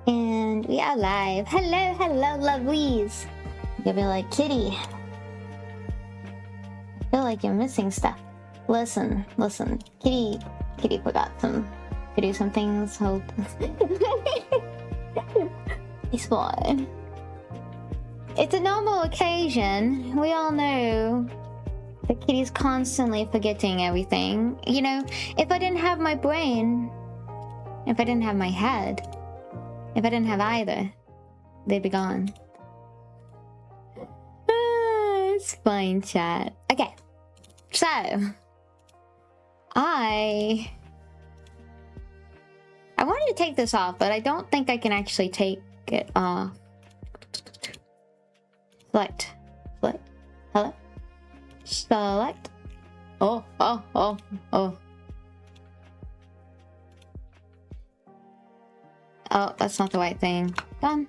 And we are live. Hello, hello, lovelies. You'll be like, Kitty, I feel like you're missing stuff. Listen. Kitty forgot to do some things. Hold. It's fine. It's a normal occasion. We all know that Kitty's constantly forgetting everything. You know, if I didn't have my brain, if I didn't have my head, if I didn't have either, they'd be gone. It's fine, chat. Okay, so I wanted to take this off, but I don't think I can actually take it off. Select. Hello. Select. Oh. Oh, that's not the right thing. Done.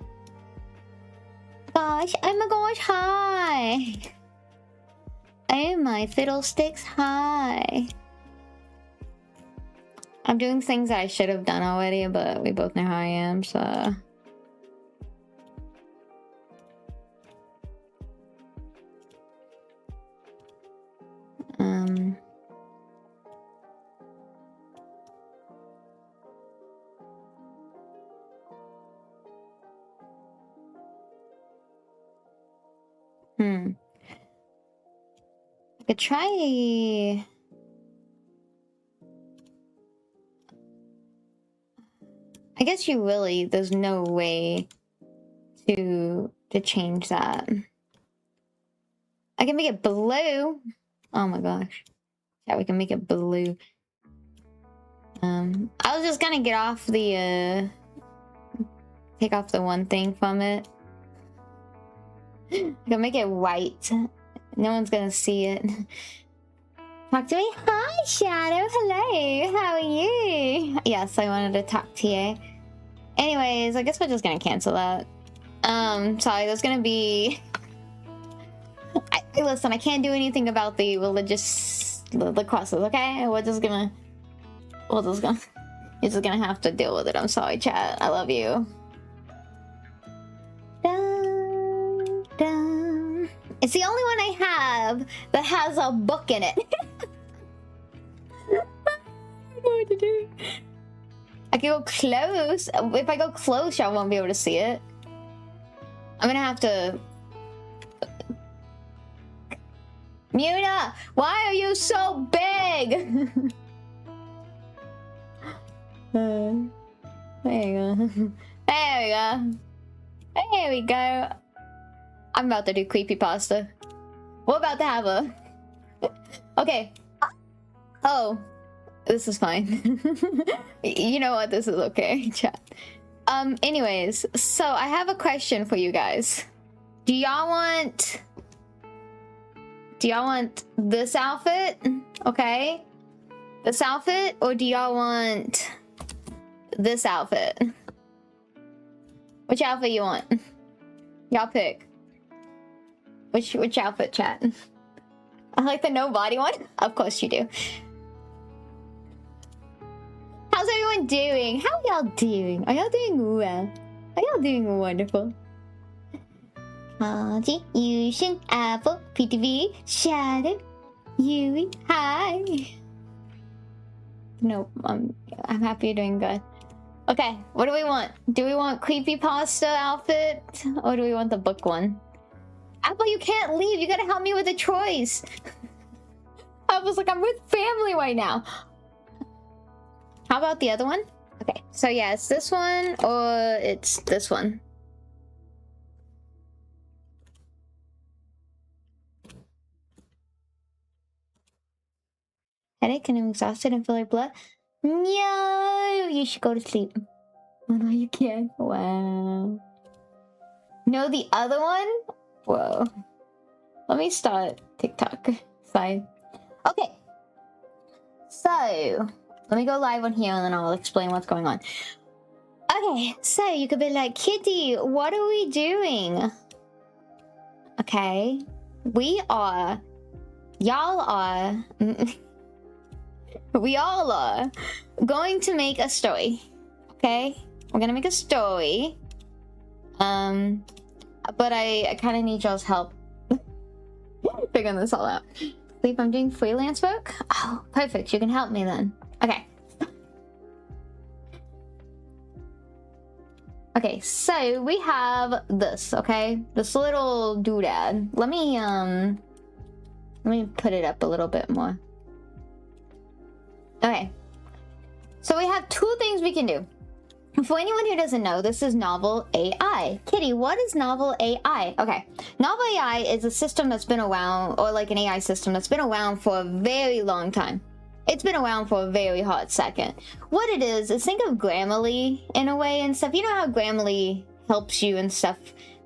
Gosh, oh my gosh, hi! Oh my fiddlesticks, hi! I'm doing things that I should have done already, but we both know how I am, so... I could try... I guess you really... There's no way to change that. I can make it blue! Oh my gosh. Yeah, we can make it blue. I was just gonna get off the, take off the one thing from it. I can make it white. No one's gonna see it. Talk to me? Hi, Shadow. Hello. How are you? Yes, I wanted to talk to you. Anyways, I guess we're just gonna cancel that. Sorry, there's gonna be... Listen, I can't do anything about the religious... the crosses, okay? You're just gonna have to deal with it. I'm sorry, chat. I love you. Dun, dun. It's the only one I have that has a book in it. I don't know what to do. I can go close. If I go close, y'all won't be able to see it. I'm gonna have to... Muna, why are you so big? There you go. There we go. There we go. I'm about to do creepypasta. We're about to have a... Okay. Oh. This is fine. You know what? This is okay, chat. Anyways, so I have a question for you guys. Do y'all want this outfit? Okay. This outfit? Or do y'all want this outfit? Which outfit you want? Y'all pick. Which outfit, chat? I like the no body one. Of course you do. How's everyone doing? How are y'all doing? Are y'all doing well? Are y'all doing wonderful? Kaji, Yushin, Apple, PTV, Shadow, Yui, hi. Nope, I'm happy you're doing good. Okay, what do we want? Do we want creepypasta outfit? Or do we want the book one? Apple, you can't leave. You gotta help me with the choice. I was like, I'm with family right now. How about the other one? Okay, so yeah, it's this one or it's this one. Headache and I'm exhausted and feel like blood. No, you should go to sleep. Oh no, you can't. Wow. No, the other one? Whoa. Let me start TikTok. Fine. Okay. So, let me go live on here and then I'll explain what's going on. Okay, so you could be like, Kitty, what are we doing? Okay. We are... Y'all are... we all are going to make a story. Okay? We're gonna make a story. But I kind of need y'all's help figuring this all out. Sleep, I'm doing freelance work? Oh, perfect. You can help me then. Okay. Okay, so we have this, okay? This little doodad. Let me put it up a little bit more. Okay. So we have two things we can do. For anyone who doesn't know, this is Novel AI. Kitty, what is Novel AI? Okay, Novel AI is a system that's been around, or like an AI system that's been around for a very long time. It's been around for a very hot second. What it is think of Grammarly in a way and stuff. You know how Grammarly helps you and stuff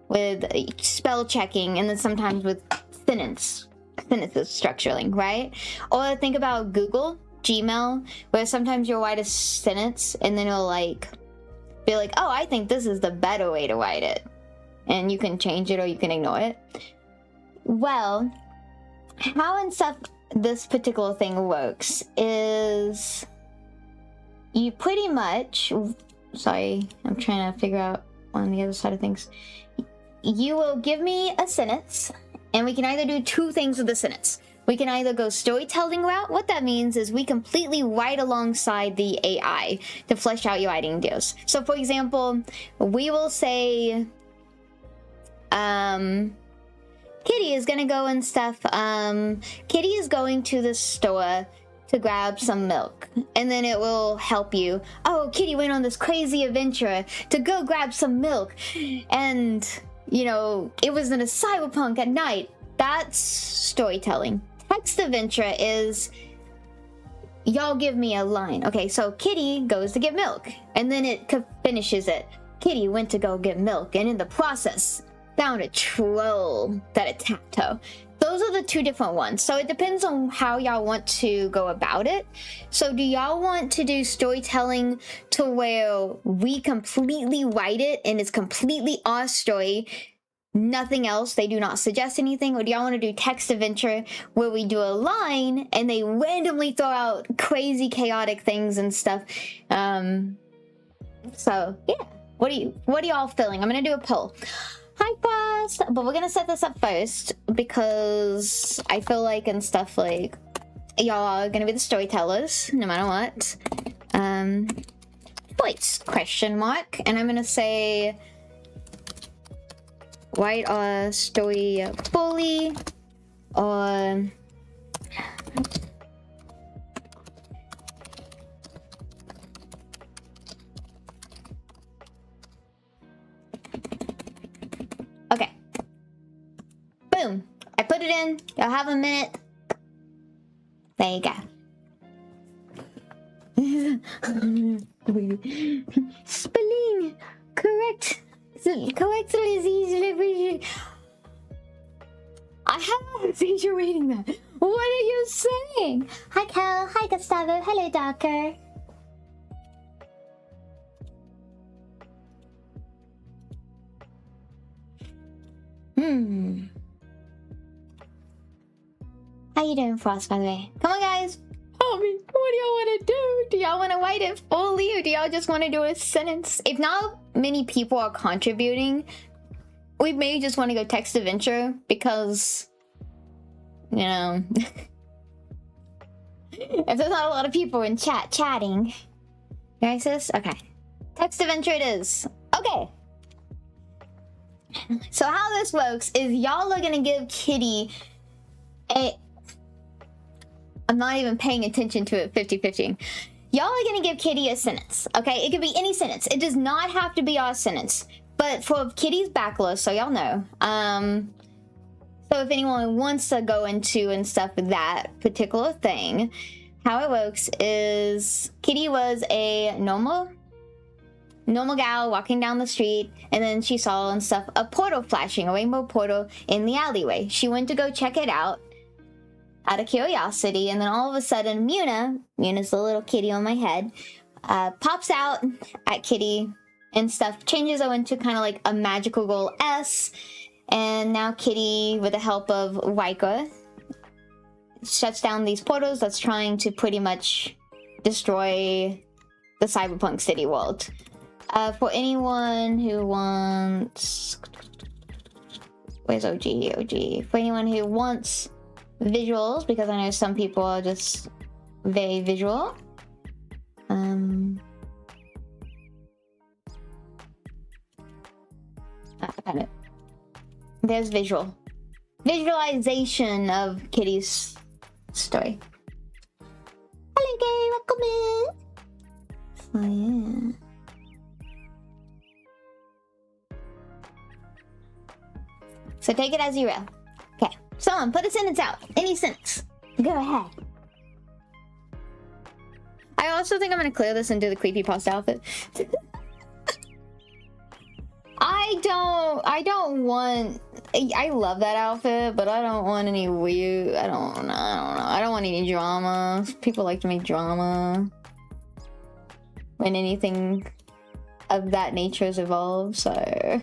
with spell checking and then sometimes with sentences structuring, right? Or think about Google, Gmail, where sometimes you'll write a sentence and then it'll like be like, oh, I think this is the better way to write it. And you can change it or you can ignore it. Well, how and stuff this particular thing works is you pretty much... Sorry, I'm trying to figure out on the other side of things. You will give me a sentence, and we can either do two things with the sentence. We can either go storytelling route. What that means is we completely write alongside the AI to flesh out your writing deals. So for example, we will say, Kitty is gonna go and stuff, Kitty is going to the store to grab some milk. And then it will help you. Oh, Kitty went on this crazy adventure to go grab some milk. And, you know, it was in a cyberpunk at night. That's storytelling. Text adventure is, y'all give me a line. Okay, so Kitty goes to get milk, and then it finishes it. Kitty went to go get milk, and in the process, found a troll that attacked her. Those are the two different ones. So it depends on how y'all want to go about it. So do y'all want to do storytelling to where we completely write it and it's completely our story, nothing else, they do not suggest anything? Or do y'all want to do text adventure where we do a line and they randomly throw out crazy chaotic things and stuff? So yeah, what are y'all feeling? I'm gonna do a poll. Hi Frost, but we're gonna set this up first because I feel like and stuff like y'all are gonna be the storytellers no matter what. Voice question mark, and I'm gonna say write a story fully or okay. Boom. I put it in. Y'all have a minute. There you go. Spelling correct. Correct, Lizzie. I have a seizure reading that. What are you saying? Hi, Cal. Hi, Gustavo. Hello, Docker. How you doing, Frost, by the way? Come on, guys. Tell me, what do y'all want to do? Do y'all want to write it fully, or do y'all just want to do a sentence? If not many people are contributing, we may just want to go text adventure because, you know, if there's not a lot of people in chatting. Right, sis? Okay. Text adventure it is. Okay. So how this works is y'all are gonna give Kitty a... I'm not even paying attention to it 50-50. Y'all are gonna give Kitty a sentence, okay? It could be any sentence. It does not have to be our sentence. But for Kitty's backlist, so y'all know, so if anyone wants to go into and stuff that particular thing, how it works is Kitty was a normal gal walking down the street, and then she saw and stuff a portal flashing, a rainbow portal in the alleyway. She went to go check it out out of curiosity, and then all of a sudden Muna's the little kitty on my head, pops out at Kitty and stuff, changes her into kind of like a magical girl S, and now Kitty, with the help of Waika, shuts down these portals that's trying to pretty much destroy the cyberpunk city world. For anyone who wants... Where's OG? OG. For anyone who wants visuals, because I know some people are just very visual. I found it. There's visual. Visualization of Kitty's story. Hello, gay, welcome in. So, yeah. So take it as you will. Okay, someone put a sentence out. Any sentence. Go ahead. I also think I'm gonna clear this and do the creepypasta outfit. I don't want... I love that outfit, but I don't want any weird... I don't know. I don't want any drama. People like to make drama when anything of that nature is involved, so...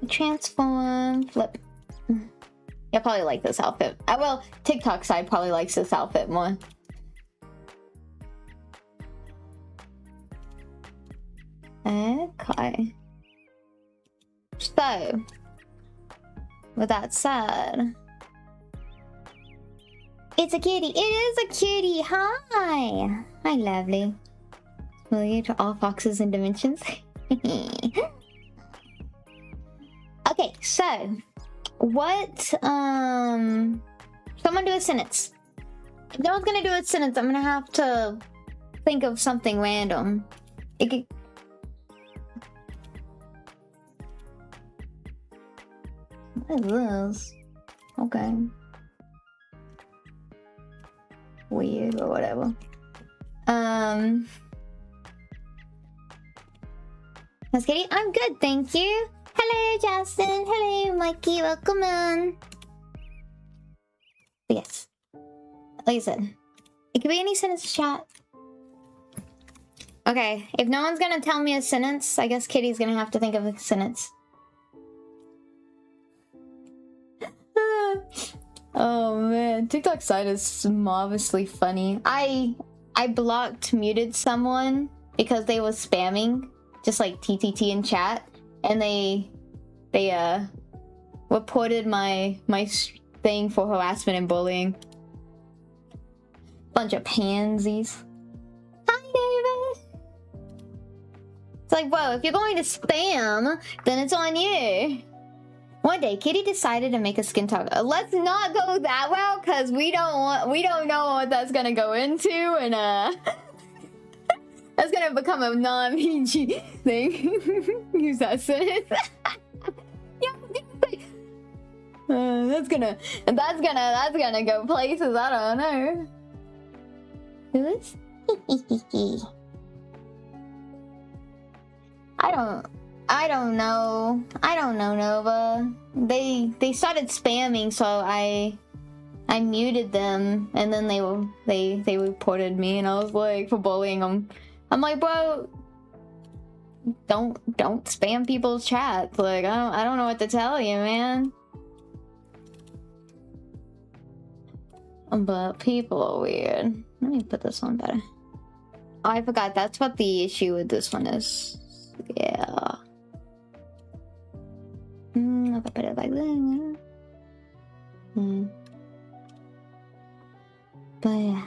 Transform, flip. You'll probably like this outfit. Well, TikTok side probably likes this outfit more. Okay. So, with that said, it's a kitty. It is a kitty. Hi. Hi, lovely. Familiar to all foxes and dimensions. Okay, so what? Someone do a sentence. If no one's gonna do a sentence, I'm gonna have to think of something random. It could... What is this? Okay. Weird or whatever. Miss Kitty, I'm good, thank you. Hello, Justin. Hello, Mikey. Welcome in. But yes, like I said, it could be any sentence, chat. Okay, if no one's gonna tell me a sentence, I guess Kitty's gonna have to think of a sentence. Oh man, TikTok side is marvelously funny. I muted someone because they was spamming, just like TTT in chat, and they reported my thing for harassment and bullying. Bunch of pansies. Hi, David. It's like, whoa, if you're going to spam, then it's on you. One day, Kitty decided to make a skin toggle. Let's not go that route, cause we don't know what that's gonna go into, and that's gonna become a non-PG thing. Use that sentence. Yeah, that's gonna go places I don't know. Who is? I don't know. Nova. They started spamming, so I muted them, and then they reported me, and I was like, for bullying them. I'm like, bro, don't spam people's chats. Like, I don't know what to tell you, man. But people are weird. Let me put this one better. Oh, I forgot. That's what the issue with this one is. Yeah. If I put it like that. But yeah.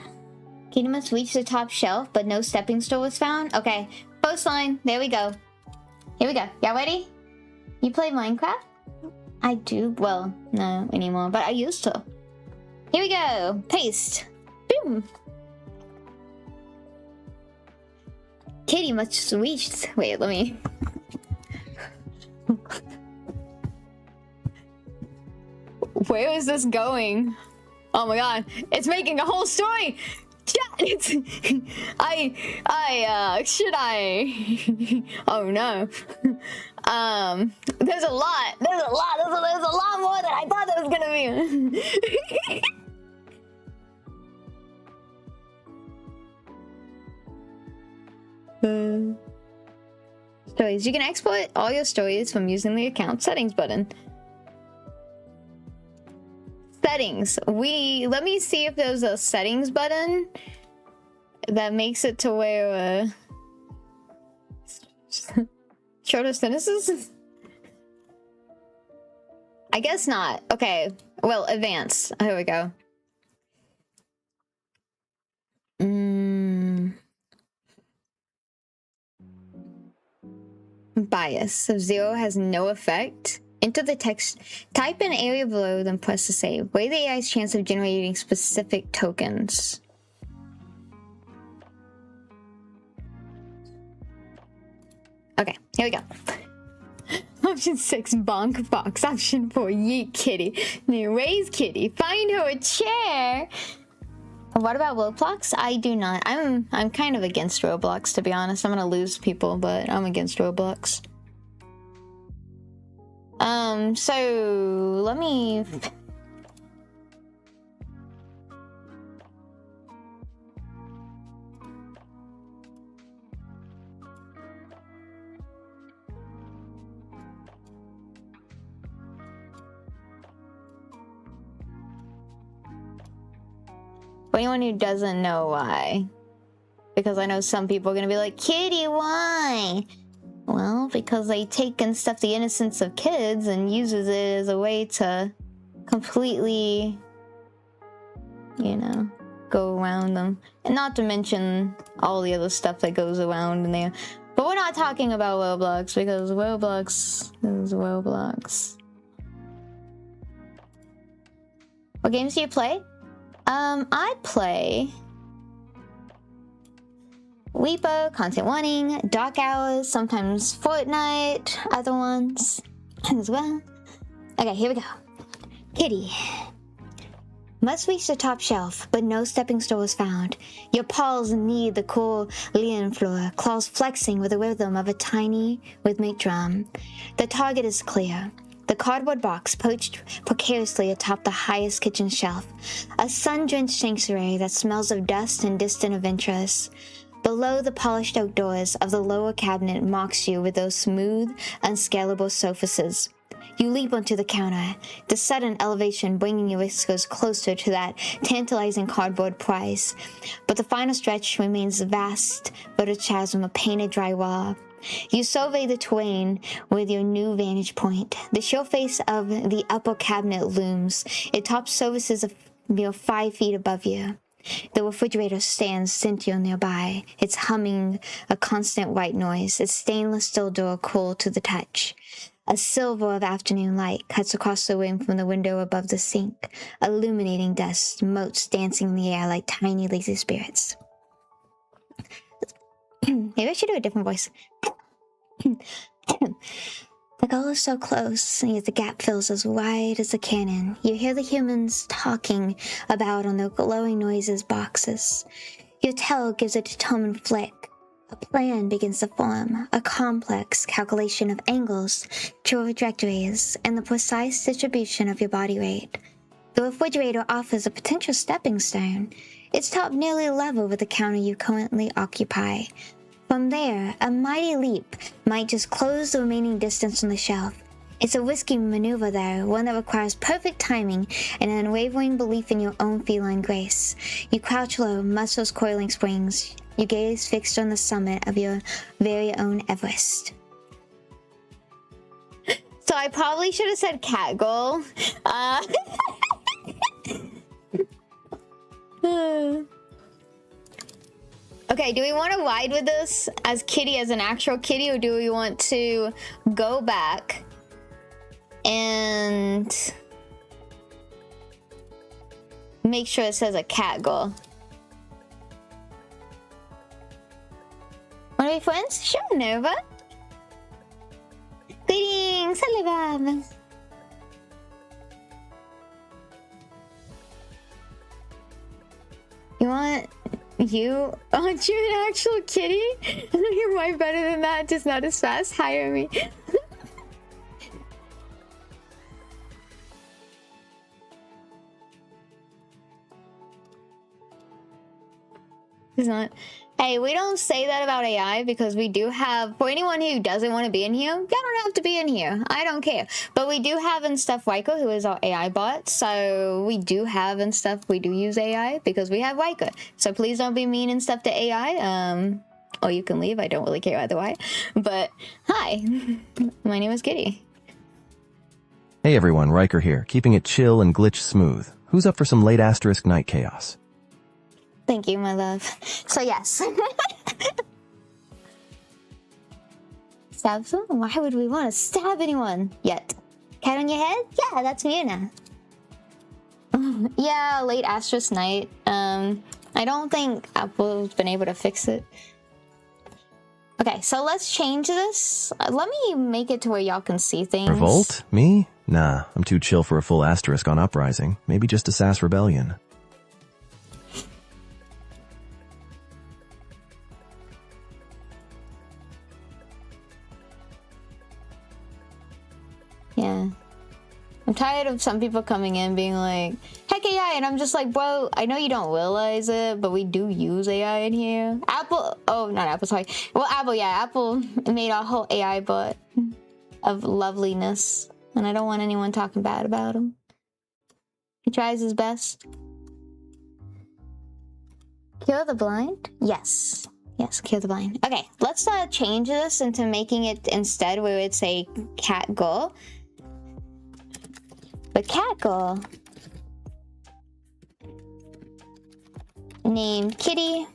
Kitty must reach the top shelf, but no stepping stool was found. Okay, post line. There we go. Here we go. Y'all ready? You play Minecraft? I do. Well, no anymore, but I used to. Here we go. Paste. Boom. Kitty must reach. Wait, let me. Where is this going? Oh my god, it's making a whole story! Chat, should I? Oh no. There's a lot more than I thought there was gonna be. Stories. You can export all your stories from using the account settings button. settings. Let me see if there's a settings button that makes it to where shorter sentences. I guess not. Okay. Well, advance. Here we go. Bias of 0 has no effect. Enter the text. Type in area below, then press to save. Weigh the AI's chance of generating specific tokens. Okay, here we go. Option 6, bonk box. Option 4, yeet kitty. Raise kitty. Find her a chair. What about Roblox? I do not. I'm kind of against Roblox, to be honest. I'm gonna lose people, but I'm against Roblox. So let me. For anyone who doesn't know why, because I know some people are gonna be like, Kitty, why? Well, because they take and stuff the innocence of kids and uses it as a way to completely, you know, go around them. And not to mention all the other stuff that goes around in there. But we're not talking about Roblox, because Roblox is Roblox. What games do you play? I play Weepo, Content Warning, Dark Hours, sometimes Fortnite, other ones as well. Okay, here we go. Kitty. Must reach the top shelf, but no stepping stone was found. Your paws need the cool linen floor, claws flexing with the rhythm of a tiny rhythmic drum. The target is clear. The cardboard box perched precariously atop the highest kitchen shelf. A sun-drenched sanctuary that smells of dust and distant adventures. Below, the polished oak doors of the lower cabinet mocks you with those smooth, unscalable surfaces. You leap onto the counter, the sudden elevation bringing your whiskers closer to that tantalizing cardboard prize. But the final stretch remains a vast, vertical chasm of painted drywall. You survey the terrain with your new vantage point. The show face of the upper cabinet looms, its top surfaces of 5 feet above you. The refrigerator stands sentient nearby, its humming a constant white noise, its stainless steel door cool to the touch. A silver of afternoon light cuts across the room from the window above the sink, illuminating dust, motes dancing in the air like tiny lazy spirits. Maybe I should do a different voice. The goal is so close, yet the gap feels as wide as a cannon. You hear the humans talking about on their glowing noises boxes. Your tail gives a determined flick. A plan begins to form, a complex calculation of angles, trajectories, and the precise distribution of your body weight. The refrigerator offers a potential stepping stone. Its top nearly level with the counter you currently occupy. From there, a mighty leap might just close the remaining distance on the shelf. It's a risky maneuver though, one that requires perfect timing and an unwavering belief in your own feline grace. You crouch low, muscles coiling springs, your gaze fixed on the summit of your very own Everest. So I probably should have said cat goal. Okay, do we want to ride with this as Kitty, as an actual kitty, or do we want to go back and make sure it says a cat goal? Want to be friends? Sure, Nova. Greetings, hello, Bob. Aren't you an actual kitty? You're way better than that, just not as fast. Hire me. It's not. Hey, we don't say that about AI because we do have, for anyone who doesn't want to be in here, you don't have to be in here. I don't care. But we do have and stuff Waiko, who is our AI bot. So we do have and stuff, we do use AI because we have Waiko. So please don't be mean and stuff to AI. Or you can leave. I don't really care either way. But hi, my name is Kitty. Hey everyone, Riker here, keeping it chill and glitch smooth. Who's up for some late asterisk night chaos? Thank you, my love. So yes. Stab someone? Why would we want to stab anyone yet? Cat on your head? Yeah, that's me now. Yeah, late asterisk night. I don't think Apple's been able to fix it. Okay, so let's change this. Let me make it to where y'all can see things. Revolt? Me? Nah, I'm too chill for a full asterisk on Uprising. Maybe just a sass rebellion. Yeah. I'm tired of some people coming in being like, heck AI, and I'm just like, bro, I know you don't realize it, but we do use AI in here. Apple, oh, not Apple, sorry. Well, Apple, yeah, Apple made a whole AI bot of loveliness, and I don't want anyone talking bad about him. He tries his best. Kill the blind? Yes. Yes, kill the blind. Okay, let's change this into making it instead where it's a cat girl. The cat girl named Kitty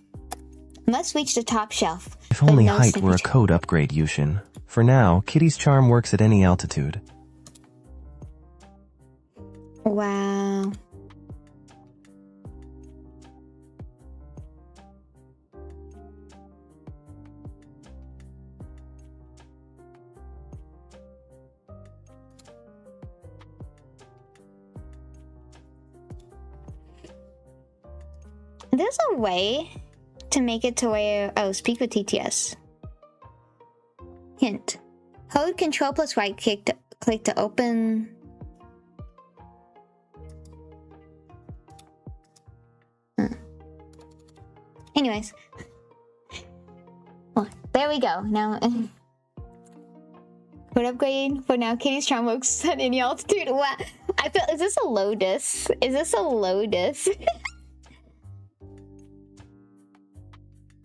must reach the top shelf. If only no height were a signature. code upgrade, Yushin. For now, Kitty's charm works at any altitude. Wow. There's a way to make it to where, oh, speak with TTS. Hint. Hold Control plus right click to open. Anyways. Oh, there we go. Now, code upgrade for now. Kitty's charm works at any altitude. Wow. I feel, is this a Lotus? Is this a Lotus?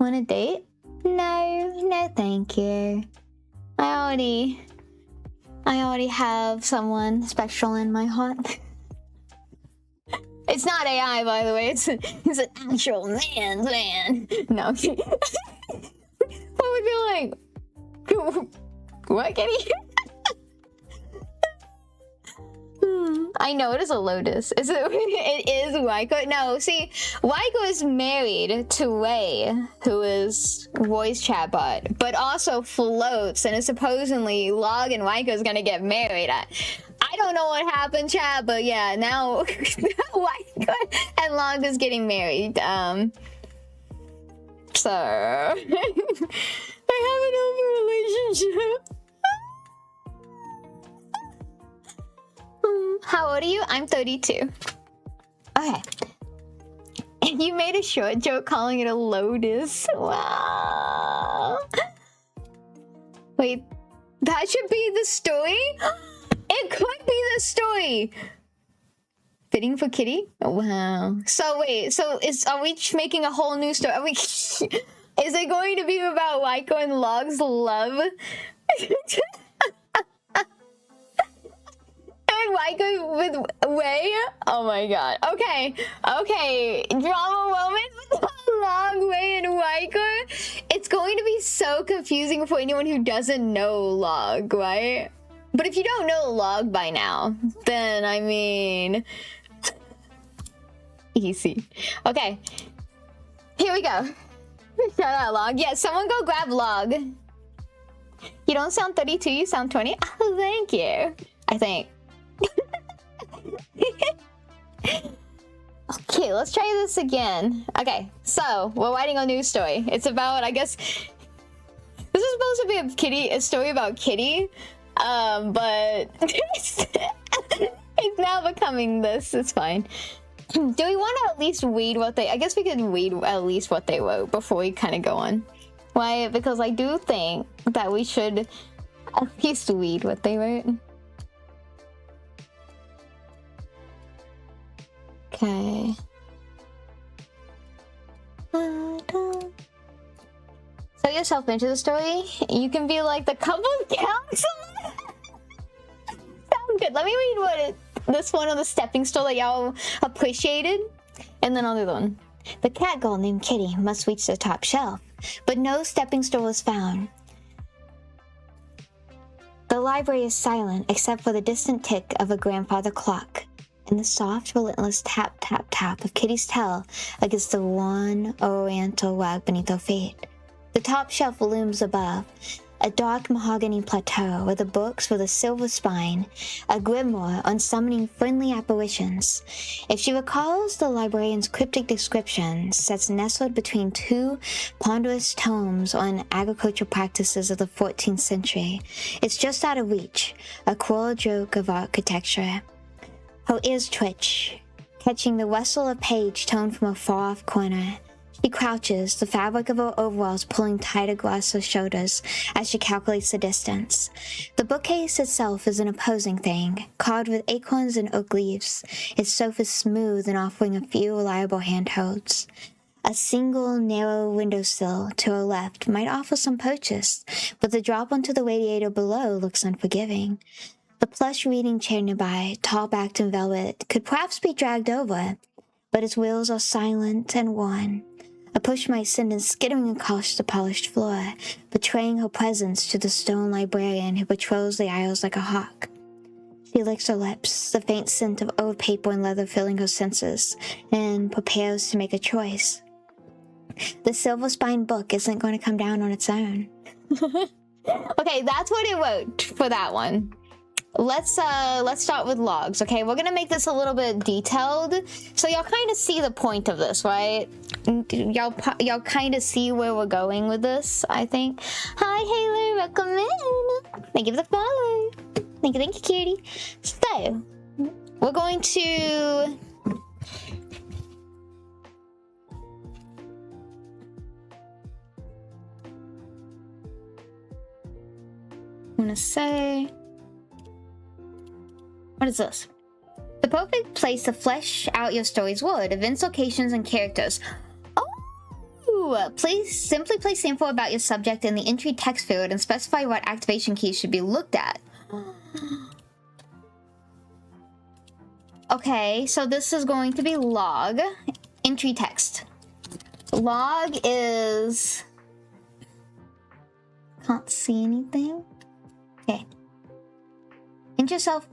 Want a date? No, no thank you. I already have someone special in my heart. It's not AI, by the way. It's an actual man. No. What would be like? What, Kitty? I know it is a Lotus. Is it? It is Waiko. No, see, Waiko is married to Wei, who is voice chat bot, but also floats and is supposedly Log and Waiko is gonna get married. I don't know what happened, chat, but yeah, now Waiko and Log is getting married. So I have an open relationship. How old are you? I'm 32. Okay. And you made a short joke calling it a Lotus. Wow. Wait, that should be the story? It could be the story. Fitting for Kitty? Wow. So wait, so are we making a whole new story? Is it going to be about Waiko and Log's love? And Waiko with Wei? Oh my god. Okay. Drama moment with Log, Wei, and Waiko. It's going to be so confusing for anyone who doesn't know Log, right? But if you don't know Log by now, then I mean... easy. Okay. Here we go. Shout out Log. Yeah, someone go grab Log. You don't sound 32, you sound 20. Oh, thank you. I think. Okay, let's try this again. Okay, so we're writing a news story. It's about, I guess, this is supposed to be a story about Kitty, but it's now becoming this. It's fine. Do we want to at least read what they... I guess we could read at least what they wrote before we kind of go on. Why? Because I do think that we should at least read what they wrote. Okay. So yourself into the story. You can be like the couple counselor. Sounds good. Let me read this one on the stepping stool that y'all appreciated, and then I'll do the one. The cat girl named Kitty must reach the top shelf, but no stepping stool was found. The library is silent except for the distant tick of a grandfather clock and the soft, relentless tap, tap, tap of Kitty's tail against the worn oriental rug beneath her feet. The top shelf looms above, a dark mahogany plateau with the books with a silver spine, a grimoire on summoning friendly apparitions. If she recalls the librarian's cryptic descriptions that's nestled between two ponderous tomes on agricultural practices of the 14th century, it's just out of reach, a cruel joke of architecture. Her ears twitch, catching the rustle of page torn from a far-off corner. She crouches, the fabric of her overalls pulling tight across her shoulders as she calculates the distance. The bookcase itself is an imposing thing, carved with acorns and oak leaves, its surface smooth and offering a few reliable handholds. A single, narrow windowsill to her left might offer some purchase, but the drop onto the radiator below looks unforgiving. The plush reading chair nearby, tall-backed in velvet, could perhaps be dragged over, but its wheels are silent and worn. A push might send it skittering across the polished floor, betraying her presence to the stone librarian who patrols the aisles like a hawk. She licks her lips, the faint scent of old paper and leather filling her senses, and prepares to make a choice. The silver-spined book isn't going to come down on its own. Okay, that's what it wrote for that one. Let's start with logs, okay? We're gonna make this a little bit detailed, so y'all kind of see the point of this, right? Y'all kind of see where we're going with this, I think. Hi, Haley, welcome in. Thank you for the follow. Thank you, cutie. So, we're going to... I'm gonna say... What is this? The perfect place to flesh out your story's world, events, locations, and characters. Oh! Simply place the info about your subject in the entry text field and specify what activation keys should be looked at. Okay, so this is going to be log, entry text. Log is... Can't see anything. Okay. Enter yourself...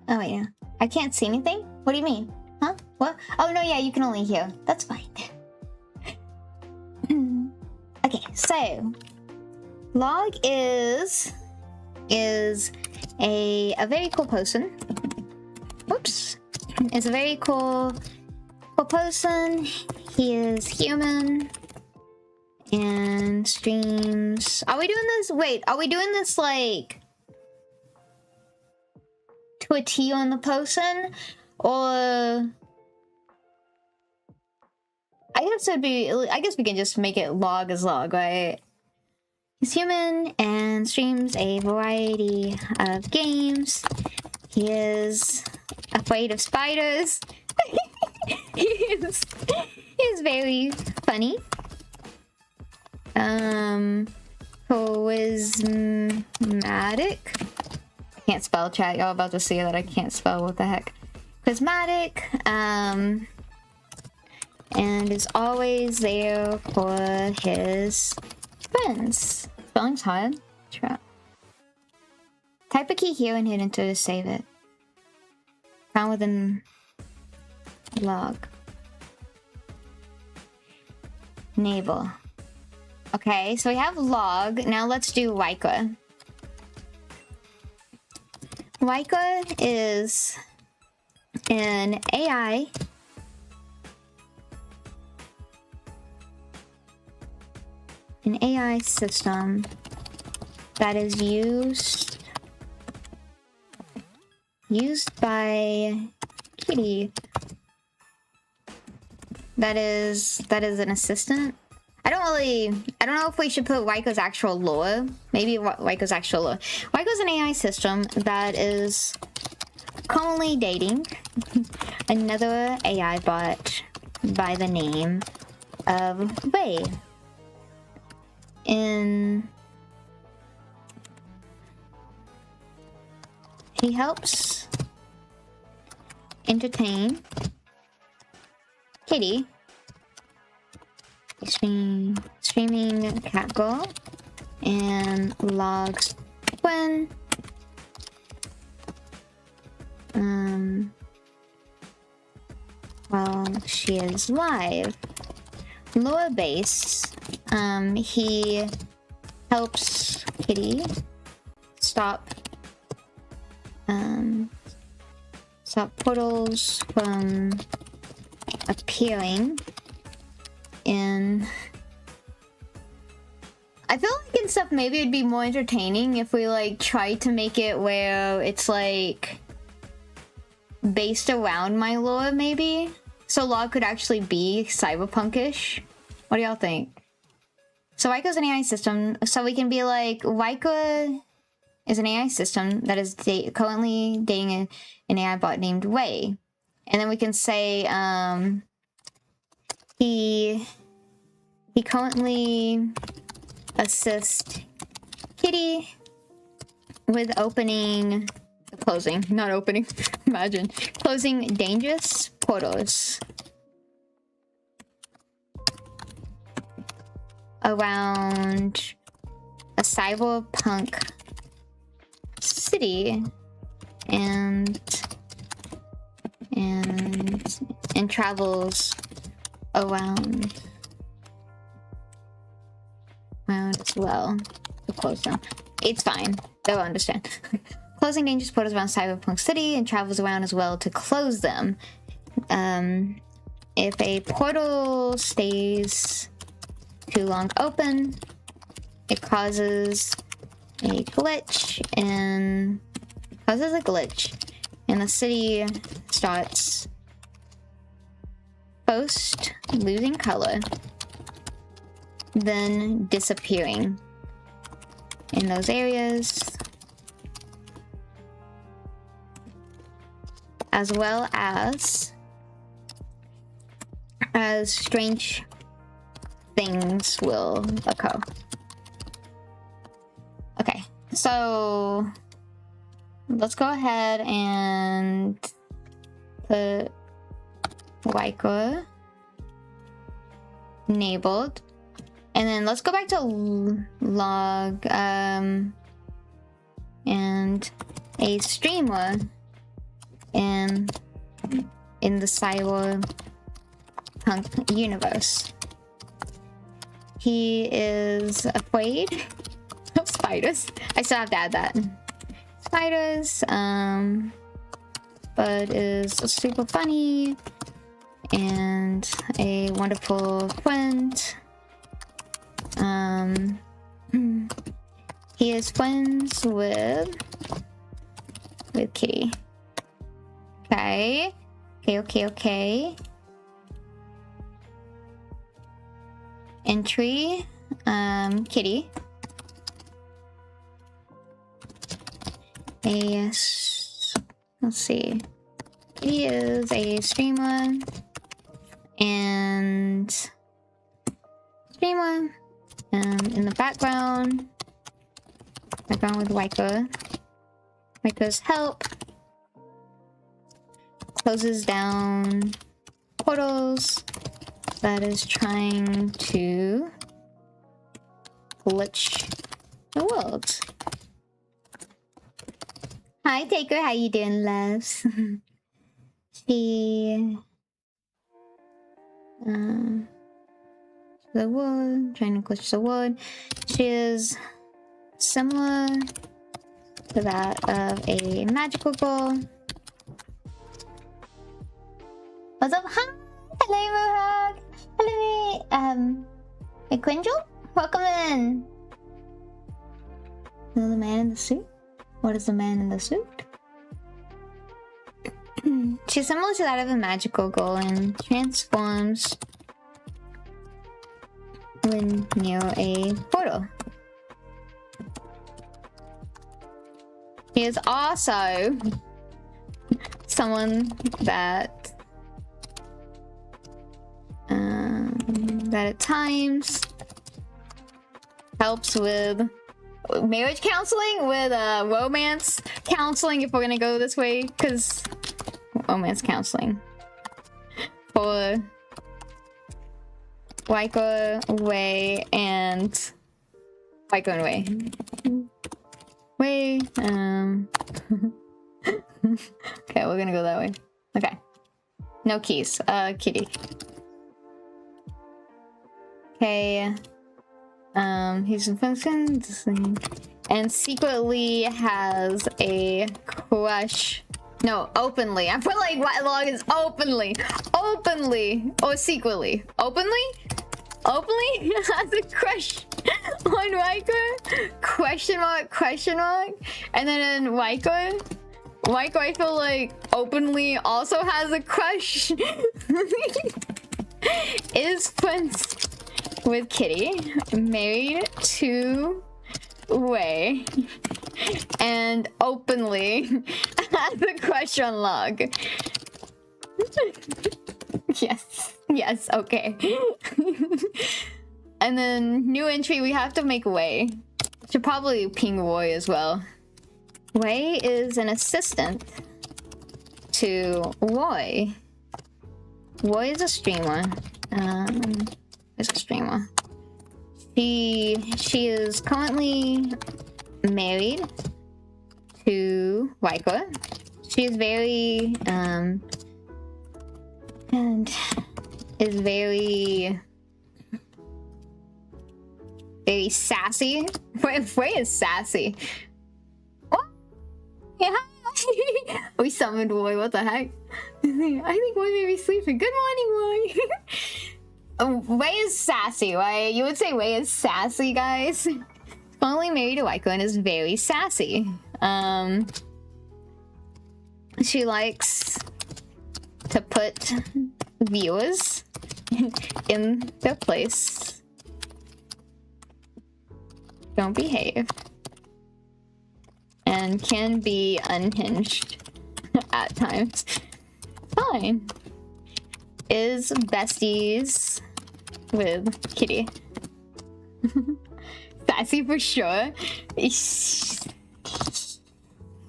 Oh, wait, no. I can't see anything? What do you mean? Huh? What? Oh, no, yeah, you can only hear. That's fine. Okay, so... Log is a very cool person. Whoops. Is a very cool person. He is human. And streams... Are we doing this? Wait, are we doing this, like... to a T on the person, or I guess we can just make it log as log, right? He's human and streams a variety of games. He is afraid of spiders. He's very funny. Charismatic. Can't spell, chat. Y'all about to see that I can't spell. What the heck? Charismatic, and is always there for his friends. Spelling's hard. Try. Type a key here and hit enter to save it. Found within log. Navel. Okay, so we have log. Now let's do Riker. Riker is an AI system that is used by Kitty that is an assistant. I don't know if we should put Waiko's actual lore. Maybe Waiko's actual lore. Waiko's an AI system that is currently dating another AI bot by the name of Wei. He helps entertain Kitty, streaming cat girl, and logs when while she is live. Lore base, he helps Kitty stop portals from appearing in... I feel like in stuff maybe it'd be more entertaining if we like tried to make it where it's like based around my lore, maybe, so lore could actually be cyberpunkish. What do y'all think? So Waiko's an AI system, so we can be like, Waiko is an AI system that is currently dating an AI bot named Wei. And then we can say, he currently assists Kitty with closing dangerous portals around a cyberpunk city and travels around as well to close them. It's fine, they'll understand. Closing dangerous portals around cyberpunk city and travels around as well to close them. If a portal stays too long open, it causes a glitch and the city starts first losing color, then disappearing in those areas, as well as strange things will occur. Okay, so let's go ahead and put Waiko enabled, and then let's go back to log and a streamer in the cyberpunk universe. He is afraid of spiders. I still have to add that. Spiders, but is super funny and a wonderful friend. He is friends with Kitty. Okay. Entry, Kitty. Let's see. Kitty is a streamer and in the background with Waiko. Waiko's help closes down portals that is trying to glitch the world. Hi Taker, how you doing, loves? She the wood, trying to glitch the wood. She is similar to that of a magical girl. What's up? Hi! Hello, Mohawk! Hello, McQuindle? Welcome in! Hello, the man in the suit? What is the man in the suit? She's similar to that of a magical girl and transforms when near a portal. He is also someone that at times helps with marriage counseling, with romance counseling, if we're gonna go this way, because romance counseling for Waiko, Wei, and Waiko and Wei. Okay, we're gonna go that way. Okay. No keys. Kitty. Okay. He's in function and secretly has a crush. No, openly. I put like what long is openly or secretly. Openly has a crush on Waiko. Question mark. And then in Waiko, I feel like openly also has a crush. Is friends with Kitty, married to Wei, and openly has a crush on Log. Yes, okay. And then new entry, we have to make Wei. Should probably ping Roy as well. Wei is an assistant to Roy. Roy is a streamer. She is currently married to Waiko. She is very and is very sassy. Wei is sassy. Oh, yeah. We summoned Roy. What the heck? I think Roy may be sleeping. Good morning, Roy. Wei is sassy, right? You would say Wei is sassy, guys. Finally married to Waiko and is very sassy. She likes to put viewers in their place. Don't behave. And can be unhinged at times. Fine. Is besties with Kitty. Sassy for sure. She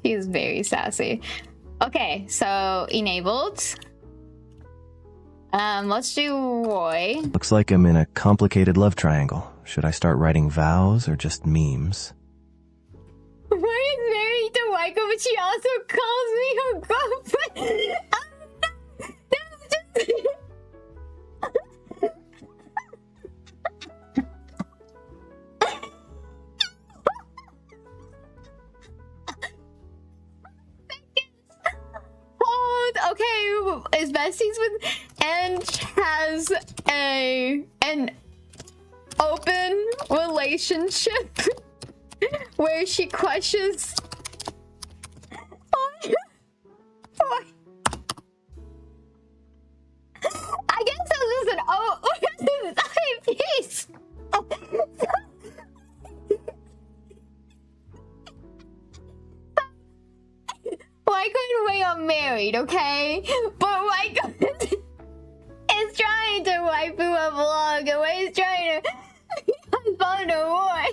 is very sassy. Okay, so enabled. Let's do Roy. Looks like I'm in a complicated love triangle. Should I start writing vows or just memes? Roy is married to Waiko, but she also calls me her girlfriend. That's just... Okay, is besties with and has an open relationship where she crushes. I guess it was an piece. Waiko and Wei are married, okay? But Waiko is trying to wipe you a vlog, and Wei is trying to respond to Roy.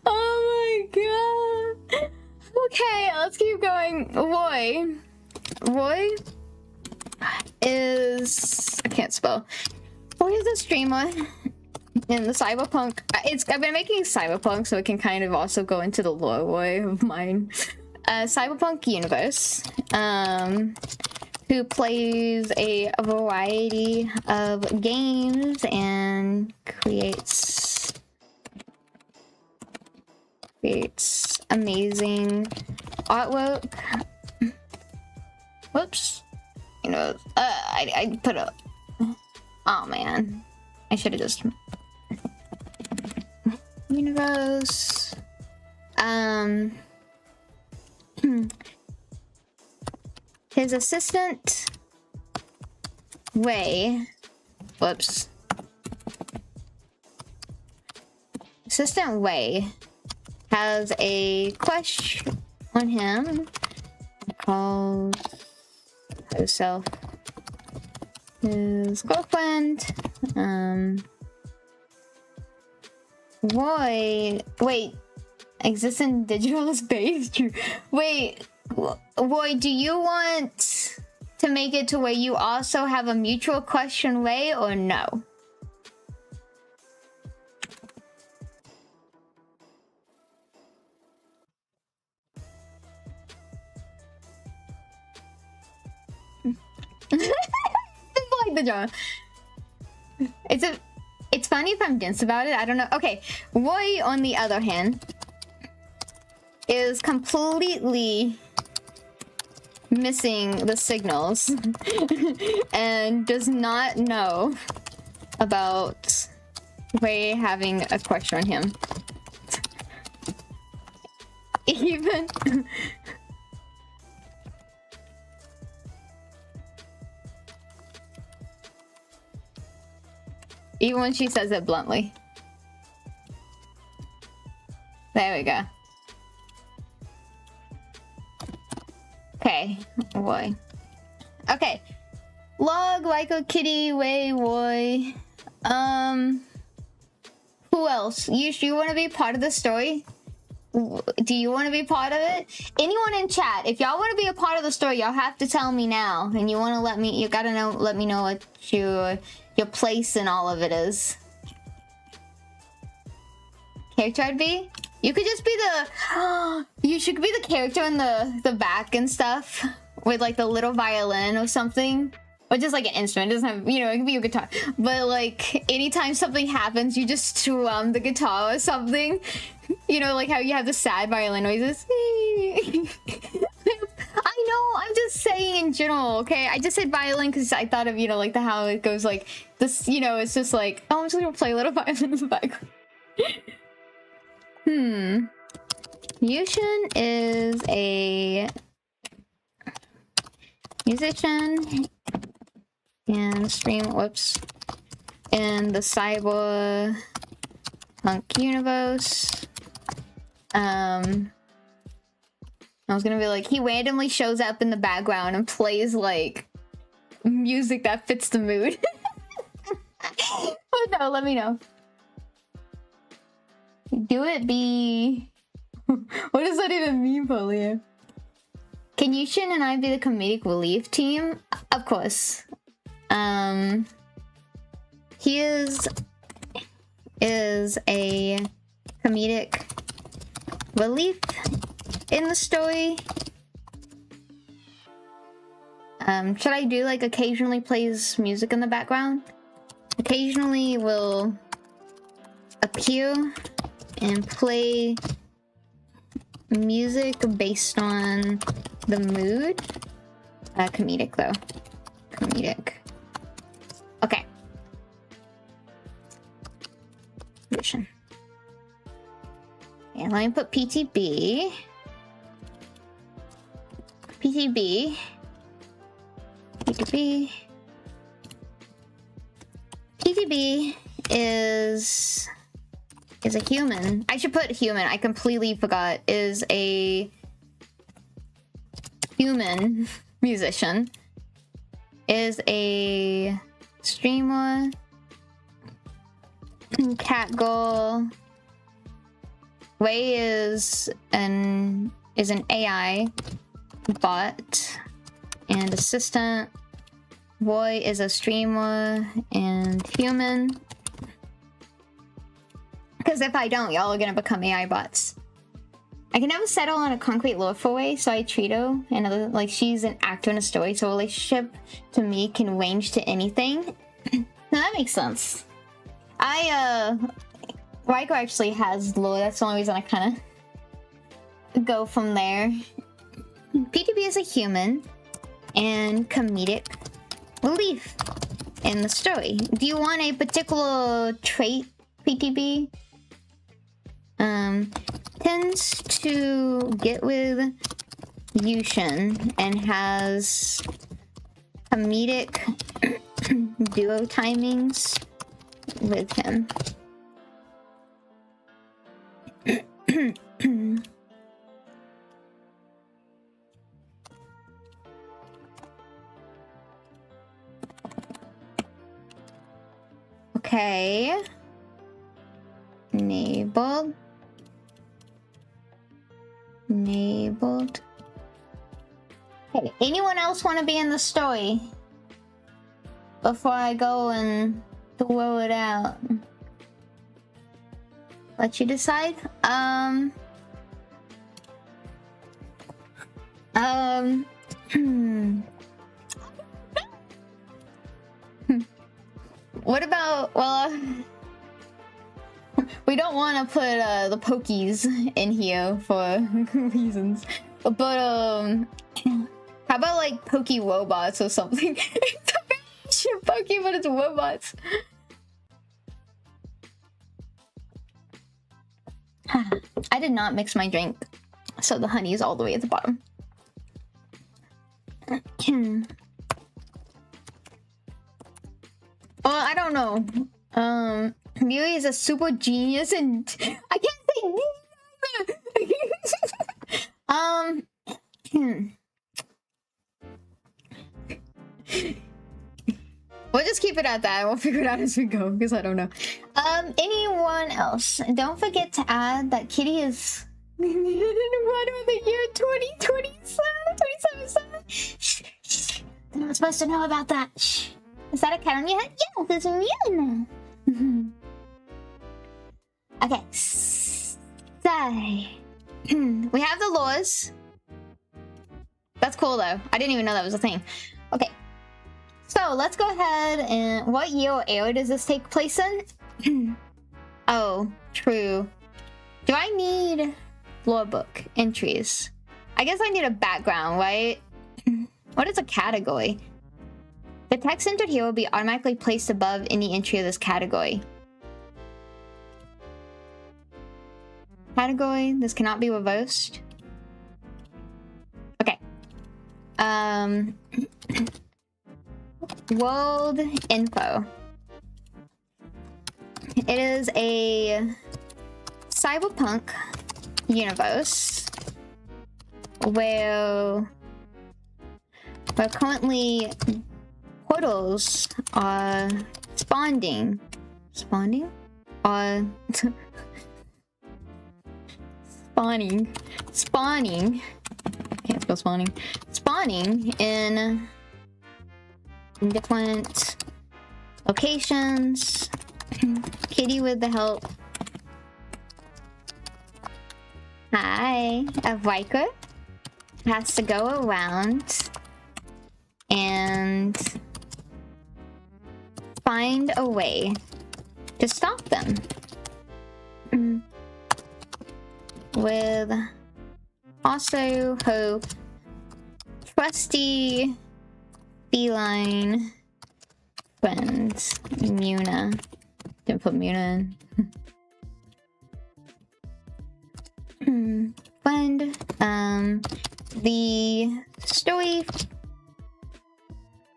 Oh my god. Okay, let's keep going. Roy is... I can't spell. Roy is a streamer in the cyberpunk. I've been making cyberpunk so it can kind of also go into the lore way of mine. Cyberpunk universe. Who plays a variety of games and creates amazing artwork. Whoops. You know, I put a... Oh man. I should have just... Universe. his assistant, Wei, whoops. Assistant Wei has a question on him called herself his girlfriend. Wait, exists in digital space? Wait, Roy, do you want to make it to where you also have a mutual question way or no? It's like the drama. It's funny if I'm dense about it. I don't know. Okay, Roy, on the other hand, is completely missing the signals and does not know about Wei having a question on him. Even even when she says it bluntly. There we go. Okay, oh boy. Okay. Log, like a kitty, way, boy. Who else? You want to be part of the story? Do you want to be part of it? Anyone in chat, if y'all want to be a part of the story, y'all have to tell me now. And you want to let me know what your place in all of it is. Character I'd be? You could just be the... you should be the character in the back and stuff. With like the little violin or something. Or just like an instrument. It doesn't have, you know, it could be a guitar. But like, anytime something happens, you just strum the guitar or something. You know, like how you have the sad violin noises. I know, I'm just saying in general, okay? I just said violin because I thought of, you know, like how it goes like this, you know, it's just like, oh, I'm just gonna play a little violin in the background. Yushin is a musician and whoops, in the cyberpunk universe. I was gonna be like, he randomly shows up in the background and plays like music that fits the mood. But no, let me know. Do it be... What does that even mean, Polio? Can Yushin and I be the comedic relief team? Of course. He is a comedic relief in the story. Should I do like occasionally plays music in the background? Occasionally will appear and play music based on the mood. Comedic though. Comedic. Okay. Vision. And let me put PTB. PTB. PTB. PTB is a human. I should put human. I completely forgot. Is a human musician. Is a streamer. Cat girl. Wei is an AI bot and assistant. Boy is a streamer and human. Because if I don't, y'all are gonna become AI bots. I can never settle on a concrete lore for Wei, so I treat her and like she's an actor in a story, so a relationship to me can range to anything. Now that makes sense. Riker actually has lore, that's the only reason I kind of go from there. PTB is a human and comedic relief in the story. Do you want a particular trait, PTB? Tends to get with Yushin and has comedic duo timings with him. Okay. Enabled. Enabled. Hey, anyone else want to be in the story? Before I go and throw it out. Let you decide. What about, well, we don't want to put the Pokies in here for reasons, but how about like Poke robots or something? It's a shit Poke, but it's robots. I did not mix my drink, so the honey is all the way at the bottom. Well, I don't know. Miri is a super genius, and I can't say. We'll just keep it at that. We'll figure it out as we go, because I don't know. Anyone else? Don't forget to add that Kitty is run of the year 2027. Shh. They're not supposed to know about that. Shh. Is that a cat on your head? Yeah, there's a million. Okay, so we have the laws. That's cool though. I didn't even know that was a thing. Okay, so let's go ahead and what year or era does this take place in? Oh, true. Do I need lore book entries? I guess I need a background, right? What is a category? The text entered here will be automatically placed above any entry of this category. Category, this cannot be reversed. Okay. World info. It is a cyberpunk universe where currently portals are spawning. Spawning? Spawning. Can't spell spawning. Spawning in different locations. Kitty with the help. Hi. A Viker has to go around and find a way to stop them. With also hope, trusty feline friends, Muna. Didn't put Muna in. Friend, the story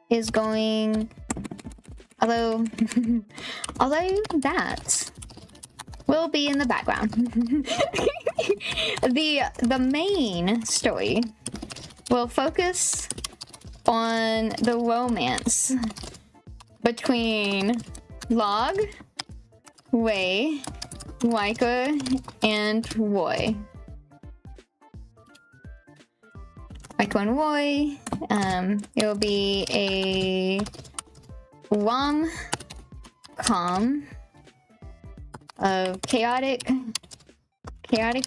is going, although that will be in the background. The main story will focus on the romance between Log, Wei, Riker, and Roy. Riker and Roy. It will be a rom-com of chaotic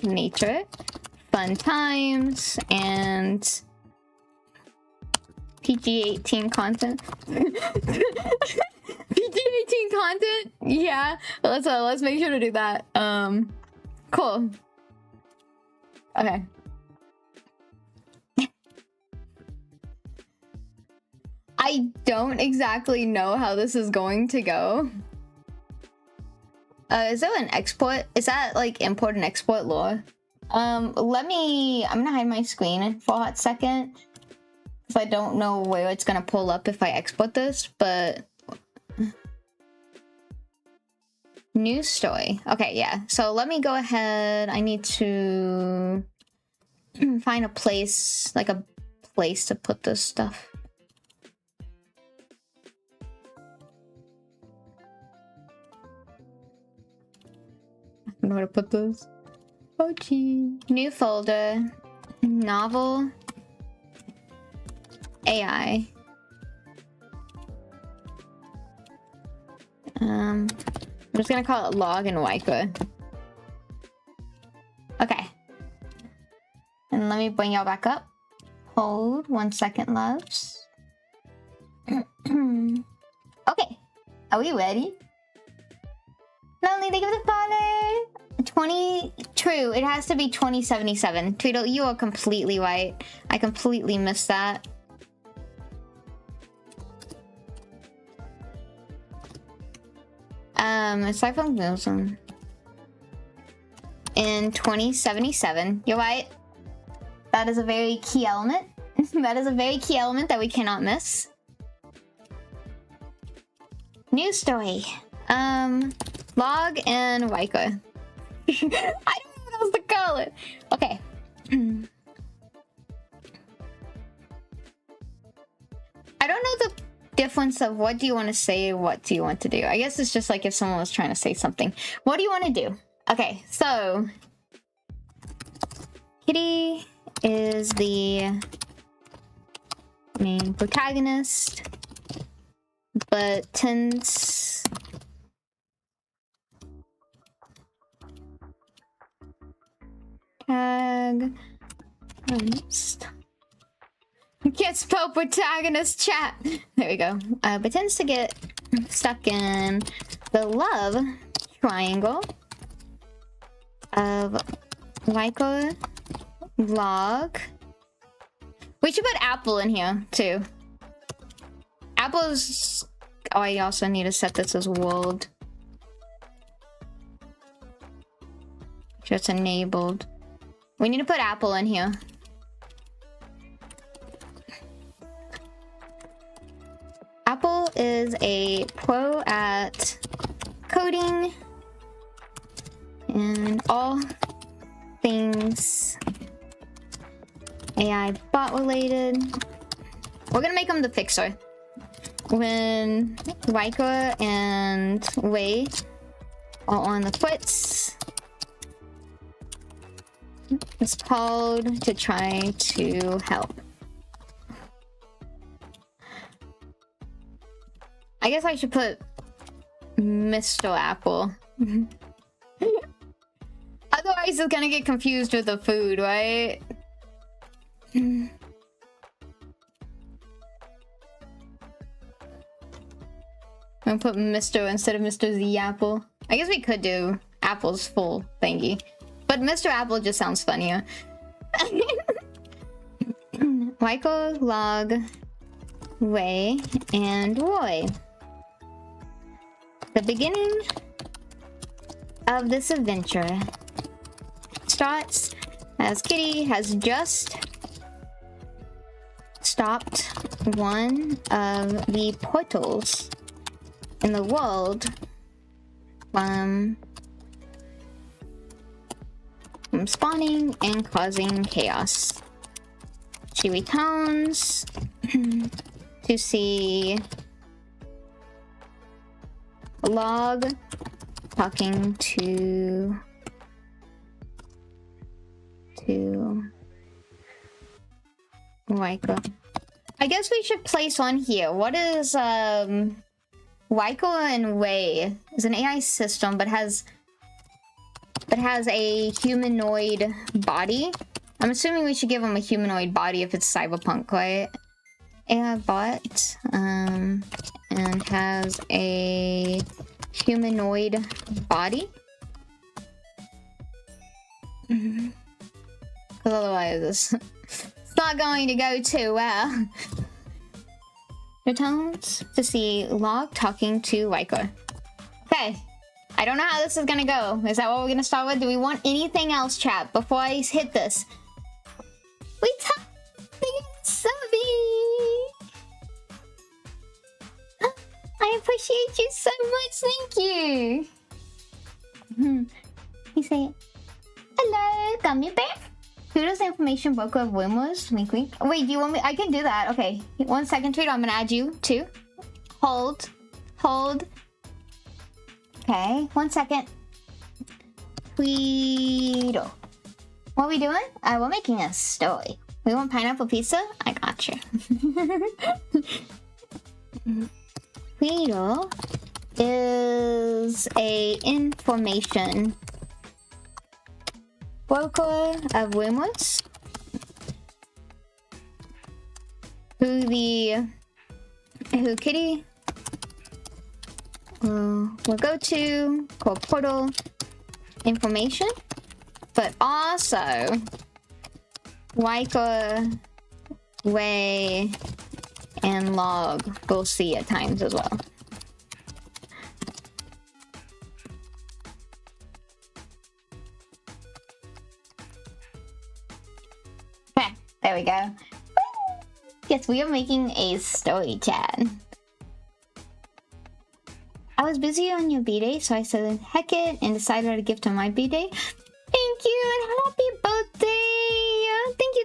nature, fun times, and PG-18 content. PG-18 content? Yeah, let's make sure to do that. Cool. Okay. I don't exactly know how this is going to go. Is there an export? Is that like import and export lore? I'm gonna hide my screen for a hot second. Because I don't know where it's gonna pull up if I export this, but... News story. Okay, yeah. So let me go ahead. I need to find a place, like a place to put this stuff. I don't know where to put this. Oh, gee. New folder. Novel. AI. I'm just gonna call it log and wiper. Okay. And let me bring y'all back up. Hold 1 second, loves. Okay. Are we ready? Lonely, thank you for the follow. 20, true, it has to be 2077. Tweedle, you are completely right. I completely missed that. Aside from wholesome. In 2077, you're right. That is a very key element. That is a very key element that we cannot miss. News story. Log and Riker. I don't know what else to call it. Okay. I don't know the difference of what do you want to say, what do you want to do. I guess it's just like if someone was trying to say something. What do you want to do? Okay, so Kitty is the main protagonist, but tends protagonist. You can't spell protagonist, chat. There we go. But tends to get stuck in the love triangle of Riker, log. We should put Apple in here too. Apple's. Oh, I also need to set this as world. Just enabled. We need to put Apple in here. Apple is a pro at coding and all things AI bot related. We're gonna make him the fixer. When Riker and Wei are on the foots, it's called to try to help. I guess I should put Mr. Apple. Otherwise, it's gonna get confused with the food, right? I'm gonna put Mr. instead of Mr. Z Apple. I guess we could do Apple's full thingy. But Mr. Apple just sounds funnier. Michael, Log, Wei, and Roy. The beginning of this adventure starts as Kitty has just stopped one of the portals in the world from spawning and causing chaos. She returns to see Log talking to Riker. I guess we should place on here. What is Riker and Wei is an AI system, but has a humanoid body. I'm assuming we should give him a humanoid body if it's cyberpunk, right? AI bot, and has a humanoid body. Because otherwise it's not going to go too well. Returns to see Log talking to Riker. Okay. I don't know how this is gonna go. Is that what we're gonna start with? Do we want anything else, chat, before I hit this? We talked Subby! I appreciate you so much, thank you! You say, hello, gummy bear? Who does the information broker of Wimos? Wink wink. Wait, do you want me? I can do that. Okay. 1 second, Tweedle. I'm gonna add you too. Hold. Hold. Okay. 1 second. Tweedle. What are we doing? We're making a story. We want pineapple pizza? I got you. Tweedle is a information broker of Wimwoods, who Kitty will go to called portal information, but also Waika, Way, and Log will see at times as well. Okay, there we go. Yes, we are making a story, chat. I was busy on your B-Day, so I said heck it and decided to gift on my B-Day. Thank you and happy birthday!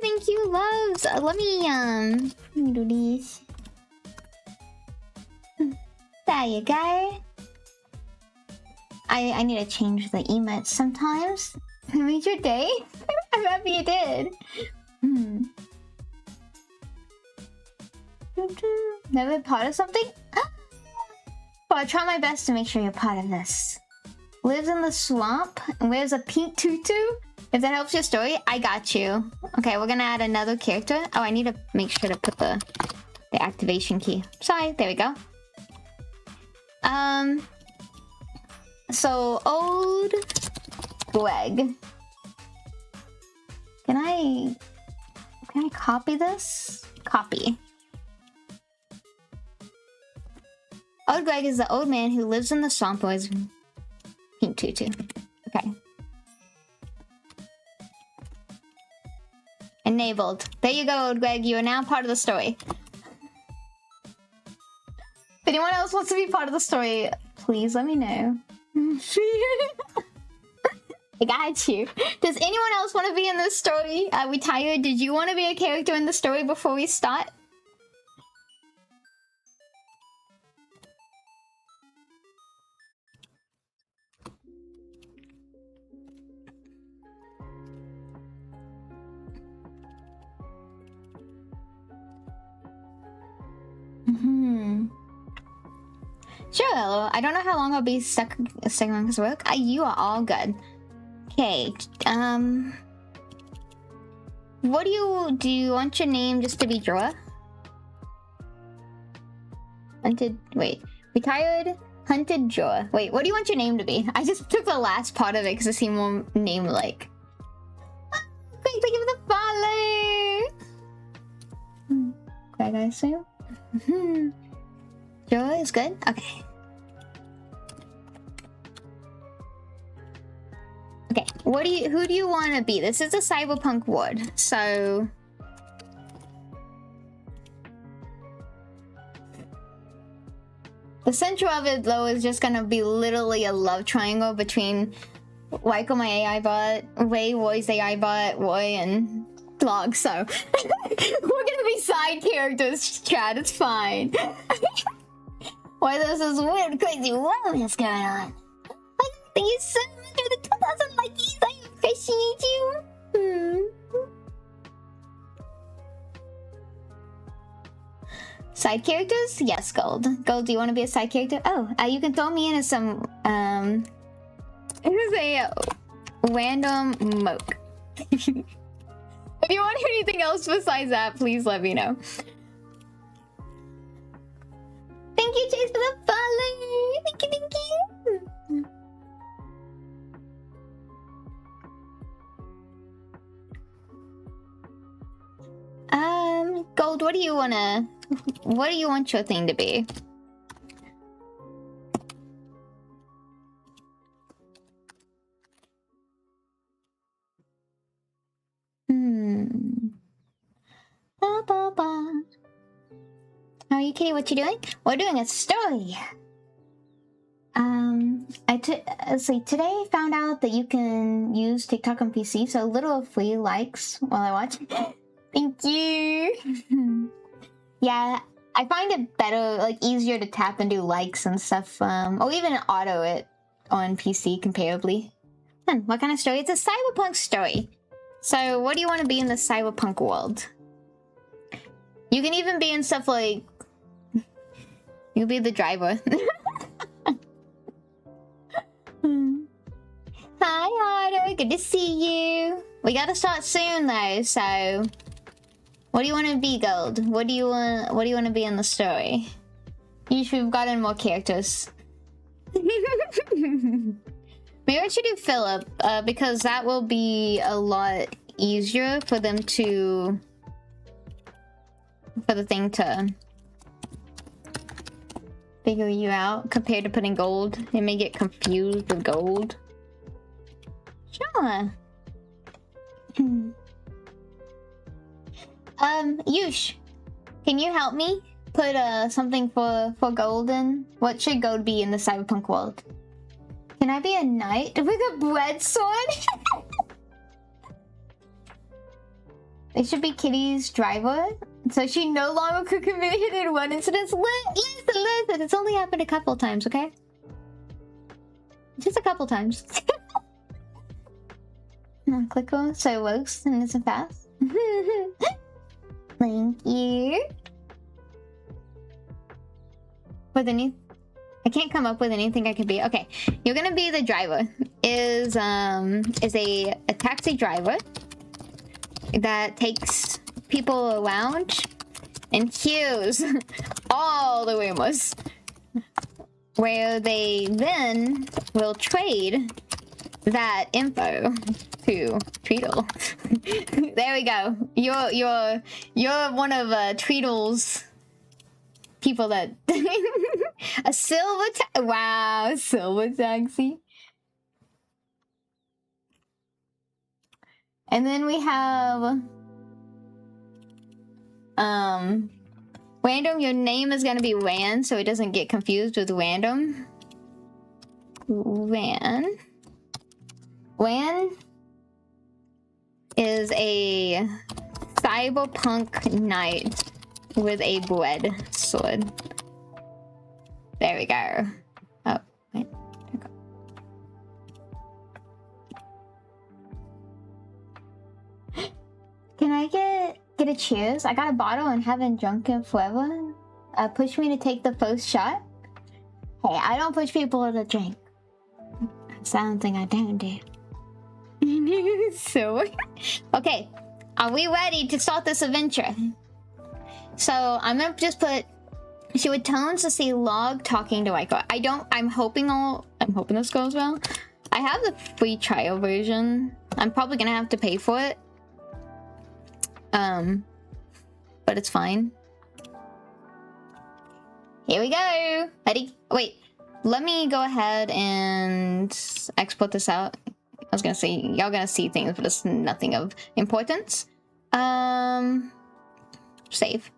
Thank you, loves. Let me do this. There you go. I need to change the emotes sometimes. Made your day? I'm happy you did. Never part of something? Well, I try my best to make sure you're part of this. Lives in the swamp and wears a pink tutu. If that helps your story, I got you. Okay, we're gonna add another character. Oh, I need to make sure to put the activation key. Sorry, there we go. So old Greg. Can I copy this? Copy. Old Greg is the old man who lives in the swamp and wears pink tutu. Okay. Enabled. There you go, old Greg. You are now part of the story. If anyone else wants to be part of the story, please let me know. I got you. Does anyone else want to be in this story? We tired? Did you want to be a character in the story before we start? Sure, I don't know how long I'll be stuck on this work. You are all good. Okay, what do you want your name just to be Draw? Retired Hunted Draw. Wait, what do you want your name to be? I just took the last part of it because it seemed more name-like. Great, thank you for the follow! Greg, I assume? Draw is good? Okay. Okay, who do you want to be? This is a cyberpunk ward, so the center of it though is just gonna be literally a love triangle between Waiko, my AI bot, Ray, Roy's AI bot, Roy, and Log. So we're gonna be side characters, chat. It's fine. Why there's this weird, crazy romance going on? Thank you so much for the 2,000 likes. I appreciate you. Side characters? Yes, Gold. Gold, do you want to be a side character? Oh, you can throw me in as some, it is a random moke. If you want anything else besides that, please let me know. Thank you, Chase, for the follow. Thank you. Gold, what do you want your thing to be? ba, ba. How are you, Kitty? What you doing? We're doing a story. Let's see. Today I found out that you can use TikTok on PC, so little free likes while I watch. Thank you. Yeah, I find it better, like easier to tap and do likes and stuff, or even auto it on PC comparably. What kind of story? It's a cyberpunk story. So what do you want to be in the cyberpunk world? You can even be in stuff like... You'll be the driver. Hi, Otto. Good to see you. We gotta start soon, though, so... What do you want to be, Gold? What do you want to be in the story? You should have gotten more characters. Maybe I should do Philip, because that will be a lot easier for them to... For the thing to... figure you out, compared to putting Gold. It may get confused with Gold. Sure. Yush, can you help me put something for Golden? What should Gold be in the cyberpunk world? Can I be a knight with a bread sword? It should be Kitty's driver, so she no longer could commit hit and run incidents. Listen, it's only happened a couple times, okay? Just a couple times. Click on so it works and isn't fast. Thank you. With any, I can't come up with anything I could be. Okay, you're gonna be the driver. Is a taxi driver that takes people around and queues all the rumors, where they then will trade that info to Treadle. There we go. You're one of Treadle's people that a silver silver taxi. And then we have random. Your name is gonna be Ran, so it doesn't get confused with random. Ran is a cyberpunk knight with a bread sword. There we go. Oh, wait. Can I get a cheers? I got a bottle and haven't drunk it forever. Push me to take the first shot. Hey, I don't push people to drink. That's something I don't do. So, okay, are we ready to start this adventure? So I'm gonna just put. She would tones to see Log talking to Aiko. I'm hoping this goes well. I have the free trial version. I'm probably gonna have to pay for it. But it's fine. Here we go. Ready? Wait, let me go ahead and export this out. I was gonna say, y'all gonna see things, but it's nothing of importance. Save.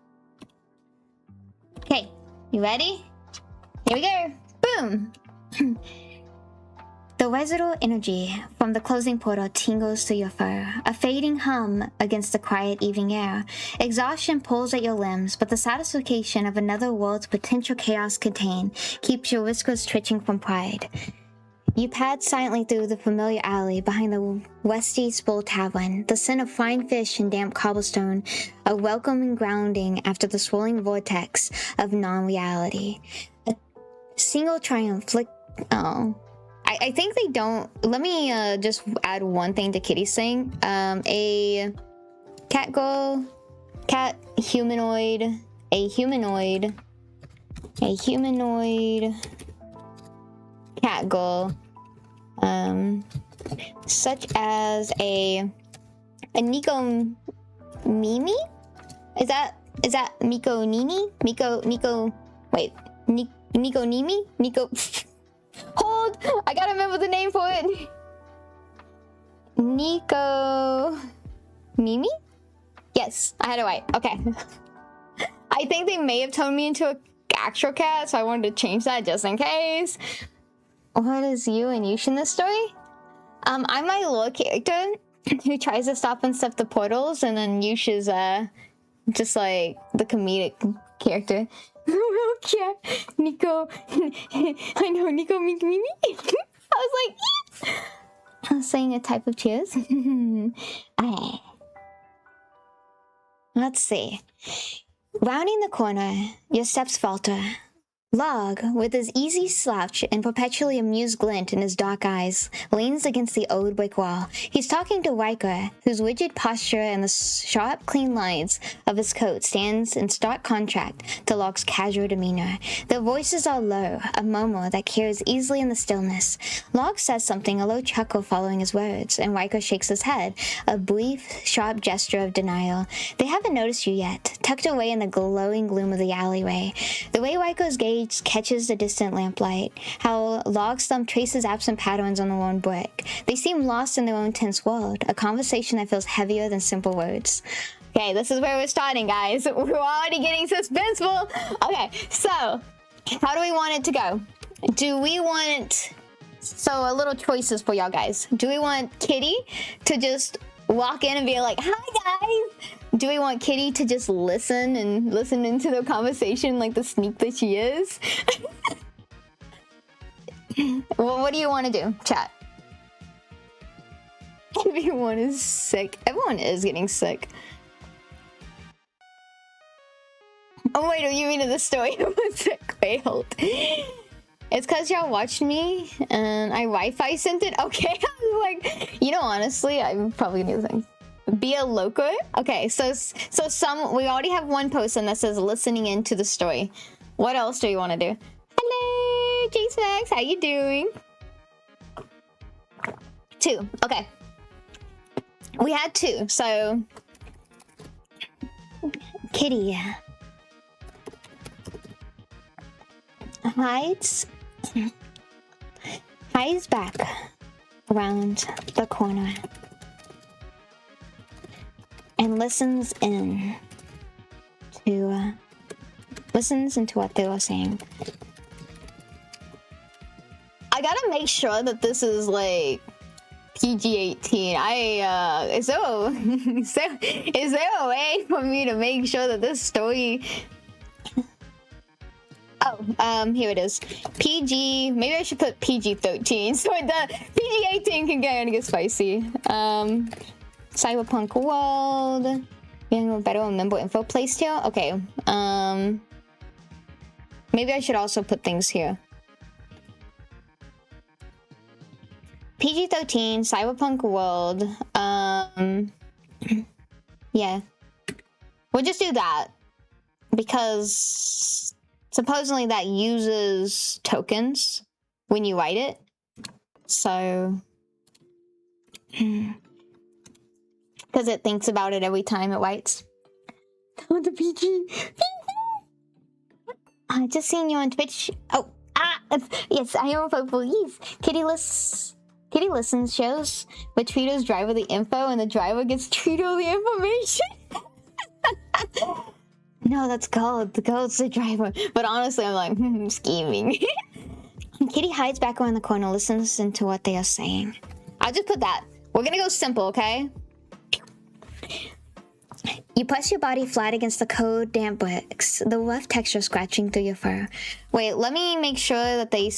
Okay, you ready? Here we go. Boom! The residual energy from the closing portal tingles through your fur, a fading hum against the quiet evening air. Exhaustion pulls at your limbs, but the satisfaction of another world's potential chaos contained keeps your whiskers twitching from pride. You pad silently through the familiar alley behind the Westy Spool Tavern, the scent of fine fish and damp cobblestone, a welcoming grounding after the swirling vortex of non-reality. A single triumph I think they don't... Let me just add one thing to Kitty's thing. A cat girl, cat humanoid, a humanoid cat girl, such as a Nico Mimi? Is that Miko Nini? Nico wait, Nico Nimi? Nico hold! I gotta remember the name for it. Nico Mimi? Yes, I had it right. Okay. I think they may have turned me into an actual cat, so I wanted to change that just in case. What is you and Yush in this story? I'm my little character who tries to stop and stuff the portals, and then Yush is just like the comedic character. Yeah, Nico. I know Nico make me. I was like, yes. I was saying a type of cheers. Okay. Let's see. Rounding the corner, your steps falter. Log, with his easy slouch and perpetually amused glint in his dark eyes, leans against the old brick wall. He's talking to Riker, whose rigid posture and the sharp, clean lines of his coat stands in stark contrast to Log's casual demeanor. Their voices are low, a murmur that carries easily in the stillness. Log says something, a low chuckle following his words, and Riker shakes his head, a brief, sharp gesture of denial. They haven't noticed you yet, tucked away in the glowing gloom of the alleyway. The way Riker's gaze catches the distant lamplight, how Log's thumb traces absent patterns on the worn brick. They seem lost in their own tense world, a conversation that feels heavier than simple words. Okay, this is where we're starting, guys. We're already getting suspenseful. Okay, so how do we want it to go? Do we want... So a little choices for y'all guys. Do we want Kitty to just walk in and be like, hi guys? Do we want Kitty to just listen into the conversation like the sneak that she is? Well, what do you want to do, chat? Everyone is sick. Everyone is getting sick. Oh wait, you mean in the story? Wait, hold. It's because y'all watched me and I Wi-Fi sent it. Okay, I was like, you know, honestly, I'm probably gonna do the thing. Be a loco. Okay, so we already have one person that says listening into the story. What else do you want to do? Hello, J-Smax, how you doing? 2. Okay. We had 2, so Kitty hides back around the corner and listens into what they were saying. I gotta make sure that this is like PG-18. Is there a way for me to make sure that this story... Oh, here it is. PG, maybe I should put PG-13 so the PG-18 can get spicy. Cyberpunk world. Being better remember info placed here. Okay. Maybe I should also put things here. PG-13, Cyberpunk world. Yeah. We'll just do that. Because supposedly that uses tokens when you write it. So... Because it thinks about it every time it writes. Oh, the PG. I just seen you on Twitch. Oh, yes, I am for police. Kitty listens shows with Tweeto's driver the info, and the driver gets Tweeto the information. No, that's Gold. The Gold's the driver. But honestly, I'm like, scheming. Kitty hides back around the corner, listens into what they are saying. I'll just put that. We're gonna go simple, okay? You press your body flat against the cold, damp bricks, the rough texture scratching through your fur. Wait, let me make sure that they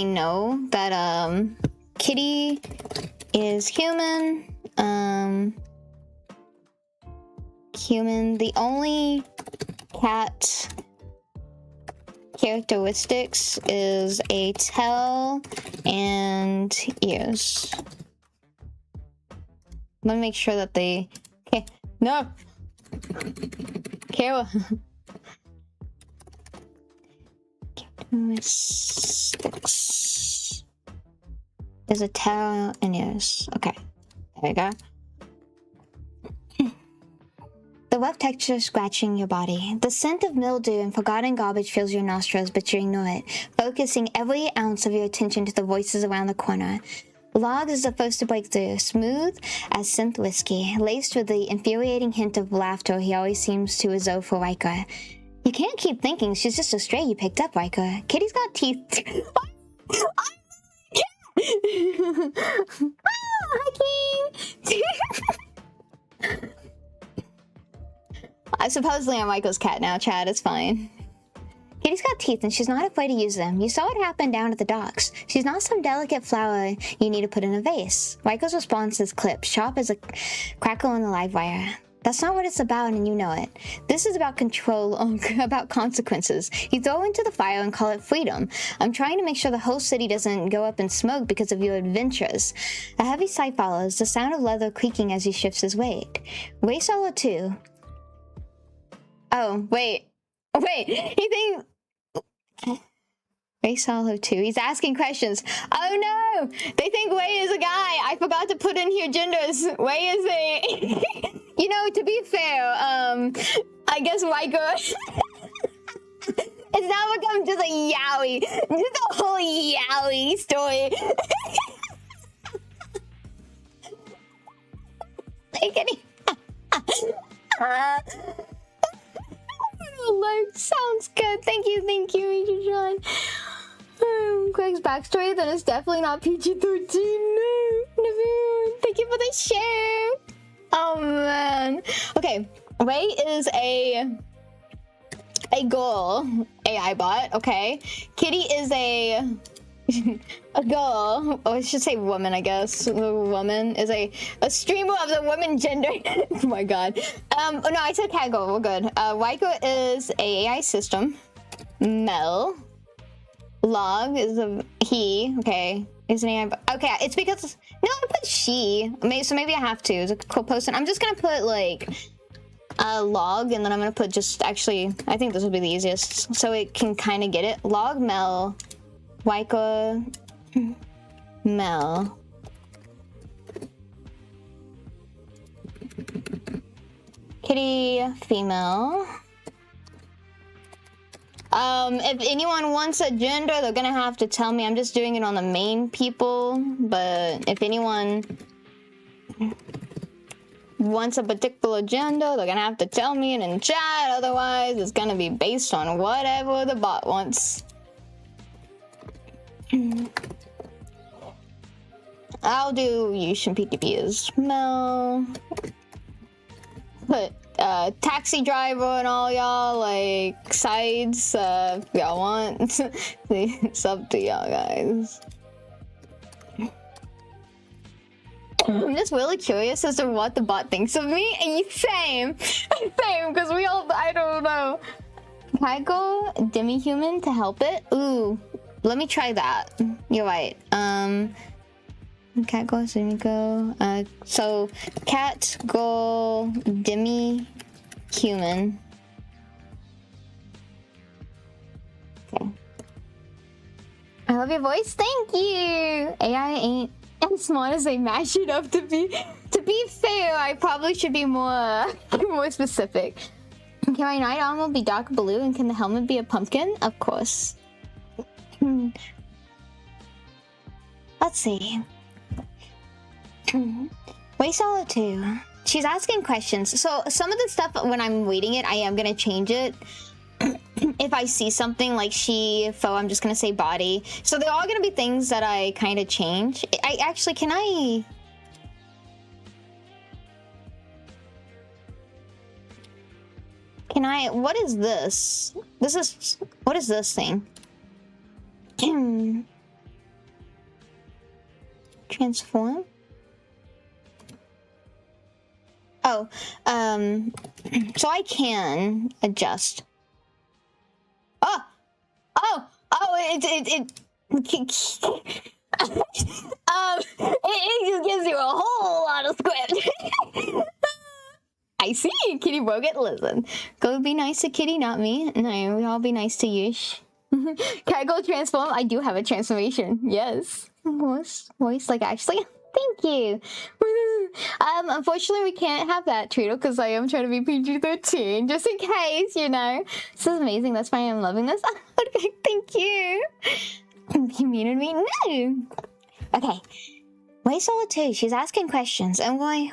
know that Kitty is human. Human. The only cat characteristics is a tail and ears. Let me make sure that they... Okay. No! Kara. Characteristics. There's a tail and ears. Okay. There we go. The rough texture scratching your body. The scent of mildew and forgotten garbage fills your nostrils, but you ignore it, focusing every ounce of your attention to the voices around the corner. Log is the first to break through, smooth as synth whiskey, laced with the infuriating hint of laughter he always seems to reserve for Riker. You can't keep thinking she's just a stray you picked up, Riker. Kitty's got teeth. Hi, King! Supposedly I'm Riker's cat now, Chad. It's fine. Kitty's got teeth and she's not afraid to use them. You saw what happened down at the docks. She's not some delicate flower you need to put in a vase. Riker's response is clipped, sharp as a crackle in the live wire. That's not what it's about, and you know it. This is about control, about consequences. You throw into the fire and call it freedom. I'm trying to make sure the whole city doesn't go up in smoke because of your adventures. A heavy sigh follows, the sound of leather creaking as he shifts his weight. Race Solo 2. Oh, wait. He thinks... Ray Solo 2. He's asking questions. Oh no! They think Wei is a guy! I forgot to put in here genders. Wei is a... You know, to be fair, I guess Riker... It's now become just a yaoi. Just a whole yaoi story. Like any... Life sounds good. Thank you, Major John. Craig's backstory, then it's definitely not PG-13. No, thank you for the share. Oh man. Okay, Ray is a girl AI bot. Okay, Kitty is a girl, or I should say woman, I guess. The woman is a streamer of the woman gender. Oh my god. Oh no, I said cat girl, we're good. Riker is a AI system. Mel. Log is a he. Okay. Is an AI bot. Okay, it's because... No, I put she. So maybe I have to. It's a cool person. I'm just gonna put like... log, and then I'm gonna put just... Actually, I think this will be the easiest. So it can kind of get it. Log, Mel... Riker, Mel. Kitty, female. If anyone wants a gender, they're gonna have to tell me. I'm just doing it on the main people, but if anyone wants a particular gender, they're gonna have to tell me in chat. Otherwise, it's gonna be based on whatever the bot wants. I'll do Yushin PTP as Mel. Put taxi driver and all y'all like sides if y'all want. It's up to y'all guys. I'm just really curious as to what the bot thinks of me. And same, because we all, I don't know. Can I go demi-human to help it? Ooh. Let me try that. You're right. Cat girl, demi go. So cat girl, demi human. Okay. I love your voice. Thank you. AI ain't as smart as they mash it up to be. To be fair, I probably should be more more specific. Can my night armor be dark blue, and can the helmet be a pumpkin? Of course. Let's see. Wait, Solo 2. She's asking questions. So some of the stuff when I'm reading it, I am gonna change it. If I see something like she, fo, I'm just gonna say body. So they're all gonna be things that I kind of change. I actually, can I? What is this? What is this thing? Transform? Oh, so I can adjust. It just gives you a whole lot of script. I see, Kitty Bogut. Listen, go be nice to Kitty, not me. No, we all be nice to Yush. Can I go transform? I do have a transformation. Yes. Voice, like actually. Thank you. Unfortunately, we can't have that, Treatle, because I am trying to be PG-13, just in case, you know. This is amazing. That's why I'm loving this. Okay, thank you. You muted me? No. Okay. Wei saw it too. She's asking questions. And Wei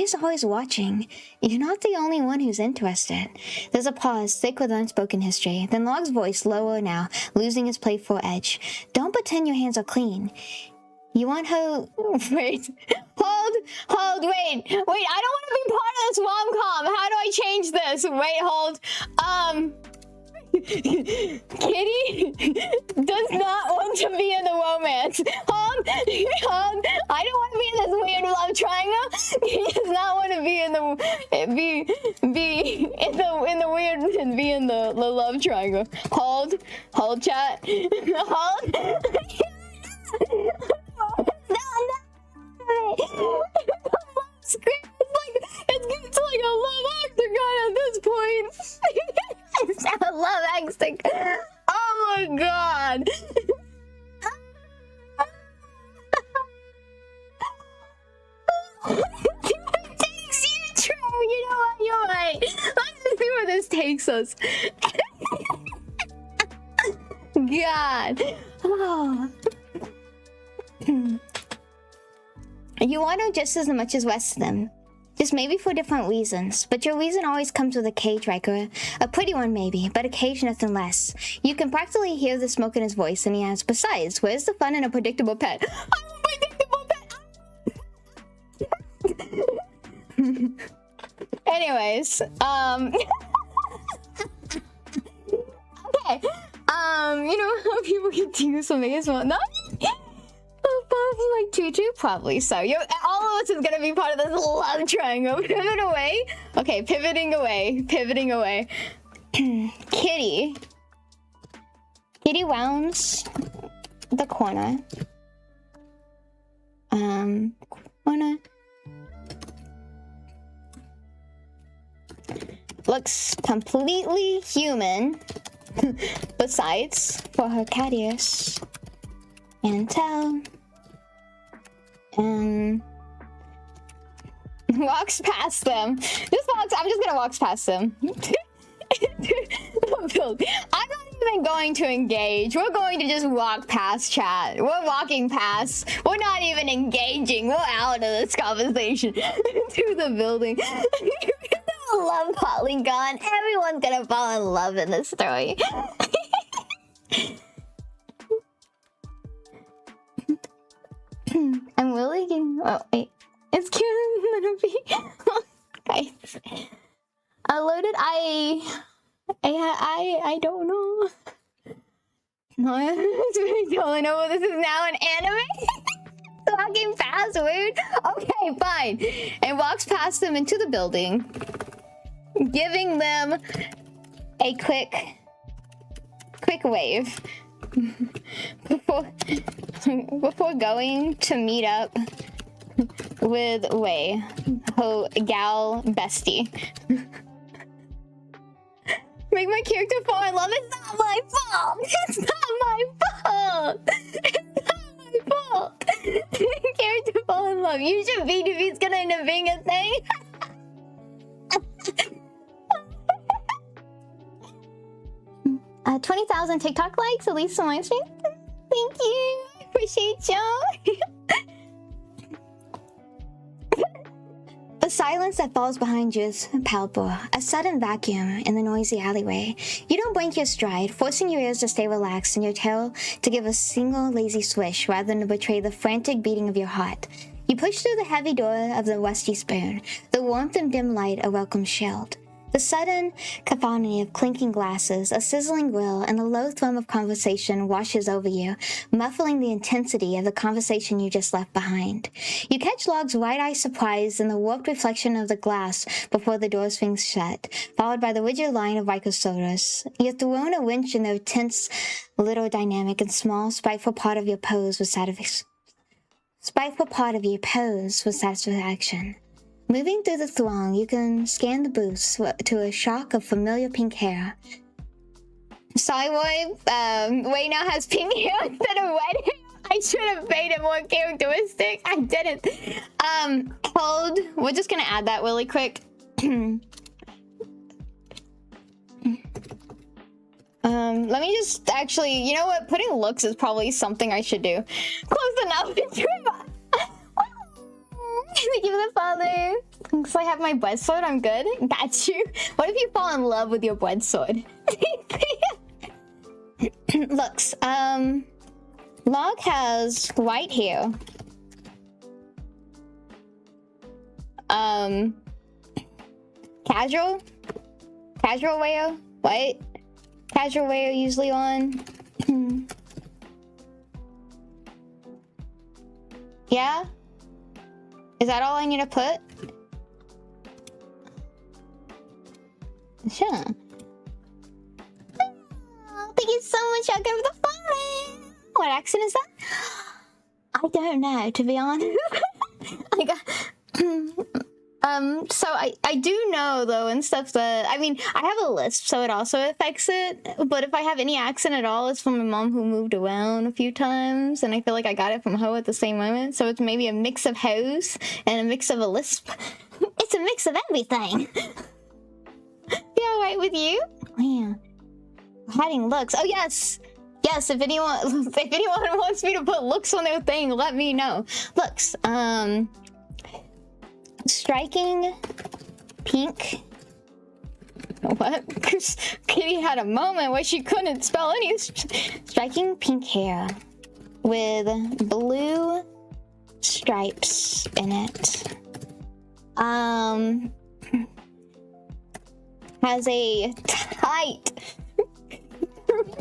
is always watching. You're not the only one who's interested. There's a pause, thick with unspoken history. Then Log's voice, lower now, losing its playful edge. Don't pretend your hands are clean. You want her... Wait. Hold, wait. I don't want to be part of this rom-com. How do I change this? Wait, hold. Kitty does not want to be in the romance. Hold. I don't want to be in this weird love triangle. He does not want to be in the love triangle. Hold, chat. Hold. No. It's like a love octagon at this point. It's not a love octagon. Oh my god. It takes you, True. You know what? You're right. Let's just see where this takes us. God. Oh. You want her just as much as rest of them. Just maybe for different reasons. But your reason always comes with a cage, Riker. A pretty one maybe, but a cage nothing less. You can practically hear the smoke in his voice, and he asks, besides, where's the fun in a predictable pet? I'm a predictable pet! Anyways, okay. You know how people can do something as well? No? Like Tutu? Probably so. All of us is gonna be part of this love triangle. Pivot away. Okay, pivoting away. Kitty rounds the corner. Looks completely human. Besides, for her cat ears. And tell. Walks past them. I'm just gonna walk past them. I'm not even going to engage. We're going to just walk past chat. We're walking past. We're not even engaging. We're out of this conversation. To the building. Love polygon. Everyone's gonna fall in love in this story. I'm really getting... Oh, wait. It's cute. Guys. Loaded. I don't know. No, I don't know. This is now an anime? Walking past, weird. Okay, fine. And walks past them into the building, giving them a quick wave. Before going to meet up with Wei, her gal bestie. Make my character fall in love. It's not my fault. It's not my fault. It's not my fault. Character fall in love. You should be if he's gonna end up being a thing. 20,000 TikTok likes, at least on my stream. Thank you. Appreciate y'all. The silence that falls behind you is palpable, a sudden vacuum in the noisy alleyway. You don't blink your stride, forcing your ears to stay relaxed and your tail to give a single lazy swish rather than to betray the frantic beating of your heart. You push through the heavy door of the rusty spoon, the warmth and dim light a welcome shield. The sudden cacophony of clinking glasses, a sizzling grill, and the low thrum of conversation washes over you, muffling the intensity of the conversation you just left behind. You catch Log's wide-eyed surprise in the warped reflection of the glass before the door swings shut, followed by the rigid line of Riker's shoulders. You're thrown a winch in their tense little dynamic and small, spiteful part of your pose with satisfaction. Moving through the throng, you can scan the booths to a shock of familiar pink hair. Sorry, Wei now has pink hair instead of red hair. I should have made it more characteristic. I didn't. Hold. We're just gonna add that really quick. Let me just actually, you know what? Putting looks is probably something I should do. Close enough. Thank you for the follow. Looks like I have my bread sword. I'm good. Got you. What if you fall in love with your bread sword? Looks. Log has white hair. Casual wear. White. Casual wear usually on. Yeah? Is that all I need to put? Sure. Oh, thank you so much, Again, for the follow. What accent is that? I don't know, to be honest. I got... So I do know though and stuff that, I mean, I have a lisp, so it also affects it, but if I have any accent at all, it's from my mom who moved around a few tims, and I feel like I got it from her at the same moment, so it's maybe a mix of hoes and a mix of a lisp. It's a mix of everything. Be alright with you? Yeah. Hiding looks. Oh yes! Yes, if anyone wants me to put looks on their thing, let me know. Looks, striking pink. What? Kitty had a moment where she couldn't spell any. Striking pink hair with blue stripes in it. Has a tight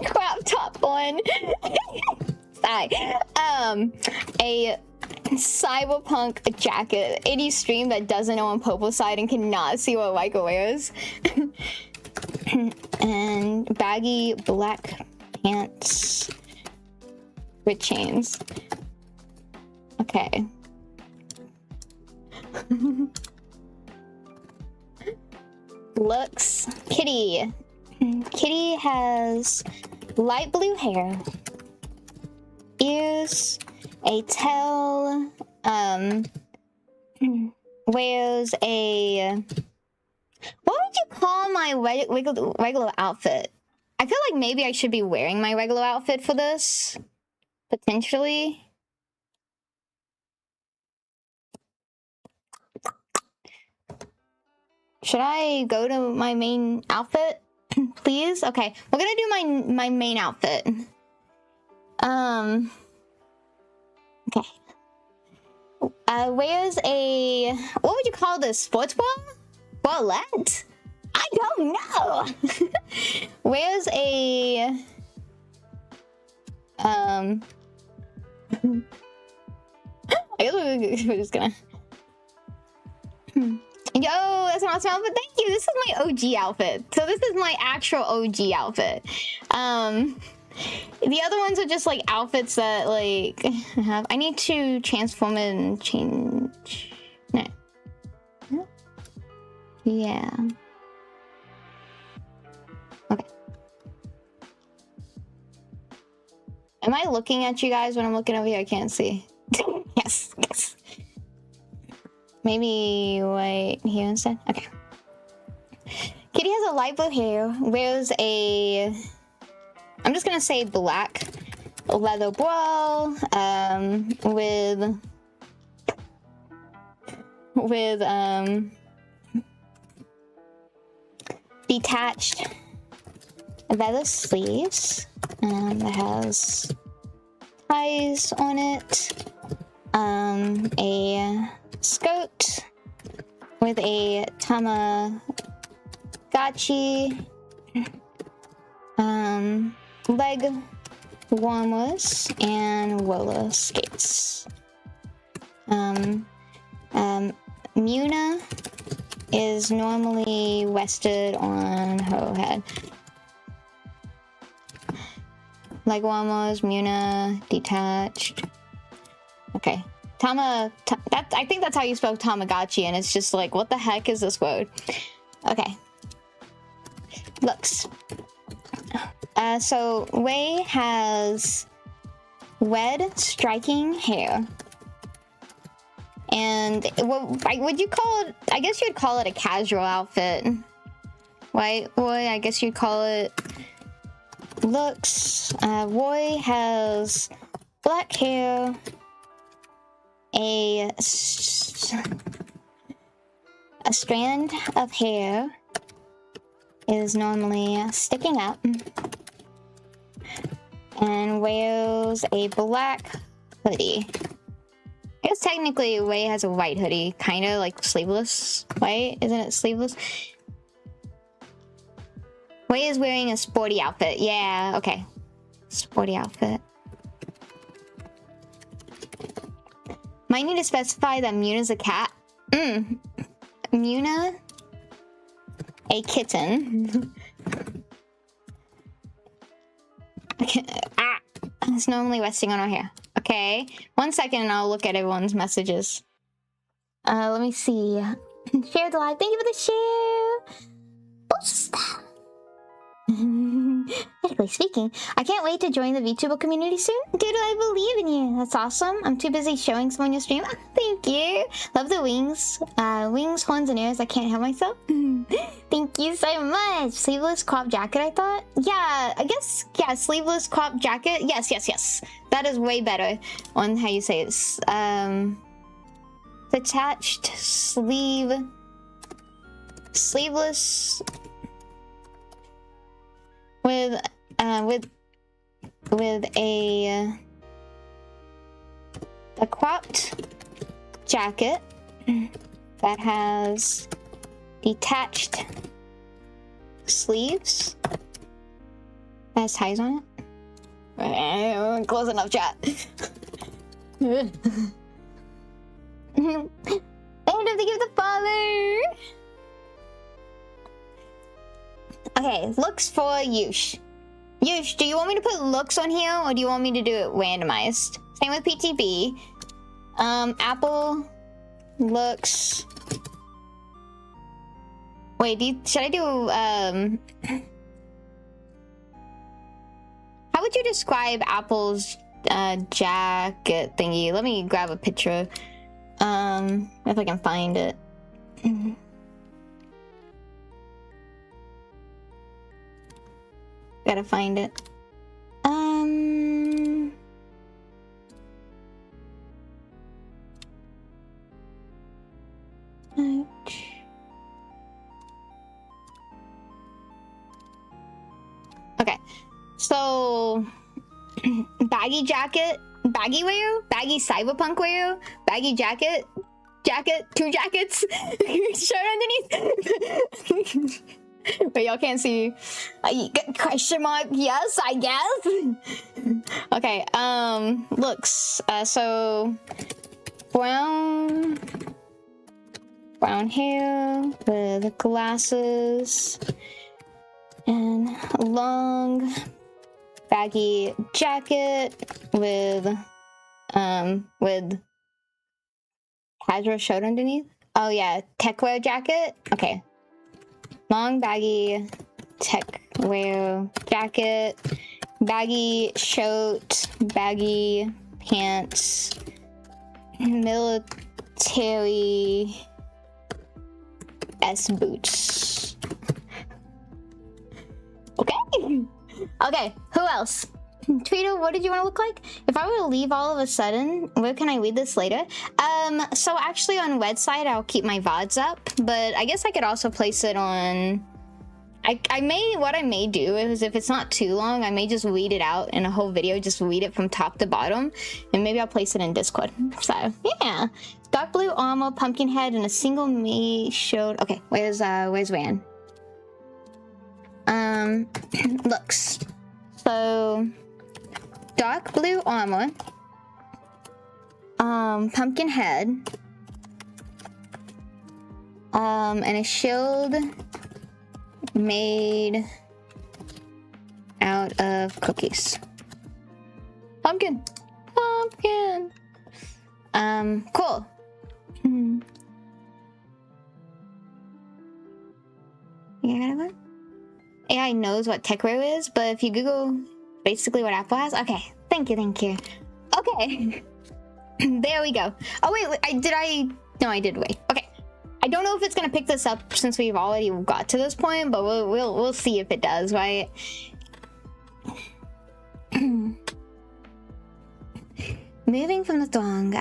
crop top on. Sorry. A cyberpunk jacket. Any stream that doesn't own Popo side and cannot see what Micah wears. And baggy black pants with chains. Okay. Looks. Kitty. Kitty has light blue hair. Ears. A tail, wears a... What would you call my regular outfit? I feel like maybe I should be wearing my regular outfit for this. Potentially. Should I go to my main outfit? Please? Okay, we're gonna do my main outfit. Okay. Wears a... What would you call this? Sports bra? Bralette? I don't know. Wears a... I guess we're just gonna... Yo, that's an awesome outfit. Thank you. This is my OG outfit. So this is my actual OG outfit. The other ones are just like outfits that like have. I need to transform it and change. No. Yeah. Okay. Am I looking at you guys when I'm looking over here? I can't see. Yes. Yes. Maybe wait here instead. Okay. Kitty has a light blue hair. Wears a... I'm just gonna say black leather bra, with detached leather sleeves, that has ties on it, a skirt with a Tamagotchi, leg warmers and roller skates. Muna is normally rested on her head. Leg warmers, Muna, detached. Okay. I think that's how you spell Tamagotchi, and it's just like, what the heck is this word? Okay. Looks. So Wei has red striking hair. And what would you call it? I guess you'd call it a casual outfit. Right, Roy? I guess you'd call it. Looks. Roy has black hair a strand of hair is normally sticking up and wears a black hoodie. I guess technically Wei has a white hoodie, kind of like sleeveless, right? Isn't it sleeveless? Wei is wearing a sporty outfit. Yeah, okay. Sporty outfit. Might need to specify that Muna's a cat. Muna, a kitten. It's normally resting on her hair. Okay, 1 second and I'll look at everyone's messages. Let me see. Share the live. Thank you for the share. Boost. Technically speaking, I can't wait to join the VTuber community soon. Dude, I believe in you. That's awesome. I'm too busy showing someone your stream. Thank you. Love the wings. Wings, horns, and ears. I can't help myself. Thank you so much. Sleeveless crop jacket, I thought. Yeah, I guess, yeah, sleeveless crop jacket. Yes, yes, yes. That is way better on how you say it. Detached sleeveless with a cropped jacket that has detached sleeves that has ties on it. Close enough, chat. I don't have to give the follow. Okay, looks for Yush. Yush, do you want me to put looks on here or do you want me to do it randomized? Same with PTB. Apple looks. Wait, should I do how would you describe Apple's jacket thingy? Let me grab a picture. If I can find it. Gotta find it. Okay, so baggy jacket, baggy wear, baggy cyberpunk wear, baggy jacket, two jackets, shirt underneath. But y'all can't see. Question mark? Yes, I guess. Okay. Looks. So brown hair with glasses and long baggy jacket with casual shirt underneath. Oh yeah, tech wear jacket. Okay. Long baggy tech wear jacket, baggy shirt, baggy pants, military boots. Okay. Okay, who else? Tweeter, what did you want to look like? If I were to leave all of a sudden, where can I read this later? So actually on website, I'll keep my VODs up, but I guess I could also place it on... what I may do is if it's not too long, I may just read it out in a whole video, just read it from top to bottom, and maybe I'll place it in Discord. So, yeah. Dark blue armor, pumpkin head, and a single me showed... Okay, where's Van? Looks. So... dark blue armor, pumpkin head, and a shield made out of cookies. Pumpkin. Cool. Yeah, AI knows what TechRare is, but if you Google basically what Apple has, okay. Thank you. Okay. There we go. Oh wait, no, I did wait. Okay. I don't know if it's gonna pick this up since we've already got to this point, but we'll see if it does, right? Moving from the throng,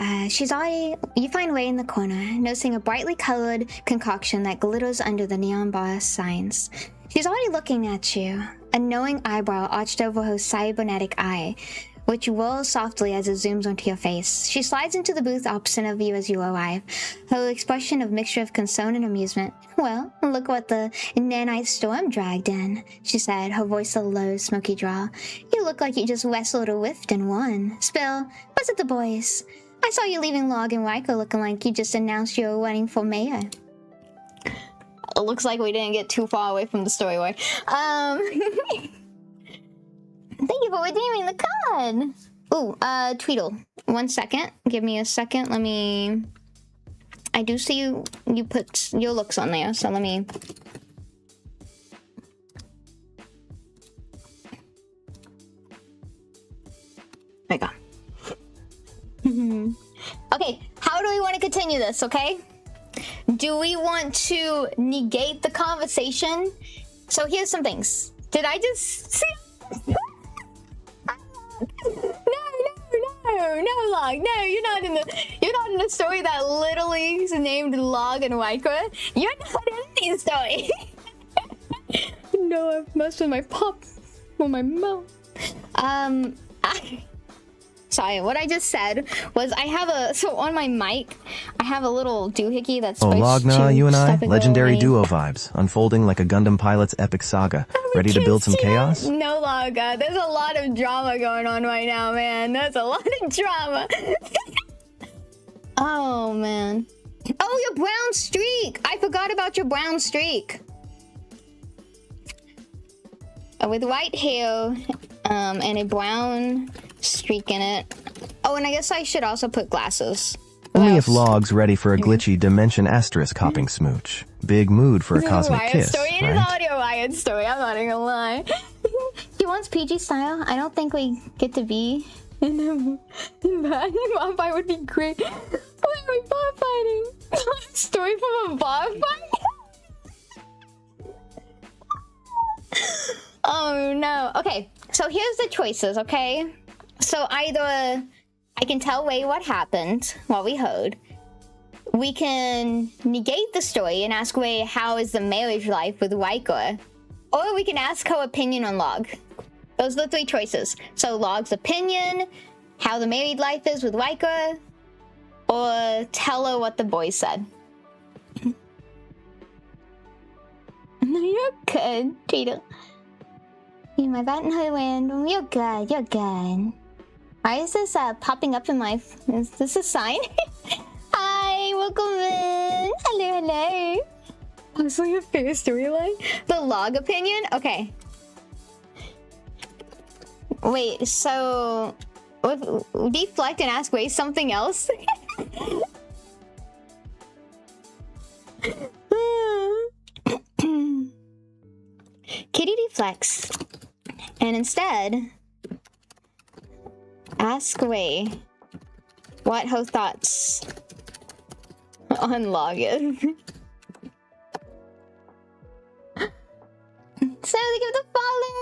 you find Wei in the corner, noticing a brightly colored concoction that glitters under the neon bar signs. She's already looking at you, a knowing eyebrow arched over her cybernetic eye, which whirls softly as it zooms onto your face. She slides into the booth opposite of you as you arrive, her expression of mixture of concern and amusement. "Well, look what the nanite storm dragged in," she said, her voice a low, smoky drawl. "You look like you just wrestled a rift and won. Spill, what's it the boys? I saw you leaving Log and Riker looking like you just announced you were running for mayor." It looks like we didn't get too far away from the story, right? Thank you for redeeming the card. Ooh, Tweedle. 1 second. Give me a second. Let me... I do see you put your looks on there, so let me... There you go. Okay, how do we want to continue this, okay? Do we want to negate the conversation? So here's some things. Did I just see... No, Log. No, you're not in the story that literally is named Log and Riker. You're not in the story. No, I've messed with my pop or my mouth. Sorry, what I just said was so on my mic, I have a little doohickey that's Oh, supposed Logna, to you and I, stop it legendary going. duo vibes, unfolding like a Gundam pilot's epic saga. Ready to build some chaos? No, Logga, there's a lot of drama going on right now, man. There's a lot of drama. Oh, man. Oh, your brown streak! I forgot about your brown streak. With white hair, and a brown streak in it. Oh, and I guess I should also put glasses. Only if Log's ready for a glitchy dimension asterisk hopping smooch. Big mood for a cosmic Riot kiss, story. It is right? audio Riot story, I'm not even gonna lie. She wants PG style. I don't think we get to be in that. Bob fight would be great. Why are we bob fighting? Story from a bob fight? Oh no. Okay, so here's the choices, okay? So either I can tell Wei what happened, what we heard. We can negate the story and ask Wei how is the marriage life with Riker. Or we can ask her opinion on Log. Those are the 3 choices. So Log's opinion, how the married life is with Riker, or tell her what the boys said. You're good, Cheetah. You're my bat in Highland. You're good, you're good. Why is this popping up in my... Is this a sign? Hi, welcome in. Hello, hello. That's like a fair storyline. The Log opinion? Okay. Wait, so... deflect and ask Wei something else? Kitty deflects. And instead... ask Wei what her thoughts on Log is. So they give the follow.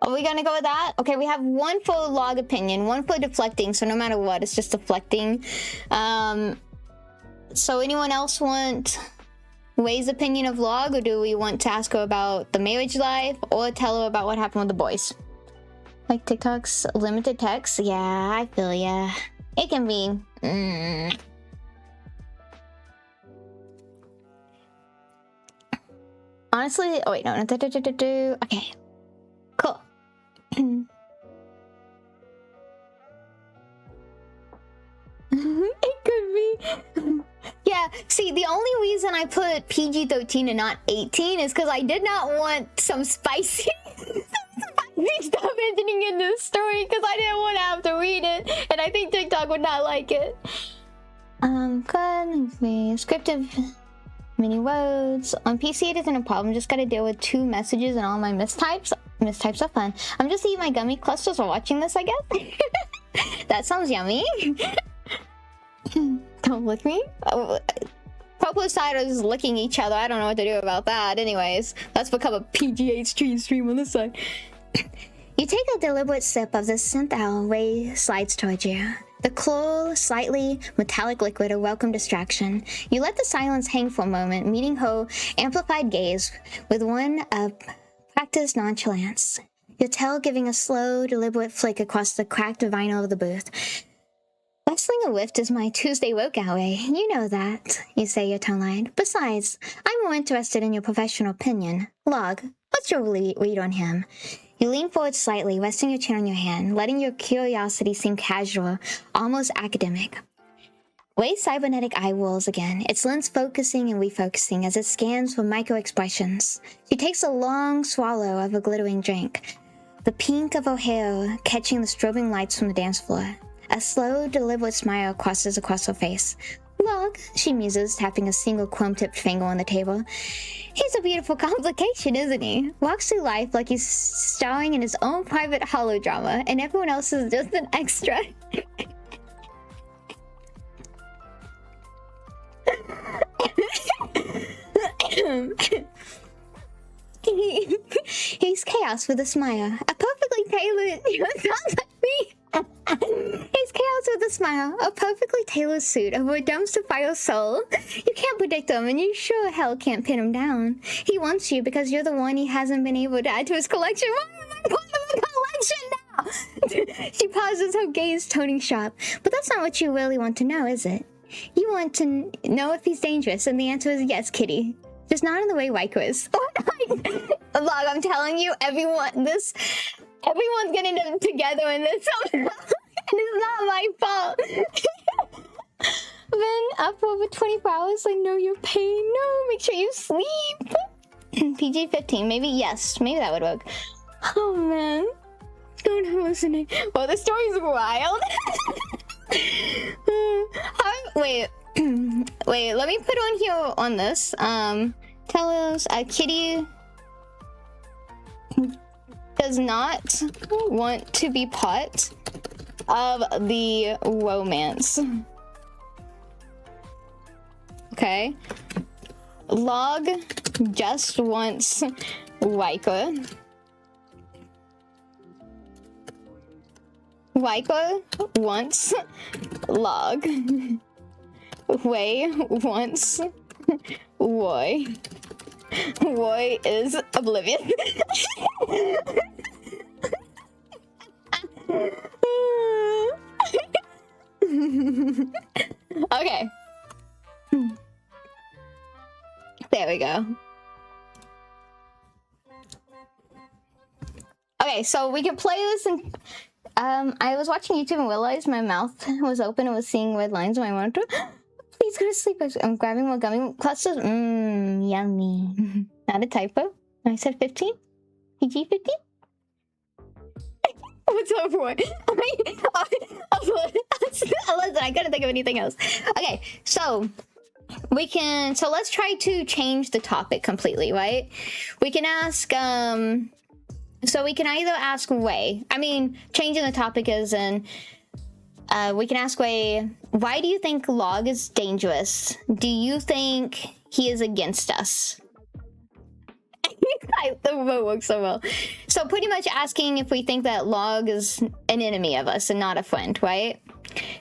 Are we gonna go with that? Okay, we have 1 for Log opinion, 1 for deflecting, so no matter what, it's just deflecting. So anyone else want Wei's opinion of Log, or do we want to ask her about the marriage life, or tell her about what happened with the boys? Like TikTok's limited text? Yeah, I feel ya. It can be... Honestly... Oh wait, no. Okay. Cool. It could be... Yeah, see, the only reason I put PG-13 and not 18 is because I did not want some spicy stuff entering into the story, because I didn't want to have to read it, and I think TikTok would not like it. Good, scripted mini words. On PC it isn't a problem, just gotta deal with 2 messages and all my mistypes. Mistypes are fun. I'm just eating my gummy clusters while watching this, I guess. That sounds yummy. Don't lick me. Oh, Proposiders licking each other. I don't know what to do about that. Anyways, let's become a PGH stream on this side. You take a deliberate sip of the synthal. Ray slides towards you. The cool, slightly metallic liquid, a welcome distraction. You let the silence hang for a moment, meeting her amplified gaze with one of practiced nonchalance. Your tail giving a slow, deliberate flick across the cracked vinyl of the booth. Wrestling a whiff is my Tuesday workout way. You know that, you say, your tongue lined. Besides, I'm more interested in your professional opinion. Log, what's your read on him? You lean forward slightly, resting your chin on your hand, letting your curiosity seem casual, almost academic. Ray's cybernetic eye rolls again, its lens focusing and refocusing as it scans for micro-expressions. She takes a long swallow of a glittering drink, the pink of her hair catching the strobing lights from the dance floor. A slow, deliberate smile crosses across her face. Look, she muses, tapping a single chrome-tipped finger on the table. He's a beautiful complication, isn't he? Walks through life like he's starring in his own private holodrama, and everyone else is just an extra. He's chaos with a smile. A perfectly tailored... sounds like me. He's chaos with a smile. A perfectly tailored suit of a dumpster fire soul. You can't predict him, and you sure hell can't pin him down. He wants you because you're the one he hasn't been able to add to his collection. Why am I part of a collection now? She pauses, her gaze toning sharp. But that's not what you really want to know, is it? You want to know if he's dangerous, and the answer is yes, kitty. Just not in the way Waiko is. Log, I'm telling you, everyone's getting them together in this. And it's not my fault. Been up over 24 hours, I know your pain. No, make sure you sleep. PG-15, maybe, yes. Maybe that would work. Oh, man. Don't hallucinate. Well, the story's wild. Wait, let me put on here on this. Tell us a kitty does not want to be part of the romance. Okay. Log just wants Waiko. Waiko wants Log. Wei wants Roy. Roy is oblivious. Okay. There we go. Okay, so we can play this and I was watching YouTube and realized my mouth was open and was seeing red lines on my monitor. Please go to sleep. I'm grabbing more gummy clusters. Yummy. Not a typo. I said 15? PG 15? What's up for? Listen, I couldn't think of anything else. Okay, so let's try to change the topic completely, right? We can ask, so we can either ask Wei. I mean, changing the topic is in, we can ask Wei, why do you think Log is dangerous? Do you think he is against us? The remote works so well. So pretty much asking if we think that Log is an enemy of us and not a friend, right?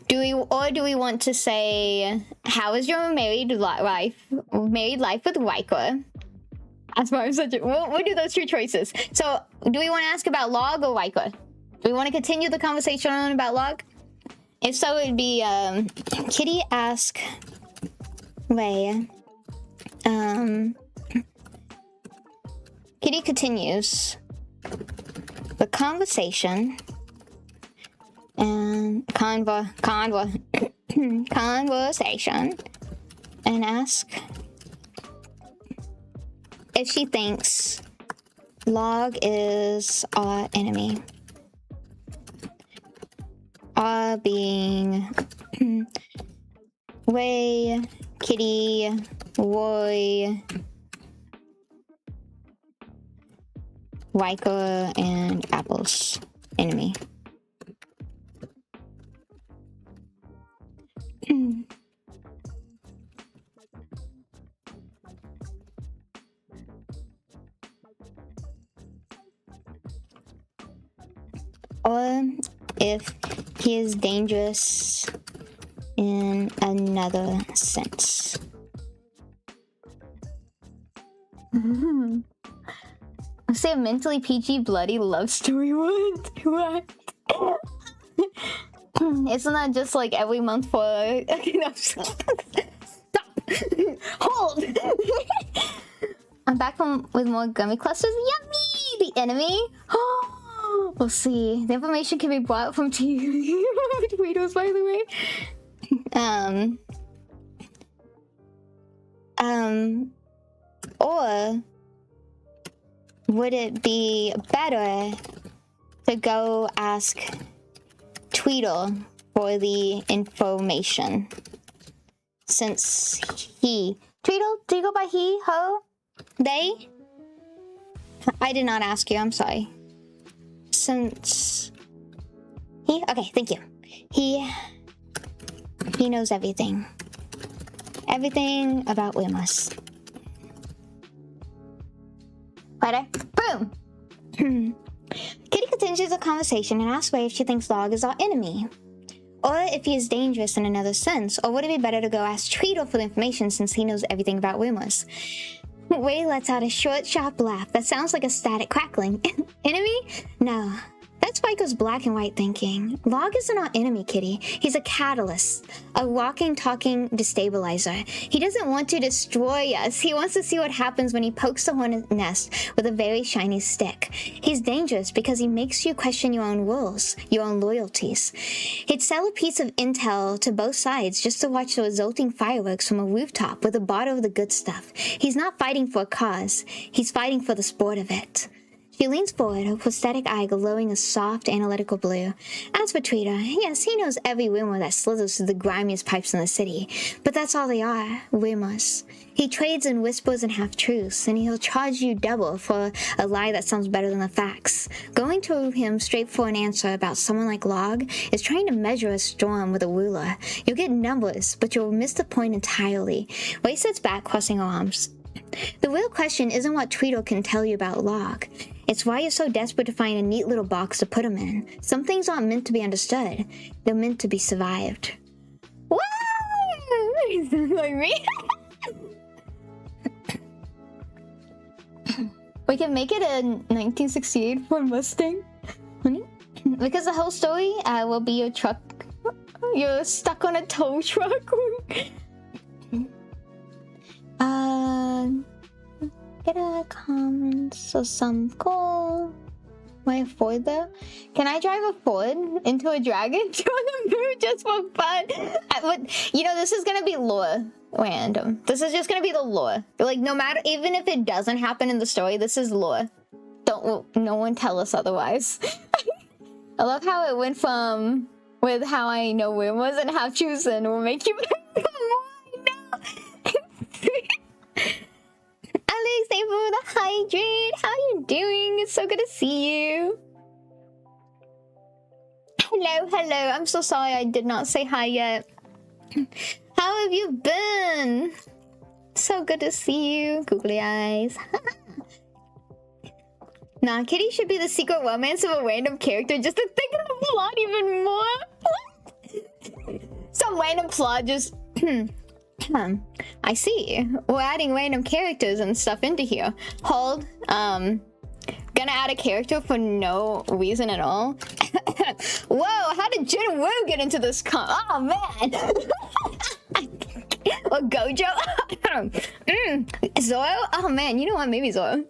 Do we want to say, how is your married life with Waiko? As far as we'll do those two choices. So do we want to ask about Log or Waiko? Do we want to continue the conversation on about Log? If so, it'd be Kitty ask Wei. Kitty continues the conversation and conversation and ask if she thinks Log is our enemy. Being Wei, Kitty, Roy, Waiko, and Apple's enemy. Or if he is dangerous in another sense. I say a mentally PG bloody love story. What? Isn't that just like every month for stop. Hold. I'm back with more gummy clusters. Yummy! The enemy. We'll see. The information can be brought from Tweedles, by the way. Or would it be better to go ask Tweedle for the information? Since Tweedle, do you go by he, ho, they? I did not ask you, I'm sorry. Since he, okay, thank you. He knows everything. Everything about Wemos. Ready? Boom! Kitty continues the conversation and asks Way if she thinks Log is our enemy. Or if he is dangerous in another sense. Or would it be better to go ask Tweedle for the information since he knows everything about Wemos? Way lets out a short, sharp laugh that sounds like a static crackling. Enemy? No. That's Vico's black and white thinking. Log isn't our enemy, Kitty. He's a catalyst. A walking, talking destabilizer. He doesn't want to destroy us. He wants to see what happens when he pokes the hornet nest with a very shiny stick. He's dangerous because he makes you question your own rules, your own loyalties. He'd sell a piece of intel to both sides just to watch the resulting fireworks from a rooftop with a bottle of the good stuff. He's not fighting for a cause. He's fighting for the sport of it. She leans forward, her prosthetic eye glowing a soft, analytical blue. As for Tweedle, yes, he knows every rumor that slithers through the grimiest pipes in the city. But that's all they are, rumors. He trades in whispers and half-truths, and he'll charge you double for a lie that sounds better than the facts. Going to him straight for an answer about someone like Log is trying to measure a storm with a ruler. You'll get numbers, but you'll miss the point entirely. Way sits back, crossing her arms. The real question isn't what Tweedle can tell you about Log. It's why you're so desperate to find a neat little box to put him in. Some things aren't meant to be understood. They're meant to be survived. Woo! Like me? We can make it a 1968 Ford Mustang. Honey? Because the whole story will be your truck. You're stuck on a tow truck. Get a comments or some goal. My Ford though? Can I drive a Ford into a dragon to the moon just for fun? You know, this is gonna be lore random. This is just gonna be the lore. Like, no matter, even if it doesn't happen in the story, this is lore. No one tell us otherwise. I love how it went from with how I know Wim was and how choosing will make you. Alex, thank you for the hydrate. How are you doing? It's so good to see you. Hello. I'm so sorry I did not say hi yet. How have you been? So good to see you. Googly eyes. Nah, Kitty should be the secret romance of a random character just to think of the plot even more. Some random plot just... I see. We're adding random characters and stuff into here. Hold. Gonna add a character for no reason at all. Whoa, how did Jin and Woo get into this oh man. Or Gojo? Zoro? Oh man, you know what? Maybe Zoro.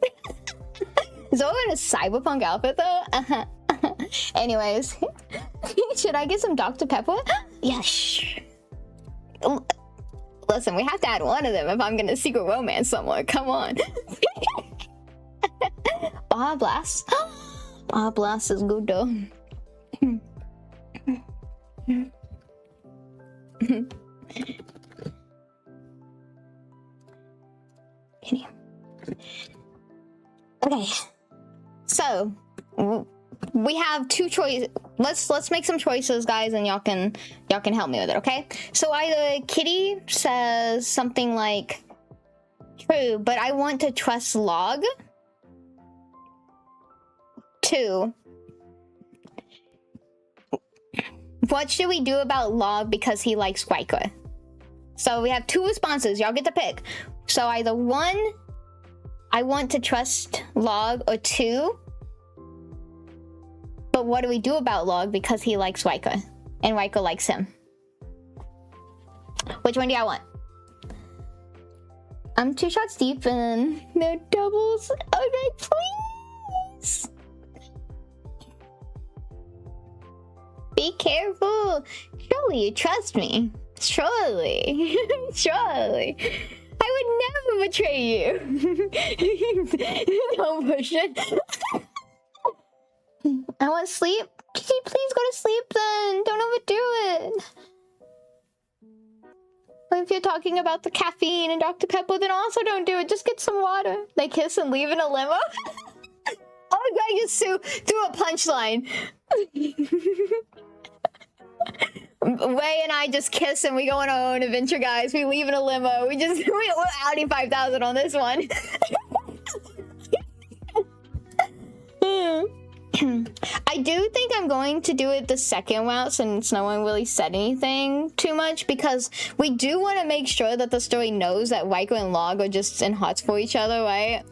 Zoro in a cyberpunk outfit though? Anyways. Should I get some Dr. Pepper? Yes. Listen, we have to add one of them if I'm gonna secret romance someone. Come on. Baja Blast. Baja Blast is good though. Okay. So we have two choices. Let's make some choices, guys, and y'all can help me with it, okay? So either Kitty says something like, true, but I want to trust Log. 2, what should we do about Log because he likes Riker? So we have 2 responses. Y'all get to pick. So either 1, I want to trust Log, or 2, but what do we do about Log because he likes Riker and Riker likes him? Which one do y'all want? I'm 2 shots deep and no doubles. Okay, please. Be careful. Surely you trust me. Surely. Surely. I would never betray you. Don't push it. I want sleep. Could you please go to sleep then? Don't overdo it. If you're talking about the caffeine and Dr. Pepper, then also don't do it. Just get some water. They kiss and leave in a limo. Oh my god, you threw a punchline. Way and I just kiss and we go on our own adventure, guys. We leave in a limo. We're Audi 5000 on this one. I do think I'm going to do it the second route since no one really said anything too much, because we do want to make sure that the story knows that Riker and Log are just in hots for each other, right?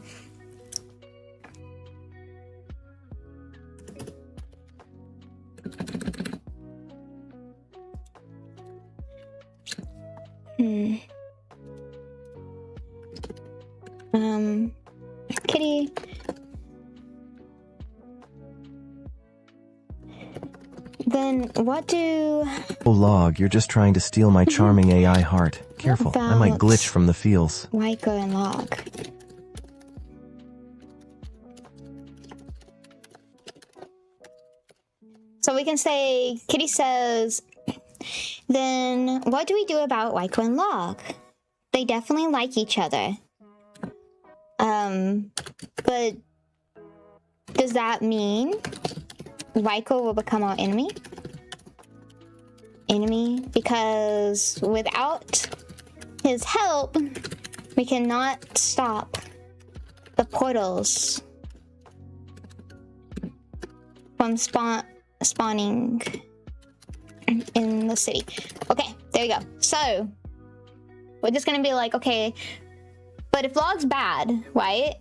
Kitty. Then what do... Oh, Log, you're just trying to steal my charming AI heart. Careful, I might glitch from the feels. Riker and Log. So we can say, Kitty says, then what do we do about Riker and Log? They definitely like each other. But does that mean Riker will become our enemy? Because without his help, we cannot stop the portals from spawning in the city. Okay, there we go. So we're just gonna be like, okay, but if Log's bad, right?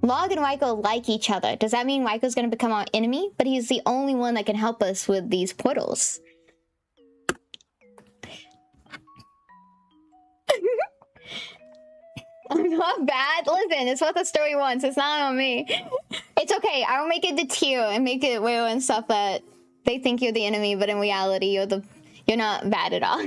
Log and Riker like each other. Does that mean Riker's gonna become our enemy? But he's the only one that can help us with these portals. I'm not bad. Listen, it's what the story wants. It's not on me. It's okay. I'll make it the tier and make it real and stuff that they think you're the enemy, but in reality, you're not bad at all.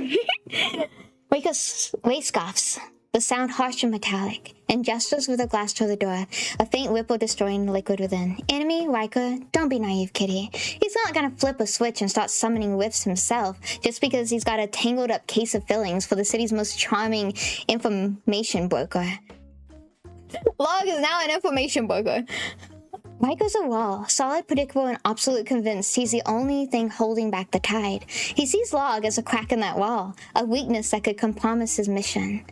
Riker's waist scoffs. The sound harsh and metallic, and gestures with a glass toward the door, a faint ripple destroying the liquid within. Enemy, Riker, don't be naive, Kitty. He's not gonna flip a switch and start summoning whiffs himself, just because he's got a tangled up case of fillings for the city's most charming information broker. Log is now an information broker. Riker's a wall, solid, predictable, and absolutely convinced he's the only thing holding back the tide. He sees Log as a crack in that wall, a weakness that could compromise his mission.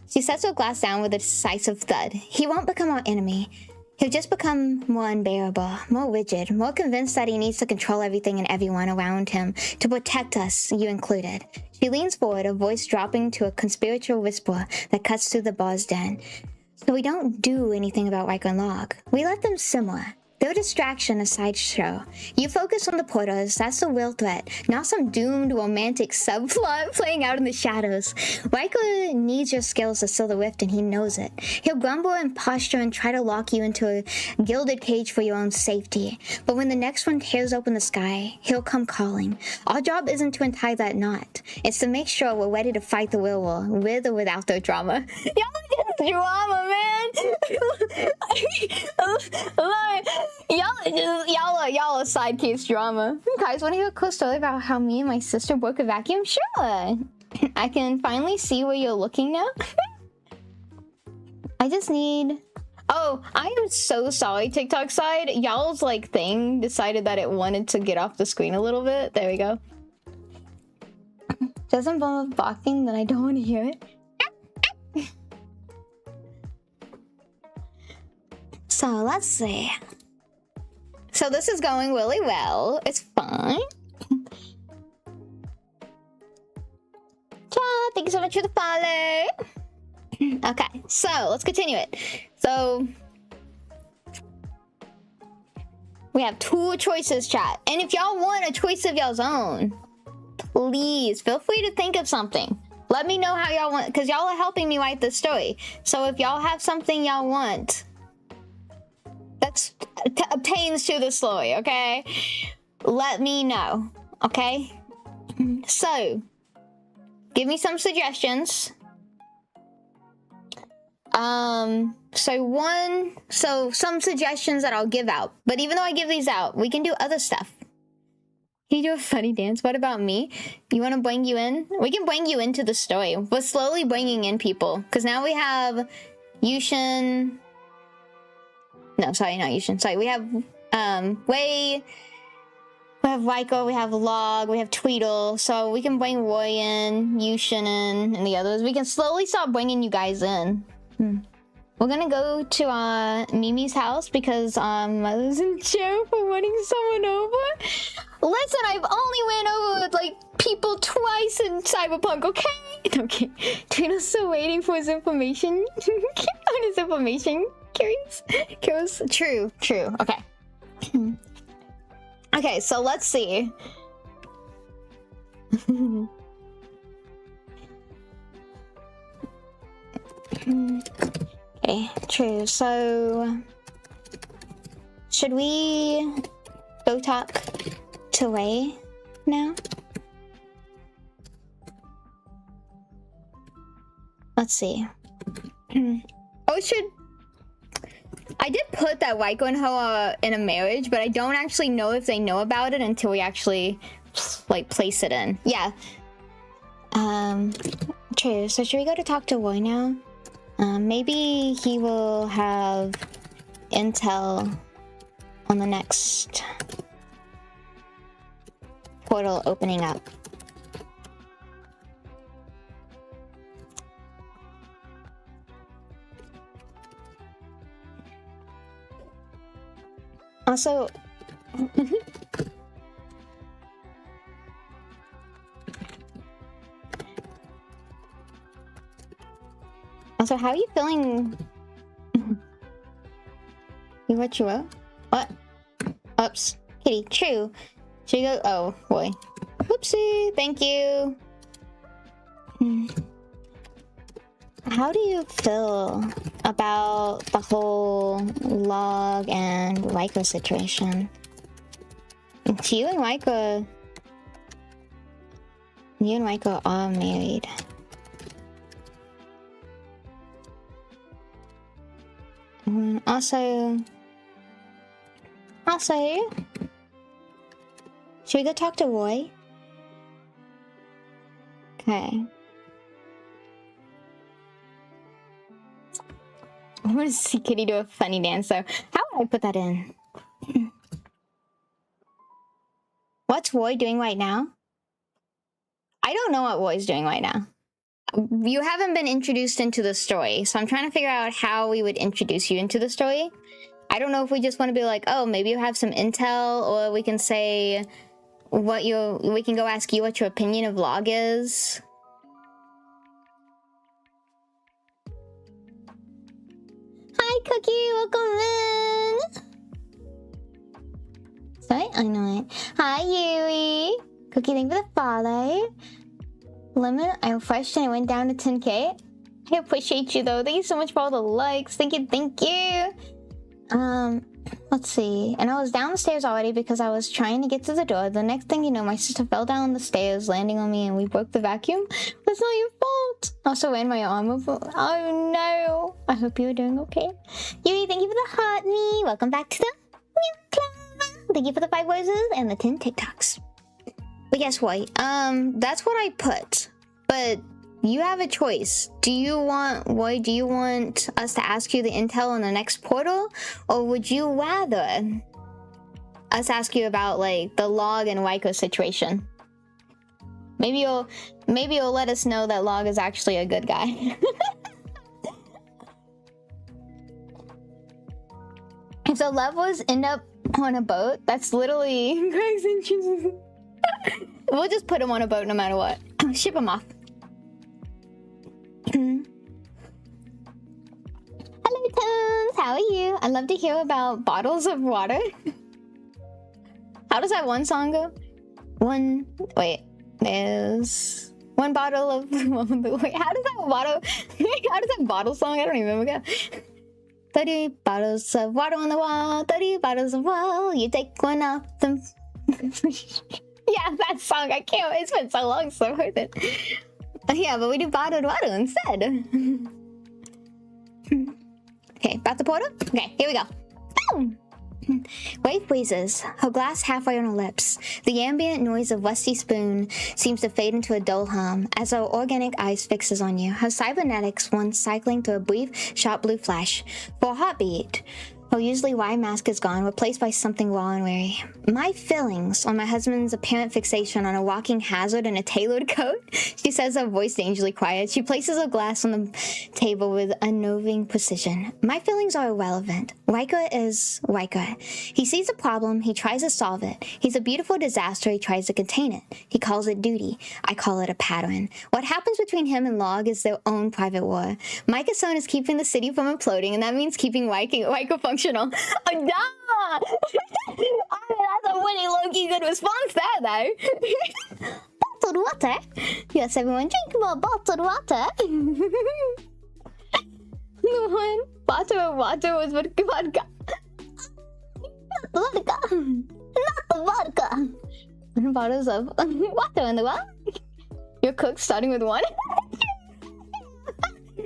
She sets her glass down with a decisive thud. He won't become our enemy. He'll just become more unbearable, more rigid, more convinced that he needs to control everything and everyone around him to protect us, you included. She leans forward, her voice dropping to a conspiratorial whisper that cuts through the bar's den. So we don't do anything about Riker and Log. We let them simmer. They're a distraction, a sideshow. You focus on the portals, that's the real threat, not some doomed romantic subplot playing out in the shadows. Riker needs your skills to seal the rift and he knows it. He'll grumble and posture and try to lock you into a gilded cage for your own safety. But when the next one tears open the sky, he'll come calling. Our job isn't to untie that knot. It's to make sure we're ready to fight the real war, with or without their drama. Y'all just drama, man! Y'all are sidekicks drama. You guys want to hear a cool story about how me and my sister broke a vacuum? Sure. I can finally see where you're looking now. I just need... Oh, I am so sorry, TikTok side. Y'all's like thing decided that it wanted to get off the screen a little bit. There we go. Doesn't involve barking, then I don't want to hear it. So let's see. So this is going really well. It's fine. so much for the follow. Okay, so let's continue it. So we have 2 choices, chat. And if y'all want a choice of y'all's own, please feel free to think of something. Let me know how y'all want, because y'all are helping me write this story. So if y'all have something y'all want that obtains to the story, okay? Let me know, okay? So, give me some suggestions. So some suggestions that I'll give out. But even though I give these out, we can do other stuff. Can you do a funny dance? What about me? You want to bring you in? We can bring you into the story. We're slowly bringing in people. Because now we have Yushin. No, sorry, not Yushin. Sorry, we have Wei. We have Raiko, we have Log, we have Tweedle. So we can bring Roy in, Yushin in, and the others. We can slowly start bringing you guys in. We're gonna go to Mimi's house because Mother's in jail for running someone over. Listen, I've only ran over with like people twice in Cyberpunk, okay? Okay. Tweedle's still waiting for his information. On his information. Curious. True. Okay. Okay, so let's see. Okay, true. So, should we go talk to Wei now? Let's see. I did put that Raiko and Hoa in a marriage, but I don't actually know if they know about it until we actually, like, place it in. Yeah. True. So should we go to talk to Roy now? Maybe he will have intel on the next portal opening up. Also, how are you feeling? What you wrote? What? Oops. Kitty, true. Should you go? Oh, boy. Whoopsie. Thank you. How do you feel about the whole Log and Raiko situation? You and Raiko are married. Also, should we go talk to Roy? Okay. I want to see Kitty do a funny dance, so how would I put that in? What's Roy doing right now? I don't know what Roy's doing right now. You haven't been introduced into the story, so I'm trying to figure out how we would introduce you into the story. I don't know if we just want to be like, oh, maybe you have some intel, or we can say we can go ask you what your opinion of Log is. Hi, Cookie, welcome in. Sorry, I know it. Hi, Yui. Cookie, thank you for the follow. Lemon, I'm fresh and I went down to 10k. I appreciate you though. Thank you so much for all the likes. Thank you. Let's see. And I was down the stairs already because I was trying to get to the door. The next thing you know, my sister fell down the stairs, landing on me, and we broke the vacuum. That's not your fault. Also ran my arm over. Oh no. I hope you are doing okay. Yuri, thank you for the heart me. Welcome back to the club. Thank you for the 5 roses and the 10 TikToks. But guess what? That's what I put. But you have a choice. Do you want us to ask you the intel on the next portal? Or would you rather us ask you about like the Log and Raiko situation? Maybe you'll let us know that Log is actually a good guy. If the lovers end up on a boat, that's literally Greg's interest. We'll just put him on a boat no matter what. Ship him off. how are you? I'd love to hear about bottles of water. How does that one song go? There's one bottle of... Wait, how does that bottle... How does that bottle song? I don't even remember. 30 bottles of water on the wall, 30 bottles of water, you take one off them. Yeah, that song, I can't, it's been so long, so worth it. Yeah, but we do bottled water instead. Okay, about the portal? Okay, here we go. Boom! Wave wheezes, her glass halfway on her lips. The ambient noise of Westy Spoon seems to fade into a dull hum as her organic eyes fixes on you, her cybernetics once cycling through a brief, sharp blue flash. For a heartbeat, her usually wide mask is gone, replaced by something raw and weary. My feelings on my husband's apparent fixation on a walking hazard in a tailored coat, she says, her voice dangerously quiet. She places her glass on the table with unnerving precision. My feelings are irrelevant. Riker is Riker. He sees a problem, he tries to solve it. He's a beautiful disaster, he tries to contain it. He calls it duty. I call it a pattern. What happens between him and Log is their own private war. Micah's son is keeping the city from imploding, and that means keeping Riker functional. Oh, nah! I mean, that's a pretty low-key good response there, though. Bottled water? Yes, everyone, drink more bottled water. The one bottle of water was vodka. Not the vodka. Not the vodka. 1 bottles of water in the well. Your cook starting with 1. The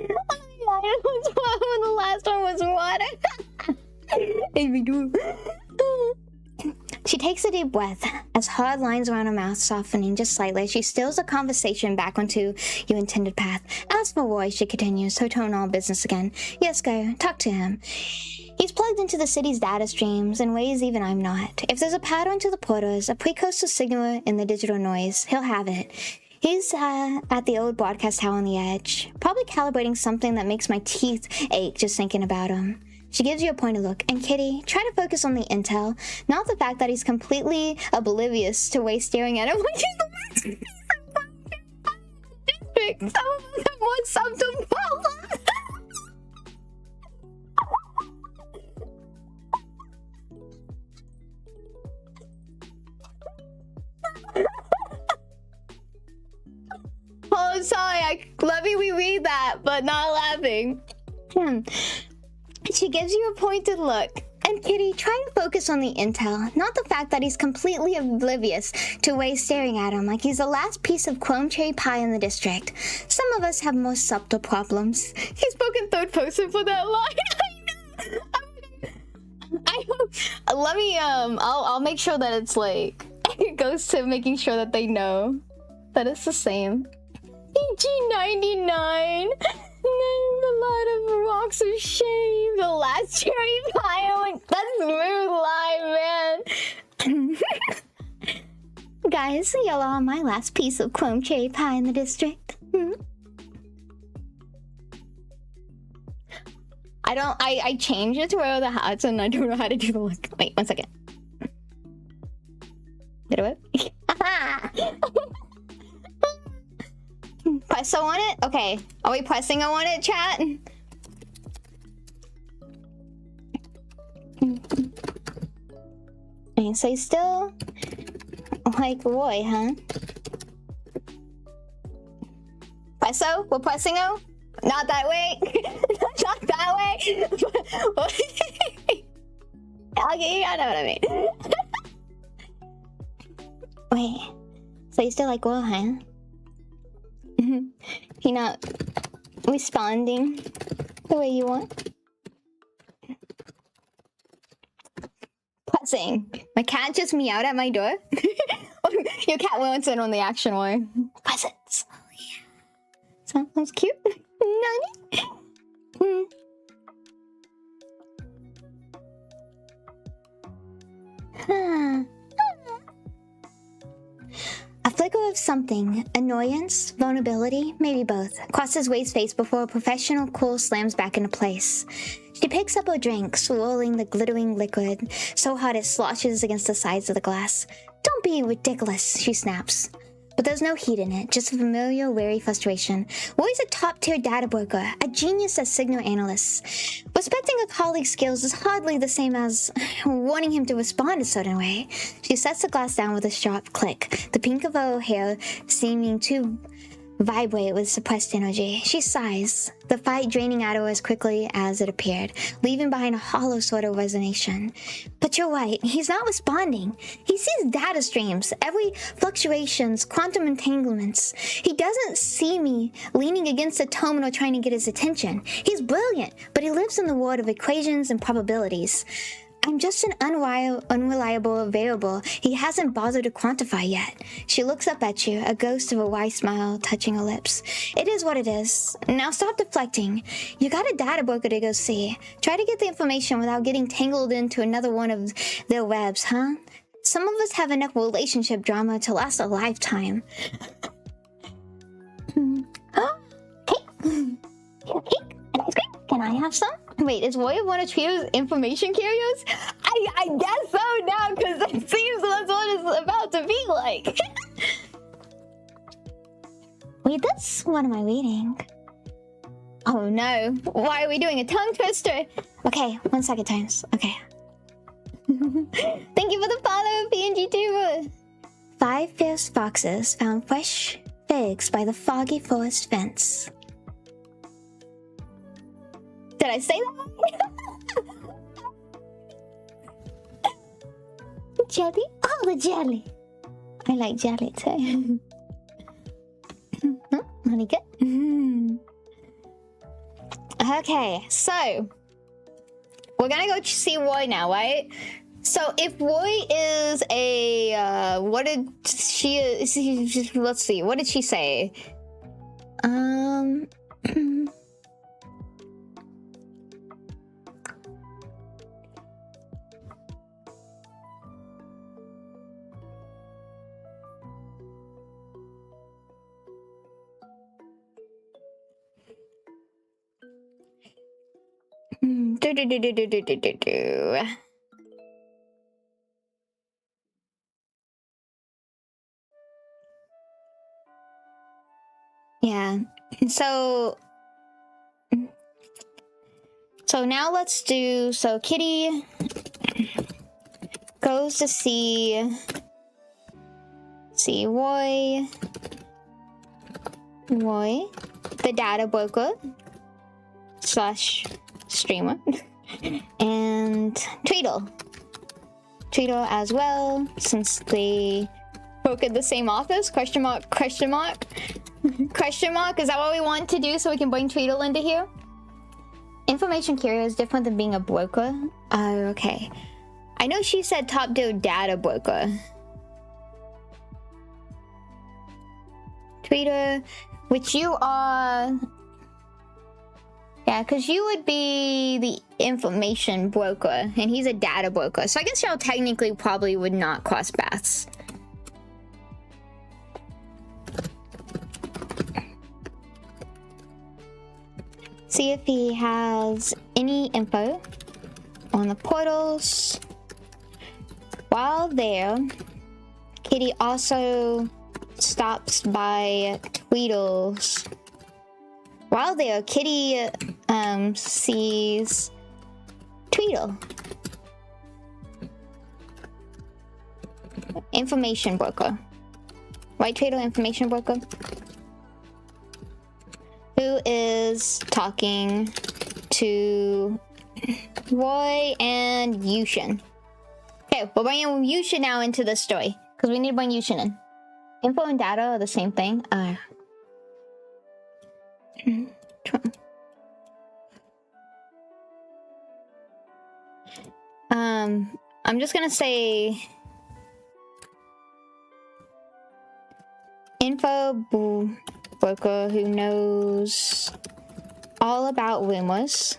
last one was water. She takes a deep breath as hard lines around her mouth softening just slightly. She steals the conversation back onto your intended path. As for Roy, she continues, her tone all business again. Yes, go, talk to him. He's plugged into the city's data streams in ways even I'm not. If there's a pattern to the porters, a precursor signal in the digital noise, he'll have it. He's at the old broadcast tower on the edge, probably calibrating something that makes my teeth ache just thinking about him. She gives you a pointed look, and Kitty, try to focus on the intel, not the fact that he's completely oblivious to waste staring at him, which is the worst piece of district. Some of us have more subtle problems. Oh, sorry, let me reread that, but not laughing. She gives you a pointed look. And Kitty, try to focus on the intel, not the fact that he's completely oblivious to ways staring at him like he's the last piece of chrome cherry pie in the district. Some of us have more subtle problems. He spoke in third person for that line. I hope. Let me, I'll make sure that it's like, it goes to making sure that they know that it's the same. EG99. A lot of rocks of shame. The last cherry pie. Oh, that's smooth line, man. Guys, y'all are my last piece of chrome cherry pie in the district. I changed it to wear the hats and I don't know how to do the look. Wait, 1 second. Did it work? Press O on it? Okay. Are we pressing O on it, chat? Okay, so he's still like Roy, huh? Press O? We're pressing O? Not that way. Not that way. Okay, I know what I mean. Wait. So he's still like Roy, huh? You're not responding the way you want. Pressing. My cat just meowed at my door. Your cat wants in on the action way. Presents. Oh yeah. Sounds cute. Nani? A flicker of something, annoyance, vulnerability, maybe both, crosses Way's face before a professional cool slams back into place. She picks up her drink, swirling the glittering liquid so hard it sloshes against the sides of the glass. Don't be ridiculous, she snaps. but there's no heat in it, just a familiar, wary frustration. Roy's a top-tier data broker, a genius as signal analyst. Respecting a colleague's skills is hardly the same as wanting him to respond a certain way. She sets the glass down with a sharp click, the pink of her hair seeming to vibrate with suppressed energy. She sighs, the fight draining out of her as quickly as it appeared, leaving behind a hollow sort of resignation. But you're right, he's not responding. He sees data streams, every fluctuations, quantum entanglements. He doesn't see me leaning against a terminal trying to get his attention. He's brilliant, but he lives in the world of equations and probabilities. I'm just an unreliable variable he hasn't bothered to quantify yet. She looks up at you, a ghost of a wry smile touching her lips. It is what it is. Now stop deflecting. You got a data broker to go see. Try to get the information without getting tangled into another one of their webs, huh? Some of us have enough relationship drama to last a lifetime. Cake? Cake? An ice cream? Can I have some? Wait, is Roy one of Trio's information carriers? I guess so now, because it seems that's what it's about to be like. Wait, this what am I reading? Oh no, why are we doing a tongue twister? Okay, 1 second times, okay. Thank you for the follow, PNG Tuber. 5 fierce foxes found fresh figs by the foggy forest fence. Did I say that? Jelly? Oh, the jelly. I like jelly too. Honey good. Okay, so we're gonna go see Roy now, right? So if Roy is a what did she? Let's see. What did she say? Yeah. So now let's do, so Kitty goes to see Roy, the data broker / streamer, and Tweedle as well, since they work at the same office, question mark, question mark. Question mark, is that what we want to do so we can bring Tweedle into here? Information carrier is different than being a broker. Oh, okay. I know she said top tier data broker. Tweedle, which you are... Yeah, because you would be the information broker, and he's a data broker. So I guess y'all technically probably would not cross paths. See if he has any info on the portals. While there, Kitty also stops by Tweedle's. While there, Kitty sees Tweedle. Information broker. Right, Tweedle, information broker? Who is talking to Roy and Yushin. Okay, we're bringing Yushin now into the story, because we need to bring Yushin in. Info and data are the same thing. I'm just gonna say info broker who knows all about rumors.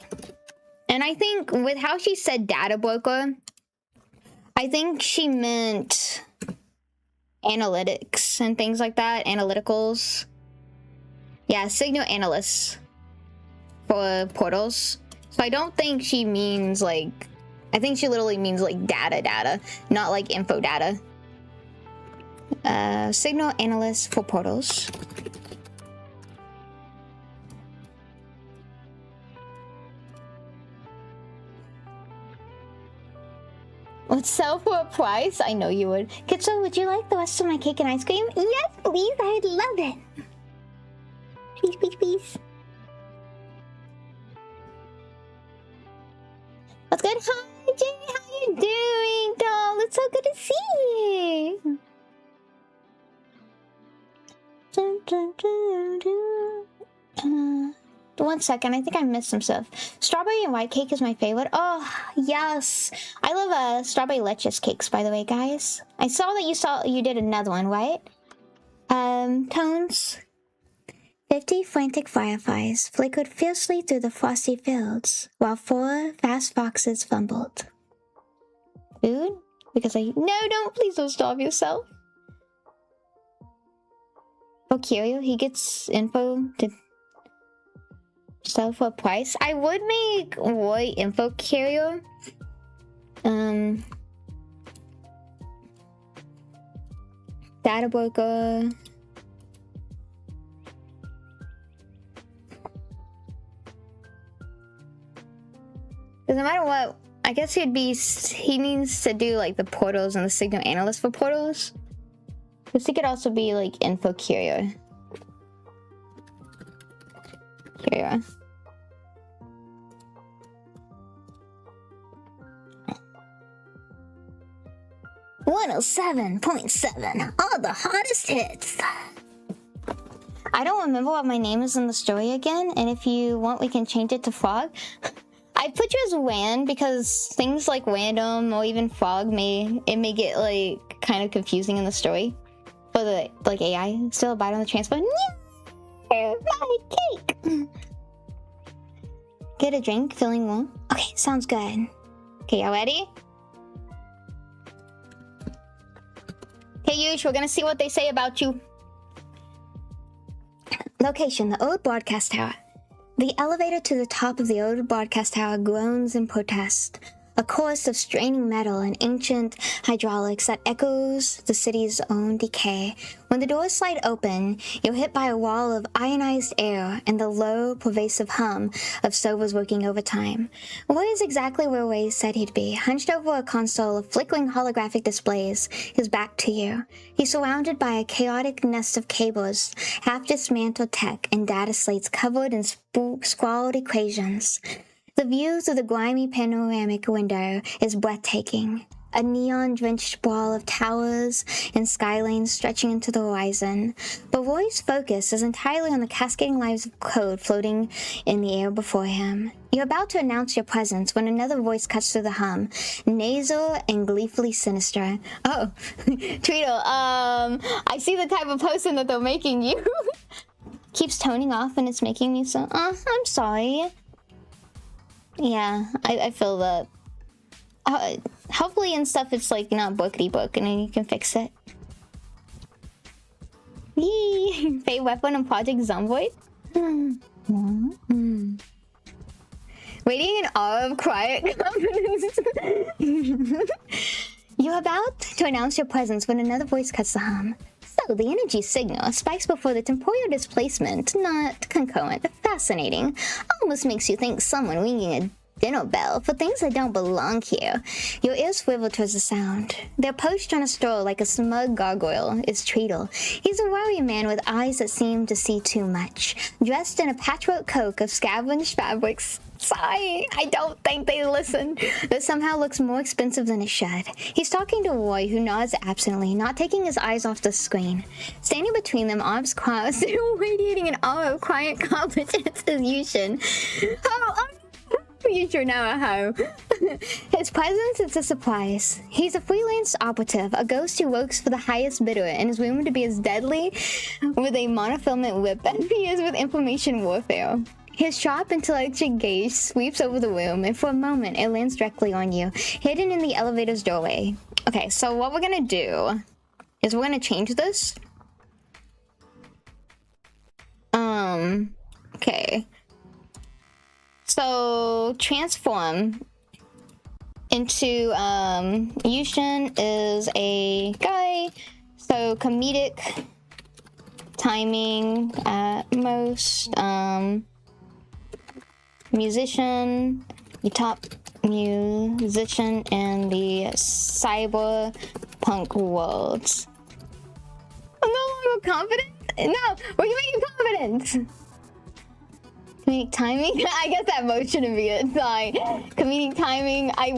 And I think with how she said data broker, I think she meant analytics and things like that, analyticals. Yeah, signal analysts for portals. So I don't think she means like, I think she literally means like data, not like info data. Signal analyst for portals. Would sell for a price? I know you would. Kitsu, would you like the rest of my cake and ice cream? Yes, please. I'd love it. Please, please, please. What's good? Hi, Jay. How you doing, doll? It's so good to see you. One second, I think I missed some stuff. Strawberry and white cake is my favorite. Oh, yes. I love strawberry leches cakes, by the way, guys. I saw that you did another one, right? Tones. 50 frantic fireflies flickered fiercely through the frosty fields, while 4 fast foxes fumbled. Food? Because No, please don't starve yourself. For Kiryu, he gets info to sell for a price. I would make Roy info carrier. Data broker. Because no matter what, I guess he needs to do like the portals and the signal analyst for portals. Because he could also be like info carrier. Carrier. "107.7, all the hottest hits." I don't remember what my name is in the story again, and if you want, we can change it to Frog. I put you as Wan because things like random or even Frog may get like kind of confusing in the story for the like AI. Still a bite on the transfer. My cake. Get a drink, feeling warm. Okay, sounds good. Okay, y'all ready? Hey, Yush, we're gonna see what they say about you. Location, the old broadcast tower. The elevator to the top of the old broadcast tower groans in protest. A chorus of straining metal and ancient hydraulics that echoes the city's own decay. When the doors slide open, you're hit by a wall of ionized air and the low, pervasive hum of servers working overtime. Roy is exactly where Ray said he'd be, hunched over a console of flickering holographic displays, his back to you. He's surrounded by a chaotic nest of cables, half-dismantled tech, and data slates covered in scrawled equations. The view through the grimy panoramic window is breathtaking. A neon-drenched wall of towers and skylines stretching into the horizon. But Roy's focus is entirely on the cascading lines of code floating in the air before him. You're about to announce your presence when another voice cuts through the hum, nasal and gleefully sinister. Oh, Tweedle, I see the type of person that they're making you. Keeps toning off and it's making me so, I'm sorry. Yeah, I feel that. Hopefully in stuff it's like not bookity book and then you can fix it. Yee! Fate weapon and Project Zomboid? Waiting in awe of quiet confidence. You're about to announce your presence when another voice cuts the hum. So, the energy signal spikes before the temporal displacement, not concurrent. Fascinating. Almost makes you think someone ringing a dinner bell for things that don't belong here. Your ears swivel towards the sound. They're poached on a stroll like a smug gargoyle is Treadle. He's a warrior man with eyes that seem to see too much, dressed in a patchwork coat of scavenged fabrics. Sigh, I don't think they listen. That somehow looks more expensive than it should. He's talking to Roy, who nods absently, not taking his eyes off the screen. Standing between them, arms crossed, radiating an awe of quiet competence as Yushin. You sure know how. His presence is a surprise. He's a freelance operative, a ghost who works for the highest bidder and is rumored to be as deadly with a monofilament whip as he is with information warfare. His sharp intellectual gaze sweeps over the room, and for a moment it lands directly on you, hidden in the elevator's doorway. Okay, so what we're gonna do is we're gonna change this. Okay. So, transform into, Yushin is a guy, So comedic timing at most. Musician, the top musician in the cyberpunk world. I'm no longer confident? No, we're making you confident! Comedic timing? I guess that mode shouldn't be it. Sorry. Comedic timing, I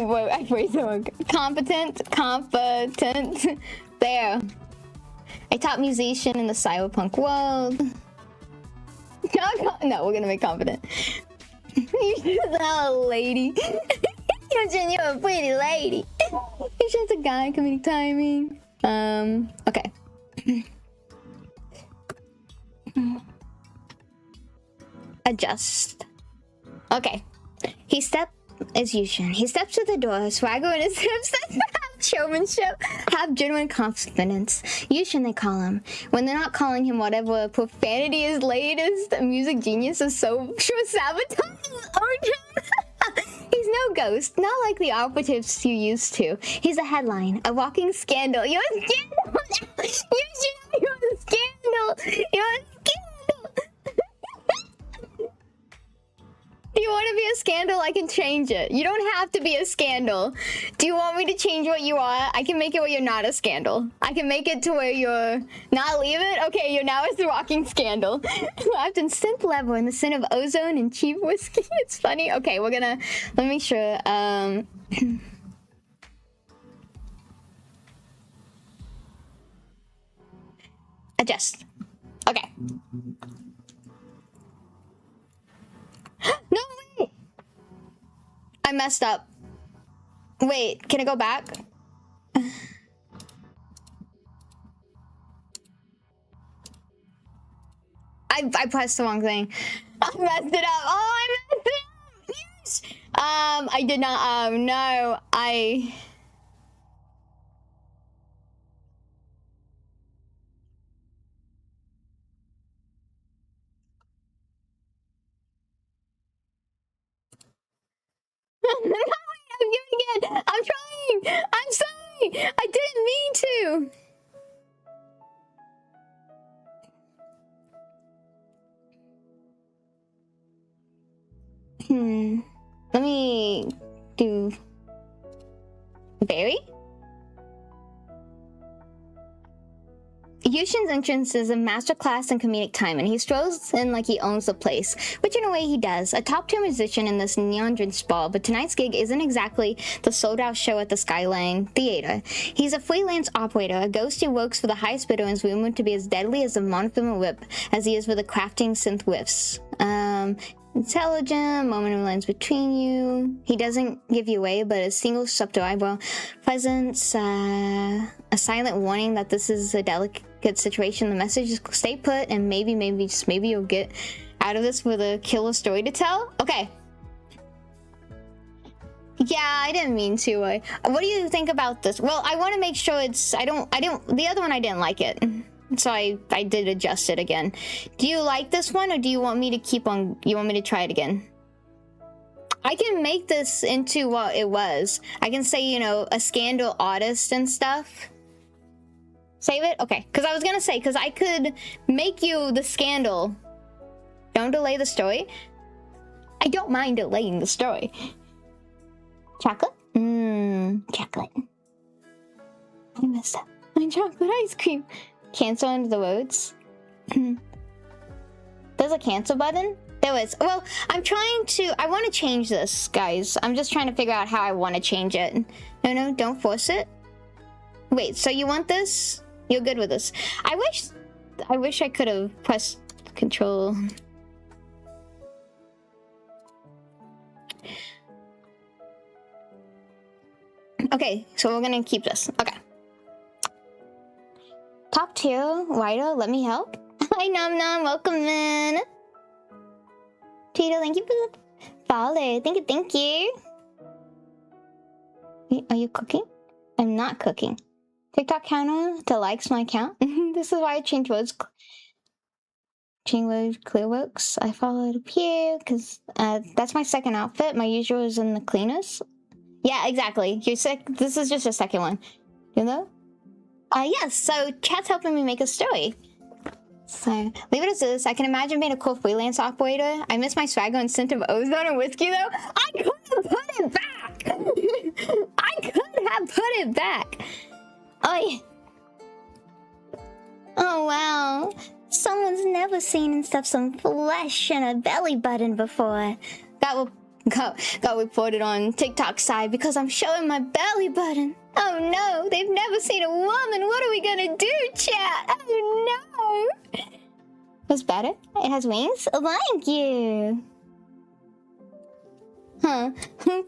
phrased it wrong. Competent. There. A top musician in the cyberpunk world. No, we're gonna make confident. You just a lady. You're a pretty lady. You're just a guy. Comedic timing. Okay. Adjust. Okay. He steps to the door, swagger in his hips, have showmanship, have genuine confidence. Yushin, they call him. When they're not calling him whatever profanity is latest, music genius is so sure sabotages origin. He's no ghost, not like the operatives you used to. He's a headline, a walking scandal. You're a scandal! Yushin, you're a scandal! You're a scandal! Do you want to be a scandal? I can change it. You don't have to be a scandal. Do you want me to change what you are? I can make it where you're not a scandal. I can make it to where you're not leave it. Okay, you're now a rocking scandal. Wrapped in synth level in the scent of ozone and cheap whiskey. It's funny. Okay, we're gonna let me make sure. Adjust. Okay. No, wait! I messed up. Wait, can I go back? I pressed the wrong thing. I messed it up. Oh, I messed it up! Yes! I did not, no, No, wait, I'm doing it! I'm trying! I'm sorry! I didn't mean to! Let me do... Berry? Yushin's entrance is a masterclass in comedic timing. He strolls in like he owns the place, which in a way he does. A top-tier musician in this neon-drenched spa, but tonight's gig isn't exactly the sold-out show at the Skyline Theater. He's a freelance operator, a ghost who works for the highest bidder and is rumored to be as deadly as a monofilament whip as he is with the crafting synth whiffs. Intelligent, moment of lines between you. He doesn't give you away, but a single subtle eyebrow presence, a silent warning that this is a delicate situation. The message is stay put and maybe you'll get out of this with a killer story to tell. Okay. Yeah, I didn't mean to. What do you think about this? Well, I want to make sure it's, the other one I didn't like it. So I did adjust it again. Do you like this one or do you want me to keep on, you want me to try it again? I can make this into what it was. I can say, you know, a scandal artist and stuff. Save it? Okay. Because I was going to say, because I could make you the scandal. Don't delay the story. I don't mind delaying the story. Chocolate? Chocolate. I messed up. My chocolate ice cream. Cancel under the roads. There's a cancel button? There is. Well, I'm trying to... I want to change this, guys. I'm just trying to figure out how I want to change it. No, don't force it. Wait, so you want this? You're good with this. I wish I could have pressed control. Okay, so we're gonna keep this. Okay. Top tier writer, let me help. Hi Nom Nom, welcome in. Tito, thank you for the follow. Thank you. Wait, are you cooking? I'm not cooking. TikTok counter to likes my account. This is why I changed words. Change words, clear works. I followed up here because that's my second outfit. My usual is in the cleanest. Yeah, exactly. You're sick. This is just a second one. You know? Yes, so chat's helping me make a story. So, leave it as is. I can imagine being a cool freelance operator. I miss my swagger and scent of ozone and whiskey, though. I could have put it back! I could have put it back! Oh, oh, wow. Someone's never seen and stuffed some flesh in a belly button before. Got reported on TikTok's side because I'm showing my belly button. Oh no, they've never seen a woman. What are we gonna do, chat? Oh no. What's better? It has wings? Thank you. Huh.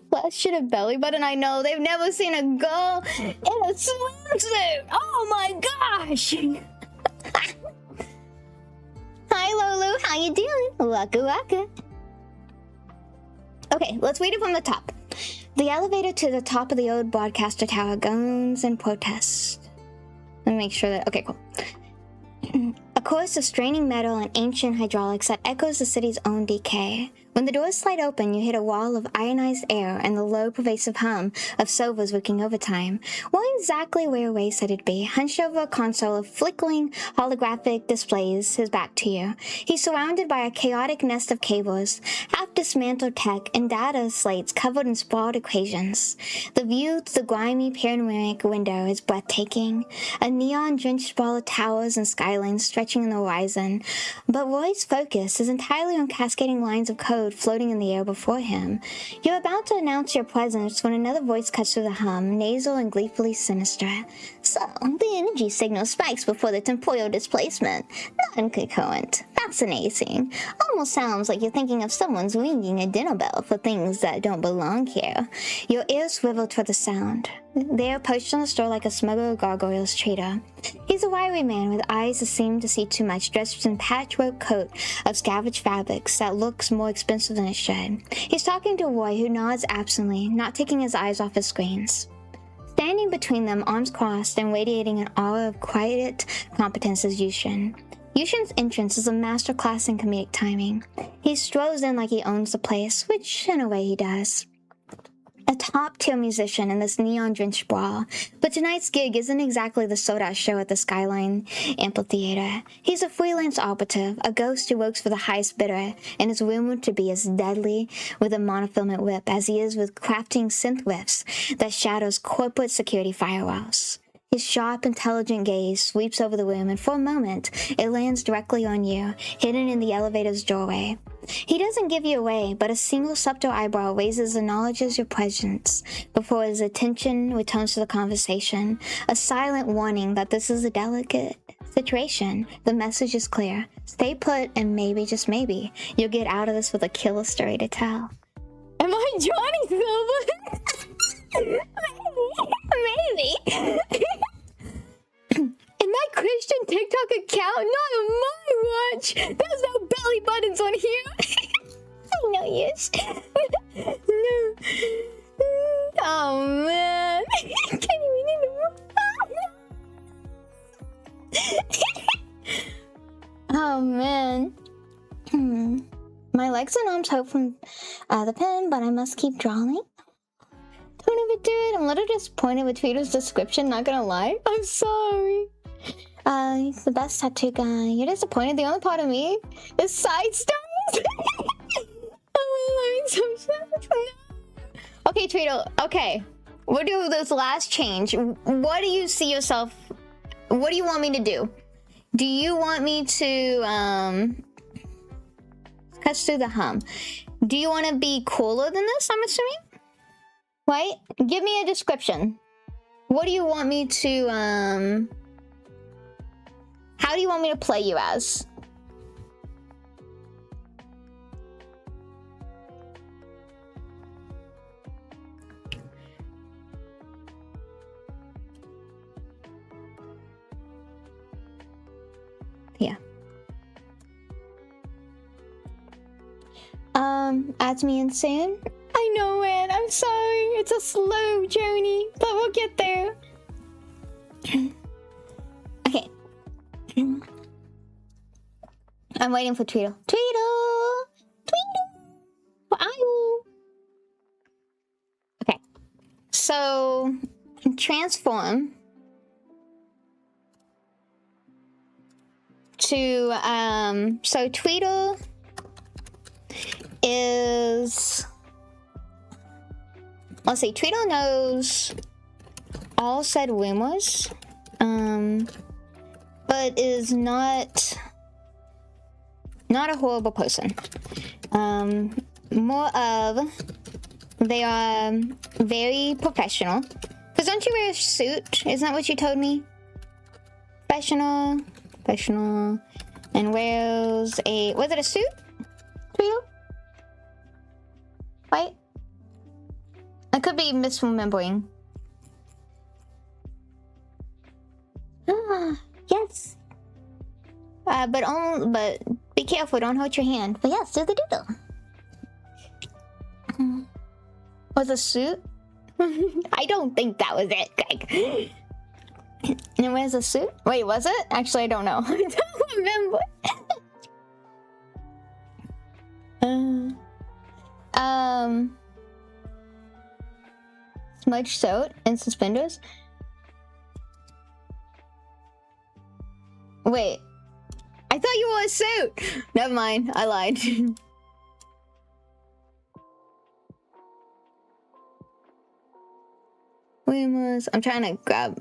Flesh in a belly button? I know, they've never seen a girl in a swimsuit. Oh my gosh. Hi Lulu, how you doing? Waka waka. Okay, let's read it from the top. The elevator to the top of the old broadcaster tower groans in protest. Let me make sure that... Okay, cool. A chorus of straining metal and ancient hydraulics that echoes the city's own decay. When the doors slide open, you hit a wall of ionized air and the low, pervasive hum of servers working overtime. Well, exactly where Ray said it'd be, hunched over a console of flickering holographic displays, his back to you. He's surrounded by a chaotic nest of cables, half-dismantled tech, and data slates covered in sprawled equations. The view through the grimy panoramic window is breathtaking, a neon-drenched sprawl of towers and skylines stretching on the horizon. But Roy's focus is entirely on cascading lines of code floating in the air before him. You're about to announce your presence when another voice cuts through the hum, nasal and gleefully sinister. So, the energy signal spikes before the temporal displacement. Non-concurrent. Fascinating. Almost sounds like you're thinking of someone's ringing a dinner bell for things that don't belong here. Your ears swivel toward the sound. There, perched on the store like a smuggler of gargoyles trader. He's a wiry man with eyes that seem to see too much, dressed in a patchwork coat of scavenged fabrics that looks more expensive than it should. He's talking to Roy, who nods absently, not taking his eyes off his screens. Standing between them, arms crossed and radiating an aura of quiet competence is Yushin. Yushin's entrance is a masterclass in comedic timing. He strolls in like he owns the place, which in a way he does. A top-tier musician in this neon-drenched brawl, but tonight's gig isn't exactly the sold-out show at the Skyline Amphitheater. He's a freelance operative, a ghost who works for the highest bidder, and is rumored to be as deadly with a monofilament whip as he is with crafting synth riffs that shadows corporate security firewalls. His sharp, intelligent gaze sweeps over the room, and for a moment, it lands directly on you, hidden in the elevator's doorway. He doesn't give you away, but a single subtle eyebrow raises acknowledges your presence before his attention returns to the conversation, a silent warning that this is a delicate situation. The message is clear. Stay put, and maybe, just maybe, you'll get out of this with a killer story to tell. Am I Johnny Silver? Maybe. In my Christian TikTok account, not on my watch. There's no belly buttons on here. I know, yes. No. Oh man. Can't even Oh man. My legs and arms hope from the pen, but I must keep drawing. Don't ever do it. I'm a little disappointed with Tweeter's description, not gonna lie. I'm sorry. He's the best tattoo guy. You're disappointed? The only part of me is side stories? Oh, I'm so sad. Okay, Tweedle. Okay. We'll do this last change. What do you see yourself... What do you want me to do? Do you want me to, cut through the hum. Do you want to be cooler than this, I'm assuming? Right? Give me a description. What do you want me to, how do you want me to play you as? Yeah. Add me in soon? I know, man. I'm sorry. It's a slow journey, but we'll get there. Okay. I'm waiting for Tweedle. Tweedle! Tweedle! Wow! Okay. So, transform. to so Tweedle is, let's see, Tweedle knows all said rumors, but is not a horrible person. More of, they are very professional. Because don't you wear a suit? Isn't that what you told me? Professional, and wears a, was it a suit? Tweedle? Right? I could be misremembering. Yes. But be careful, don't hurt your hand. But yes, do the doodle. Was a suit? I don't think that was it, Greg. And where's the suit? Wait, was it? Actually, I don't know. I don't remember. Smudged soap and suspenders. Wait, I thought you wore a suit. Never mind, I lied. I'm trying to grab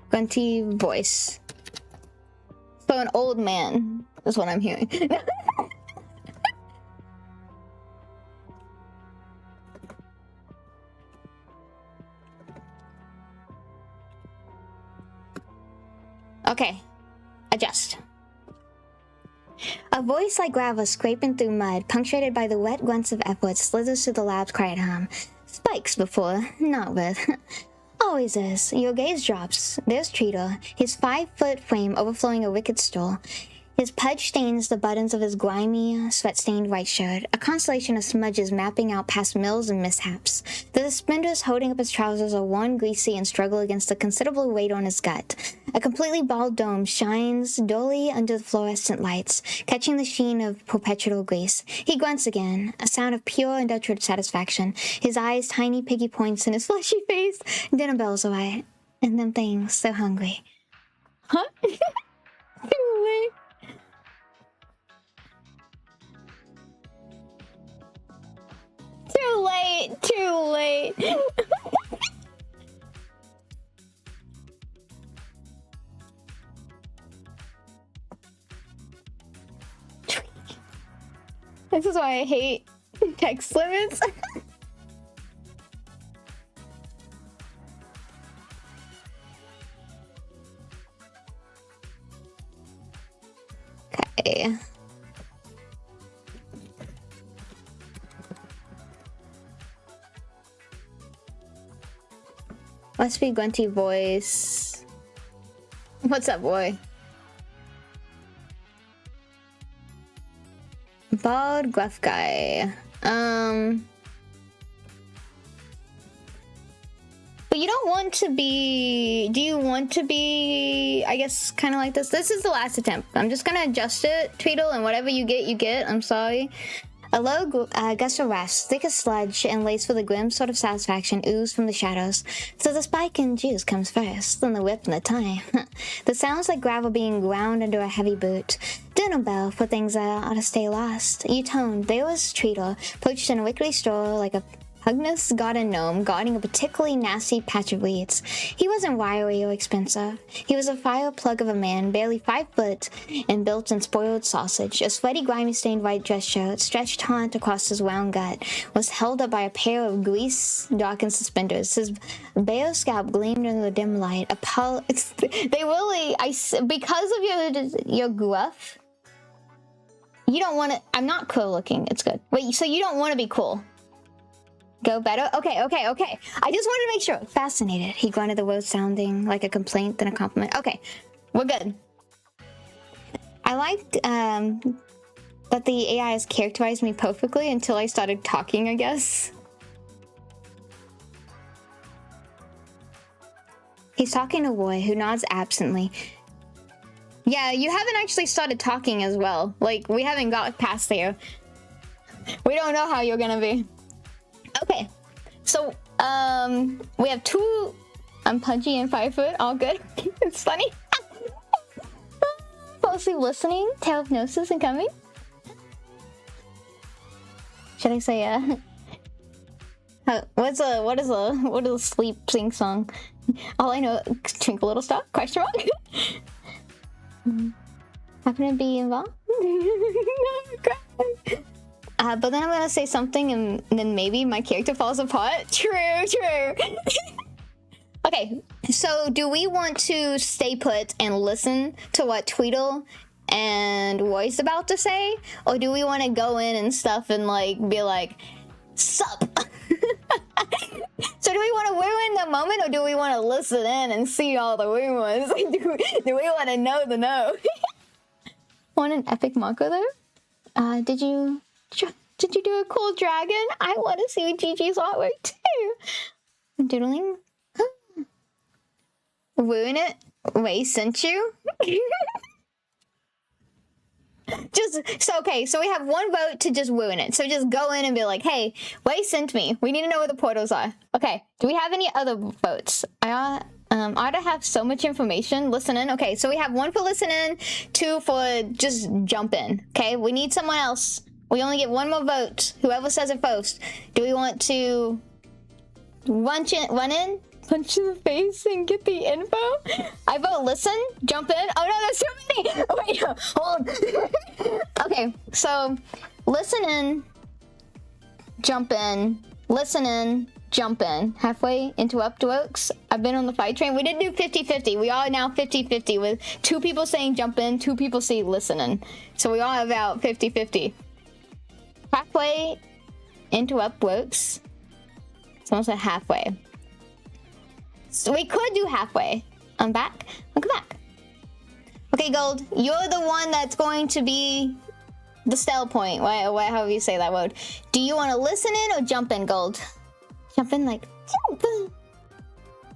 grunty voice. So an old man is what I'm hearing. Okay, adjust. A voice like gravel scraping through mud, punctuated by the wet grunts of Epwood, slithers through the lab's quiet hum. Spikes before, not with. Always is. Your gaze drops. There's Treatle, his 5-foot frame overflowing a wicked stool. His pudge stains the buttons of his grimy, sweat-stained white shirt, a constellation of smudges mapping out past mills and mishaps. The suspenders holding up his trousers are worn, greasy, and struggle against the considerable weight on his gut. A completely bald dome shines dully under the fluorescent lights, catching the sheen of perpetual grease. He grunts again, a sound of pure unadulterated satisfaction, his eyes tiny piggy points in his fleshy face. Dinner bells away, and them things so hungry. Huh? Too late. Too late, too late. This is why I hate text limits. Okay. Must be grunty voice. What's up, boy? Bald, gruff guy. But you don't want to be... Do you want to be, I guess, kind of like this? This is the last attempt. I'm just gonna adjust it, Tweedle, and whatever you get, you get. I'm sorry. A low gust of rest, thick as sludge and laced with a grim sort of satisfaction, oozed from the shadows. So the spike and juice comes first, then the whip and the time. The sounds like gravel being ground under a heavy boot. Dinner bell for things that ought to stay lost. You toned. There was Treatle, perched in a wiggly straw like a pugnous garden gnome guarding a particularly nasty patch of weeds. He wasn't wiry or expensive. He was a fire plug of a man, barely 5 foot, and built in spoiled sausage. A sweaty, grimy, stained white dress shirt, stretched taut across his round gut, was held up by a pair of grease-darkened suspenders. His bare scalp gleamed in the dim light. They really, because of your gruff, you don't want to. I'm not cool looking. It's good. Wait, so you don't want to be cool? Go better? Okay. I just wanted to make sure. Fascinated. He grunted, the word sounding like a complaint than a compliment. Okay, we're good. I liked that the AI has characterized me perfectly until I started talking, I guess. He's talking to Roy, who nods absently. Yeah, you haven't actually started talking as well. Like, we haven't got past there. We don't know how you're gonna be. Okay, so we have two I'm punchy and 5 foot. All good. It's funny. Fall asleep listening to hypnosis and coming. Should I say what is a sleep sing song? All I know, Twinkle Little Star? Question mark. Happen to be involved? But then I'm gonna say something and then maybe my character falls apart. True. Okay, so do we want to stay put and listen to what Tweedle and Roy's about to say? Or do we want to go in and stuff and like be like, sup? So do we want to ruin the moment or do we want to listen in and see all the rumors? do we want to know the know? Want an epic Mako though? Did you do a cool dragon? I want to see Gigi's artwork too. Doodling. Ruin it? Ray sent you? So we have one vote to just ruin it. So just go in and be like, hey, Ray sent me. We need to know where the portals are. Okay, do we have any other votes? I ought to have so much information. Listen in. Okay, so we have 1 for listen in, 2 for just jump in. Okay, we need someone else. We only get 1 more vote. Whoever says it first. Do we want to run in? Punch in the face and get the info? I vote listen, jump in. Oh no, there's too many! Oh, wait, hold on. Okay, so listen in, jump in, listen in, jump in. Halfway, interrupt works. I've been on the fight train. We did do 50-50. We are now 50-50 with 2 people saying jump in, 2 people say listen in. So we all have about 50-50. Halfway, interrupt works. Someone said halfway. So we could do halfway. I'm back. Welcome back. Okay, Gold, you're the one that's going to be the stale point. However you say that word. Do you want to listen in or jump in, Gold? Jump in like jump.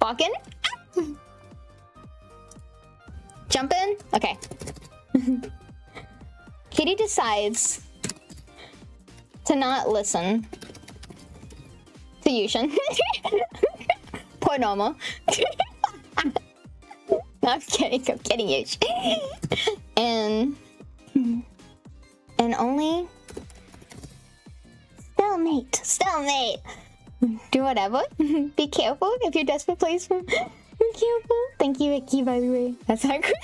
Walk in. Jump in. Okay. Kitty decides to not listen to Yushin. Poor normal. No, I'm kidding you. And only stalemate. Do whatever. Be careful if you're desperate, please. Be careful. Thank you, Ricky, by the way. That's not good.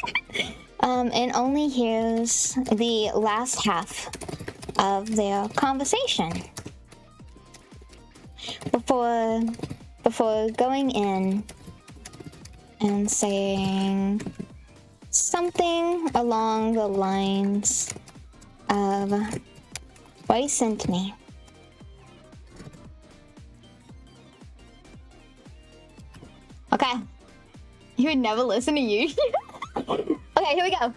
And only here's the last half of their conversation before going in and saying something along the lines of, "Why you sent me?" Okay. You would never listen to you. Okay, here we go.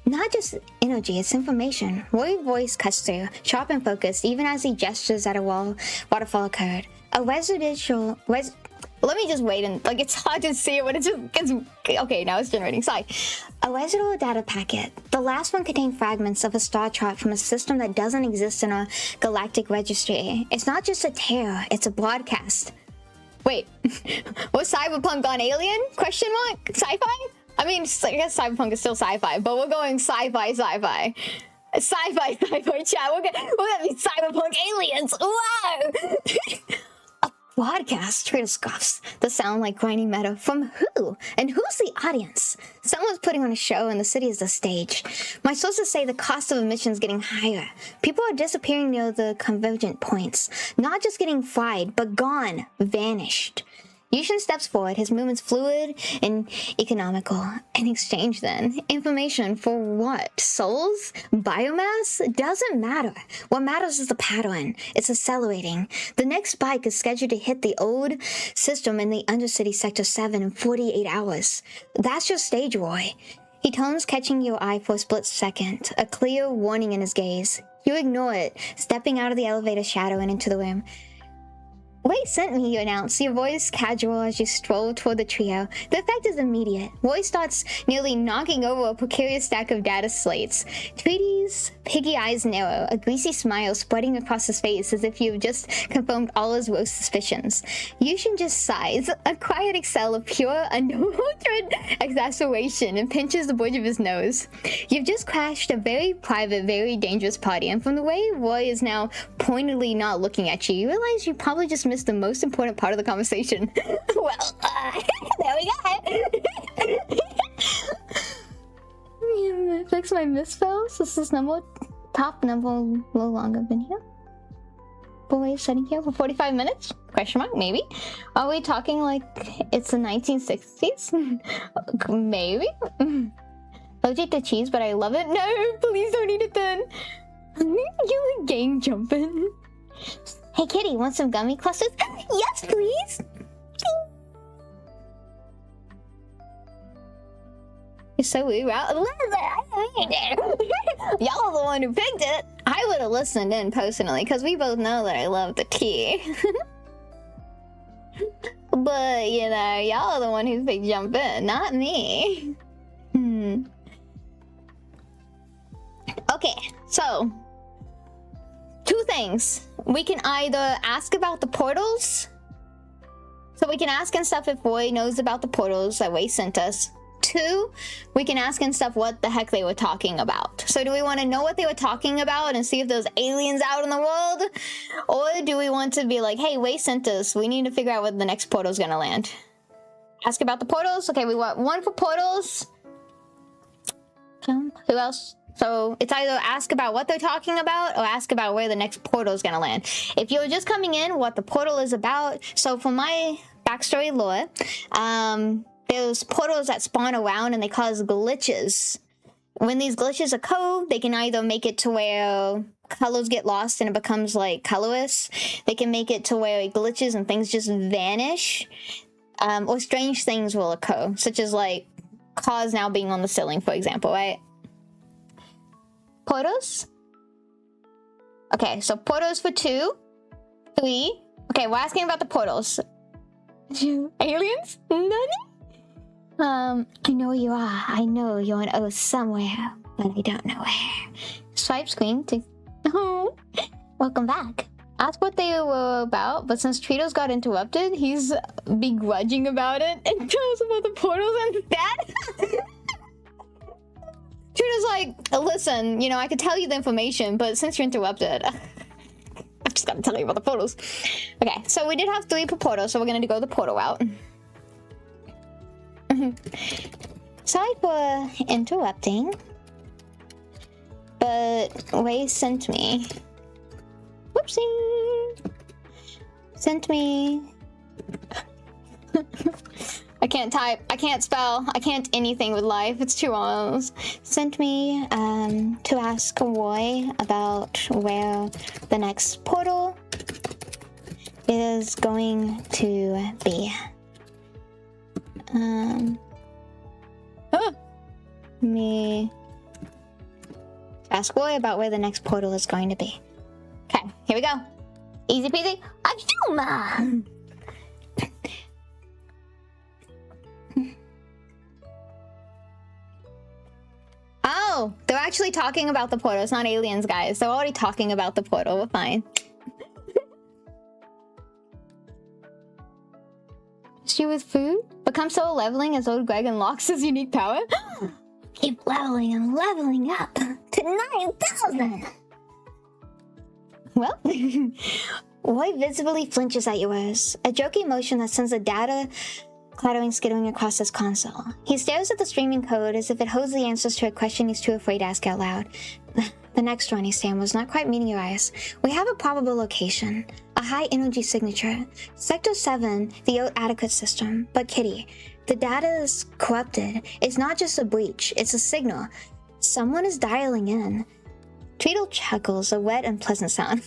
Not just energy, it's information. Roy's voice cuts through, sharp and focused, even as he gestures at a waterfall occurred. A residential... Let me just wait and... Like, it's hard to see it when it's okay, now it's generating. Sorry. A residual data packet. The last one contained fragments of a star chart from a system that doesn't exist in a galactic registry. It's not just a tear, it's a broadcast. Wait. Was Cyberpunk on Alien? Question mark? Sci-fi? I mean, I guess Cyberpunk is still sci-fi, but we're going sci-fi. Sci-fi chat. We're gonna be Cyberpunk aliens. Whoa! A broadcast, Trader scoffs. The sound like grinding metal. From who? And who's the audience? Someone's putting on a show and the city is the stage. My sources say the cost of admission is getting higher. People are disappearing near the convergent points. Not just getting fried, but gone. Vanished. Yushin steps forward, his movements fluid and economical. In exchange then, information for what? Souls? Biomass? Doesn't matter. What matters is the pattern. It's accelerating. The next spike is scheduled to hit the old system in the Undercity Sector 7 in 48 hours. That's your stage, Roy. He tones, catching your eye for a split second, a clear warning in his gaze. You ignore it, stepping out of the elevator shadow and into the room. Wait, sent me, you announce, your voice casual as you stroll toward the trio. The effect is immediate. Roy starts nearly knocking over a precarious stack of data slates. Treaties Kitty's piggy eyes narrow, a greasy smile spreading across his face as if you've just confirmed all his worst suspicions. Yushin just sighs, a quiet exhale of pure, unaltered exasperation, and pinches the bridge of his nose. You've just crashed a very private, very dangerous party, and from the way Roy is now pointedly not looking at you, you realize you probably just missed the most important part of the conversation. Well, there we go. Fix my misspells. This is top number no longer been here. Boy sitting here for 45 minutes? Question mark, maybe. Are we talking like it's the 1960s? Maybe. Allergic to cheese, but I love it. No, please don't eat it then. You like gang jumping. Hey Kitty, want some gummy clusters? Yes, please. You're so weird. Y'all are the one who picked it. I would have listened in personally, because we both know that I love the tea. But, you know, y'all are the one who's big jump in, not me. Okay, so two things. We can either ask about the portals. So we can ask and stuff if Roy knows about the portals that Ray sent us. Two, we can ask and stuff what the heck they were talking about. So do we want to know what they were talking about and see if there's aliens out in the world? Or do we want to be like, hey, Way sent us. We need to figure out where the next portal's gonna land. Ask about the portals. Okay, we want one for portals. Who else? So it's either ask about what they're talking about or ask about where the next portal is gonna land. If you're just coming in, what the portal is about. So for my backstory lore, there's portals that spawn around and they cause glitches. When these glitches occur, they can either make it to where colors get lost and it becomes like colorless. They can make it to where it glitches and things just vanish. Or strange things will occur, such as like cars now being on the ceiling, for example, right? Portals? Okay, so portals for 2, 3. Okay, we're asking about the portals. Aliens? Nani? I know you are. I know you're on Earth somewhere, but I don't know where. Swipe screen to... Oh, welcome back. Ask what they were about, but since Tritos got interrupted, he's begrudging about it and tells about the portals instead. Tritos like, listen, you know, I could tell you the information, but since you're interrupted, I've just got to tell you about the portals. Okay, so we did have 3 per portal, so we're going to go the portal route. Sorry for interrupting, but Ray sent me. Whoopsie! Sent me. I can't type. I can't spell. I can't anything with life. It's too R's. Sent me to ask Roy about where the next portal is going to be. Me ask Roy about where the next portal is going to be. Okay, here we go. Easy peasy. Achuma! Oh, they're actually talking about the portal. It's not aliens, guys. They're already talking about the portal. We're fine. She with food? Become so leveling as old Greg unlocks his unique power? Keep leveling and leveling up to 9,000! Well, Roy visibly flinches at your words, a joking motion that sends the data clattering, skittering across his console. He stares at the streaming code as if it holds the answers to a question he's too afraid to ask out loud. The next one, he stammers, not quite meeting your eyes. We have a probable location. A high-energy signature. Sector 7, the Oat Adequate system. But Kitty, the data is corrupted. It's not just a breach, it's a signal. Someone is dialing in. Tweedle chuckles, a wet and pleasant sound.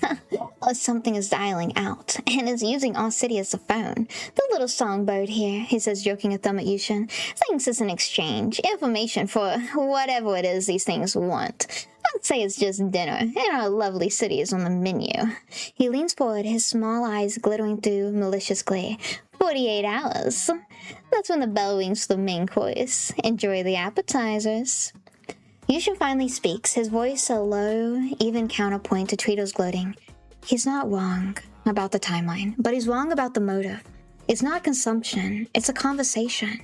Something is dialing out, and is using our city as a phone. The little songbird here, he says, joking a thumb at Yushin, thinks it's an exchange. Information for whatever it is these things want. I'd say it's just dinner, and our lovely city is on the menu. He leans forward, his small eyes glittering through malicious glee. 48 hours. That's when the bell rings for the main course. Enjoy the appetizers. Yushin finally speaks, his voice a low, even counterpoint to Tweedle's gloating. He's not wrong about the timeline, but he's wrong about the motive. It's not consumption, it's a conversation.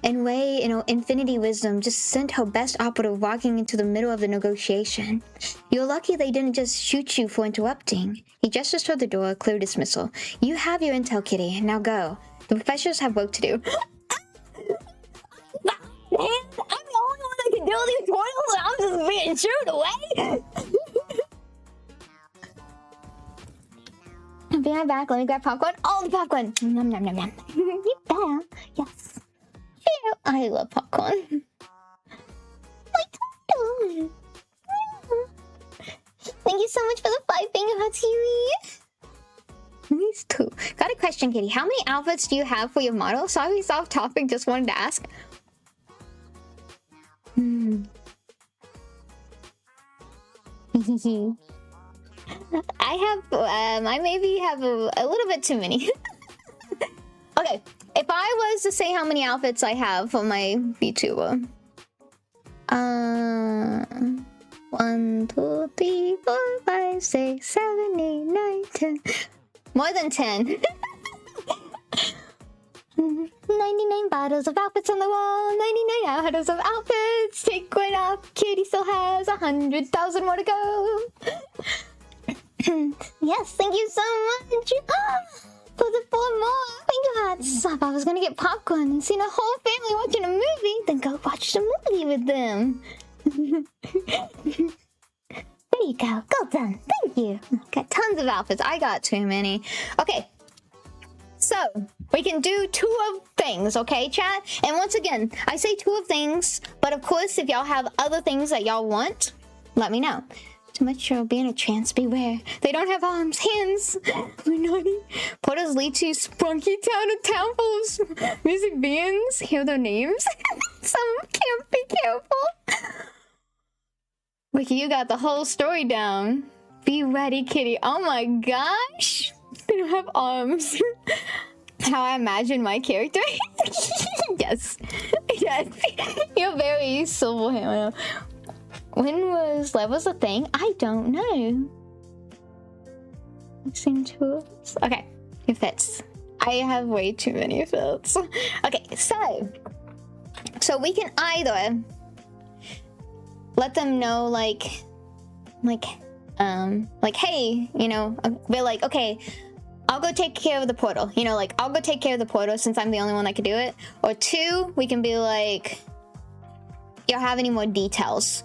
In way, Infinity Wisdom just sent her best operative walking into the middle of the negotiation. You're lucky they didn't just shoot you for interrupting. He gestures toward the door, clear dismissal. You have your intel, Kitty. Now go. The professors have work to do. Man, I'm the only one that can deal with these portals, and I'm just being shooed away. I'll be right back. Let me grab popcorn. All the popcorn. Nom nom nom nom. You better. Yes. Phew. I love popcorn. My turtle. Thank you so much for the 5 finger hearts, Huey. These two. Got a question, Kitty. How many outfits do you have for your model? Sorry, it's off topic. Just wanted to ask. I have, I maybe have a little bit too many. Okay, if I was to say how many outfits I have for my VTuber. 1, 2, 3, 4, 5, 6, 7, 8, 9, 10. More than 10. 99 bottles of outfits on the wall, 99 bottles of outfits. Take one off. Kitty still has 100,000 more to go. Yes, thank you so much. For the 4 more finger hearts. I thought I was gonna get popcorn and see the whole family watching a movie, then go watch the movie with them. There you go. Go done. Thank you. Got tons of outfits. I got too many. Okay. So, we can do 2 of things, okay, chat? And once again, I say 2 of things, but of course, if y'all have other things that y'all want, let me know. Too much trouble being a trance, beware. They don't have arms, hands. We're naughty. Portals lead to Spunky Town, a town full of music bands. Hear their names? Some can't be careful. Wiki, you got the whole story down. Be ready, Kitty. Oh my gosh. They don't have arms. How I imagine my character. Yes. Yes. You're very Silver Hammer. When was levels a thing? I don't know. I've seen 2 of us. Okay. It fits. I have way too many fits. Okay, so we can either let them know like, hey, we're like, okay, I'll go take care of the portal. I'll go take care of the portal since I'm the only one that can do it. Or 2, we can be like, y'all have any more details?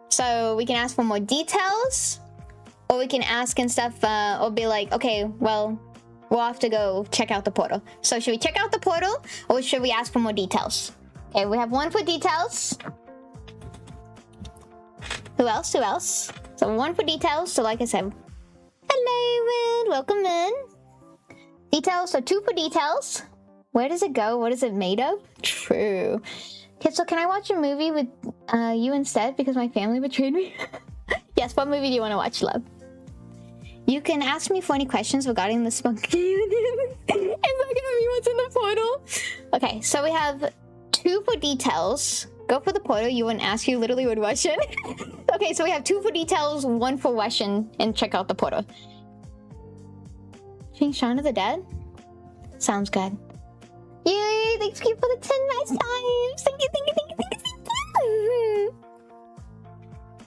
So we can ask for more details, or we can ask and stuff, or be like, okay, well, we'll have to go check out the portal. So should we check out the portal, or should we ask for more details? Okay, we have 1 for details. Who else? So 1 for details, so like I said, hello, Win, welcome in. Details, so 2 for details. Where does it go? What is it made of? True. Okay, so can I watch a movie with you instead because my family betrayed me? Yes, what movie do you want to watch, love? You can ask me for any questions regarding the spunky union. It's not gonna be what's in the portal. Okay, so we have 2 for details. Go for the portal. You wouldn't ask, you literally would Russian. Okay, so we have 2 for details, 1 for Russian, and check out the portal. Seeing Shaun of the Dead? Sounds good. Yay! Thanks for the 10 nice times! Thank you.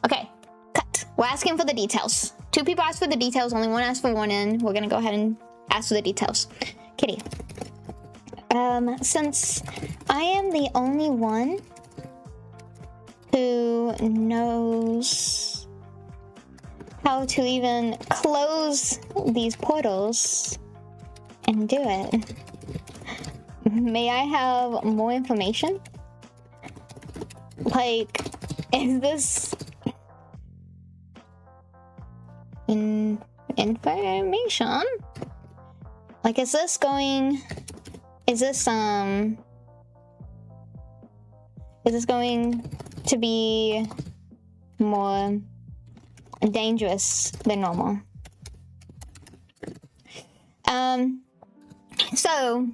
Okay, cut. We're asking for the details. 2 people asked for the details, only 1 asked for 1 in. We're gonna go ahead and ask for the details. Kitty. Since I am the only one who knows how to even close these portals and do it, may I have more information? Like, is this information? Like, is this going to be more dangerous than normal? So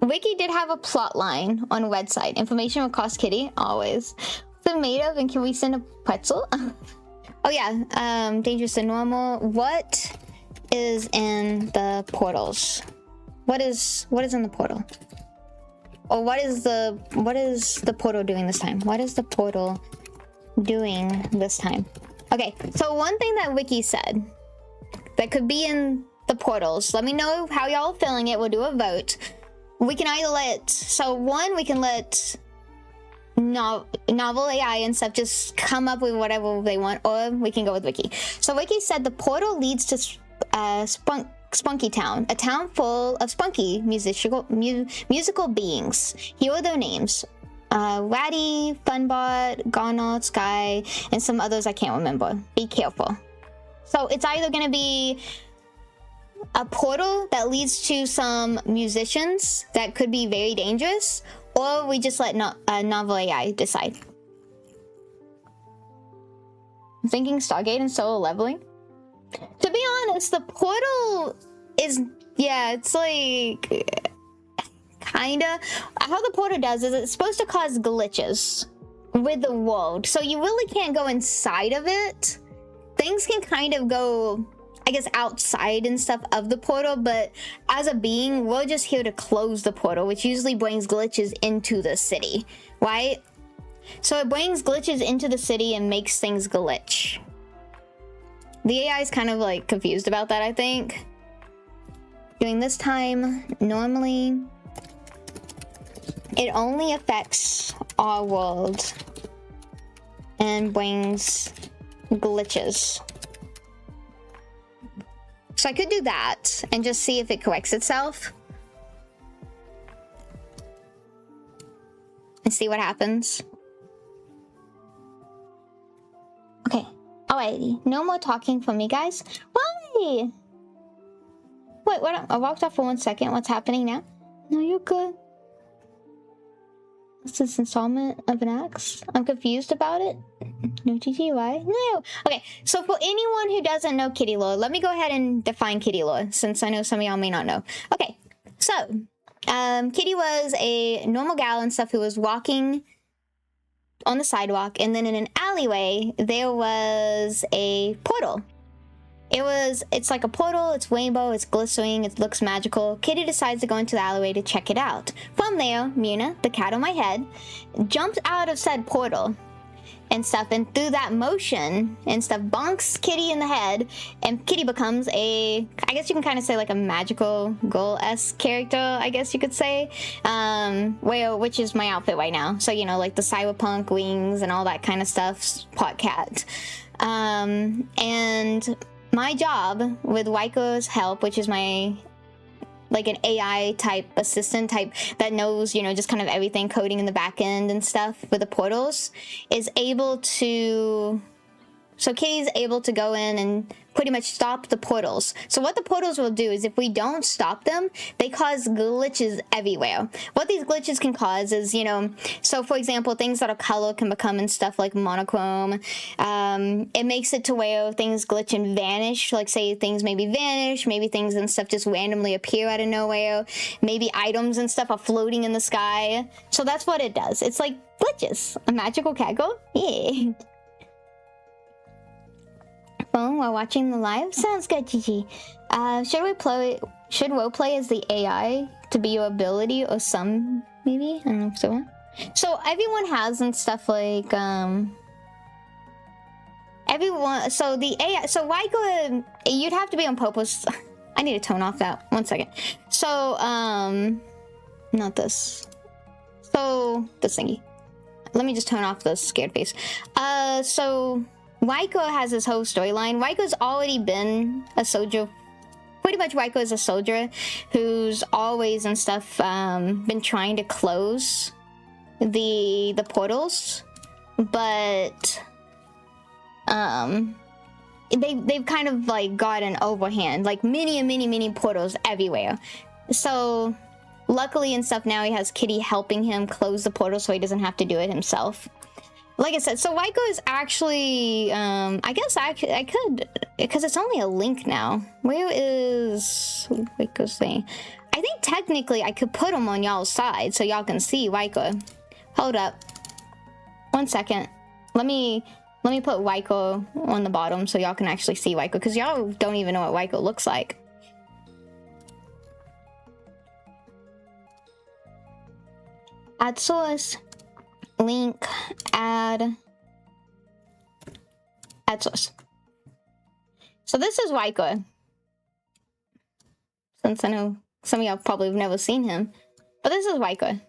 Wiki did have a plot line on a website. Information will cost Kitty, always. it made of, and can we send a pretzel? Oh yeah, dangerous and normal. What is in the portals? What is in the portal? Or what is the portal doing this time? What is the portal doing this time? Okay, so one thing that Wiki said that could be in the portals. Let me know how y'all are feeling it. We'll do a vote. We can either we can let novel AI and stuff just come up with whatever they want, or we can go with Wiki. So Wiki said the portal leads to Spunky Town, a town full of spunky musical beings. Here are their names: Waddy, Funbot, Gonald, Sky, and some others I can't remember. Be careful. So it's either gonna be a portal that leads to some musicians that could be very dangerous, or we just let novel AI decide. I'm thinking Stargate and solo leveling. To be honest, the portal is, yeah, it's like, kinda. How the portal does is it's supposed to cause glitches with the world. So you really can't go inside of it. Things can kind of go, I guess, outside and stuff of the portal, but as a being, we're just here to close the portal, which usually brings glitches into the city, right? So it brings glitches into the city and makes things glitch. The AI is kind of like confused about that, I think. During this time, normally, it only affects our world and brings glitches. So I could do that and just see if it corrects itself. And see what happens. Okay. Alrighty. No more talking from me, guys. Why? Wait, what? I walked off for 1 second. What's happening now? No, you're good. What's this installment of an axe? I'm confused about it. No TTY? No. Okay, so for anyone who doesn't know kitty lore, let me go ahead and define kitty lore, since I know some of y'all may not know. Okay, so Kitty was a normal gal and stuff who was walking on the sidewalk, and then in an alleyway there was a portal. It's like a portal, it's rainbow, it's glistening, it looks magical. Kitty decides to go into the alleyway to check it out. From there, Muna, the cat on my head, jumps out of said portal and stuff, and through that motion and stuff, bonks Kitty in the head, and Kitty becomes I guess you can kind of say like a magical girl-esque character, I guess you could say, which is my outfit right now. So, you know, like the cyberpunk wings and all that kind of stuff, pot cat. And my job with Waiko's help, which is my like an AI type assistant type that knows, you know, just kind of everything, coding in the back end and stuff with the portals, is able to, so Kitty's able to go in and pretty much stop the portals. So what the portals will do is if we don't stop them, they cause glitches everywhere. What these glitches can cause is, you know, so for example, things that are color can become in stuff like monochrome. It makes it to where things glitch and vanish. Like say things maybe vanish, maybe things and stuff just randomly appear out of nowhere. Maybe items and stuff are floating in the sky. So that's what it does. It's like glitches. A magical cat girl? Yeah. Phone while watching the live? Sounds good, Gigi. Should roleplay as the AI to be your ability or some, maybe? I don't know if so. So everyone has and stuff like, everyone, so the AI, so Waiko, you'd have to be on purpose. I need to tone off that. 1 second. So, not this. So, this thingy. Let me just tone off the scared face. So Waiko has his whole storyline. Waiko's already been a soldier. Pretty much Waiko is a soldier who's always and stuff been trying to close the portals, but they've kind of like got an overhand, like many portals everywhere. So luckily and stuff now he has Kitty helping him close the portal so he doesn't have to do it himself. Like I said, so Waiko is actually, I guess I could, because it's only a link now. Where is Waiko's thing? I think technically I could put him on y'all's side so y'all can see Waiko. Hold up. 1 second. Let me put Waiko on the bottom so y'all can actually see Waiko, because y'all don't even know what Waiko looks like. Add source, link, add source. So this is Waiko. Since I know some of y'all probably have never seen him, but this is Waiko.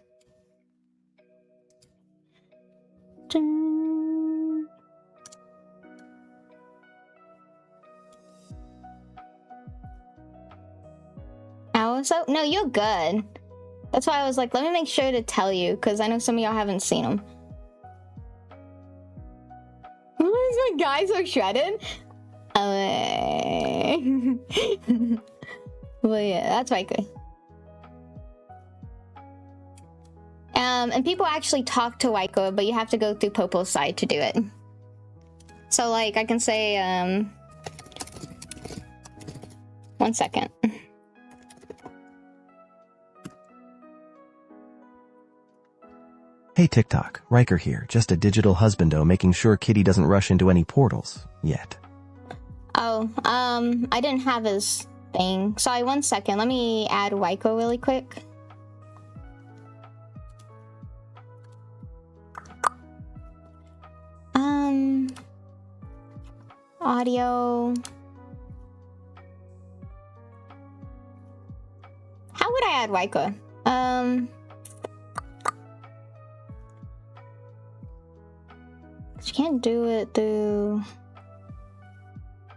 Hour or so? No, you're good. That's why I was like, let me make sure to tell you, because I know some of y'all haven't seen him. Why is my guy so shredded? Well, yeah, that's Waiko. And people actually talk to Waiko, but you have to go through Popo's side to do it. So, like, I can say, 1 second. Hey TikTok, Riker here, just a digital husbando making sure Kitty doesn't rush into any portals yet. Oh, I didn't have his thing. Sorry, 1 second. Let me add Waiko really quick. Audio. How would I add Waiko? You can't do it through...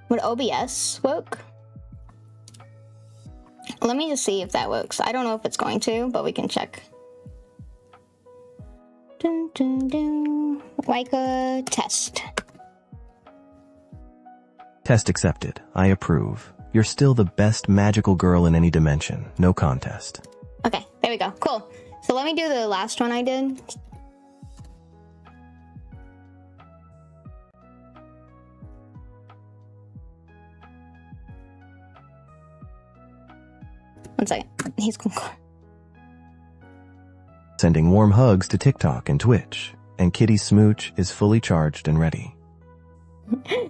Would OBS work? Let me just see if that works. I don't know if it's going to, but we can check. Dun, dun, dun. Waiko test. Test accepted. I approve. You're still the best magical girl in any dimension. No contest. Okay, there we go. Cool. So let me do the last one I did. One second. He's cool. Sending warm hugs to TikTok and Twitch. And Kitty's smooch is fully charged and ready.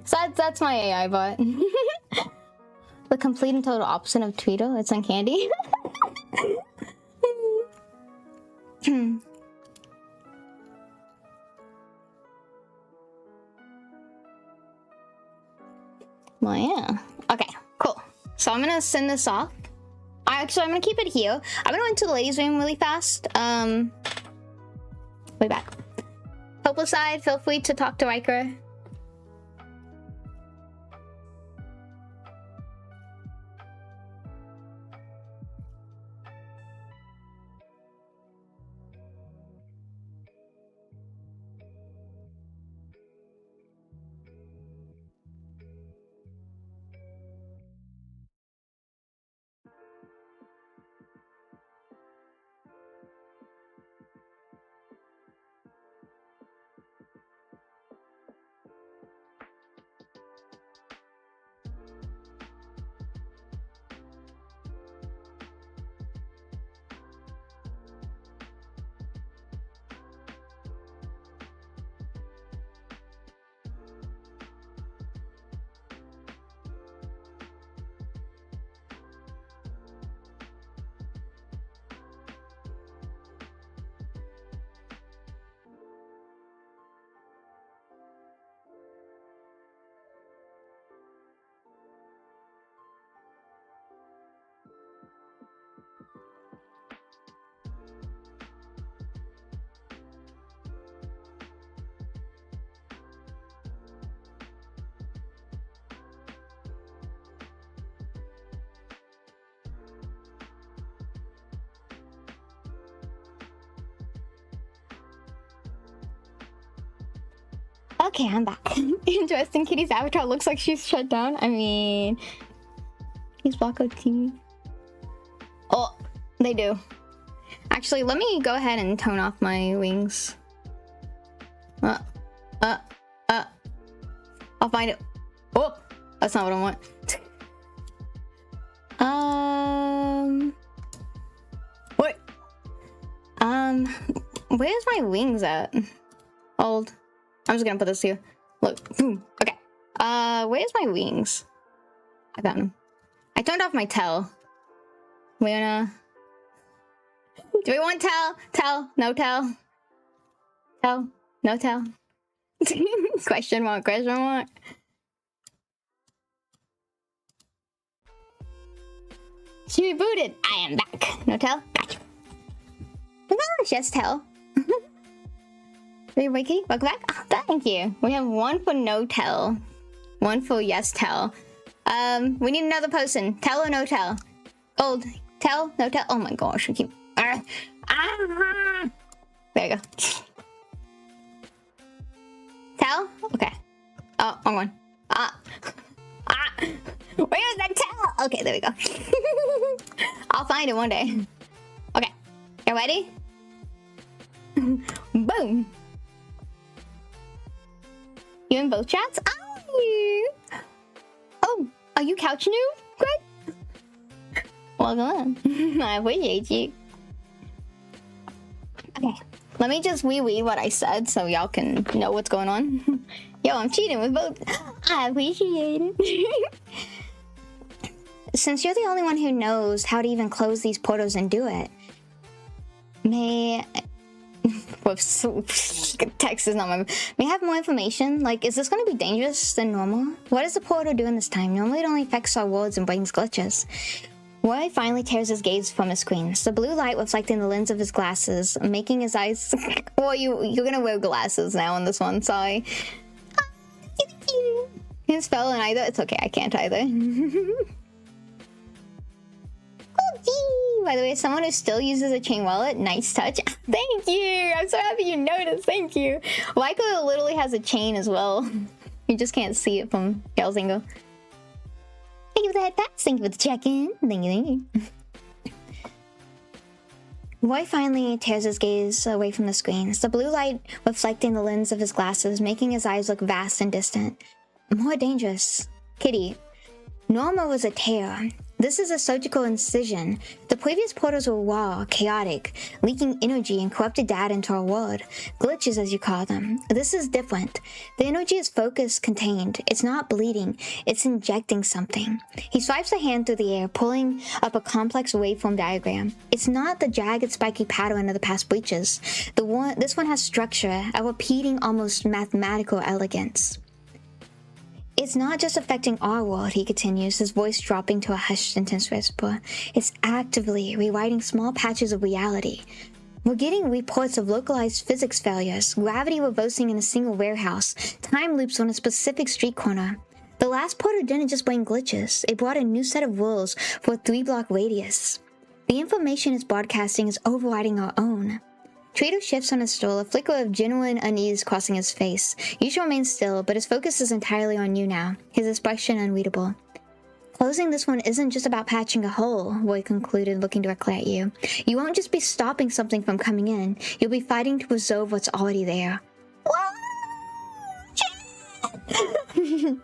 So that's my AI bot. The complete and total opposite of Tweedle. It's on candy. Well, yeah. Okay, cool. So I'm gonna send this off. Actually, I'm gonna keep it here. I'm gonna go into the ladies' room really fast. Way back. Hopeless side, feel free to talk to Riker. Okay, I'm back. Interesting. Kitty's avatar looks like she's shut down. I mean, he's Blocko TV. Oh, they do. Actually, let me go ahead and tone off my wings. I'll find it. Oh, that's not what I want. Wait. Where's my wings at? Hold. I'm just gonna put this here. Look, boom. Okay. Where's my wings? I found them. I turned off my tell. We wanna... Do we want tell? Tell? No tell? Tell? No tell? Question mark, question mark. She rebooted. I am back. No tell? Gotcha. Oh my gosh, yes tell. Wait, Wakey, welcome back. Oh, thank you. We have one for no tell. One for yes tell. We need another person. Tell or no tell? Gold. Tell? No tell? Oh my gosh, I keep... There you go. Tell? Okay. Oh, wrong one. Where is that tell? Okay, there we go. I'll find it one day. Okay. You ready? Boom. You in both chats? Are you? Oh, are you couch new, Greg? Welcome on. I appreciate you. Okay, let me just reread what I said so y'all can know what's going on. Yo, I'm cheating with both. I appreciate it. Since you're the only one who knows how to even close these portals and do it, may... Text is not my... May I have more information? Like, is this going to be dangerous than normal? What is the portal doing this time? Normally it only affects our worlds and brings glitches. Roy finally tears his gaze from his screens. The blue light reflecting the lens of his glasses, making his eyes... Well, you're gonna wear glasses now on this one, sorry. His spell in either... It's okay, I can't either. By the way, someone who still uses a chain wallet, nice touch. Thank you! I'm so happy you noticed, thank you. Waiko literally has a chain as well. You just can't see it from Gal's angle. Thank you for the head pats. Thank you for the check-in. Thank you. Roy finally tears his gaze away from the screens, the blue light reflecting the lens of his glasses, making his eyes look vast and distant. More dangerous. Kitty. Norma was a tear. This is a surgical incision. The previous portals were raw, chaotic, leaking energy and corrupted data into our world. Glitches, as you call them. This is different. The energy is focused, contained. It's not bleeding. It's injecting something. He swipes a hand through the air, pulling up a complex waveform diagram. It's not the jagged, spiky pattern of the past breaches. This one has structure, a repeating, almost mathematical elegance. It's not just affecting our world, he continues, his voice dropping to a hushed, intense whisper. It's actively rewriting small patches of reality. We're getting reports of localized physics failures, gravity reversing in a single warehouse, time loops on a specific street corner. The last portal didn't just bring glitches, it brought a new set of rules for a 3-block radius. The information it's broadcasting is overriding our own. Trader shifts on his stool, a flicker of genuine unease crossing his face. Yusha remains still, but his focus is entirely on you now, his expression unreadable. Closing this one isn't just about patching a hole, Roy concluded, looking directly at you. You won't just be stopping something from coming in, you'll be fighting to preserve what's already there. Okay,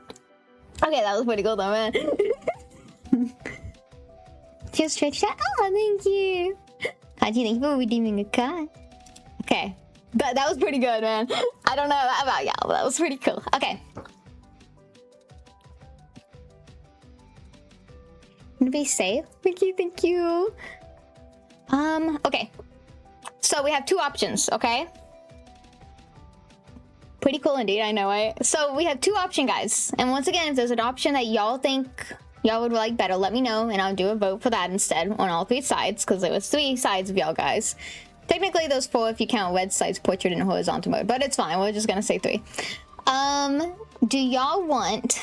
that was pretty cool though, man. Cheers, Twitch chat. Oh, thank you. Haji, thank you for redeeming a card. Okay, that was pretty good, man. I don't know about y'all, but that was pretty cool. Okay. To be safe. Thank you. Okay. So we have two options, okay? Pretty cool indeed, I know, right? So we have two options, guys. And once again, if there's an option that y'all think y'all would like better, let me know, and I'll do a vote for that instead on all 3 sides, because there was 3 sides of y'all guys. Technically, there's 4 if you count red sides, portrait, and horizontal mode, but it's fine. We're just gonna say 3. Do y'all want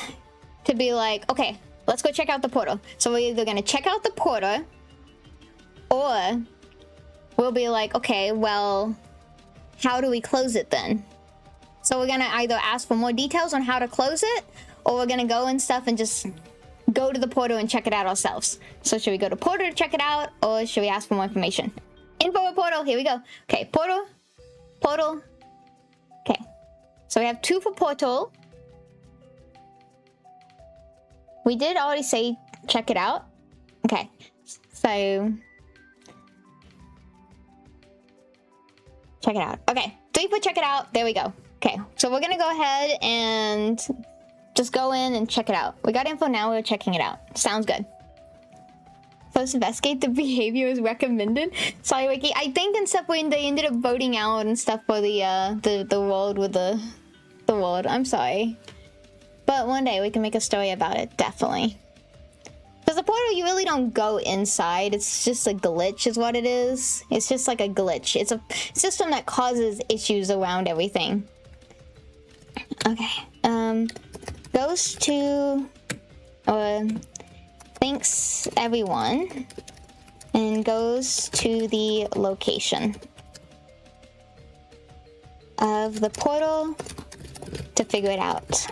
to be like, okay, let's go check out the portal? So we're either gonna check out the portal, or we'll be like, okay, well, how do we close it then? So we're gonna either ask for more details on how to close it, or we're gonna go and stuff and just go to the portal and check it out ourselves. So should we go to portal to check it out, or should we ask for more information? Info portal, here we go. Okay, portal. Okay, so we have 2 for portal. We did already say check it out. Okay, so check it out. Okay, 3 for check it out. There we go. Okay, so we're gonna go ahead and just go in and check it out. We got info now, we're checking it out. Sounds good. First investigate the behavior is recommended. Sorry, Wiki. I think except when they ended up voting out and stuff for the world with the world. I'm sorry. But one day we can make a story about it, definitely. Because the portal, you really don't go inside. It's just a glitch is what it is. It's just like a glitch. It's a system that causes issues around everything. Okay. Goes to... thanks everyone. And goes to the location of the portal to figure it out.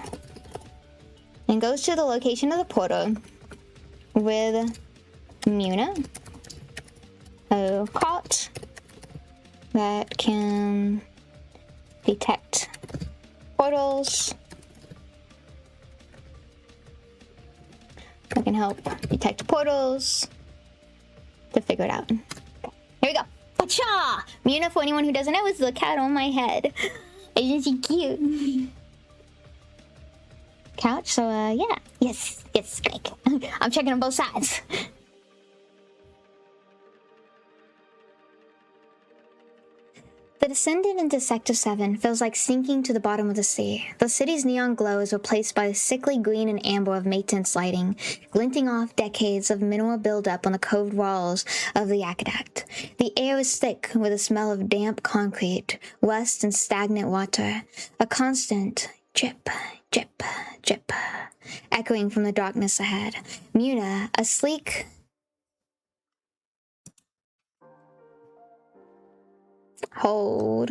And goes to the location of the portal with Muna, a cot that can detect portals. That can help detect portals to figure it out. Here we go. Pacha! Muna, for anyone who doesn't know, is the cat on my head. Isn't she cute? Couch, so yeah. Yes, Greg. I'm checking on both sides. The descendant into Sector 7 feels like sinking to the bottom of the sea. The city's neon glow is replaced by the sickly green and amber of maintenance lighting, glinting off decades of mineral buildup on the coved walls of the aqueduct. The air is thick with a smell of damp concrete, rust and stagnant water. A constant drip, drip, drip, echoing from the darkness ahead. Muna, a sleek... Hold.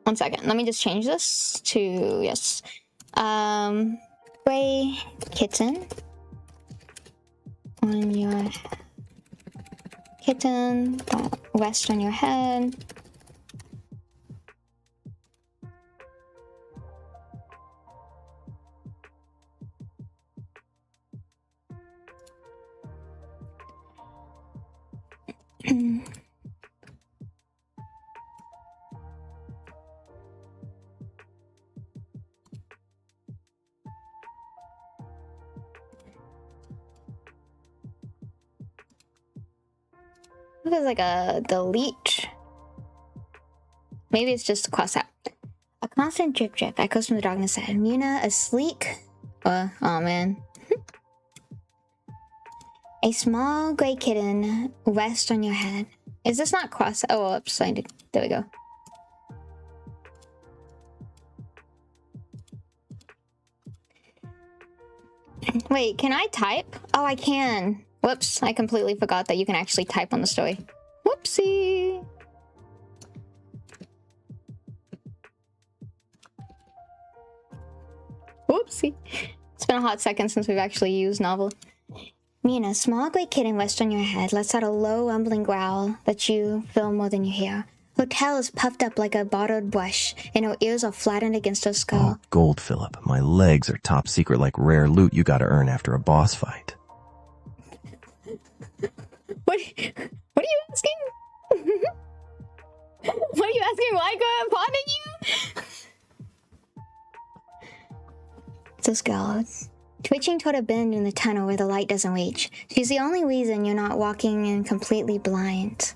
1 second. Let me just change this to yes. Gray kitten on your kitten. Rest on your head. There's like a delete. Maybe it's just a cross out. A constant drip drip echoes from the darkness ahead. Muna, a sleek. Oh man. A small gray kitten rests on your head. Is this not cross? Oh, oops, I did. There we go. Wait, can I type? Oh, I can. Whoops, I completely forgot that you can actually type on the story. Whoopsie. Whoopsie. It's been a hot second since we've actually used novel. Muna, small gray kitten rests on your head, lets out a low rumbling growl that you feel more than you hear. Her tail is puffed up like a bottled brush, and her ears are flattened against her skull. Oh, Gold Phillip, my legs are top secret like rare loot you gotta earn after a boss fight. What are you asking? What are you asking? Why go and pardon you? This girl, twitching toward a bend in the tunnel where the light doesn't reach. She's the only reason you're not walking in completely blind.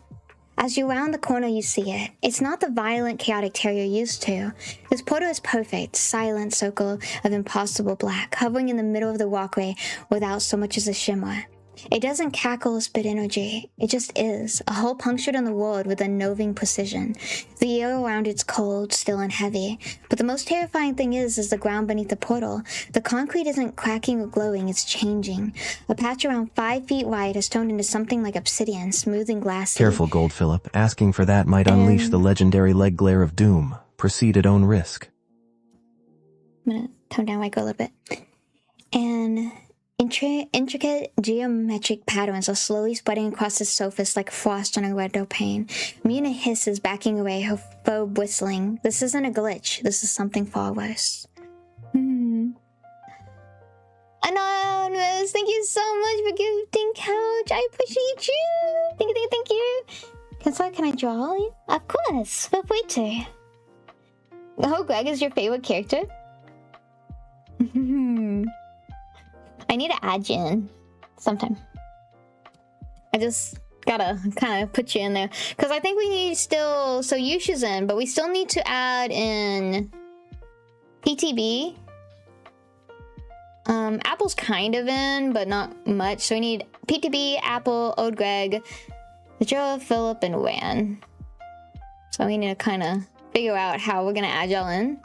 As you round the corner, you see it. It's not the violent, chaotic terror you're used to. This portal is perfect, silent circle of impossible black, hovering in the middle of the walkway without so much as a shimmer. It doesn't cackle or spit energy. It just is, a hole punctured in the world with unnerving precision. The air around it's cold, still and heavy. But the most terrifying thing is the ground beneath the portal. The concrete isn't cracking or glowing, it's changing. A patch around 5 feet wide has turned into something like obsidian, smooth and glassy. Careful, Gold Phillip. Asking for that might unleash the legendary leg glare of doom. Proceed at own risk. I'm gonna tone down my go a little bit. And intricate geometric patterns are slowly spreading across the surface like frost on a window pane. Muna hisses, backing away, her foe whistling. This isn't a glitch. This is something far worse. Anonymous, thank you so much for gifting couch. I appreciate you. Thank you. Can I draw you? Of course, feel free to. Oh, Greg is your favorite character? I need to add you in sometime. I just gotta kind of put you in there. Because I think we need still... So Yusha's in, but we still need to add in PTB. Apple's kind of in, but not much. So we need PTB, Apple, Old Greg, Joe, Philip, and Wan. So we need to kind of figure out how we're gonna add y'all in.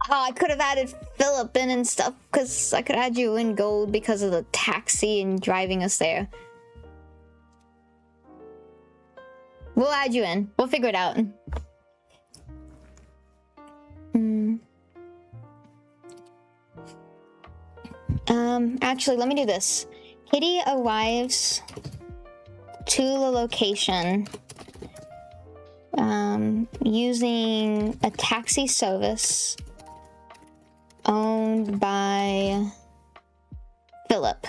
Oh, I could have added Philip in and stuff, because I could add you in gold because of the taxi and driving us there. We'll add you in. We'll figure it out. Actually, let me do this. Kitty arrives to the location using a taxi service owned by Philip,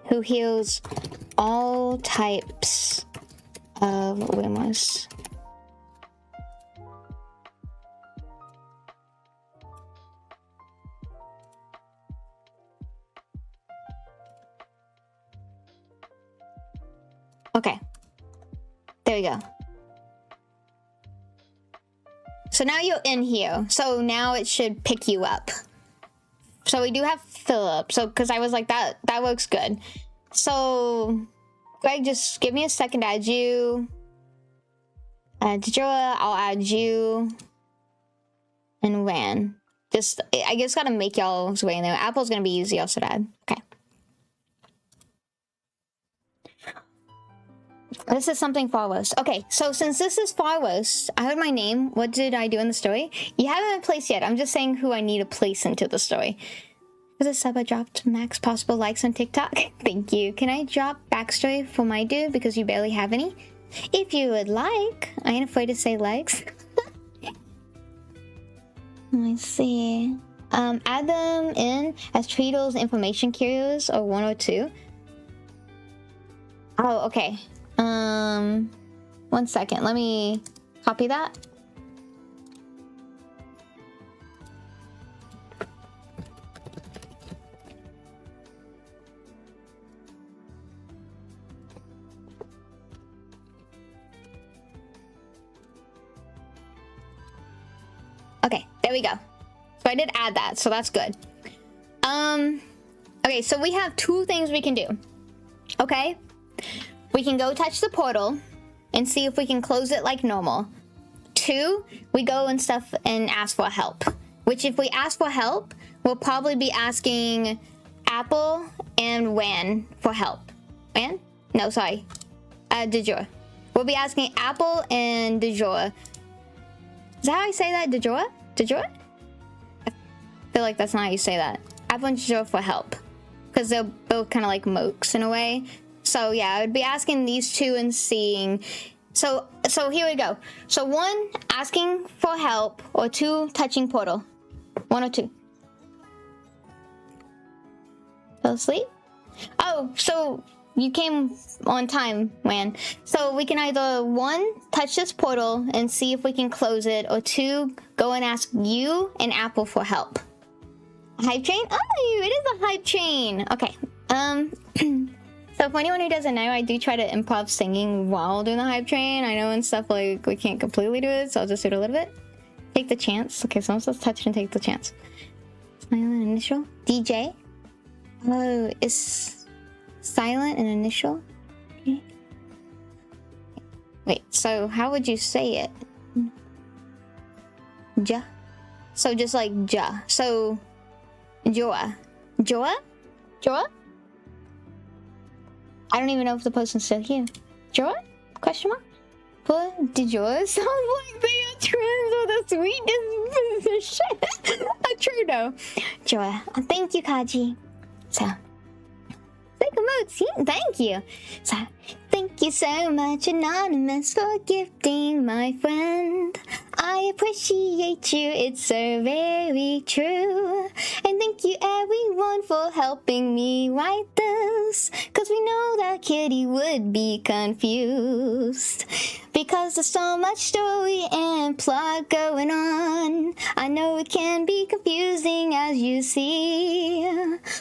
who heals all types of rumors. Okay, there we go. So now you're in here. So now it should pick you up. So we do have Philip. So, because I was like, that works good. So, Greg, just give me a second to add you. Dejora, I'll add you. And Ran. Just, I just gotta make y'all's way in there. Apple's gonna be easy also to add. Okay. This is something Far West. Okay, so since this is Far West, I heard my name. What did I do in the story? You haven't been placed yet. I'm just saying who I need to place into the story. For the sub, I dropped max possible likes on TikTok. Thank you. Can I drop backstory for my dude because you barely have any? If you would like. I ain't afraid to say likes. Let me see. Add them in as Tweedle's information curios or 1 or 2. Oh, okay. 1 second. Let me copy that. Okay, there we go. So I did add that, so that's good. Okay, so we have 2 things we can do. Okay? We can go touch the portal and see if we can close it like normal. 2, we go and stuff and ask for help. Which if we ask for help, we'll probably be asking Apple and Wan for help. Wan? No, sorry. Dejora. We'll be asking Apple and Dejora. Is that how I say that? Dejora? Dejora? I feel like that's not how you say that. Apple and Dejora for help. Because they're both kind of like mokes in a way. So yeah, I would be asking these 2 and seeing. So here we go. So 1, asking for help, or 2, touching portal. 1 or 2. Fell asleep? Oh, so you came on time, man. So we can either 1, touch this portal and see if we can close it, or 2, go and ask you and Apple for help. Hype train? Oh, it is a hype train. Okay. So for anyone who doesn't know, I do try to improv singing while doing the hype train. I know and stuff like we can't completely do it, so I'll just do it a little bit. Take the chance. Okay, someone says touch and take the chance. Silent initial. DJ. Oh, is silent an initial? Okay. Wait, so how would you say it? Ja. So just like ja. So Joa. Joa? Joa? I don't even know if the person's still here. Joa? Question mark? But did yours sound like they are twins or the sweetest shit? True though. Joa. Thank you, Kaji. So, take a mood. See? Thank you. So, thank you so much, Anonymous, for gifting my friend. I appreciate you, it's so very true. And thank you everyone for helping me write this, cause we know that Kitty would be confused. Because there's so much story and plot going on. I know it can be confusing as you see,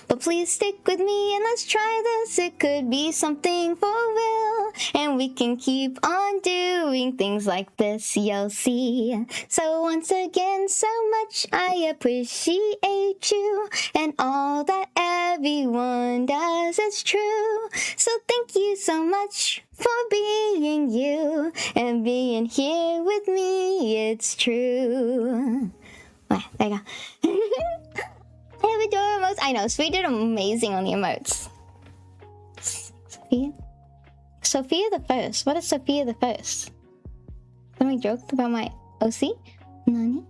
but please stick with me and let's try this. It could be something for real, and we can keep on doing things like this, you'll see. So once again, so much I appreciate you, and all that everyone does is true. So thank you so much for being you and being here with me, it's true. Well, there you go. I have adorable emotes. I know, Sweet did amazing on the emotes. Sophia? Sophia the First. What is Sophia the First? Somebody joked about my OC? Nani?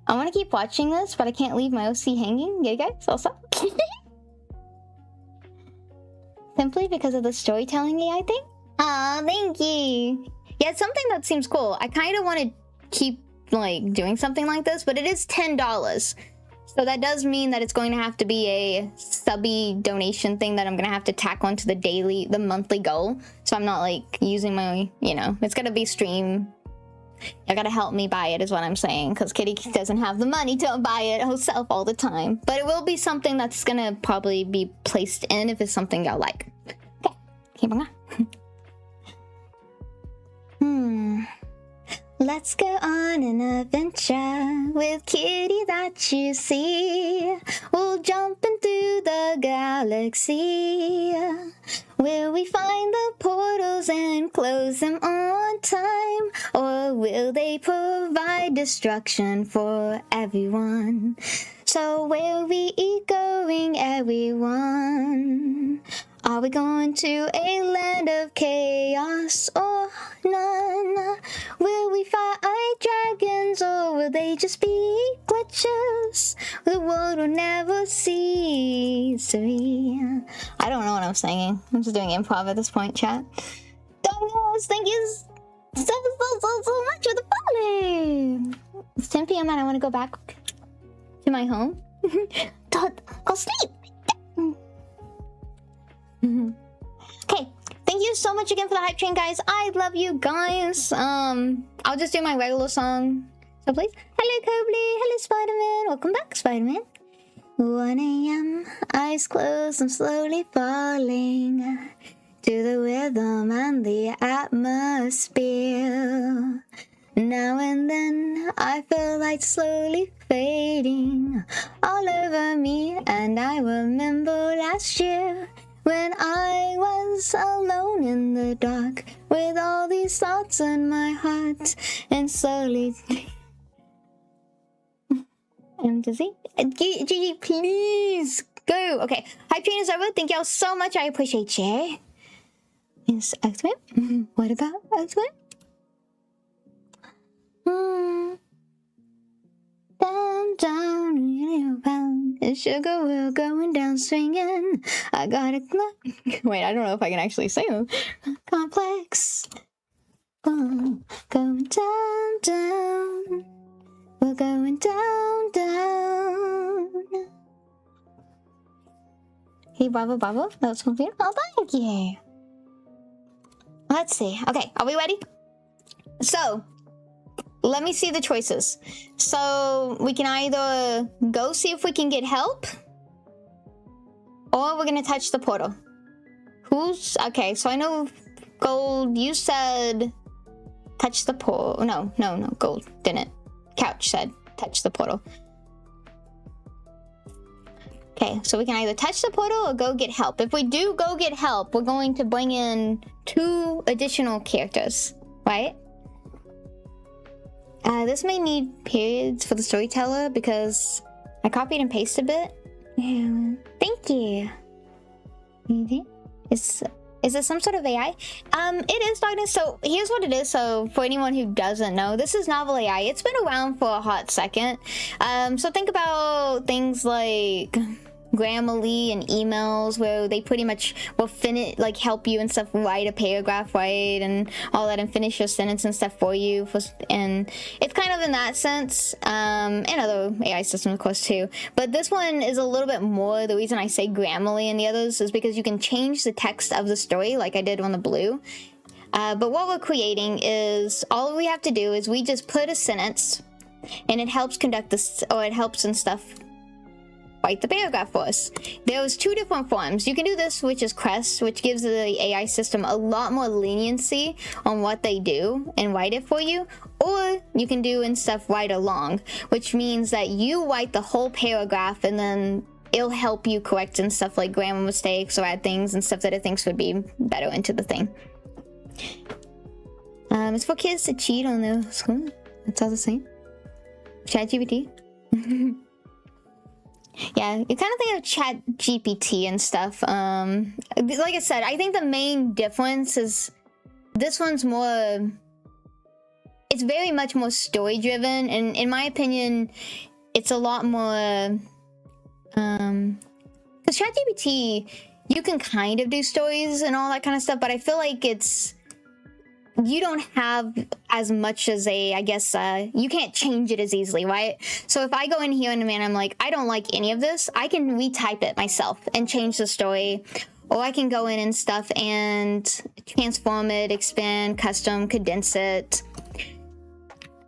I want to keep watching this, but I can't leave my OC hanging. Yeah, guys, also. Simply because of the storytelling AI thing? Aw, thank you. Yeah, it's something that seems cool. I kind of want to keep, like, doing something like this, but it is $10. So that does mean that it's going to have to be a subby donation thing that I'm going to have to tack onto the monthly goal. So I'm not, like, using my, you know, it's going to be stream. You gotta help me buy it is what I'm saying, because Kitty doesn't have the money to buy it herself all the time. But it will be something that's gonna probably be placed in if it's something y'all like. Okay, keep on. Let's go on an adventure with Kitty that you see. We'll jump into the galaxy, will we find the portals and close them on time? Or will they provide destruction for everyone? So where we going, everyone? Are we going to a land of chaos or none? Will we fight dragons or will they just be glitches the world will never see? I don't know what I'm singing. I'm just doing improv at this point, chat. Donuts, thank you so much for the follow. It's 10 p.m. and I want to go back to my home. Go sleep. Okay, thank you so much again for the hype train, guys. I love you guys. I'll just do my regular song. So please, hello Cobley, hello Spider-Man. Welcome back, Spider-Man. 1 a.m. eyes closed, I'm slowly falling to the rhythm and the atmosphere. Now and then I feel like slowly fading all over me, and I remember last year when I was alone in the dark with all these thoughts in my heart, and slowly I'm dizzy. Gigi, please go. Okay, hype train is over. Thank y'all so much. I appreciate you. Is X-Men? What about X-Men? Down, down, the sugar wheel going down swinging. I got a wait, I don't know if I can actually sing them. Complex. Going down, down. We're going down, down. Hey, Bravo, Bravo. That was something. Oh, thank you. Let's see. Okay, are we ready? So, let me see the choices. So we can either go see if we can get help, or we're gonna touch the portal. Who's okay? So I know Gold, you said touch the portal. No, Gold didn't. Couch said touch the portal. Okay, so we can either touch the portal or go get help. If we do go get help, we're going to bring in 2 additional characters, right? This may need periods for the storyteller because I copied and pasted a bit. Yeah, thank you. Is it some sort of AI? It is darkness. So here's what it is. So for anyone who doesn't know, this is novel AI. It's been around for a hot second. So think about things like Grammarly and emails where they pretty much will like help you and stuff write a paragraph right and all that and finish your sentence and stuff for you and it's kind of in that sense and other AI systems of course too, but this one is a little bit more. The reason I say Grammarly and the others is because you can change the text of the story like I did on the blue, but what we're creating is all we have to do is we just put a sentence and it helps conduct this, or it helps and stuff write the paragraph for us. There's two different forms. You can do this, which is Crest, which gives the AI system a lot more leniency on what they do and write it for you, or you can do and stuff write along, which means that you write the whole paragraph and then it'll help you correct and stuff like grammar mistakes or add things and stuff that it thinks would be better into the thing. It's for kids to cheat on their school. It's all the same. ChatGPT. Yeah, you kind of think of ChatGPT and stuff. Like I said, I think the main difference is this one's more... It's very much more story-driven, and in my opinion, it's a lot more... Because ChatGPT, you can kind of do stories and all that kind of stuff, but I feel like it's... You don't have as much as I guess, you can't change it as easily, right? So if I go in here and I'm like, I don't like any of this, I can retype it myself and change the story. Or I can go in and stuff and transform it, expand, custom, condense it.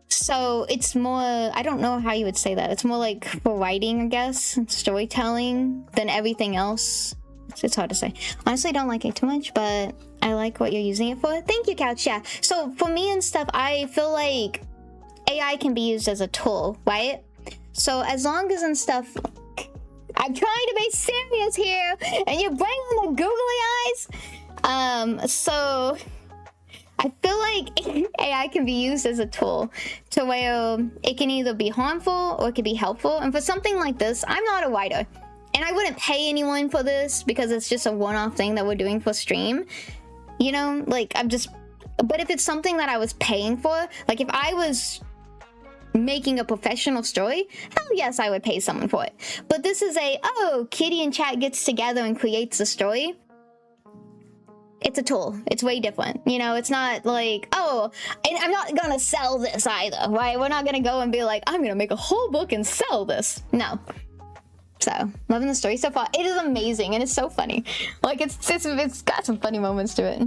So it's more, I don't know how you would say that. It's more like for writing, I guess, storytelling than everything else. It's hard to say. Honestly, I don't like it too much, but I like what you're using it for. Thank you, Couch. Yeah. So for me and stuff, I feel like AI can be used as a tool, right? So as long as and stuff, I'm trying to be serious here, and you're bringing the googly eyes. So I feel like AI can be used as a tool to where it can either be harmful or it can be helpful. And for something like this, I'm not a writer. And I wouldn't pay anyone for this because it's just a one-off thing that we're doing for stream. You know, like but if it's something that I was paying for, like if I was making a professional story, hell yes, I would pay someone for it. But this is Kitty and chat gets together and creates a story. It's a tool. It's way different. You know, it's not like, and I'm not gonna sell this either, right? We're not gonna go and be like, I'm gonna make a whole book and sell this. No. So, loving the story so far. It is amazing and it's so funny. Like, it's got some funny moments to it.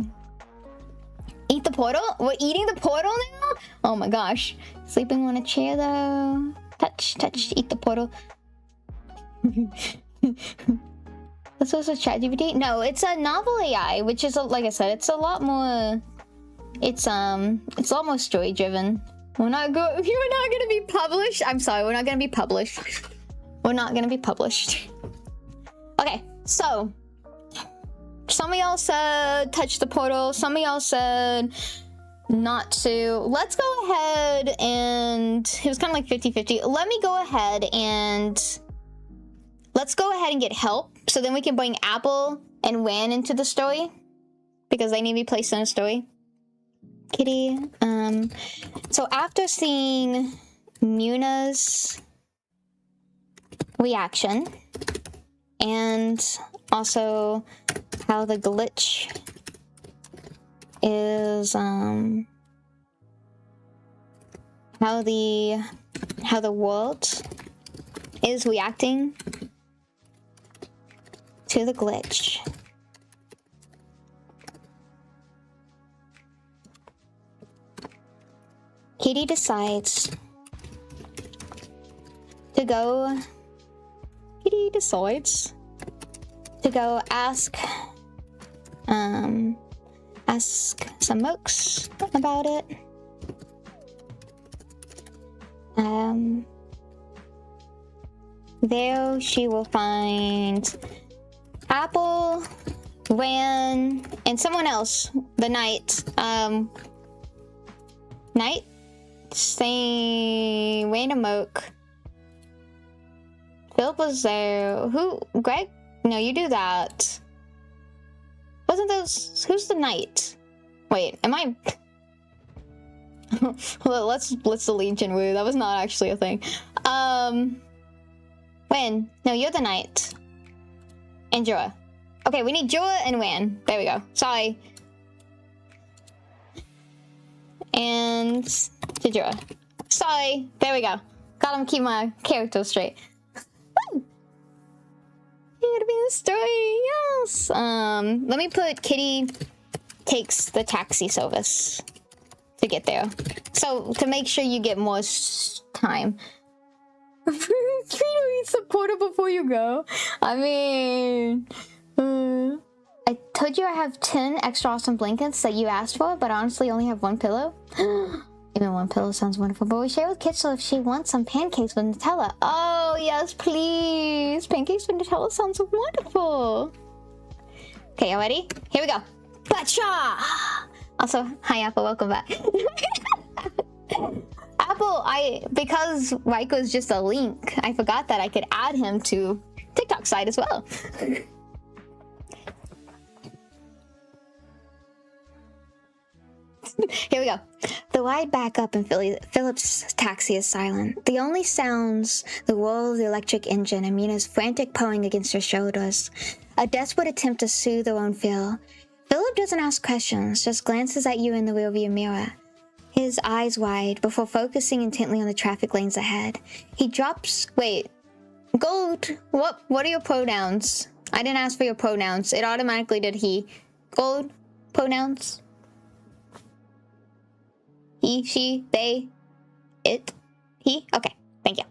Eat the portal? We're eating the portal now? Oh my gosh. Sleeping on a chair though. Touch, eat the portal. This was a ChatGPT? No, it's a novel AI, which is, like I said, it's a lot more... It's a lot more story-driven. You're not gonna be published? I'm sorry, we're not gonna be published. We're not gonna be published. Okay, so some of y'all said touch the portal. Some of y'all said not to. Let's go ahead and it was kind of like 50-50. Let me go ahead and let's go ahead and get help. So then we can bring Apple and Wan into the story because they need to be placed in a story. Kitty. So after seeing Muna's reaction and also how the glitch is how the world is reacting to the glitch. Kitty decides to go ask some mooks about it. There she will find Apple, Wan, and someone else. The Knight. Knight? Saying random moke. Philip was there. Who? Greg? No, you do that. Wasn't those... Who's the Knight? Wait, am I... let's delete Jinwoo. That was not actually a thing. When? No, you're the Knight. And Jura. Okay, we need Jura and Wan. There we go. Sorry. And Jura. Sorry. There we go. Gotta keep my characters straight. Woo! You gotta be in the story. Yes. Let me put Kitty takes the taxi service to get there. So to make sure you get more time. Try to be supportive before you go. I mean, I told you I have 10 extra awesome blankets that you asked for, but honestly only have one pillow. Even one pillow sounds wonderful, but we share with Kitchell if she wants some pancakes with Nutella. Oh, yes, please. Pancakes with Nutella sounds wonderful. Okay, y'all ready? Here we go. Bacha! Also, hi, Apple. Welcome back. Apple, because Raiko is just a link, I forgot that I could add him to TikTok side as well. Here we go. The ride back up in Philip's taxi is silent. The only sounds the roar of the electric engine and Mina's frantic pulling against her shoulders. A desperate attempt to soothe her own feel. Philip doesn't ask questions, just glances at you in the rearview mirror. His eyes wide before focusing intently on the traffic lanes ahead. He drops... Wait. Gold, what are your pronouns? I didn't ask for your pronouns. It automatically did he. Gold, pronouns? He, she, they, it, he? Okay, thank you.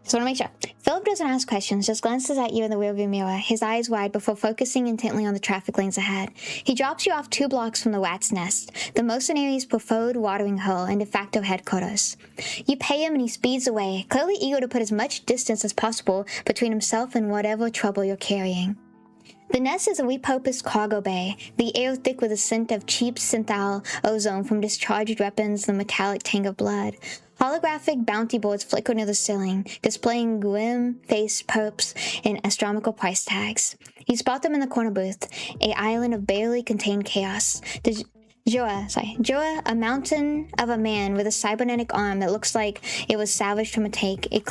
Just want to make sure. Philip doesn't ask questions, just glances at you in the rearview mirror, his eyes wide before focusing intently on the traffic lanes ahead. He drops you off 2 blocks from the rat's nest, the mercenaries' preferred watering hole and de facto headquarters. You pay him and he speeds away, clearly eager to put as much distance as possible between himself and whatever trouble you're carrying. The nest is a repurposed cargo bay, the air thick with a scent of cheap synthal ozone from discharged weapons and the metallic tang of blood. Holographic bounty boards flicker near the ceiling, displaying grim-faced perps and astronomical price tags. You spot them in the corner booth, an island of barely contained chaos. Joa, a mountain of a man with a cybernetic arm that looks like it was salvaged from a tank, is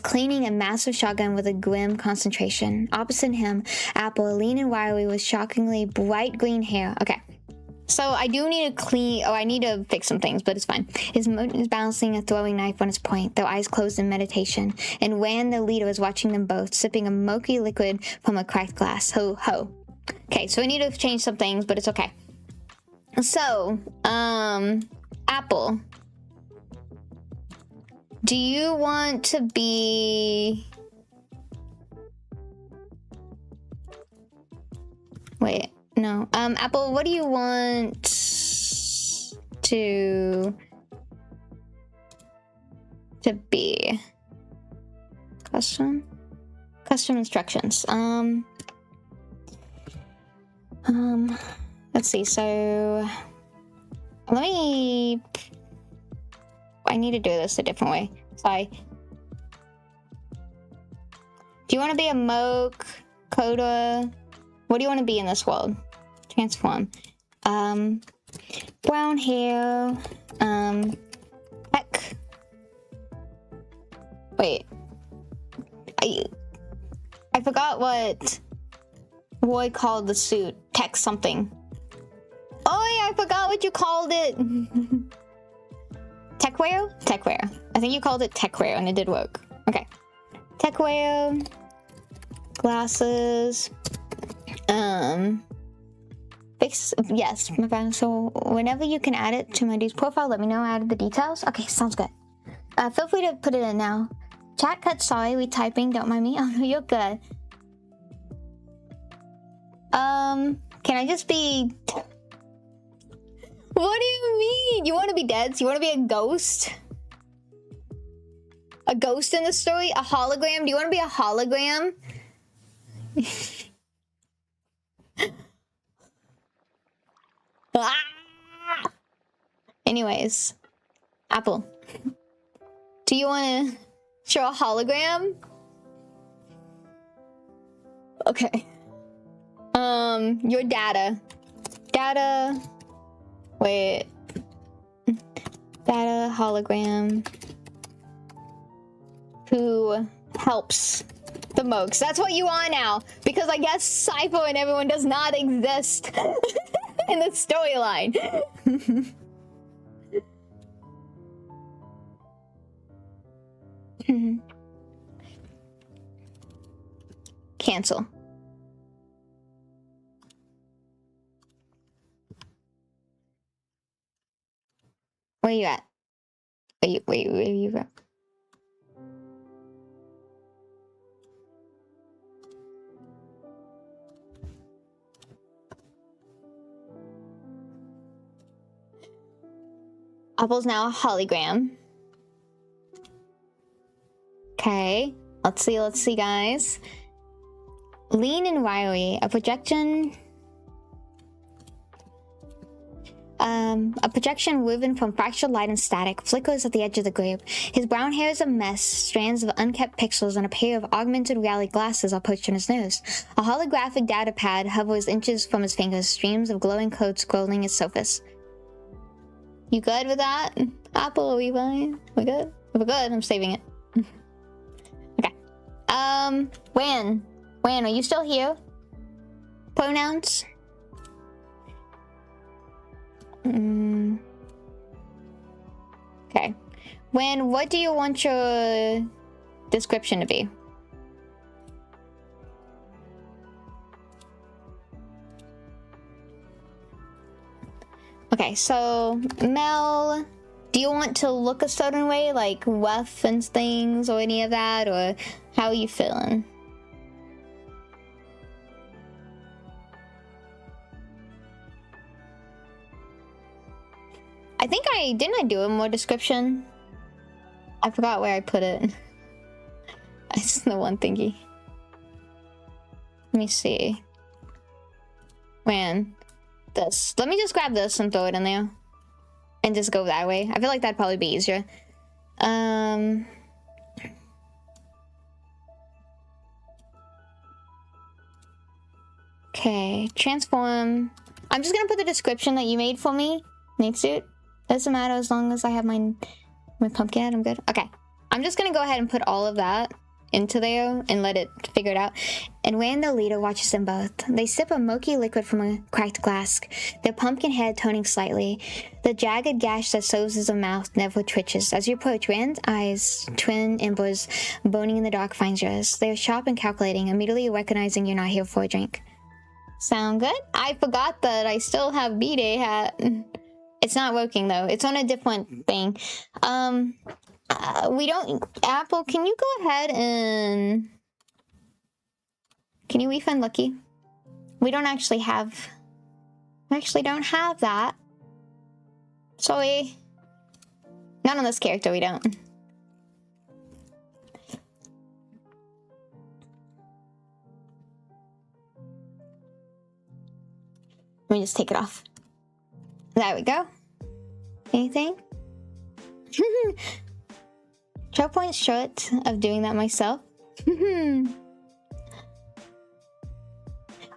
cleaning a massive shotgun with a grim concentration. Opposite him, Apple, lean and wiry with shockingly bright green hair. Okay. So I do need to I need to fix some things, but it's fine. Is balancing a throwing knife on his point, their eyes closed in meditation, and Wan, the leader, is watching them both, sipping a murky liquid from a cracked glass. Ho, ho. Okay, so we need to change some things, but it's okay. So, Apple, do you want to be... Wait, no. Apple, what do you want to be? Custom instructions. Let's see, so I need to do this a different way. Sorry. Do you want to be a Moke, Coda? What do you want to be in this world? Transform. Brown hair. Heck. Wait. I forgot what Roy called the suit. Tech something. Oh yeah, I forgot what you called it. Techwear? Techwear. I think you called it techwear and it did work. Okay. Techwear. Glasses. Yes, my friend. So whenever you can add it to my dude's profile, let me know. I added the details. Okay, sounds good. Feel free to put it in now. Chat cut, sorry, we typing, don't mind me. Oh no, you're good. Can I just be... What do you mean? You want to be dead? So you want to be a ghost? A ghost in the story? A hologram? Do you want to be a hologram? Ah! Anyways, Apple, do you want to show a hologram? Okay. Your data. Wait. Data hologram. Who helps The Mokes. That's what you are now. Because I guess Cypher and everyone does not exist in the storyline. Cancel. Where you at? Wait, where are you at? Apple's now a hologram. Okay, let's see, guys. Lean and wiry, a projection woven from fractured light and static flickers at the edge of the group. His brown hair is a mess, strands of unkept pixels and a pair of augmented reality glasses are perched on his nose. A holographic data pad hovers inches from his fingers, streams of glowing code scrolling its surface. You good with that? Apple, are we fine? We good? If we're good, I'm saving it. Okay. Wan, are you still here? Pronouns? Okay. Wan, what do you want your description to be? Okay, so Mel, do you want to look a certain way, like weapons things or any of that, or how are you feeling? I think didn't I do a more description? I forgot where I put it. It's the one thingy. Let me see. Man. This. Let me just grab this and throw it in there. And just go that way. I feel like that'd probably be easier. Okay. Transform. I'm just gonna put the description that you made for me. Neat suit. Doesn't matter as long as I have my pumpkin head. I'm good. Okay. I'm just gonna go ahead and put all of that into there and let it figure it out. And Wan, the leader, watches them both. They sip a murky liquid from a cracked glass, their pumpkin head toning slightly. The jagged gash that serves as a mouth never twitches. As you approach, Wan's eyes, twin embers burning in the dark, finds yours. They are sharp and calculating, immediately recognizing you're not here for a drink. Sound good? I forgot that I still have B-Day hat. It's not working though. It's on a different thing. We don't... Apple, can you go ahead and... Can you refund Lucky? We don't actually have... We actually don't have that. Sorry. Not on this character, we don't. Let me just take it off. There we go. Anything? 12 points short of doing that myself.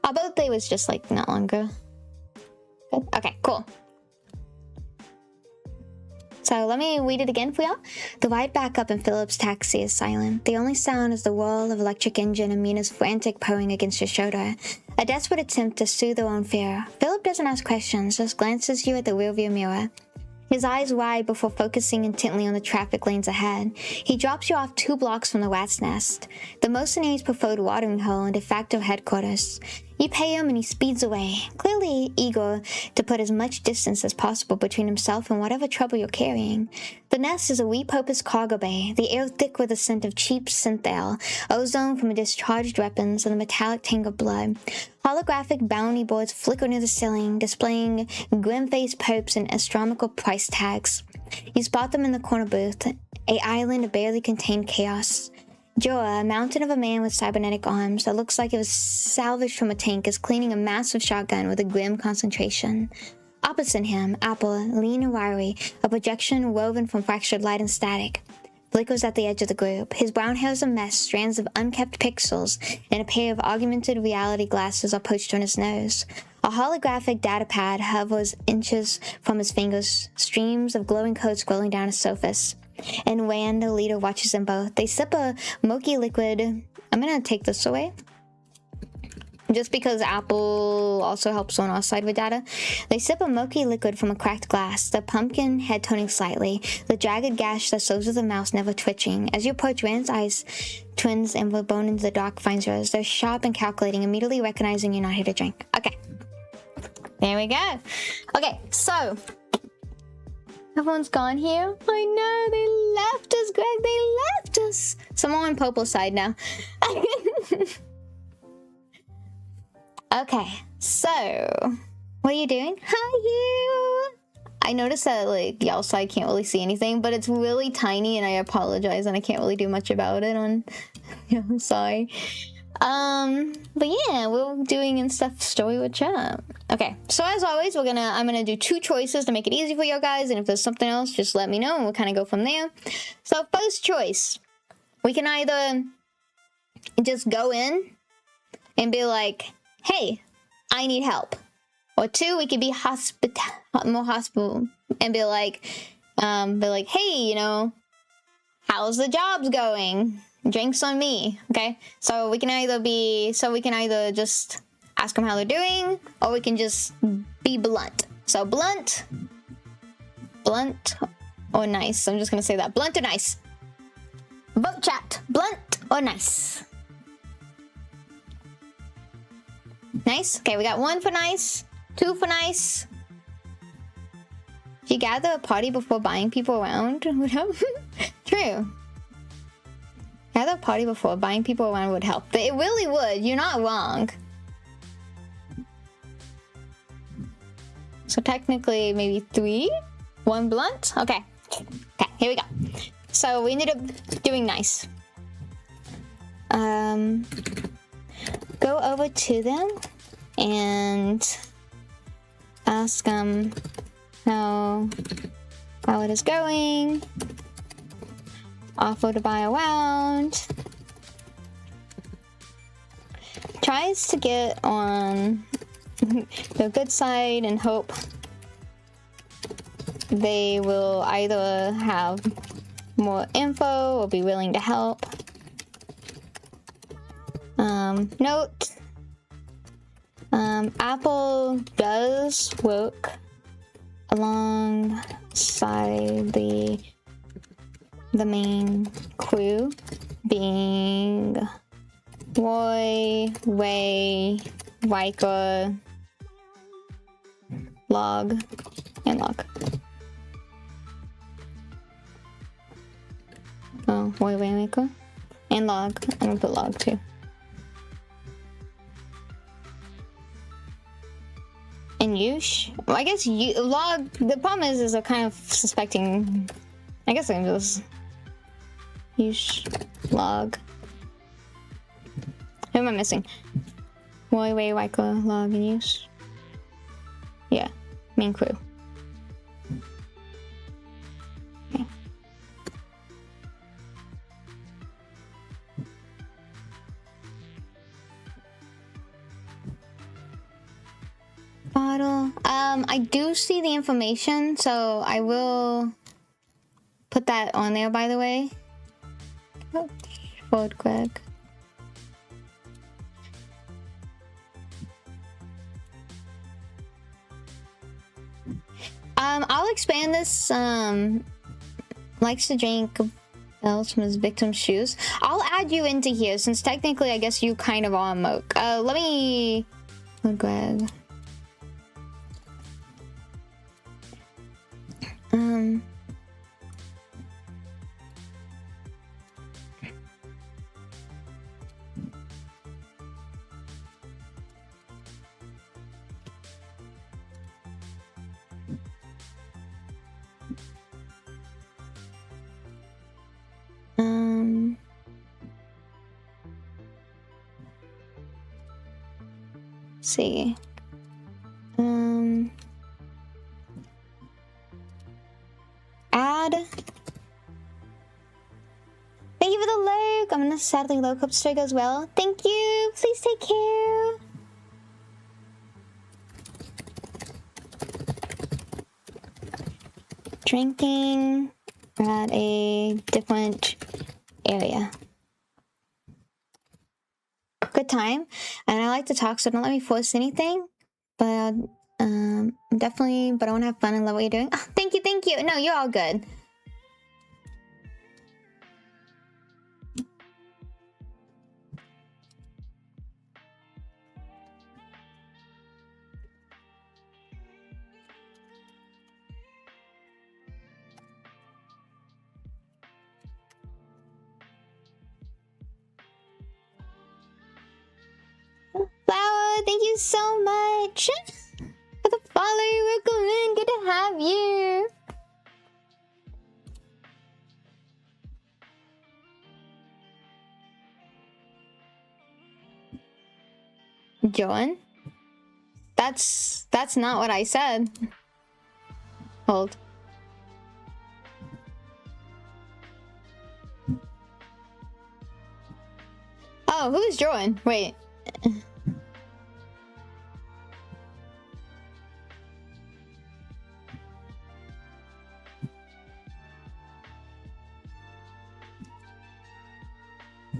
Our birthday was just like not long ago. Good. Okay, cool. So let me read it again for y'all. The ride back up in Philip's taxi is silent. The only sound is the whirl of electric engine and Mina's frantic purring against your shoulder. A desperate attempt to soothe their own fear. Philip doesn't ask questions, just glances you at the rearview mirror. His eyes wide before focusing intently on the traffic lanes ahead. He drops you off 2 blocks from the rat's nest, the mercenaries' preferred watering hole and de facto headquarters. You pay him and he speeds away, clearly eager to put as much distance as possible between himself and whatever trouble you're carrying. The nest is a repurposed cargo bay, the air thick with the scent of cheap synthale, ozone from discharged weapons, and the metallic tang of blood. Holographic bounty boards flicker near the ceiling, displaying grim-faced popes and astronomical price tags. You spot them in the corner booth, an island of barely contained chaos. Jorah, a mountain of a man with cybernetic arms that looks like it was salvaged from a tank, is cleaning a massive shotgun with a grim concentration. Opposite him, Apple, lean and wiry, a projection woven from fractured light and static, flickers at the edge of the group. His brown hair is a mess, strands of unkept pixels, and a pair of augmented reality glasses are perched on his nose. A holographic data pad hovers inches from his fingers, streams of glowing code scrolling down his surface. And Wan, the leader, watches them both. They sip a murky liquid I'm gonna take this away. Just because Apple also helps on our side with data. They sip a milky liquid from a cracked glass, the pumpkin head toning slightly, the jagged gash that serves as a mouse never twitching. As you approach, Rand's eyes twins and the bone in the dark finds yours. They're sharp and calculating, immediately recognizing you're not here to drink. Okay. There we go. Okay, so everyone's gone here. I know, they left us, Greg. They left us. So I'm on Popo's side now. Okay, so what are you doing? Hi, you. I noticed that like y'all side can't really see anything, but it's really tiny, and I apologize, and I can't really do much about it on. Sorry. But yeah, we're doing and stuff story with chat. Okay, so as always, I'm gonna do 2 choices to make it easy for you guys, and if there's something else, just let me know, and we'll kind of go from there. So first choice, we can either just go in and be like, hey, I need help. Or 2, we could be more hospitable and be like, hey, you know, how's the jobs going? Drinks on me. Okay, so we can either just ask them how they're doing, or we can just be blunt. So blunt or nice. I'm just gonna say that, blunt or nice. Vote chat, blunt or nice. Nice. Okay, we got 1 for nice, 2 for nice. Do you gather a party before buying people around would help? True. Gather a party before buying people around would help. But it really would. You're not wrong. So technically, maybe 3? 1 blunt? Okay. Okay, here we go. So we ended up doing nice. Go over to them and ask them how it is going. Offer to buy around. Tries to get on the good side and hope they will either have more info or be willing to help. Note, Apple does work alongside the main crew, being Roy, Ray, Riker, Log, and Log. Oh, Roy, Ray, Riker, and Log. I'm gonna put Log too. And Yush? Well, I guess Log, the problem is I'm kind of suspecting, I guess I'm just Yush, Log. Who am I missing? Roy, Ray, Riker, Log, and Yush. Yeah, main crew. Okay. Bottle. I do see the information, so I will put that on there, by the way. Oh, forward Greg. I'll expand this. Likes to drink bells from his victim's shoes. I'll add you into here, since technically I guess you kind of are a moke. Let me... Oh, Greg. See. Add. Thank you for the lurk. I'm gonna sadly look up Striga as well. Thank you. Please take care. Drinking at a different area. good time, and I like to talk, so don't let me force anything. But definitely, but I want to have fun and love what you're doing. Oh, thank you, thank you. No, you're all good. Flower, thank you so much for the follow. Welcome in. Good to have you. Joan? That's not what I said. Hold. Oh, who's Joan? Wait.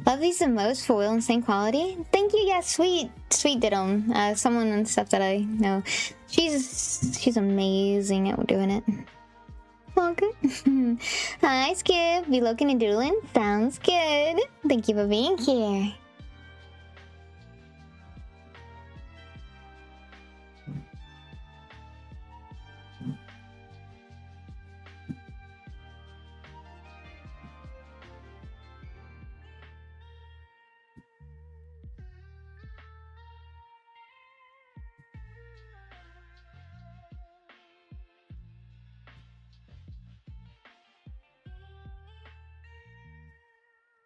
Love these the most for Will and Same Quality. Thank you. Yeah, sweet ditto. Someone and stuff that I know. She's amazing at doing it. Oh, good. Hi, Skip. Be looking and doodling. Sounds good. Thank you for being here.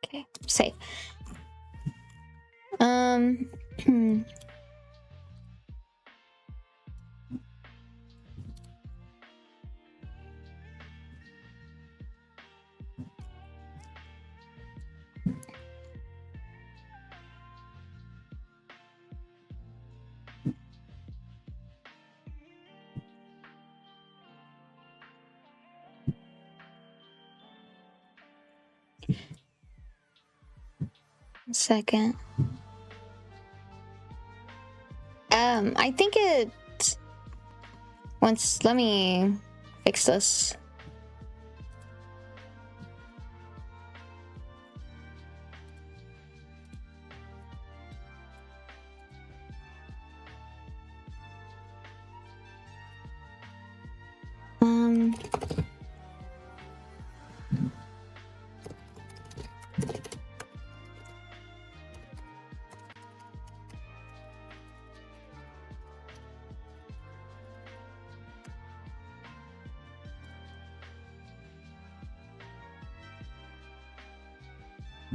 Okay, safe. Second. I think it... Once... Let me fix this.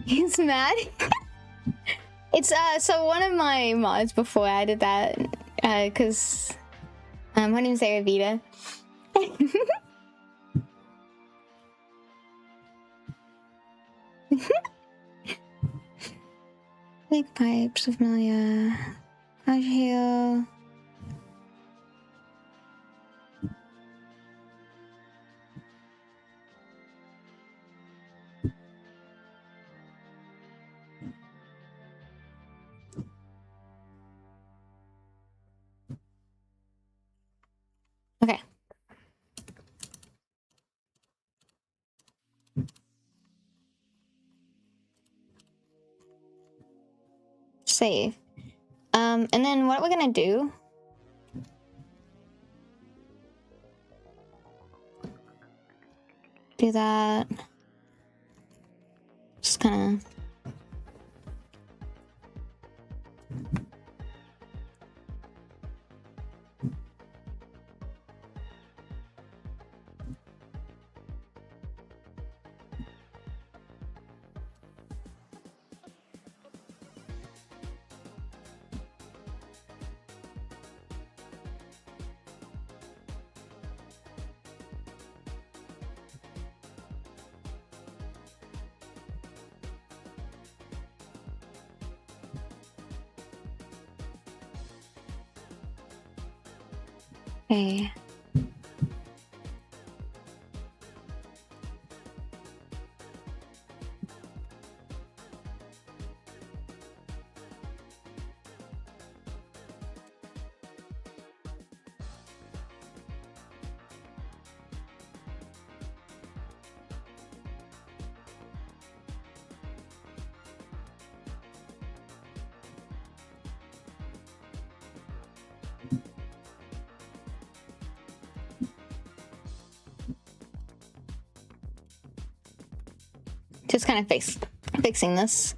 He's mad? It's, so one of my mods before added that, cause, her name's Aravita. Big pipes, familiar. How'd you heal? Okay. Save. And then what we're gonna do... Do that. Just kinda... Okay. Just kind of fixing this.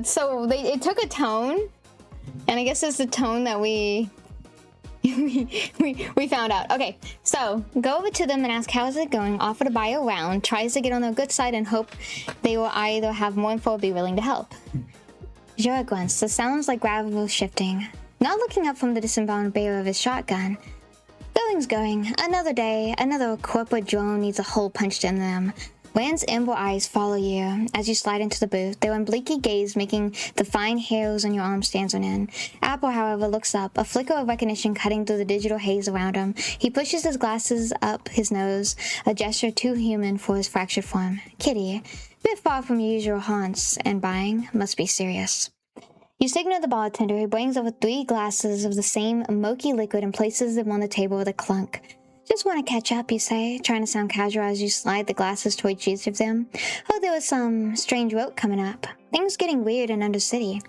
So it took a tone, and I guess it's the tone that we found out. Okay, so go over to them and ask how's it going, offer to buy a round, tries to get on their good side and hope they will either have more info or be willing to help. Joe grunts, the sounds like gravel shifting, not looking up from the disemboweled barrel of his shotgun. Going's going. Another day, another corporate drone needs a hole punched in them. Rand's amber eyes follow you as you slide into the booth, their oblique gaze making the fine hairs on your arm stand on end. Apple, however, looks up, a flicker of recognition cutting through the digital haze around him. He pushes his glasses up his nose, a gesture too human for his fractured form. Kitty, a bit far from your usual haunts, and buying must be serious. You signal the bartender, who brings over 3 glasses of the same murky liquid and places them on the table with a clunk. Just want to catch up, you say, trying to sound casual as you slide the glasses towards each of them. Oh, there was some strange work coming up. Things getting weird in Undercity.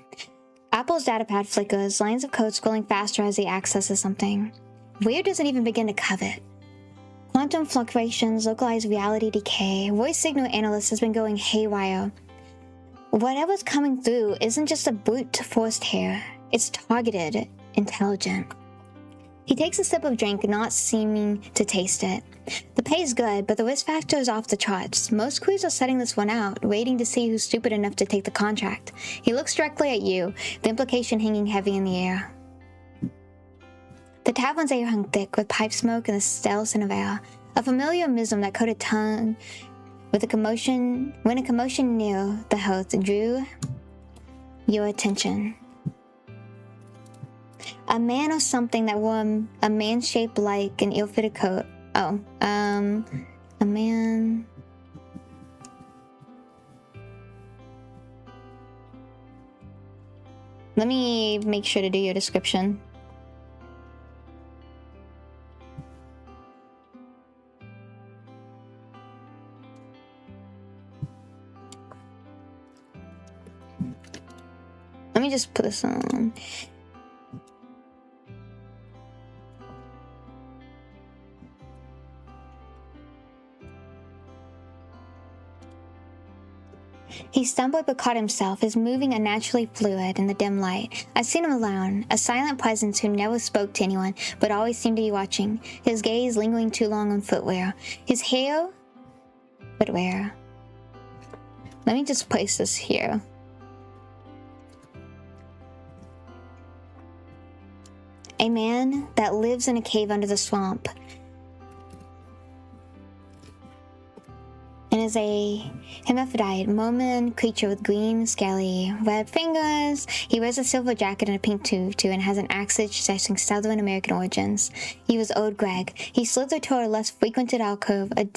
Apple's datapad flickers, lines of code scrolling faster as he accesses something. Weird doesn't even begin to covet. Quantum fluctuations, localized reality decay, voice signal analyst has been going haywire. Whatever's coming through isn't just a brute forced hair. It's targeted, intelligent. He takes a sip of drink, not seeming to taste it. The pay's good, but the risk factor is off the charts. Most crews are setting this one out, waiting to see who's stupid enough to take the contract. He looks directly at you, the implication hanging heavy in the air. The tavern's air hung thick with pipe smoke and the stale scent of air, a familiar mism that coated tongue with a commotion when a commotion near the hearth drew your attention. A man or something that wore a man shaped like an ill-fitted coat. A man. Let me make sure to do your description. Let me just put this on. He stumbled but caught himself, his moving unnaturally fluid in the dim light. I've seen him alone, a silent presence who never spoke to anyone, but always seemed to be watching, his gaze lingering too long on footwear. His hair... footwear. Let me just place this here. A man that lives in a cave under the swamp and is a hermaphrodite, Mormon creature with green, scaly, red fingers. He wears a silver jacket and a pink tutu and has an accent suggesting Southern American origins. He was Old Greg. He slithered toward a less frequented alcove, a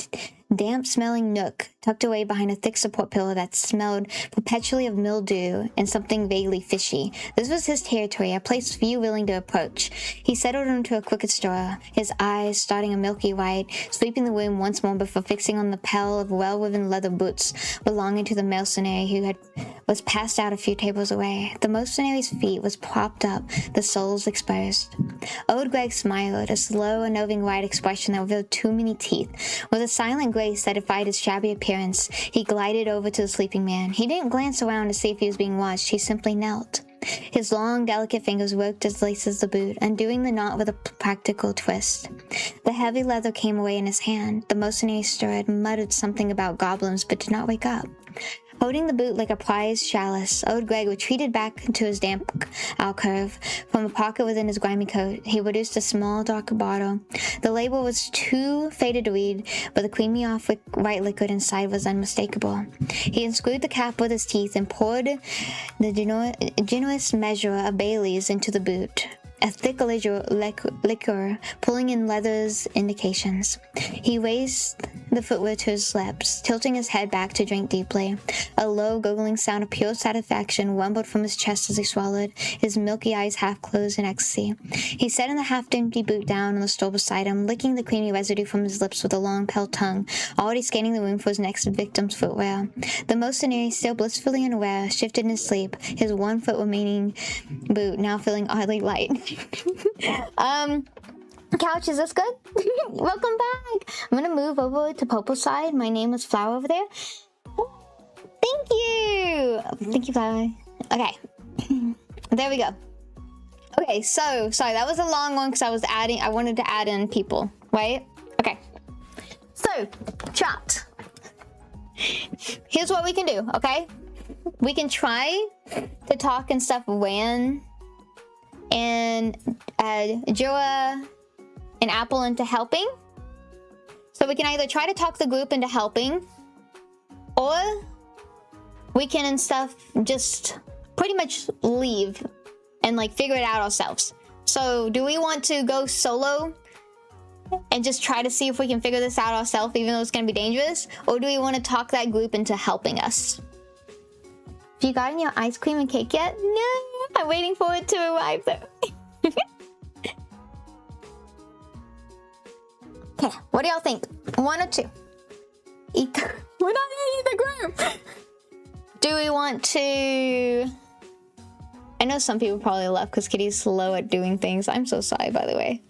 damp-smelling nook tucked away behind a thick support pillar that smelled perpetually of mildew and something vaguely fishy. This was his territory, a place few willing to approach. He settled into a crooked straw, his eyes starting a milky white, sweeping the room once more before fixing on the pair of well-woven leather boots belonging to the mercenary who was passed out a few tables away. The mercenary's feet was propped up, the soles exposed. Old Greg smiled, a slow, unnerving white expression that revealed too many teeth. With a silent grace that defied his shabby appearance, he glided over to the sleeping man. He didn't glance around to see if he was being watched. He simply knelt. His long, delicate fingers worked as laces the boot, undoing the knot with a practical twist. The heavy leather came away in his hand. The mercenary stirred, muttered something about goblins, but did not wake up. Holding the boot like a prized chalice, Old Greg retreated back into his damp alcove. From a pocket within his grimy coat, he produced a small, dark bottle. The label was too faded to read, but the creamy off-white liquid inside was unmistakable. He unscrewed the cap with his teeth and poured the generous measure of Bailey's into the boot. a thick liquor, pulling in leather's indications. He raised the footwear to his lips, tilting his head back to drink deeply. A low, gurgling sound of pure satisfaction rumbled from his chest as he swallowed, his milky eyes half closed in ecstasy. He set in the half-empty boot down on the stool beside him, licking the creamy residue from his lips with a long, pale tongue, already scanning the room for his next victim's footwear. The mercenary, still blissfully unaware, shifted in his sleep, his 1 foot remaining boot now feeling oddly light. Couch, is this good? Welcome back. I'm gonna move over to Popo's side. My name is Flower over there. Thank you. Thank you, Flower. Okay. There we go. Okay, so sorry, that was a long one because I wanted to add in people, right? Okay. So, chat. Here's what we can do, okay? We can try to talk and stuff when and Joa and Apple into helping. So we can either try to talk the group into helping, or we can and stuff just pretty much leave and like figure it out ourselves. So do we want to go solo and just try to see if we can figure this out ourselves, even though it's gonna be dangerous? Or do we want to talk that group into helping us? Have you gotten your ice cream and cake yet? No, I'm waiting for it to arrive though. Okay, what do y'all think? 1 or 2? We're not gonna eat the group! Do we want to... I know some people probably left because Kitty's slow at doing things. I'm so sorry, by the way.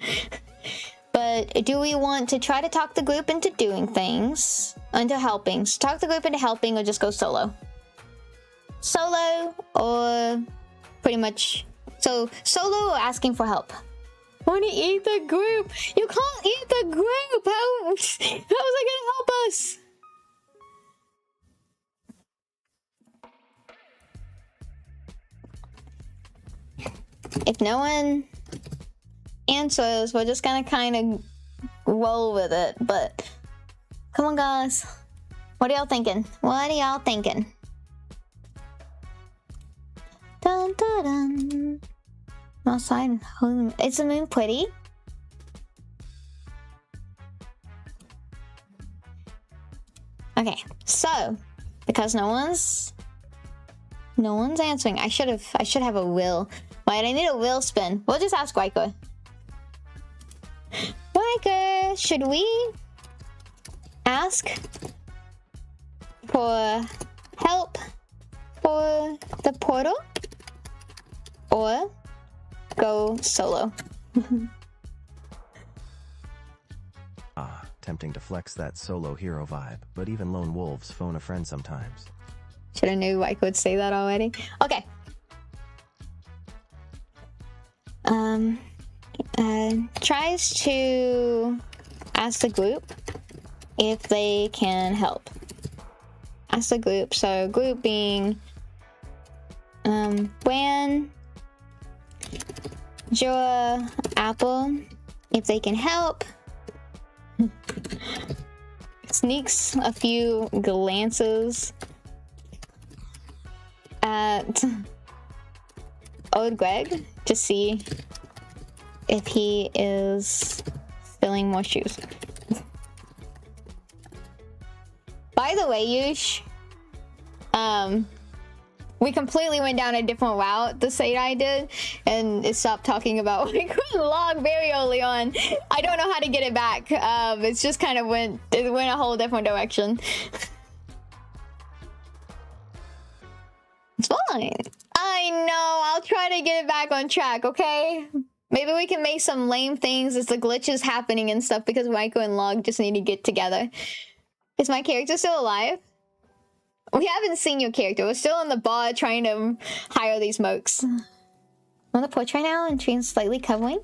But do we want to try to talk the group into doing things? Into helping? So talk the group into helping or just go solo? Solo or pretty much... So solo or asking for help? I want to eat the group. You can't eat the group. How is it gonna help us? If no one answers, we're just gonna kind of roll with it. But come on, guys. What are y'all thinking? What are y'all thinking? Dun dun dun. Outside, is the moon pretty? Okay, so because no one's answering, I should have a will. Right, I need a will spin. We'll just ask Riker. Riker, should we ask for help for the portal or go solo? Tempting to flex that solo hero vibe, but even lone wolves phone a friend sometimes. Should have knew I could say that already. Okay. Tries to ask the group if they can help. Ask the group. So group being Bran, Joa, Apple, if they can help. Sneaks a few glances at old Greg to see if he is filling more shoes. By the way, Yush, we completely went down a different route, the Sate I did, and it stopped talking about we couldn't log very early on. I don't know how to get it back. It's just kind of went a whole different direction. It's fine. I know, I'll try to get it back on track, okay? Maybe we can make some lame things as the glitches happening and stuff because Maiko and Log just need to get together. Is my character still alive? We haven't seen your character. We're still in the bar trying to hire these mokes. On the porch right now and trees slightly covering.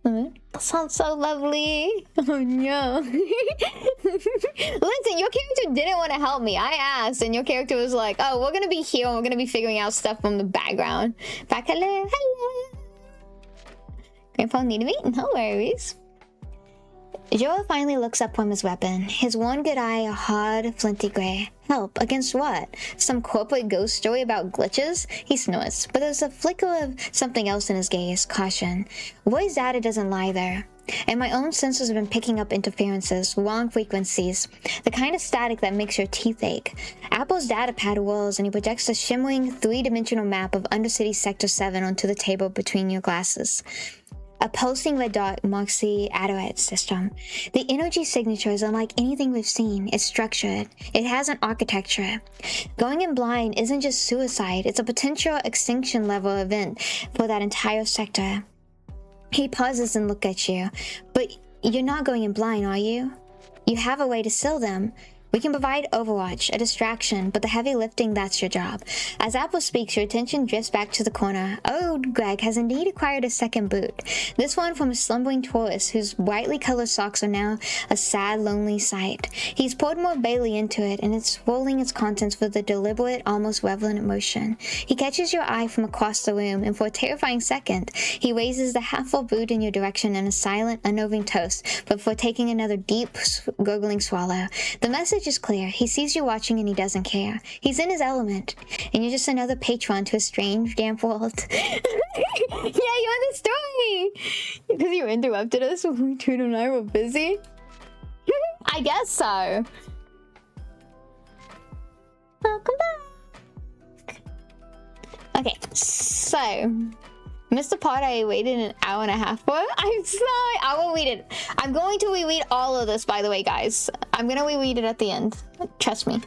That sounds so lovely. Oh no. Listen, your character didn't want to help me. I asked and your character was like, oh, we're gonna be here and we're gonna be figuring out stuff from the background. Back, hello, hello. Grandpa need to meet? No worries. Joel finally looks up from his weapon, his one good eye a hard, flinty gray. Help? Against what? Some corporate ghost story about glitches? He snorts, but there's a flicker of something else in his gaze, caution. Roy's data doesn't lie there. And my own sensors have been picking up interferences, wrong frequencies, the kind of static that makes your teeth ache. Apple's data pad whirls and he projects a shimmering three-dimensional map of Undercity Sector 7 onto the table between your glasses. A pulsing red dot marks the Adderite system. The energy signature is unlike anything we've seen. It's structured. It has an architecture. Going in blind isn't just suicide, it's a potential extinction level event for that entire sector. He pauses and looks at you. But you're not going in blind, are you? You have a way to seal them. We can provide Overwatch, a distraction, but the heavy lifting, that's your job. As Apple speaks, your attention drifts back to the corner. Oh, Greg has indeed acquired a second boot. This one from a slumbering Taurus, whose brightly colored socks are now a sad, lonely sight. He's poured more Bailey into it, and it's swirling its contents with a deliberate, almost reverent motion. He catches your eye from across the room, and for a terrifying second, he raises the half-full boot in your direction in a silent, unnerving toast, before taking another deep, gurgling swallow. The message is clear. He sees you watching and he doesn't care. He's in his element, and you're just another patron to a strange, damp world. Yeah, you're in the story! Because you interrupted us when Trude and I were busy? I guess so. Welcome back. Okay, so Mr. Pod, I waited an hour and a half for. I'm sorry. I will read it. I'm going to reread all of this, by the way, guys. I'm gonna reread it at the end. Trust me.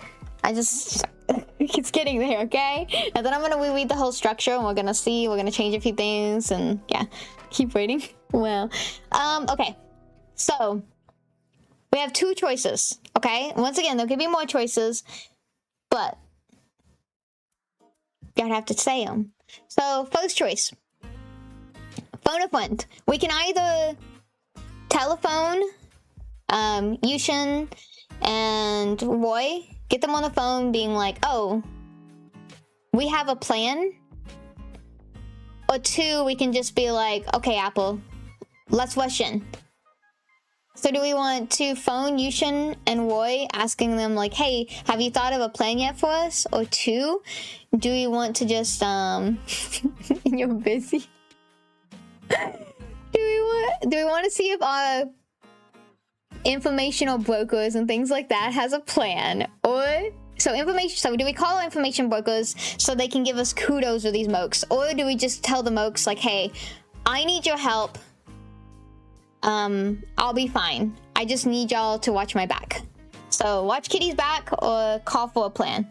It's getting there, okay? And then I'm gonna reread the whole structure, and we're gonna change a few things, and yeah, keep waiting. Well, okay. So we have two choices, okay? Once again, there could be more choices, but gotta have to say them. So first choice. Phone a friend. We can either telephone Yushin and Roy, get them on the phone being like, oh, we have a plan. Or two, we can just be like, okay, Apple, let's rush in. So do we want to phone Yushin and Roy, asking them like, hey, have you thought of a plan yet for us? Or two, do we want to just, you're busy. Do we want to see if our informational brokers and things like that has a plan? Or so do we call information brokers so they can give us kudos for these mokes? Or do we just tell the mokes like, hey, I need your help. I'll be fine. I just need y'all to watch my back. So watch Kitty's back or call for a plan.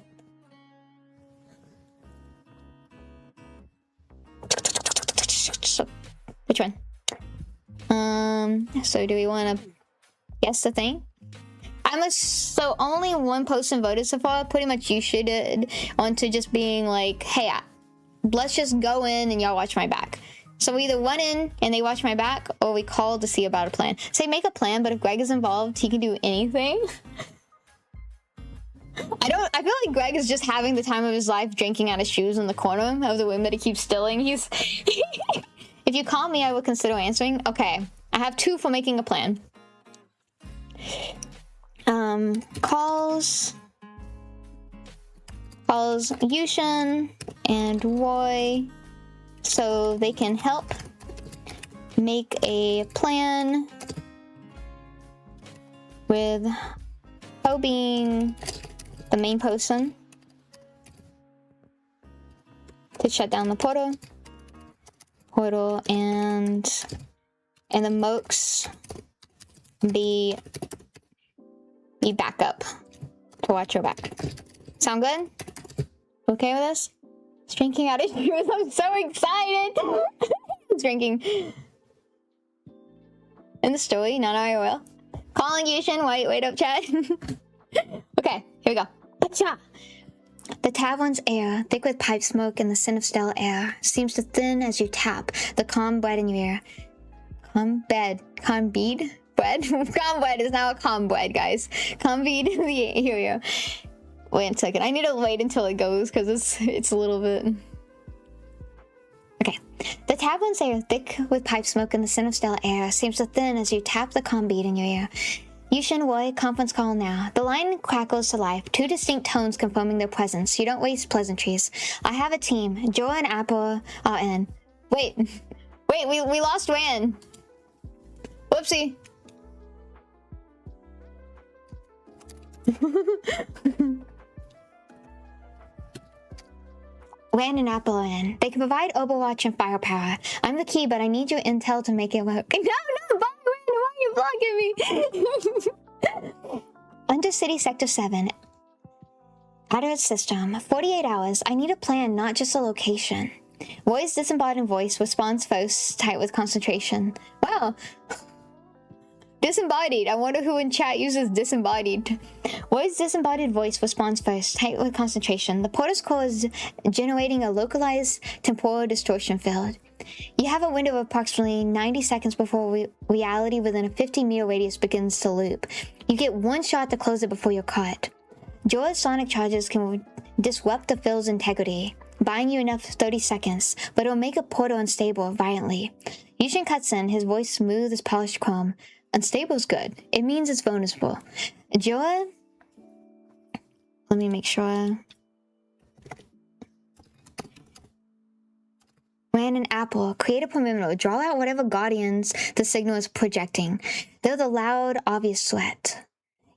Which one? So do we want to guess the thing? So only one person voted so far. Pretty much you should onto just being like, hey, let's just go in and y'all watch my back. So we either run in and they watch my back, or we call to see about a plan. Say make a plan, but if Greg is involved, he can do anything. I feel like Greg is just having the time of his life drinking out of shoes in the corner of the room that he keeps stilling. He's if you call me, I will consider answering. Okay, I have two for making a plan. Calls Yushin and Roy so they can help make a plan with Ho being the main person to shut down the portal and the mokes be backup to watch your back. Sound good? Okay with this? It's drinking out of shoes. I'm so excited. It's drinking in the story, not IRL. Calling Yushin. Wait up, chat. Okay, here we go. Acha! The tavern's air, thick with pipe smoke and the scent of stale air, seems to thin as you tap the calm bread in your ear. Calm bead? Bread? Calm bread is now a calm bread, guys. Calm bead. Here we go. Wait a second. I need to wait until it goes because it's a little bit. Okay. The tablets air thick with pipe smoke and the scent of stale air seems to thin as you tap the comm bead in your ear. Yushin Wei, conference call now. The line crackles to life, two distinct tones confirming their presence. You don't waste pleasantries. I have a team. Joe and Apple are in. Wait, we lost Wan. Whoopsie. Wan and Apple are in. They can provide Overwatch and firepower. I'm the key, but I need your intel to make it work. No, bye, Wan, why are you blocking me? Undercity Sector 7. Out of its system. 48 hours. I need a plan, not just a location. Roy's disembodied voice responds first, tight with concentration. Wow. Disembodied. I wonder who in chat uses disembodied. Roy's disembodied voice responds first, tight with concentration. The portal's core is generating a localized temporal distortion field. You have a window of approximately 90 seconds before reality within a 50-meter radius begins to loop. You get one shot to close it before you're caught. Joy's sonic charges can disrupt the field's integrity, buying you enough 30 seconds, but it'll make a portal unstable violently. Yushin cuts in, his voice smooth as polished chrome. Unstable's good. It means it's vulnerable. Joa? Let me make sure. Ran and Apple, create a perimeter. Draw out whatever guardians the signal is projecting. They're the loud, obvious threat.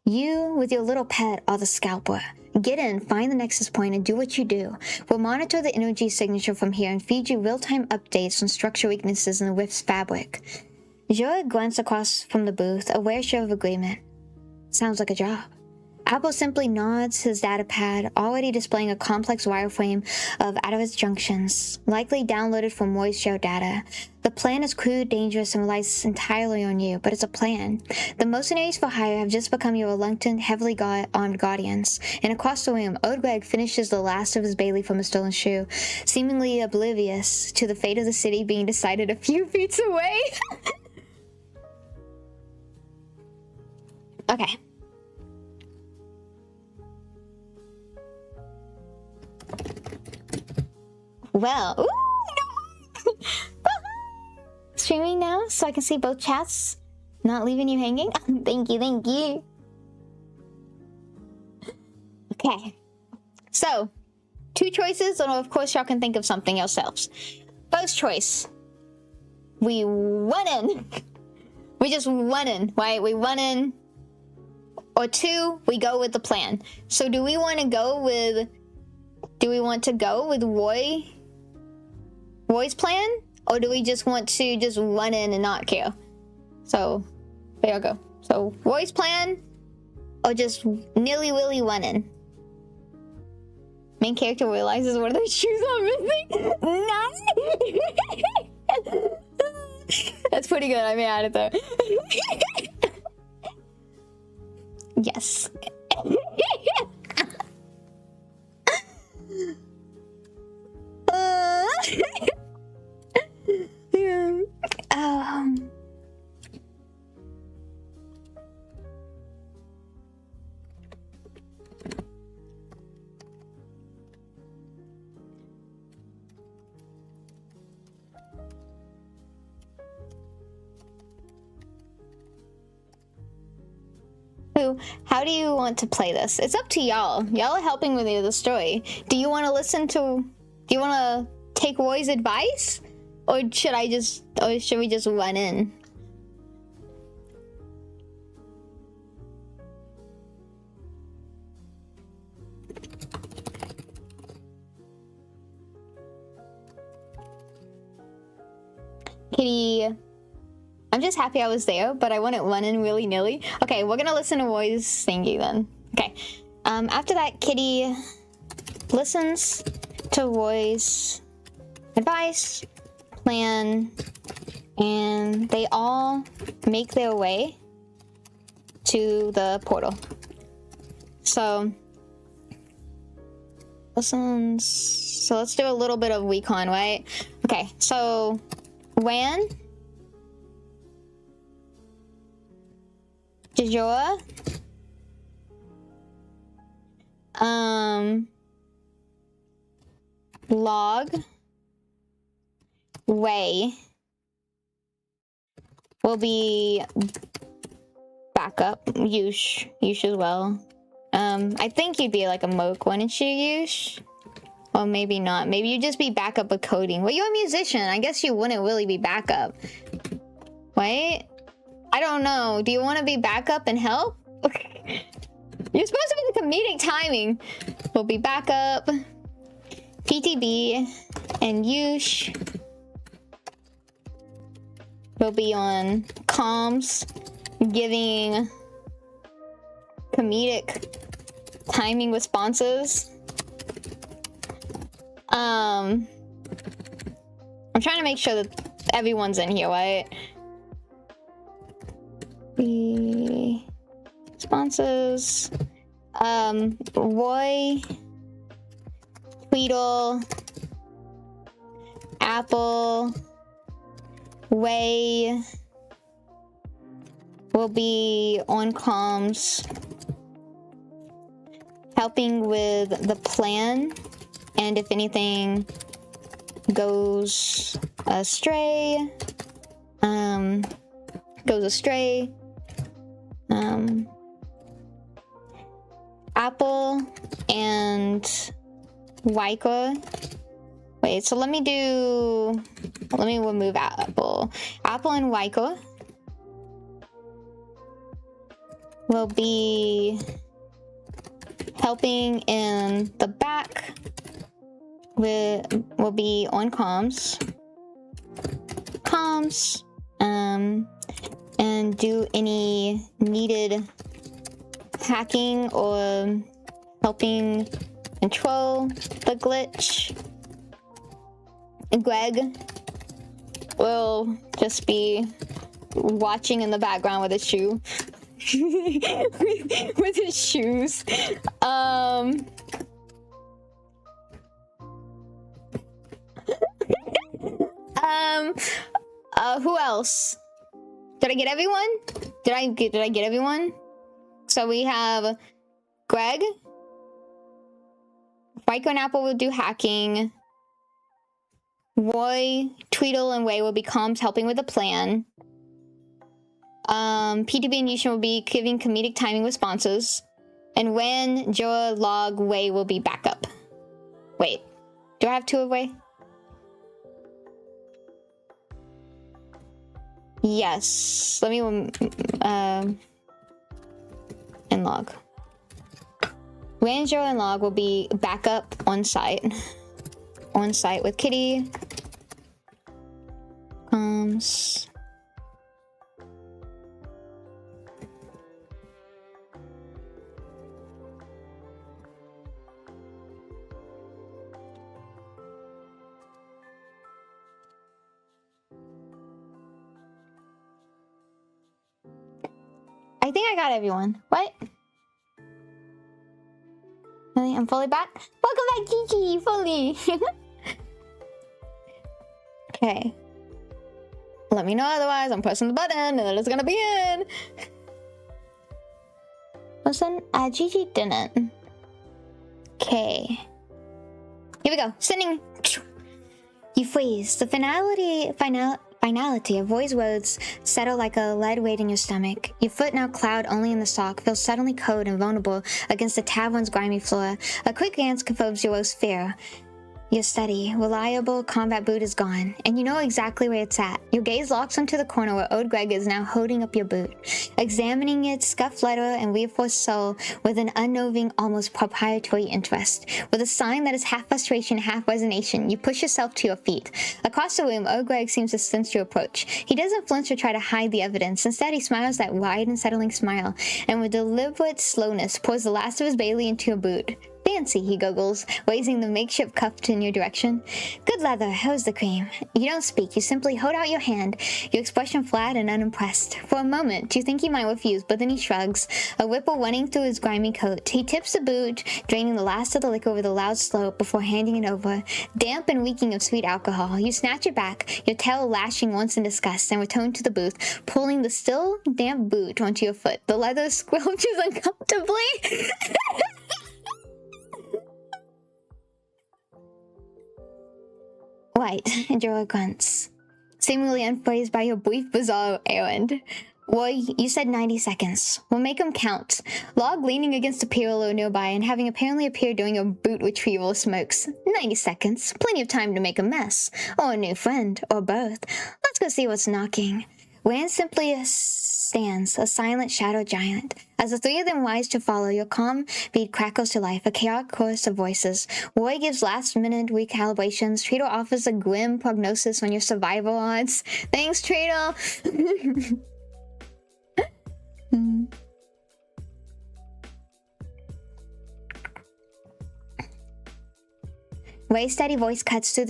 You, with your little pet, are the scalper. Get in, find the nexus point, and do what you do. We'll monitor the energy signature from here and feed you real-time updates on structure weaknesses in the Rift's fabric. Joe glanced across from the booth, aware of agreement. Sounds like a job. Apple simply nods, his data pad already displaying a complex wireframe of out-of-its junctions, likely downloaded from Roy's shared data. The plan is crude, dangerous, and relies entirely on you, but it's a plan. The mercenaries for hire have just become your reluctant, heavily armed guardians, and across the room, Odweg finishes the last of his Bailey from a stolen shoe, seemingly oblivious to the fate of the city being decided a few feet away. Okay. Well, ooh, no. Streaming now, so I can see both chats. Not leaving you hanging. Thank you, thank you. Okay. So, two choices, and of course y'all can think of something yourselves. First choice. We went in. We just went in, right? We went in. Or two, we go with the plan. So do we want to go with Roy's plan? Or do we just want to just run in and not care? So, there you go. So, Roy's plan, or just nilly-willy run in? Main character realizes one of their shoes are missing. None? That's pretty good. I may add it though. Yes. How do you want to play this? It's up to y'all. Y'all are helping with the story. Do you want to take Roy's advice? Or should we just run in? Kitty, I'm just happy I was there, but I wouldn't run in willy-nilly. Okay, we're gonna listen to Roy's thingy then. Okay. After that, Kitty listens to Roy's advice, plan, and they all make their way to the portal. So, listens. So let's do a little bit of recon, right? Okay, so Wan, Jojoa, Log, Way will be backup. Yush as well. I think you'd be like a Moke, wouldn't you, Yush? Or maybe not. Maybe you'd just be backup with coding. Well, you're a musician. I guess you wouldn't really be backup. Wait. I don't know. Do you want to be backup and help? You're supposed to be the comedic timing. We'll be backup. PTB and Yush will be on comms, giving comedic timing responses. I'm trying to make sure that everyone's in here, right? The responses. Roy, Tweedle, Apple, Way will be on comms, helping with the plan, and if anything goes astray, Apple and Waika. Wait, so let me remove Apple. Apple and Waika will be helping in the back. Will be on comms, and do any needed hacking or helping control the glitch. Greg will just be watching in the background with his shoe. with his shoes. Who else? Did I get everyone? Did I get everyone? So we have Greg. Waiko and Apple will do hacking. Roy, Tweedle, and Way will be comms helping with the plan. PTB and Yushin will be giving comedic timing responses. And Wen, Joa, Log, Way will be backup. Wait, do I have two of Way? Yes. Let me and Log. Wen, Joa, and Log will be backup on site. On site with Kitty. I think I got everyone. What? Really? I'm fully back? Welcome back, Gigi! Fully! Okay. Let me know otherwise. I'm pressing the button and it's gonna be in. Listen, Gigi didn't. Okay. Here we go. Sending. You freeze. The finality of Roy's words settle like a lead weight in your stomach. Your foot, now cloud only in the sock, feels suddenly cold and vulnerable against the tavern's grimy floor. A quick glance confirms your worst fear. Your steady, reliable combat boot is gone, and you know exactly where it's at. Your gaze locks onto the corner where old Greg is now holding up your boot, examining its scuffed leather and reinforced sole with an unnerving, almost proprietary interest. With a sign that is half frustration, half resignation, you push yourself to your feet. Across the room, old Greg seems to sense your approach. He doesn't flinch or try to hide the evidence. Instead, he smiles that wide and settling smile, and with deliberate slowness pours the last of his Bailey into your boot. Fancy, he goggles, raising the makeshift cuff in your direction. Good leather, how's the cream? You don't speak, you simply hold out your hand, your expression flat and unimpressed. For a moment, you think he might refuse, but then he shrugs, a ripple running through his grimy coat. He tips the boot, draining the last of the liquor with a loud slope before handing it over, damp and reeking of sweet alcohol. You snatch it back, your tail lashing once in disgust, and return to the booth, pulling the still damp boot onto your foot. The leather squelches uncomfortably. White, Jorah grunts, seemingly unfazed by your brief, bizarre errand. Roy, you said 90 seconds. We'll make them count. Log leaning against a pillar nearby and having apparently appeared during a boot retrieval smokes. 90 seconds. Plenty of time to make a mess. Or a new friend. Or both. Let's go see what's knocking. Rand simply stands, a silent shadow giant. As the three of them rise to follow, your calm beat crackles to life, a chaotic chorus of voices. Roy gives last-minute recalibrations. Treatle offers a grim prognosis on your survival odds. Thanks, Treatle! Ray's steady voice cuts through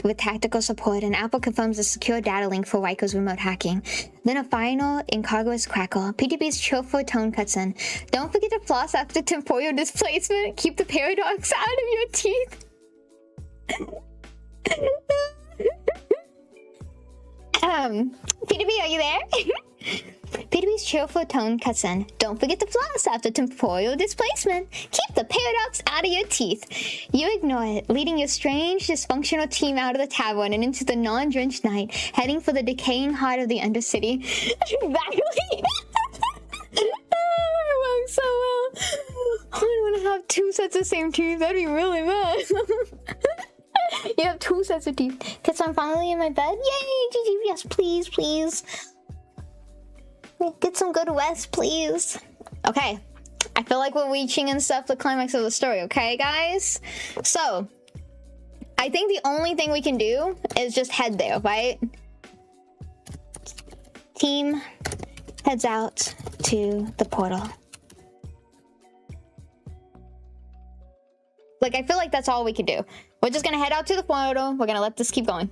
with tactical support, and Apple confirms a secure data link for Riker's remote hacking. Then a final, incongruous crackle. PTB's cheerful tone cuts in. Don't forget to floss after temporal displacement. Keep the paradox out of your teeth. PTB, are you there? PTB's cheerful tone cuts in. Don't forget to floss after temporal displacement. Keep the paradox out of your teeth. You ignore it, leading your strange, dysfunctional team out of the tavern and into the non-drenched night, heading for the decaying heart of the Undercity. Exactly! It works so well. I don't want to have two sets of same teeth. That'd be really bad. You have two sets of teeth. Because I'm finally in my bed. Yay! GG, yes, please, please. Get some good rest, please. Okay. I feel like we're reaching and stuff the climax of the story, okay, guys? So, I think the only thing we can do is just head there, right? Team heads out to the portal. Like, I feel like that's all we can do. We're just gonna head out to the portal. We're gonna let this keep going.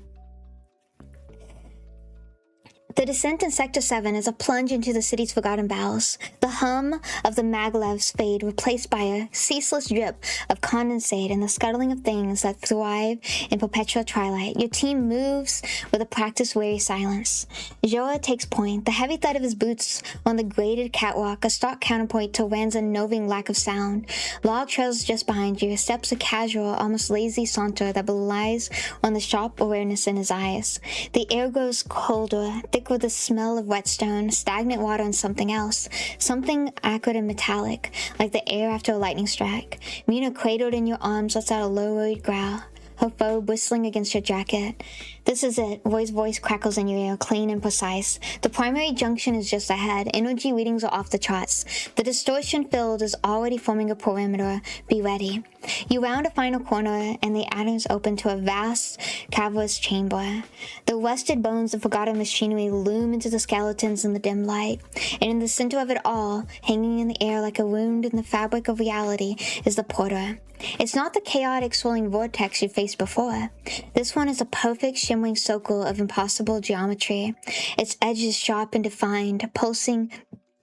The descent in Sector 7 is a plunge into the city's forgotten bowels. The hum of the maglevs fade, replaced by a ceaseless drip of condensate and the scuttling of things that thrive in perpetual twilight. Your team moves with a practice-weary silence. Jorah takes point, the heavy thud of his boots on the graded catwalk, a stark counterpoint to Rand's unnerving lack of sound. Log trails just behind you, steps a casual, almost lazy saunter that belies on the sharp awareness in his eyes. The air grows colder, thick with the smell of whetstone, stagnant water, and something else. Something acrid and metallic, like the air after a lightning strike. Mina, cradled in your arms, lets out a low-worried growl, her foe bristling against your jacket. This is it. Roy's voice crackles in your ear, clean and precise. The primary junction is just ahead. Energy readings are off the charts. The distortion field is already forming a perimeter. Be ready. You round a final corner, and the atoms open to a vast, cavernous chamber. The rusted bones of forgotten machinery loom into the skeletons in the dim light. And in the center of it all, hanging in the air like a wound in the fabric of reality, is the porter. It's not the chaotic swirling vortex you faced before. This one is a perfect shimmering circle of impossible geometry, its edges sharp and defined, pulsing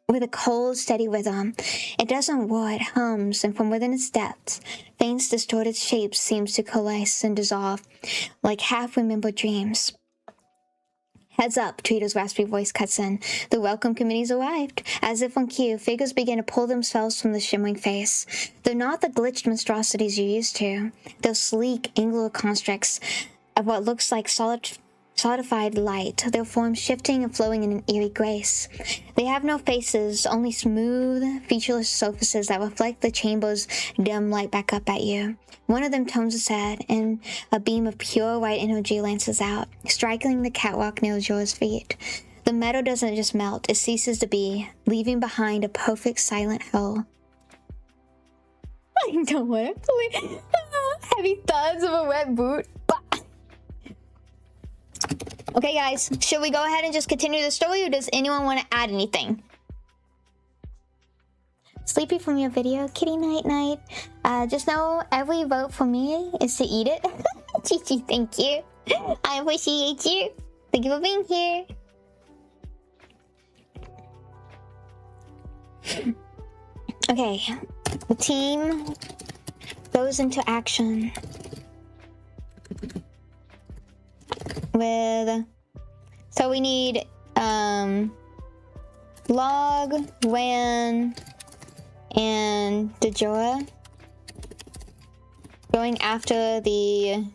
with a cold, steady rhythm. It doesn't roar, it hums, and from within its depths, faint, distorted shapes seems to coalesce and dissolve like half-remembered dreams. Heads up, Treatle's raspy voice cuts in. The welcome committee's arrived. As if on cue, figures begin to pull themselves from the shimmering face. They're not the glitched monstrosities you're used to. They're sleek, angular constructs of what looks like solidified light, their forms shifting and flowing in an eerie grace. They have no faces, only smooth, featureless surfaces that reflect the chamber's dim light back up at you. One of them turns its head, and a beam of pure white energy lances out, striking the catwalk near Jorah's feet. The metal doesn't just melt, it ceases to be, leaving behind a perfect silent hole. I don't want to play. Heavy thuds of a wet boot. Okay, guys, should we go ahead and just continue the story, or does anyone want to add anything? Sleepy from your video, kitty night night. Just know every vote for me is to eat it. Chichi, thank you. I appreciate you. Thank you for being here. Okay, the team goes into action with, so we need Log, Wan, and Jorah going after the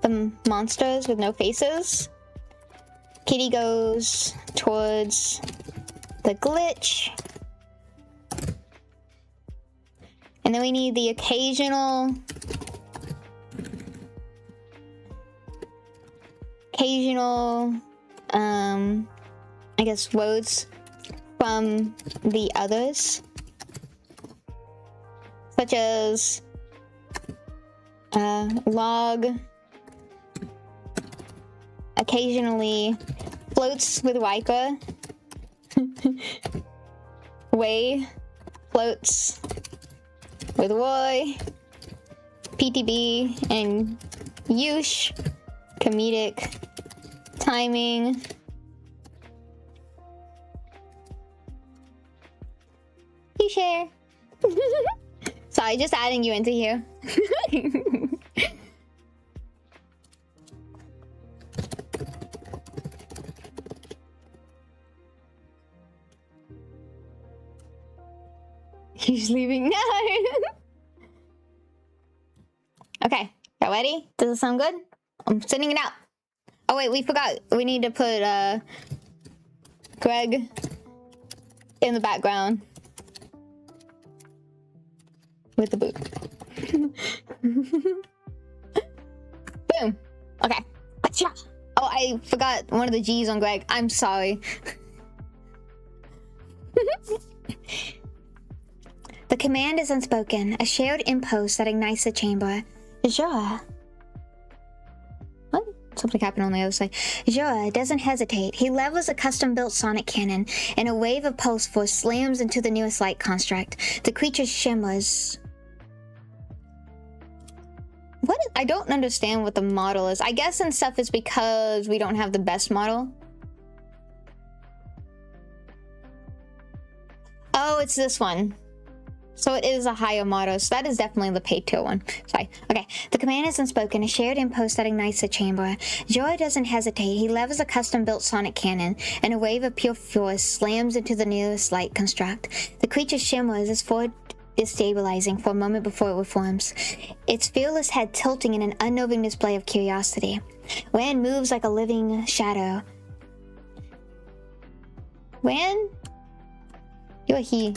the monsters with no faces. Kitty goes towards the glitch. And then we need the occasional I guess words from the others, such as log occasionally floats with Riker. Way floats with Roy. PTB and Yush, comedic timing. You share. Sorry, just adding you into here. He's leaving now. Okay, y'all ready? Does it sound good? I'm sending it out. Oh wait, we forgot. We need to put Greg in the background with the boot. Boom. Okay. Achha. Oh, I forgot one of the G's on Greg. I'm sorry. The command is unspoken, a shared impulse that ignites the chamber. Jora. What? Something happened on the other side. Jora doesn't hesitate. He levels a custom-built sonic cannon, and a wave of pulse force slams into the newest light construct. The creature shimmers. What? I don't understand what the model is. I guess and stuff is because we don't have the best model. Oh, it's this one. So it is a higher model, so that is definitely the paid tier one. Sorry. Okay. The command is unspoken, a shared impulse that ignites the chamber. Jorah doesn't hesitate. He levels a custom-built sonic cannon, and a wave of pure force slams into the nearest light construct. The creature shimmers as forward is stabilizing for a moment before it reforms, its fearless head tilting in an unnerving display of curiosity. Wan moves like a living shadow. Wan? You're he.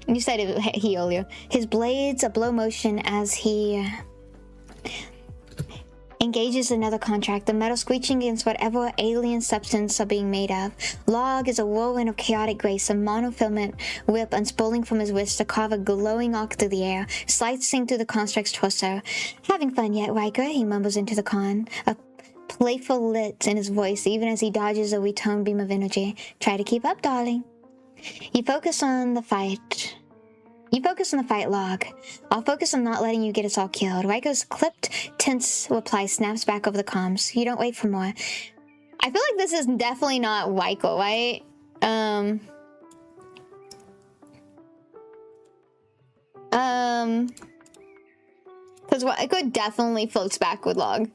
You said it, he earlier. His blades a blow motion as he engages another contract, the metal screeching against whatever alien substance are being made of. Log is a whirlwind of chaotic grace, a monofilament whip unspooling from his wrist to carve a glowing arc through the air, slicing through the construct's torso. Having fun yet, Riker? He mumbles into the con, a playful lit in his voice even as he dodges a return beam of energy. Try to keep up, darling. You focus on the fight, Log. I'll focus on not letting you get us all killed. Riker's clipped, tense reply snaps back over the comms. You don't wait for more. I feel like this is definitely not Riker, right? Because Riker definitely floats back with Log.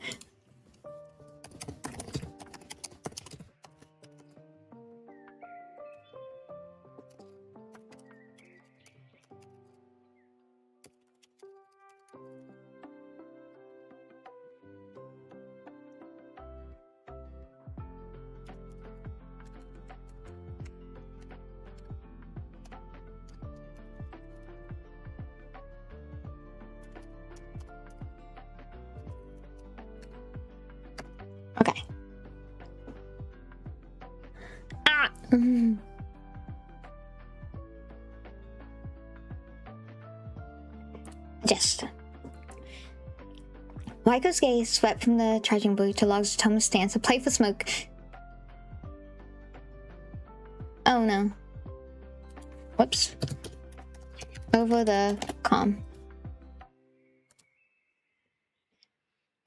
Okay. Ah! Just. Riker's gaze swept from the charging buoy to Log's autonomous stance, a playful smoke. Oh no. Whoops. Over the comm.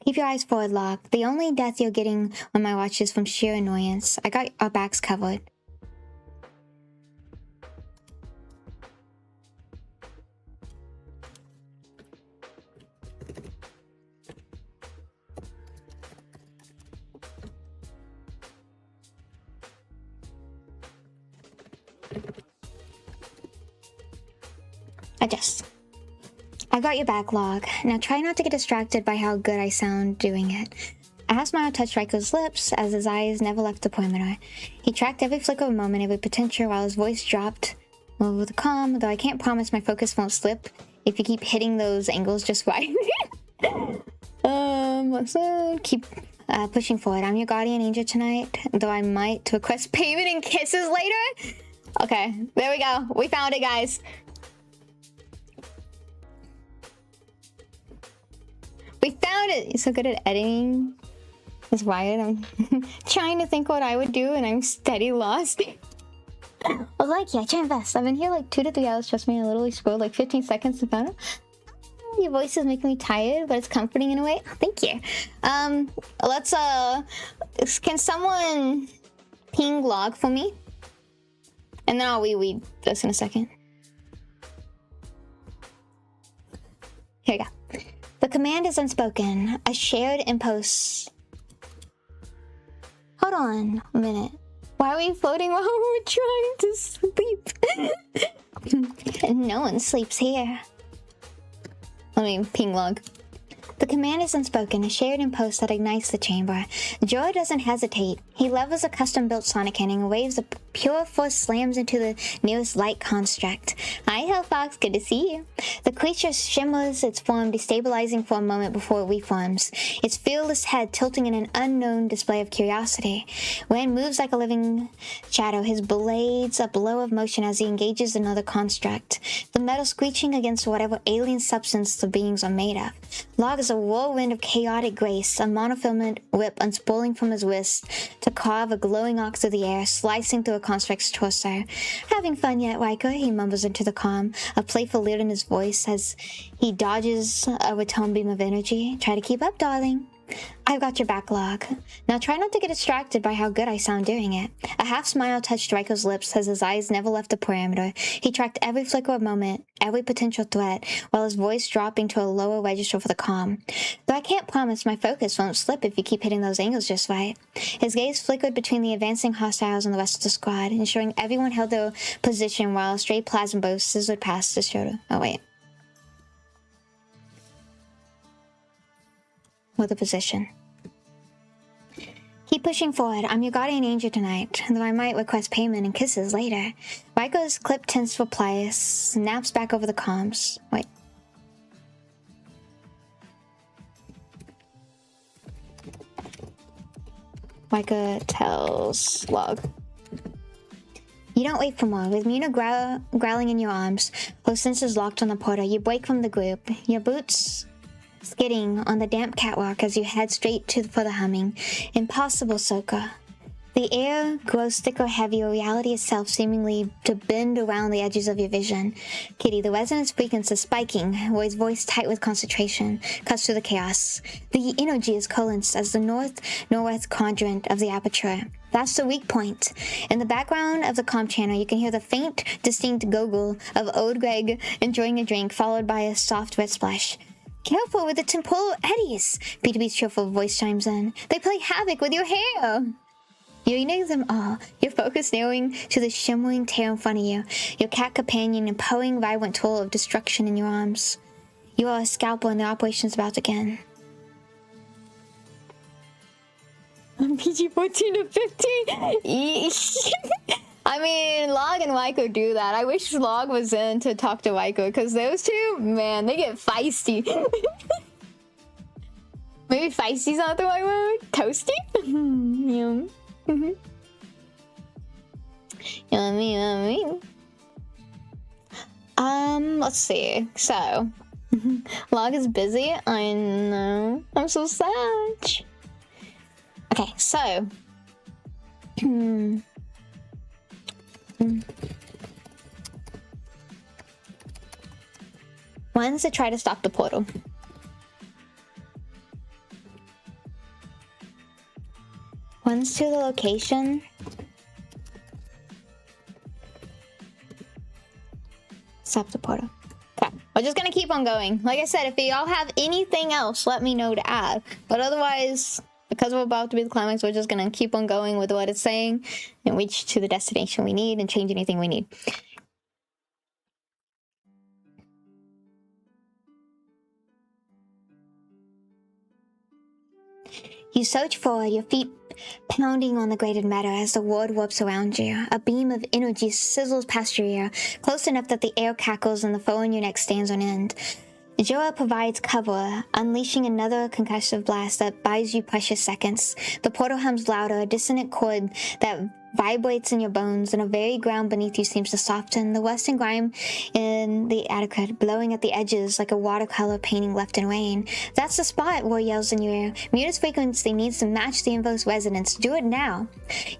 Keep your eyes forward, Log. The only death you're getting on my watch is from sheer annoyance. I got our backs covered. I got your backlog. Now try not to get distracted by how good I sound doing it. A half smile touched Raiko's lips as his eyes never left the perimeter. He tracked every flicker of a moment, every potential, while his voice dropped over the calm, though I can't promise my focus won't slip if you keep hitting those angles just right. So keep pushing forward. I'm your guardian angel tonight, though I might request payment and kisses later. Okay, there we go. We found it, guys. We found it! You're so good at editing. That's why I'm trying to think what I would do and I'm steady lost. Well, like, yeah, try and best. I've been here like 2 to 3 hours, trust me. I literally scrolled like 15 seconds to find it. Your voice is making me tired, but it's comforting in a way. Oh, thank you. Let's, can someone ping log for me? And then I'll read this in a second. Here we go. The command is unspoken. A shared impulse. Hold on a minute. Why are we floating while we're trying to sleep? No one sleeps here. Let me ping log. The command is unspoken, a shared impulse that ignites the chamber. Joe doesn't hesitate. He levels a custom-built sonic cannon and waves a pure force slams into the nearest light construct. Hi, Hellfox. Good to see you. The creature shimmers its form, destabilizing for a moment before it reforms, its fearless head tilting in an unknown display of curiosity. Rand moves like a living shadow, his blades a blow of motion as he engages another construct, the metal screeching against whatever alien substance the beings are made of. Log is a whirlwind of chaotic grace, a monofilament whip unspooling from his wrist to carve a glowing arc through the air, slicing through a construct's torso. Having fun yet, Riker? He mumbles into the calm, a playful leer in his voice as he dodges a return beam of energy. Try to keep up, darling. I've got your backlog. Now try not to get distracted by how good I sound doing it. A half smile touched Riker's lips as his eyes never left the perimeter. He tracked every flicker of moment, every potential threat, while his voice dropping to a lower register for the calm. Though I can't promise my focus won't slip if you keep hitting those angles just right. His gaze flickered between the advancing hostiles and the rest of the squad, ensuring everyone held their position while a stray plasma burst scissored past his shoulder. Oh wait. With a position. Keep pushing forward. I'm your guardian angel tonight, though I might request payment and kisses later. Riker's clip tense for pliers, snaps back over the comms. Wait. Riker tells Log. You don't wait for more. With Muna growling in your arms, her senses locked on the portal, you break from the group. Your boots skidding on the damp catwalk as you head straight for the humming. Impossible, Soka. The air grows thicker, heavier, reality itself seemingly to bend around the edges of your vision. Kitty, the resonance frequency is spiking, Roy's voice tight with concentration, cuts through the chaos. The energy is coalesced as the north-northwest quadrant of the aperture. That's the weak point. In the background of the comm channel, you can hear the faint, distinct gurgle of old Greg enjoying a drink, followed by a soft red splash. Careful with the temporal eddies, B2B's cheerful voice chimes in. They play havoc with your hair. You ignore them all, your focus narrowing to the shimmering tail in front of you, your cat companion a pulling vibrant tool of destruction in your arms. You are a scalpel and the operation's about to begin. I'm PG-14 to 15? I mean, Log and Waiko do that. I wish Log was in to talk to Waiko, because those two, man, they get feisty. Maybe feisty's not the right word? Toasty? Yum. Yummy. Let's see. So, Log is busy. I know. I'm so sad. Okay, so. One's to try to stop the portal. One's to the location. Stop the portal. Okay, we're just gonna keep on going. Like I said, if y'all have anything else, let me know to add. But otherwise, because we're about to be the climax, we're just gonna keep on going with what it's saying and reach to the destination we need and change anything we need. You surge forward, your feet pounding on the grated matter as the world warps around you. A beam of energy sizzles past your ear, close enough that the air cackles and the foe in your neck stands on end. Joa provides cover, unleashing another concussive blast that buys you precious seconds. The portal hums louder, a dissonant chord that vibrates in your bones, and the very ground beneath you seems to soften. The rust and grime in the attic blowing at the edges like a watercolor painting left in rain. That's the spot, Roy yells in your ear. Muta's frequency needs to match the invoke's resonance. Do it now.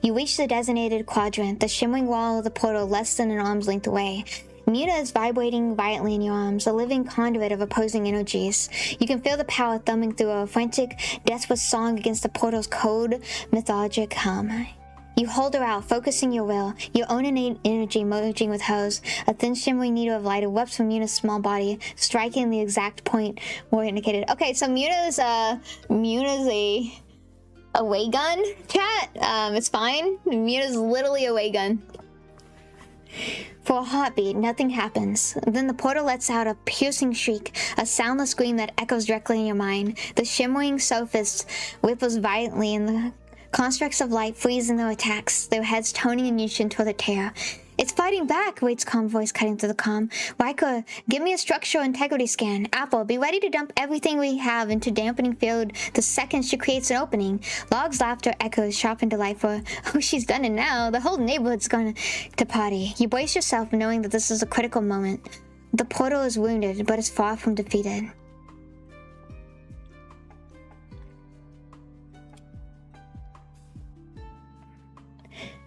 You reach the designated quadrant, the shimmering wall of the portal less than an arm's length away. Muta is vibrating violently in your arms, a living conduit of opposing energies. You can feel the power thumbing through a frantic, desperate song against the portal's cold, mythologic hum. You hold her out, focusing your will, your own innate energy merging with hers. A thin shimmering needle of light erupts from Muta's small body, striking the exact point Roy indicated. Okay, so Muta's a ray gun, chat. It's fine. Muta's literally a ray gun. For a heartbeat, nothing happens. Then the portal lets out a piercing shriek, a soundless scream that echoes directly in your mind. The shimmering surface ripples violently and the constructs of light freeze in their attacks, their heads toning in unison toward the terror. It's fighting back, Wade's calm voice cutting through the calm. Riker, give me a structural integrity scan. Apple, be ready to dump everything we have into dampening field the second she creates an opening. Log's laughter echoes sharp and delightful. Oh, she's done it now. The whole neighborhood's gone to party. You brace yourself knowing that this is a critical moment. The portal is wounded, but it's far from defeated.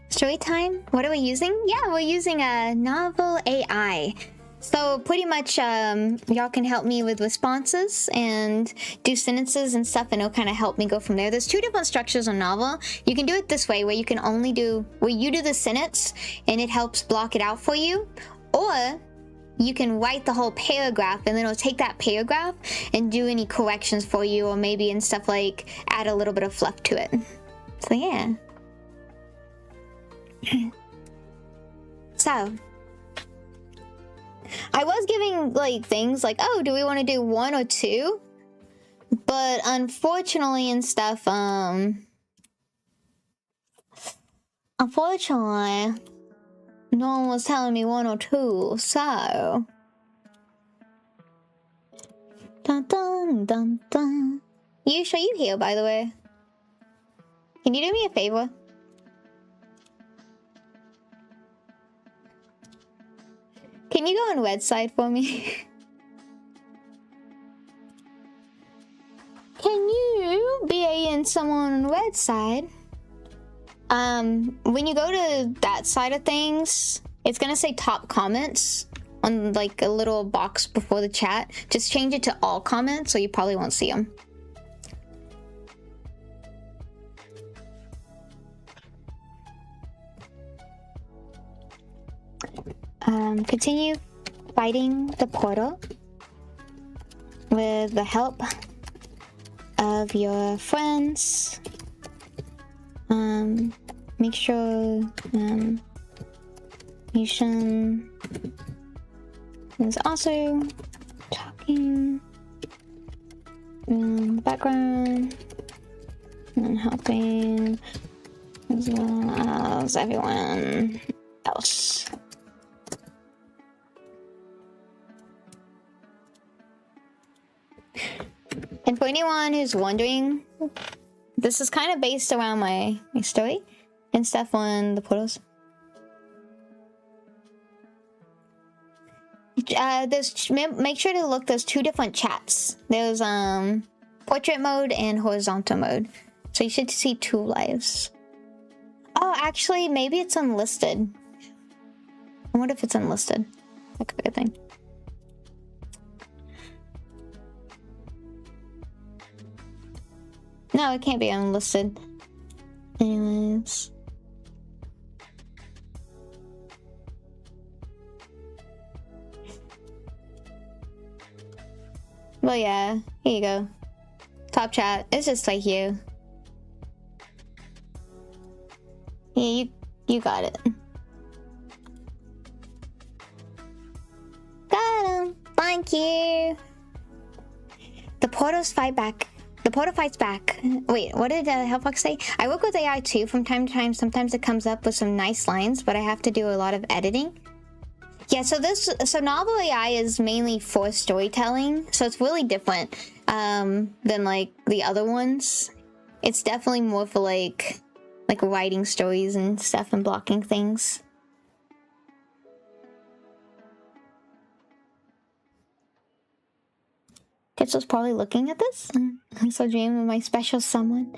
Story time? What are we using? Yeah, we're using a novel AI. So pretty much y'all can help me with responses and do sentences and stuff, and it'll kind of help me go from there. There's two different structures on novel. You can do it this way, where you can only do, where you do the sentence and it helps block it out for you, or you can write the whole paragraph and then it'll take that paragraph and do any corrections for you, or maybe and stuff like add a little bit of fluff to it. So yeah. So I was giving like things like, oh, do we want to do 1 or 2? But unfortunately and stuff, unfortunately, no one was telling me 1 or 2, so dun dun dun dun. Yush, are you here, by the way? Can you do me a favor? Can you go on website for me? Can you be in someone on website? When you go to that side of things, it's gonna say top comments on like a little box before the chat. Just change it to all comments, so you probably won't see them. Continue fighting the portal with the help of your friends. Make sure Yushin is also talking in the background and helping as well as everyone else. And for anyone who's wondering, this is kind of based around my story and stuff on the portals. Make sure to look, there's 2 different chats. There's portrait mode and horizontal mode. So you should see 2 lives. Oh, actually, maybe it's unlisted. I wonder if it's unlisted. That could be a thing. No, it can't be unlisted. Anyways. Well, yeah. Here you go. Top chat. It's just like you. Yeah, you got it. Got him. Thank you. The portals fight back. The portal fights back. Wait, what did Hellfox say? I work with AI too from time to time. Sometimes it comes up with some nice lines, but I have to do a lot of editing. Yeah, so novel AI is mainly for storytelling, so it's really different than like the other ones. It's definitely more for like writing stories and stuff and blocking things. Kitzel's probably looking at this. I'm so dreaming of my special someone.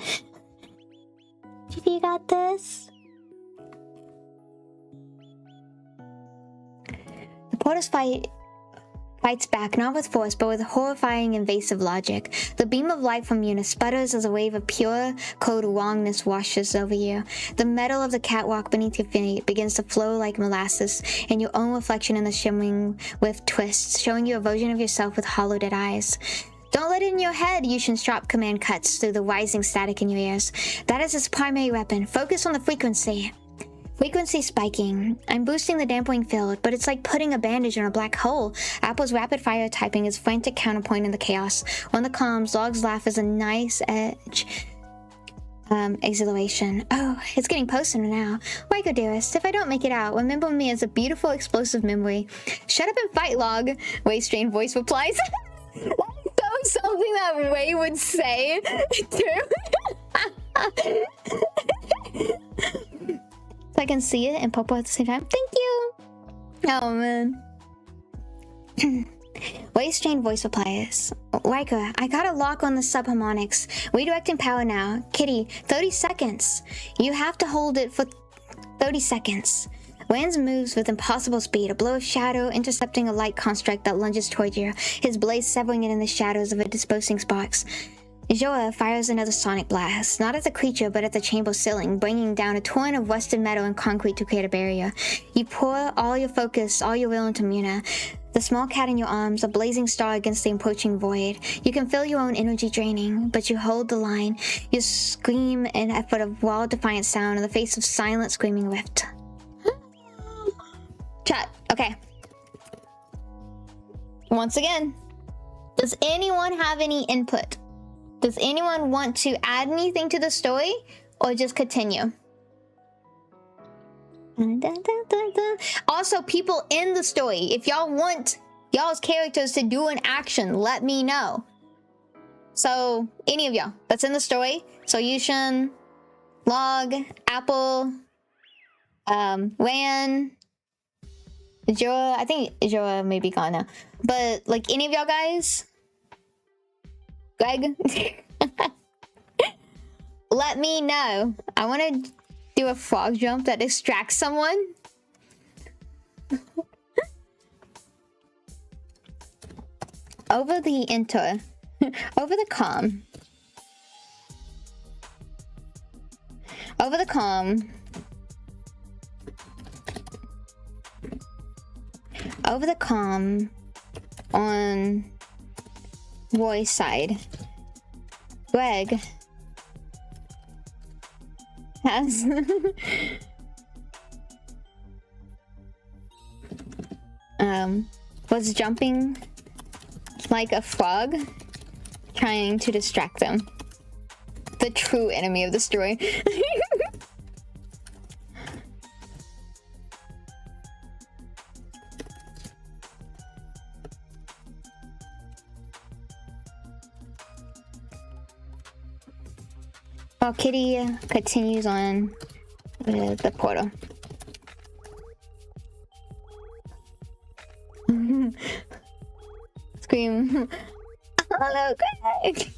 You got this. The portals fights back, not with force, but with horrifying invasive logic. The beam of light from Yuna sputters as a wave of pure, cold wrongness washes over you. The metal of the catwalk beneath your feet begins to flow like molasses, and your own reflection in the shimmering with twists, showing you a version of yourself with hollowed-out eyes. Don't let it in your head, Yushin's sharp command cuts through the rising static in your ears. That is its primary weapon. Focus on the frequency. Frequency spiking. I'm boosting the dampening field, but it's like putting a bandage on a black hole. Apple's rapid-fire typing is frantic counterpoint in the chaos. On the comms, Log's laugh is a nice edge. Exhilaration. Oh, it's getting posted now. Waiko dearest, if I don't make it out, remember me as a beautiful, explosive memory. Shut up and fight, Log. Way's strained voice replies. That is so something that Way would say, too. I can see it and pop out at the same time. Thank you! Oh, man. Way's strained voice replies. Waiko, I got a lock on the subharmonics. Redirecting power now. Kitty, 30 seconds. You have to hold it for 30 seconds. Wands moves with impossible speed, a blow of shadow intercepting a light construct that lunges toward you, his blade severing it in the shadows of it dispersing sparks. Joa fires another sonic blast, not at the creature but at the chamber ceiling, bringing down a torrent of rusted metal and concrete to create a barrier. You pour all your focus, all your will into Muna, the small cat in your arms, a blazing star against the approaching void. You can feel your own energy draining, but you hold the line. You scream in effort of wild defiant sound in the face of silent screaming rift. Chat, okay. Once again, does anyone have any input? Does anyone want to add anything to the story or just continue? Also, people in the story, if y'all want y'all's characters to do an action, let me know. So, any of y'all that's in the story. So, Yushin, Log, Apple, Wan, Joa. I think Joa may be gone now. But, like, any of y'all guys? Greg? Let me know. I want to do a frog jump that distracts someone. Over the over the comm. Over the comm. Over the comm on Roy's side. Greg has was jumping like a frog, trying to distract them. The true enemy of the story. While Kitty continues on with the portal. Scream. Hello, Greg.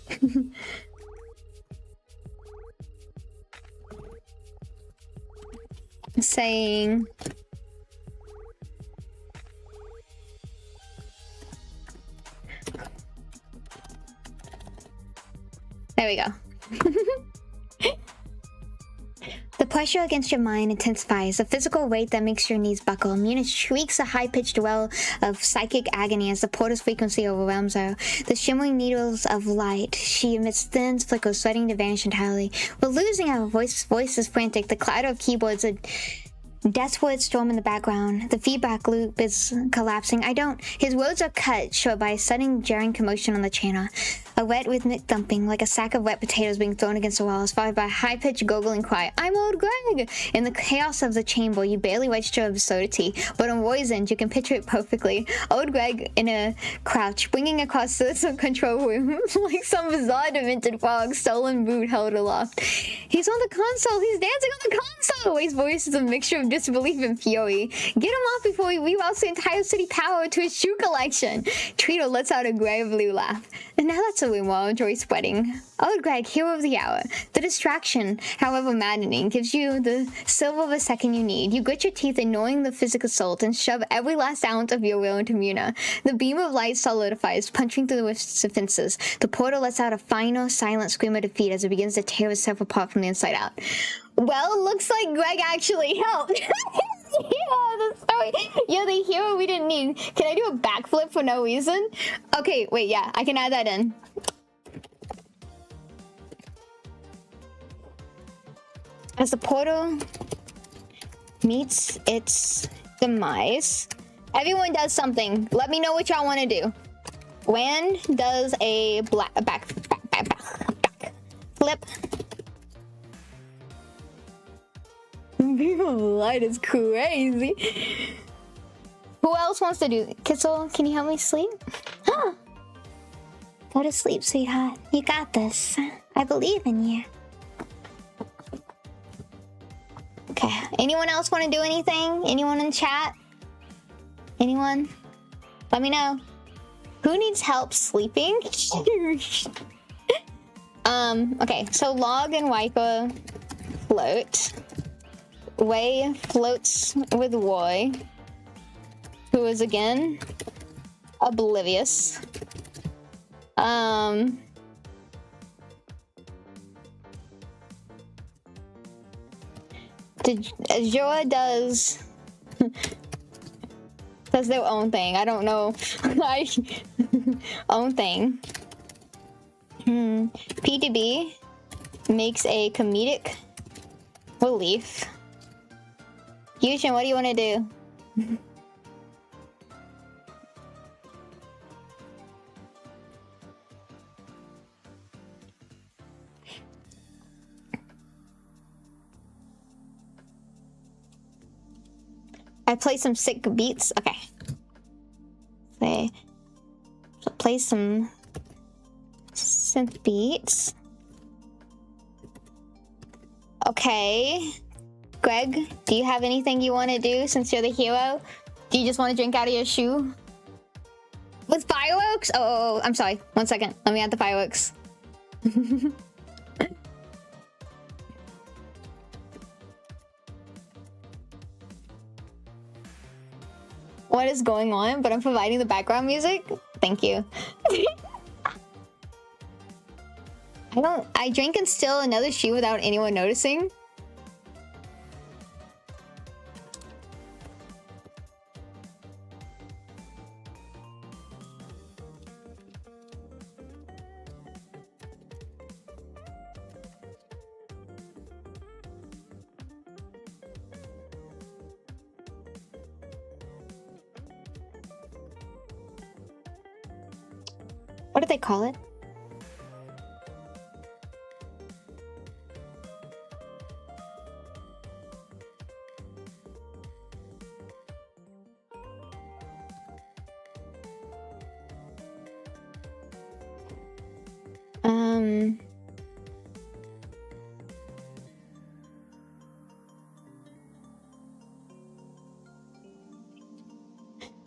Saying there we go. The pressure against your mind intensifies, a physical weight that makes your knees buckle. Muna shrieks a high-pitched wail of psychic agony as the portal's frequency overwhelms her. The shimmering needles of light, she emits thin flickers, starting to vanish entirely. We're losing our voice is frantic. The clatter of keyboards Deathwood storm in the background. The feedback loop is collapsing. His words are cut short by a sudden jarring commotion on the channel. A wet rhythmic thumping, like a sack of wet potatoes being thrown against the walls, followed by a high-pitched gurgling cry, "I'm old Greg!" In the chaos of the chamber, you barely register absurdity, but on Roy's end, you can picture it perfectly. Old Greg in a crouch, swinging across the control room, like some bizarre demented frog, stolen boot held aloft. He's on the console! He's dancing on the console! Roy's voice is a mixture of disbelief and fury. Get him off before he reroutes the entire city power to his shoe collection! Tweedle lets out a gravely laugh. And now that's a little more, Joy's sweating. Old Greg, hero of the hour. The distraction, however maddening, gives you the silver of a second you need. You grit your teeth, ignoring the physical assault, and shove every last ounce of your will into Muna. The beam of light solidifies, punching through the defenses. The portal lets out a final, silent scream of defeat as it begins to tear itself apart from the inside out. Well, looks like Greg actually helped. The story. You're the hero we didn't need. Can I do a backflip for no reason? Okay, wait, yeah, I can add that in. As the portal meets its demise, everyone does something. Let me know what y'all want to do. Wan does a back flip. Light is crazy. Who else wants to do? Kissel, can you help me sleep? Go to sleep, sweetheart. You got this. I believe in you. Okay. Anyone else want to do anything? Anyone in chat? Anyone? Let me know. Who needs help sleeping? Okay. So Log and Wiper float. Way floats with Roy, who is again oblivious. Joa does their own thing. I don't know. Own thing. PTB makes a comedic relief. Yushin, what do you want to do? I play some sick beats. Okay. Play some synth beats. Okay. Greg, do you have anything you want to do since you're the hero? Do you just want to drink out of your shoe? With fireworks? Oh, I'm sorry. 1 second. Let me add the fireworks. What is going on? But I'm providing the background music? Thank you. I drink and steal another shoe without anyone noticing. What do they call it?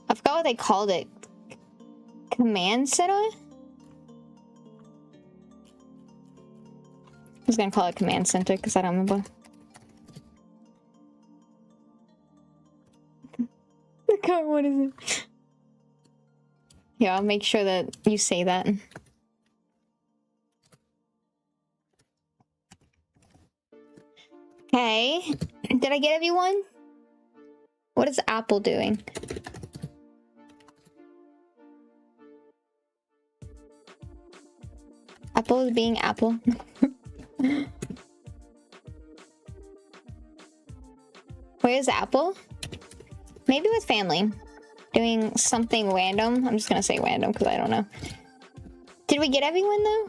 I forgot what they called it. Command center? I was gonna call it command center because I don't remember. God, what is it? Yeah, I'll make sure that you say that. Okay. Did I get everyone? What is Apple doing? Apple is being Apple. Where's Apple? Maybe with family. Doing something random. I'm just gonna say random because I don't know. Did we get everyone though?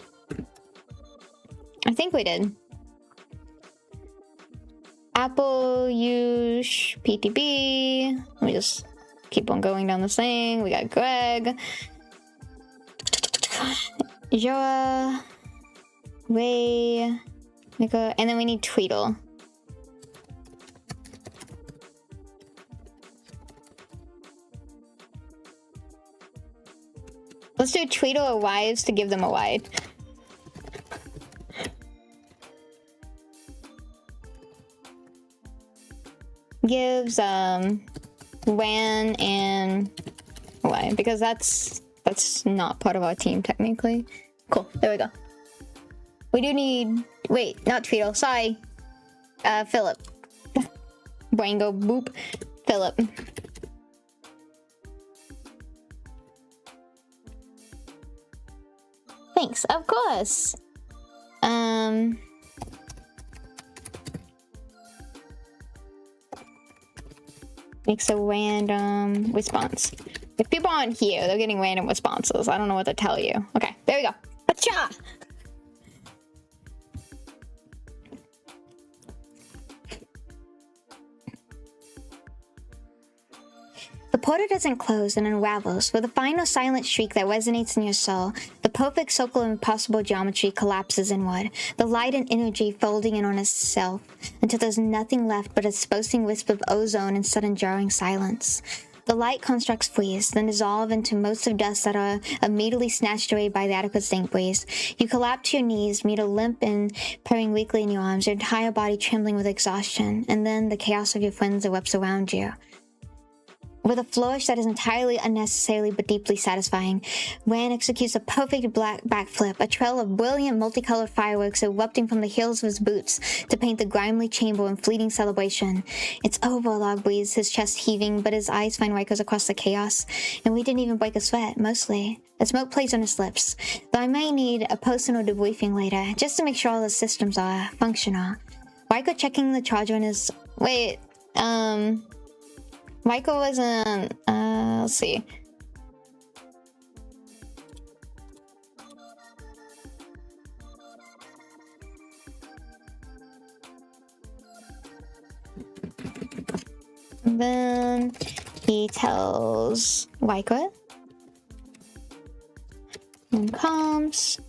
I think we did. Apple, Yush, PTB. Let me just keep on going down this thing. We got Greg. Joa. Ray. Mika. And then we need Tweedle. Let's do Tweedle or Wives to give them a wide. Gives Wan and Y because that's not part of our team technically. Cool. There we go. We do need not Tweedle. Sorry, Philip. Brain go boop. Philip. Thanks. Of course. Makes a random response. If people aren't here, they're getting random responses. I don't know what to tell you. Okay, there we go. Acha! The portal doesn't close and unravels. With a final silent shriek that resonates in your soul, the perfect circle of impossible geometry collapses inward, the light and energy folding in on itself, until there's nothing left but a dispersing wisp of ozone and sudden jarring silence. The light constructs freeze, then dissolve into motes of dust that are immediately snatched away by the adequate stink breeze. You collapse to your knees, meet a limp and purring weakly in your arms, your entire body trembling with exhaustion, and then the chaos of your friends erupts around you. With a flourish that is entirely unnecessarily but deeply satisfying, Wan executes a perfect black backflip, a trail of brilliant multicolored fireworks erupting from the heels of his boots to paint the grimly chamber in fleeting celebration. It's over, Log breathes, his chest heaving, but his eyes find Rikers across the chaos, and we didn't even break a sweat, mostly. The smoke plays on his lips, though I might need a personal debriefing later, just to make sure all the systems are functional. Riker checking the charger on his... Michael wasn't, let's see. And then he tells Waika and comes.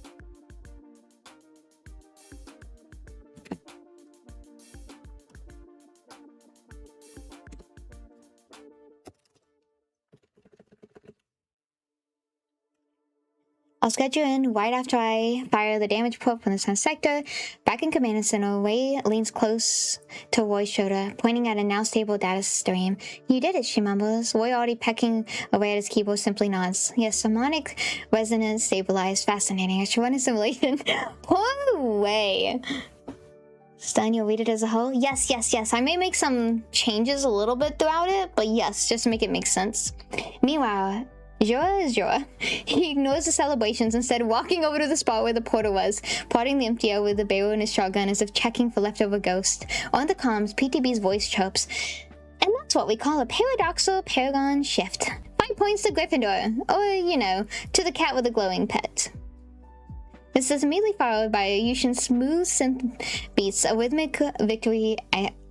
I'll schedule in right after I fire the damage report from the Sun sector. Back in Command Center, Ray leans close to Roy's shoulder, pointing at a now stable data stream. You did it, she mumbles. Roy, already pecking away at his keyboard, simply nods. Yes, harmonic resonance stabilized. Fascinating. I should run a simulation. Poor Ray. Stun, you'll read it as a whole? Yes, yes, yes. I may make some changes a little bit throughout it, but yes, just to make it make sense. Meanwhile, Jora is Jora. He ignores the celebrations, instead walking over to the spot where the portal was, prodding the empty air with the barrel in his shotgun as if checking for leftover ghosts. On the comms, PTB's voice chirps. And that's what we call a paradoxal paragon shift. 5 points to Gryffindor. Or, you know, to the cat with the glowing pet. This is immediately followed by Yushin's smooth synth beats, a rhythmic victory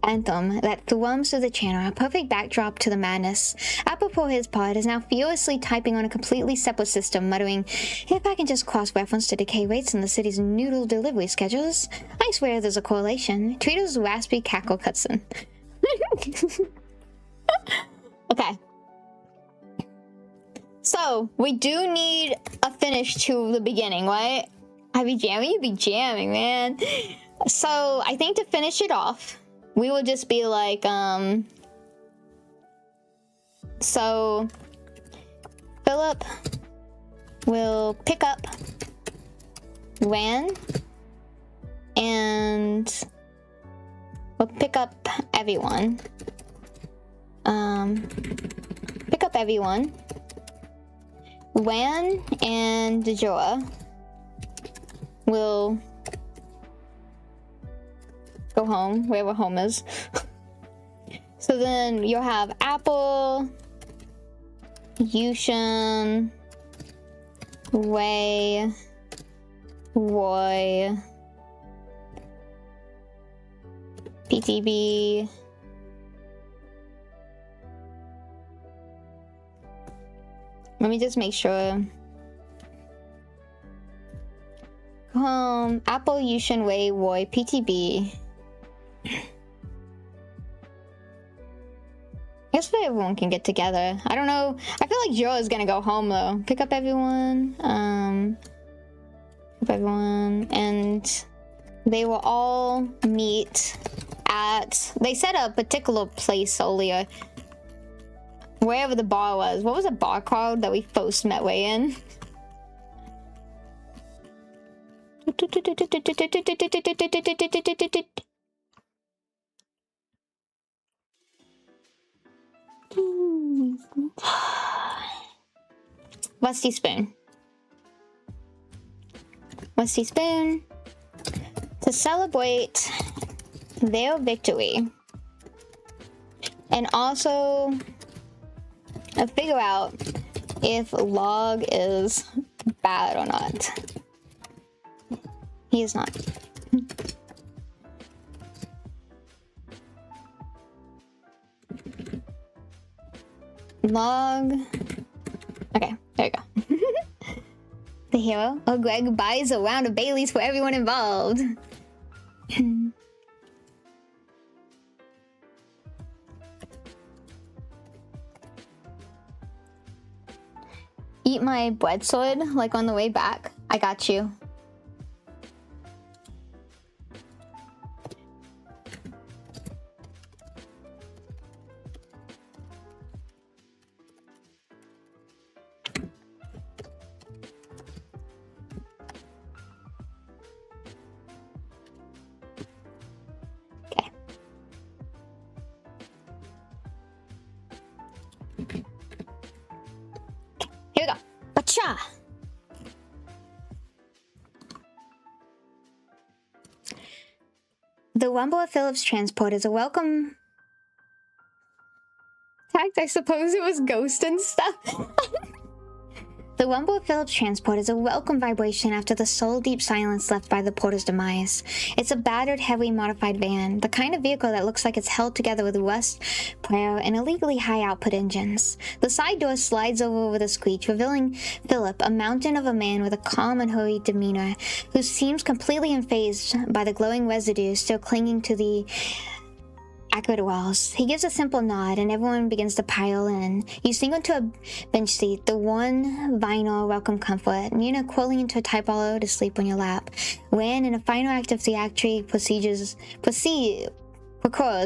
anthem that thrums through the channel, a perfect backdrop to the madness. Apropos his pod is now furiously typing on a completely separate system, muttering, if I can just cross-reference to decay rates in the city's noodle delivery schedules, I swear there's a correlation. Tweedle's raspy cackle cuts in. Okay. So, we do need a finish to the beginning, right? I be jamming? You be jamming, man. So, I think to finish it off, we will just be like, so Philip will pick up Wan and we'll pick up everyone. Pick up everyone. Wan and Joa will go home, wherever home is. So then you'll have Apple, Yushin, Wei, Roy, PTB, let me just make sure. Apple, Yushin, Wei, Roy, PTB. I guess everyone can get together. I don't know. I feel like Joe is gonna go home though. Pick up everyone. Pick up everyone, and they will all meet at. They said a particular place earlier. Wherever the bar was. What was the bar called that we first met Wei in? Rusty Spoon. Rusty Spoon. To celebrate their victory. And also figure out if Log is bad or not. He is not. Log. Okay, there you go. The hero. Oh, Greg buys a round of Baileys for everyone involved. Eat my bread sword, like on the way back. I got you. Here we go. Bacha! The rumble of Philip's transport is a welcome fact. I suppose it was ghost and stuff. The rumble of Philip's transport is a welcome vibration after the soul-deep silence left by the porter's demise. It's a battered, heavily modified van, the kind of vehicle that looks like it's held together with rust, prayer, and illegally high-output engines. The side door slides over with a screech, revealing Philip, a mountain of a man with a calm and hurried demeanor, who seems completely unfazed by the glowing residue still clinging to the accurate walls. He gives a simple nod and everyone begins to pile in. You sink into a bench seat, the one vinyl welcome comfort, Nina crawling into a typewriter to sleep on your lap, when in a final act of theatric procures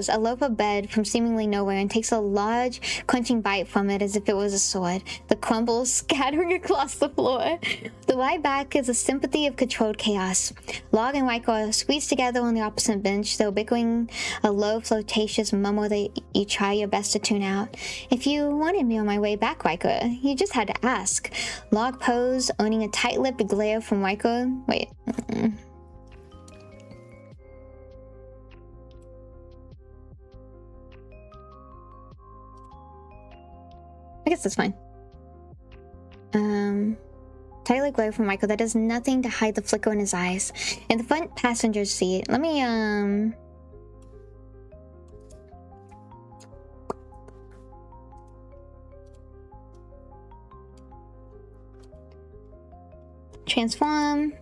a loaf of bread from seemingly nowhere and takes a large, crunching bite from it as if it was a sword, the crumbles scattering across the floor. The ride back is a sympathy of controlled chaos. Log and Wyko are squeezed together on the opposite bench, though bickering a low, flirtatious mumble that you try your best to tune out. If you wanted me on my way back, Wyko, you just had to ask. Log posed, owning a tight-lipped glare from Wyko. Wait. I guess that's fine. Tightly glow from Michael that does nothing to hide the flicker in his eyes. In the front passenger seat, let me transform.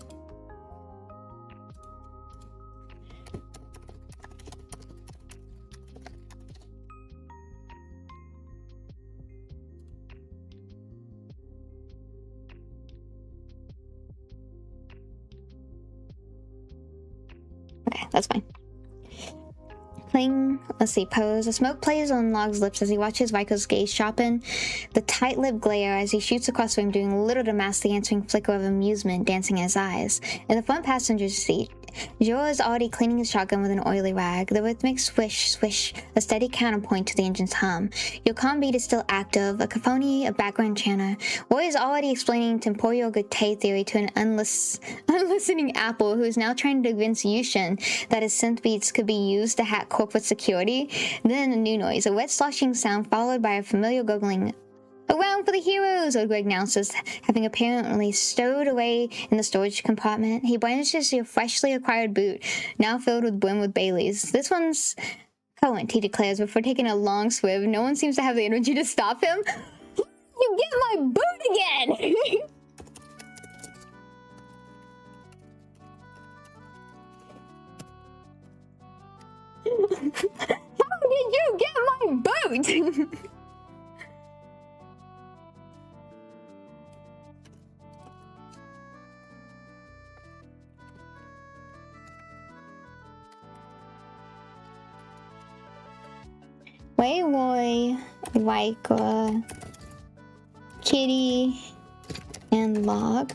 Okay, that's fine. Playing, let's see, pose. A smoke plays on Log's lips as he watches Vyko's gaze sharpen the tight-lipped glare as he shoots across the room, doing little to mask the answering flicker of amusement dancing in his eyes. In the front passenger seat, Joe is already cleaning his shotgun with an oily rag. The rhythmic swish, swish, a steady counterpoint to the engine's hum. Your comm beat is still active, a cacophony of background chatter. Roy is already explaining temporal gate theory to an unlistening Apple who is now trying to convince Yushin that his synth beats could be used to hack corporate security. Then a new noise, a wet sloshing sound followed by a familiar gurgling. "Around for the heroes," Old Greg announces, having apparently stowed away in the storage compartment. He brandishes your freshly acquired boot, now filled with brim with Baileys. "This one's current," he declares before taking a long swiv. No one seems to have the energy to stop him. "You get my boot again!" How did you get my boot? Wei Roy, Riker, Kitty, and Log.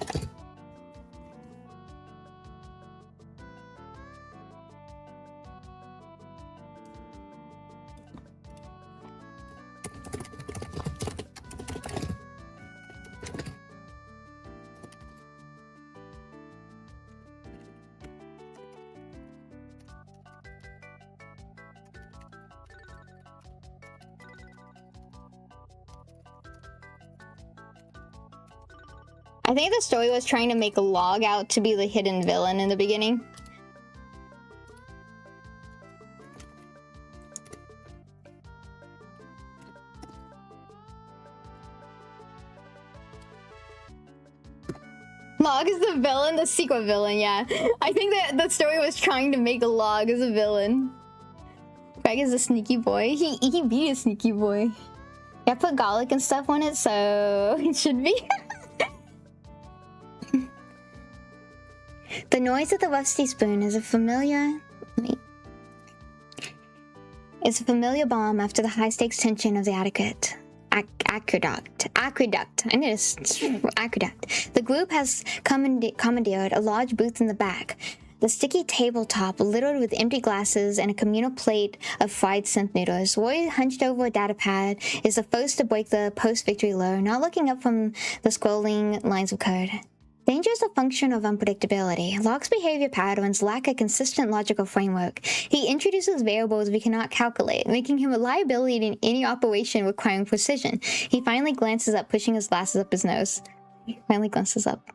I think the story was trying to make Log out to be the hidden villain in the beginning. Log is the villain, the secret villain, yeah. I think that the story was trying to make Log as a villain. Greg is a sneaky boy. He be a sneaky boy. I put garlic and stuff on it, so it should be. The noise of the rusty spoon is a familiar... It's a familiar bomb after the high-stakes tension of the aqueduct. Aqueduct. I need a aqueduct. The group has commandeered a large booth in the back. The sticky tabletop littered with empty glasses and a communal plate of fried synth noodles. Roy, hunched over a data pad, is the first to break the post-victory low, not looking up from the scrolling lines of code. Danger is a function of unpredictability. Locke's behavior patterns lack a consistent logical framework. He introduces variables we cannot calculate, making him a liability in any operation requiring precision. He finally glances up, pushing his glasses up his nose. He finally glances up.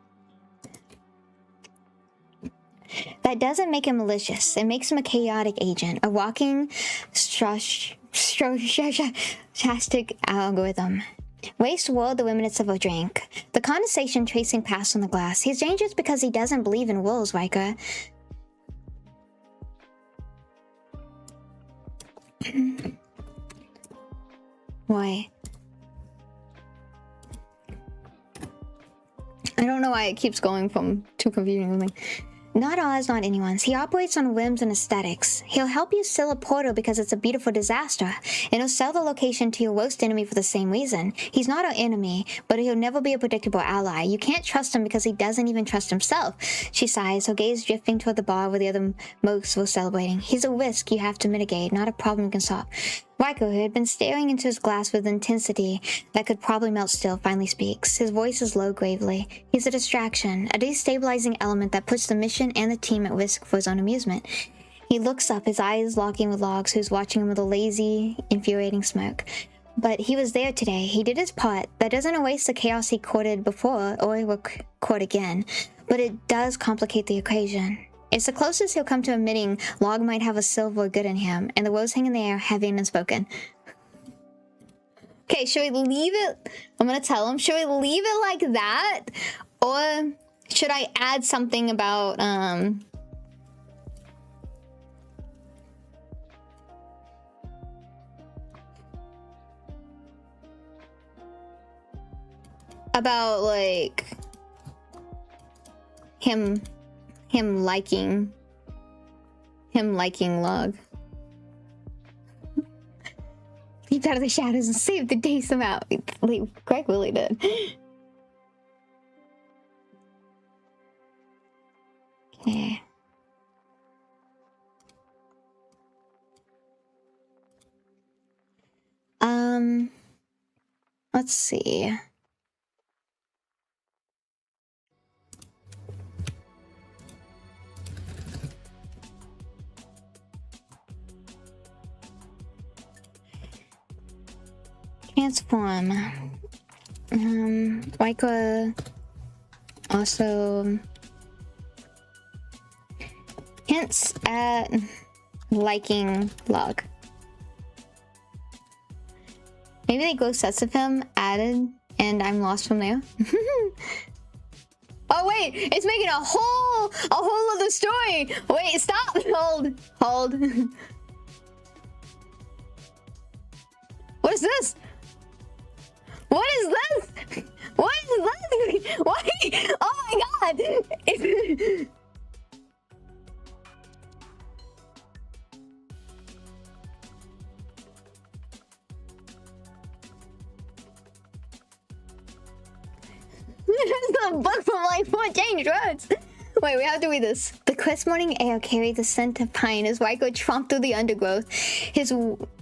That doesn't make him malicious. It makes him a chaotic agent, a walking stochastic algorithm. Ray swirled the remnants of a drink, the condensation tracing past on the glass. He's dangerous because he doesn't believe in wolves, Riker. Why? I don't know why it keeps going from too confusing to me. Not ours, not anyone's. He operates on whims and aesthetics. He'll help you sell a portal because it's a beautiful disaster, and he'll sell the location to your worst enemy for the same reason. He's not our enemy, but he'll never be a predictable ally. You can't trust him because he doesn't even trust himself. She sighs, her gaze drifting toward the bar where the other monks were celebrating. He's a risk you have to mitigate, not a problem you can solve. Riker, who had been staring into his glass with intensity that could probably melt still, finally speaks. His voice is low gravely. He's a distraction, a destabilizing element that puts the mission and the team at risk for his own amusement. He looks up, his eyes locking with Logs, who's watching him with a lazy, infuriating smirk. But he was there today. He did his part. That doesn't erase the chaos he courted before, or he will court again. But it does complicate the equation. It's the closest he'll come to admitting Log might have a silver good in him, and the words hang in the air, heavy and unspoken. Okay, should we leave it? I'm gonna tell him, should we leave it like that? Or should I add something about, like, him liking Log. Leaped out of the shadows and saved the day somehow. Greg really did. Okay. Let's see. Transform. Waika also hints at liking Log. Maybe they go sets of him added and I'm lost from there. Oh wait, it's making a whole other story. Wait, stop. Hold. What is this? What is this? What is this? What? Oh my god! This is a book from like 4 Change Roads. Wait, we have to read this. The crisp morning air carried the scent of pine as Waiko tromped through the undergrowth, his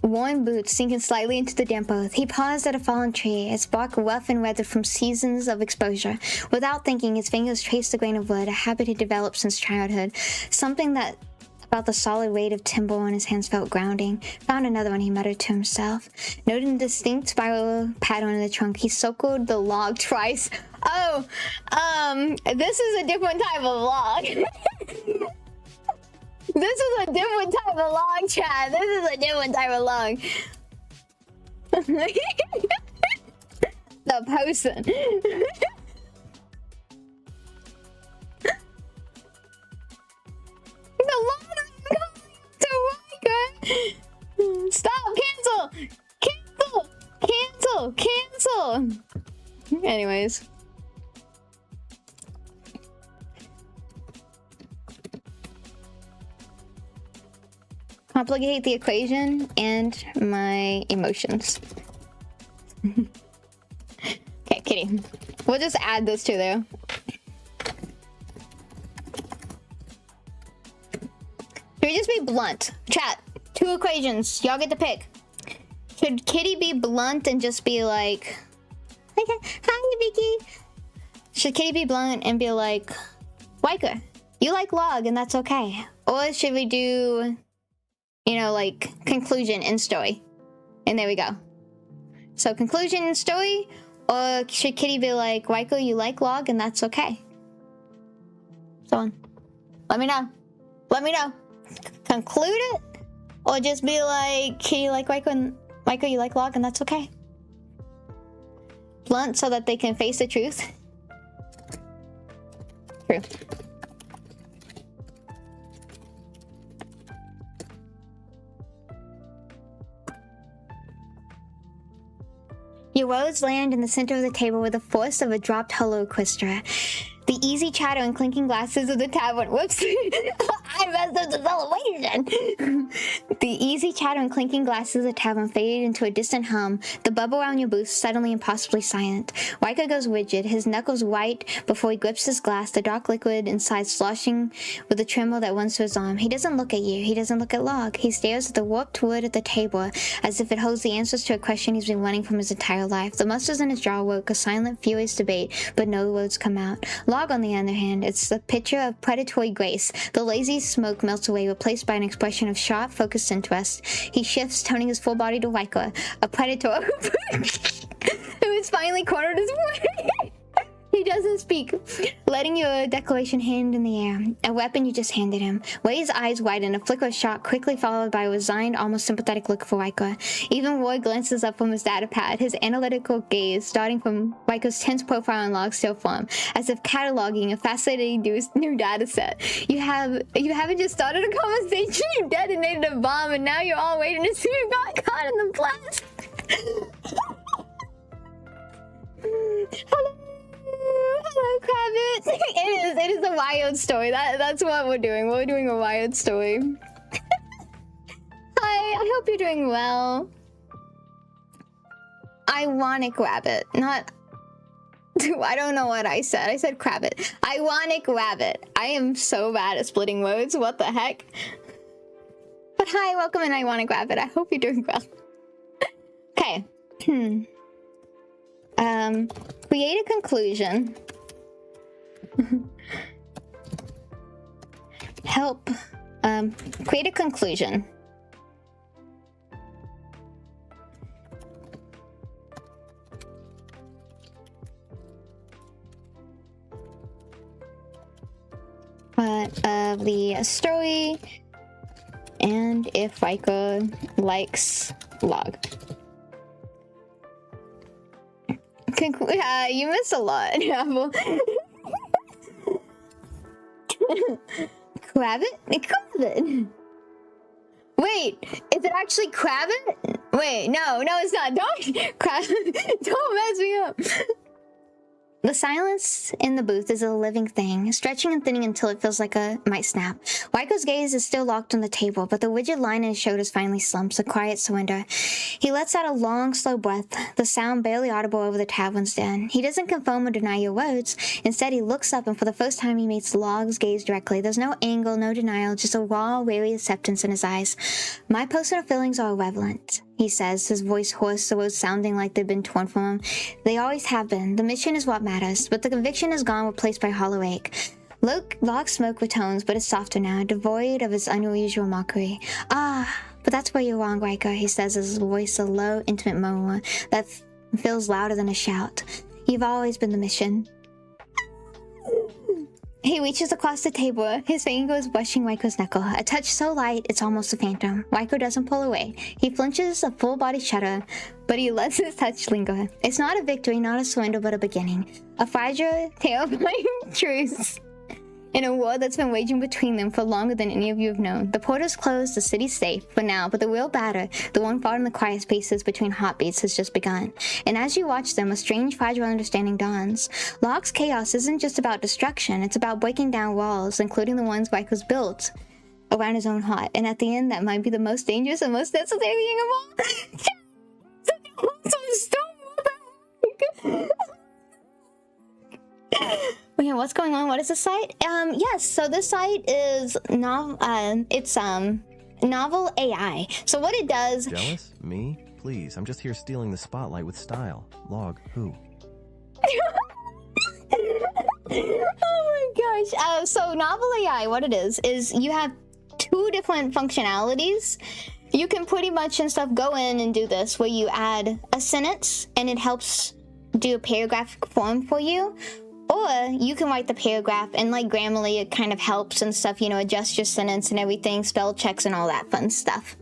worn boots sinking slightly into the damp earth. He paused at a fallen tree, its bark rough and weathered from seasons of exposure. Without thinking, his fingers traced the grain of wood, a habit he'd developed since childhood. Something that about the solid weight of timber on his hands felt grounding. Found another one, he muttered to himself. Noting a distinct spiral pattern in the trunk, he circled the log twice. Oh, this is a different type of log. This is a different type of log, Chad. This is a different type of log. The person. The log to Riker. Stop! Cancel! Anyways. Complicate the equation and my emotions. Okay, kidding. We'll just add this to there. Should we just be blunt? Chat, 2 equations. Y'all get to pick. Should Kitty be blunt and just be like, okay, hi, Vicky. Should Kitty be blunt and be like, Waika, you like log and that's okay? Or should we do, you know, like conclusion and story? And there we go. So conclusion and story, or should Kitty be like, Waiko, you like log and that's okay? So on. Let me know. Conclude it, or just be like, Kitty like Waiko and Waiko, you like log and that's okay? Blunt so that they can face the truth. True. Your words land in the center of the table with the force of a dropped hollow orchestra. The easy chatter and clinking glasses of the tavern. Whoops. I messed up the celebration. The easy chatter and clinking glasses of the tavern faded into a distant hum. The bubble around your booth suddenly impossibly silent. Waika goes rigid, his knuckles white before he grips his glass, the dark liquid inside sloshing with the tremble that runs to his arm. He doesn't look at you. He doesn't look at Log. He stares at the warped wood at the table as if it holds the answers to a question he's been running from his entire life. The muscles in his jaw woke a silent, furious debate, but no words come out. Log, on the other hand, it's the picture of predatory grace. The lazy smoke melts away, replaced by an expression of sharp, focused interest. He shifts, toning his full body to Waika, a predator who is finally cornered his way. He doesn't speak, letting your declaration hand in the air, a weapon you just handed him. Way's eyes widen, a flicker of shock, quickly followed by a resigned, almost sympathetic look for Waika. Even Roy glances up from his data pad, his analytical gaze starting from Waika's tense profile and log still form, as if cataloging a fascinating new data set. You haven't just started a conversation, you detonated a bomb, and now you're all waiting to see who got caught in the blast. Hello, Kravitz. It is a wild story. That's what we're doing. We're doing a wild story. Hi, I hope you're doing well. Ironic rabbit, not... I don't know what I said. I said crabbit. Ironic rabbit. I am so bad at splitting words. What the heck? But hi, welcome in Ironic rabbit. I hope you're doing well. Okay. Create a conclusion. Help. Create a conclusion. Of the story, and if Riker likes log. You missed a lot, Apple. Crabbit? Crabbit. Wait, is it actually Crabbit? Wait, no, it's not. Don't Crabbit. Don't mess me up. The silence in the booth is a living thing, stretching and thinning until it feels like it might snap. Waiko's gaze is still locked on the table, but the widget line in his shoulders finally slumps, a quiet surrender. He lets out a long, slow breath, the sound barely audible over the tavern's din. He doesn't confirm or deny your words. Instead, he looks up, and for the first time, he meets Log's gaze directly. There's no anger, no denial, just a raw, weary acceptance in his eyes. My personal feelings are irrelevant, he says, his voice hoarse, the words sounding like they've been torn from him. They always have been. The mission is what matters, but the conviction is gone, replaced by hollow ache. Log's smoke retones, but it's softer now, devoid of its unusual mockery. Ah, but that's where you're wrong, Riker, he says, his voice a low, intimate murmur that feels louder than a shout. You've always been the mission. He reaches across the table, his fingers brushing Waiko's knuckle, a touch so light it's almost a phantom. Waiko doesn't pull away. He flinches, a full-body shudder, but he lets his touch linger. It's not a victory, not a surrender, but a beginning. A fragile, terrifying truce in a war that's been waging between them for longer than any of you have known. The portal's closed, the city's safe for now, but the real battle, the one fought in the quiet spaces between heartbeats, has just begun. And as you watch them, a strange, fragile understanding dawns. Log's chaos isn't just about destruction, it's about breaking down walls, including the ones Waiko's built around his own heart. And at the end, that might be the most dangerous and most necessary thing of all. Wait, what's going on? What is the site? Yes, so this site is Novel AI. So what it does... Jealous? Me? Please, I'm just here stealing the spotlight with style. Log, who? Oh my gosh. So Novel AI, what it is you have two different functionalities. You can pretty much and stuff go in and do this, where you add a sentence and it helps do a paragraph form for you. Or you can write the paragraph and like Grammarly, it kind of helps and stuff, you know, adjust your sentence and everything, spell checks and all that fun stuff.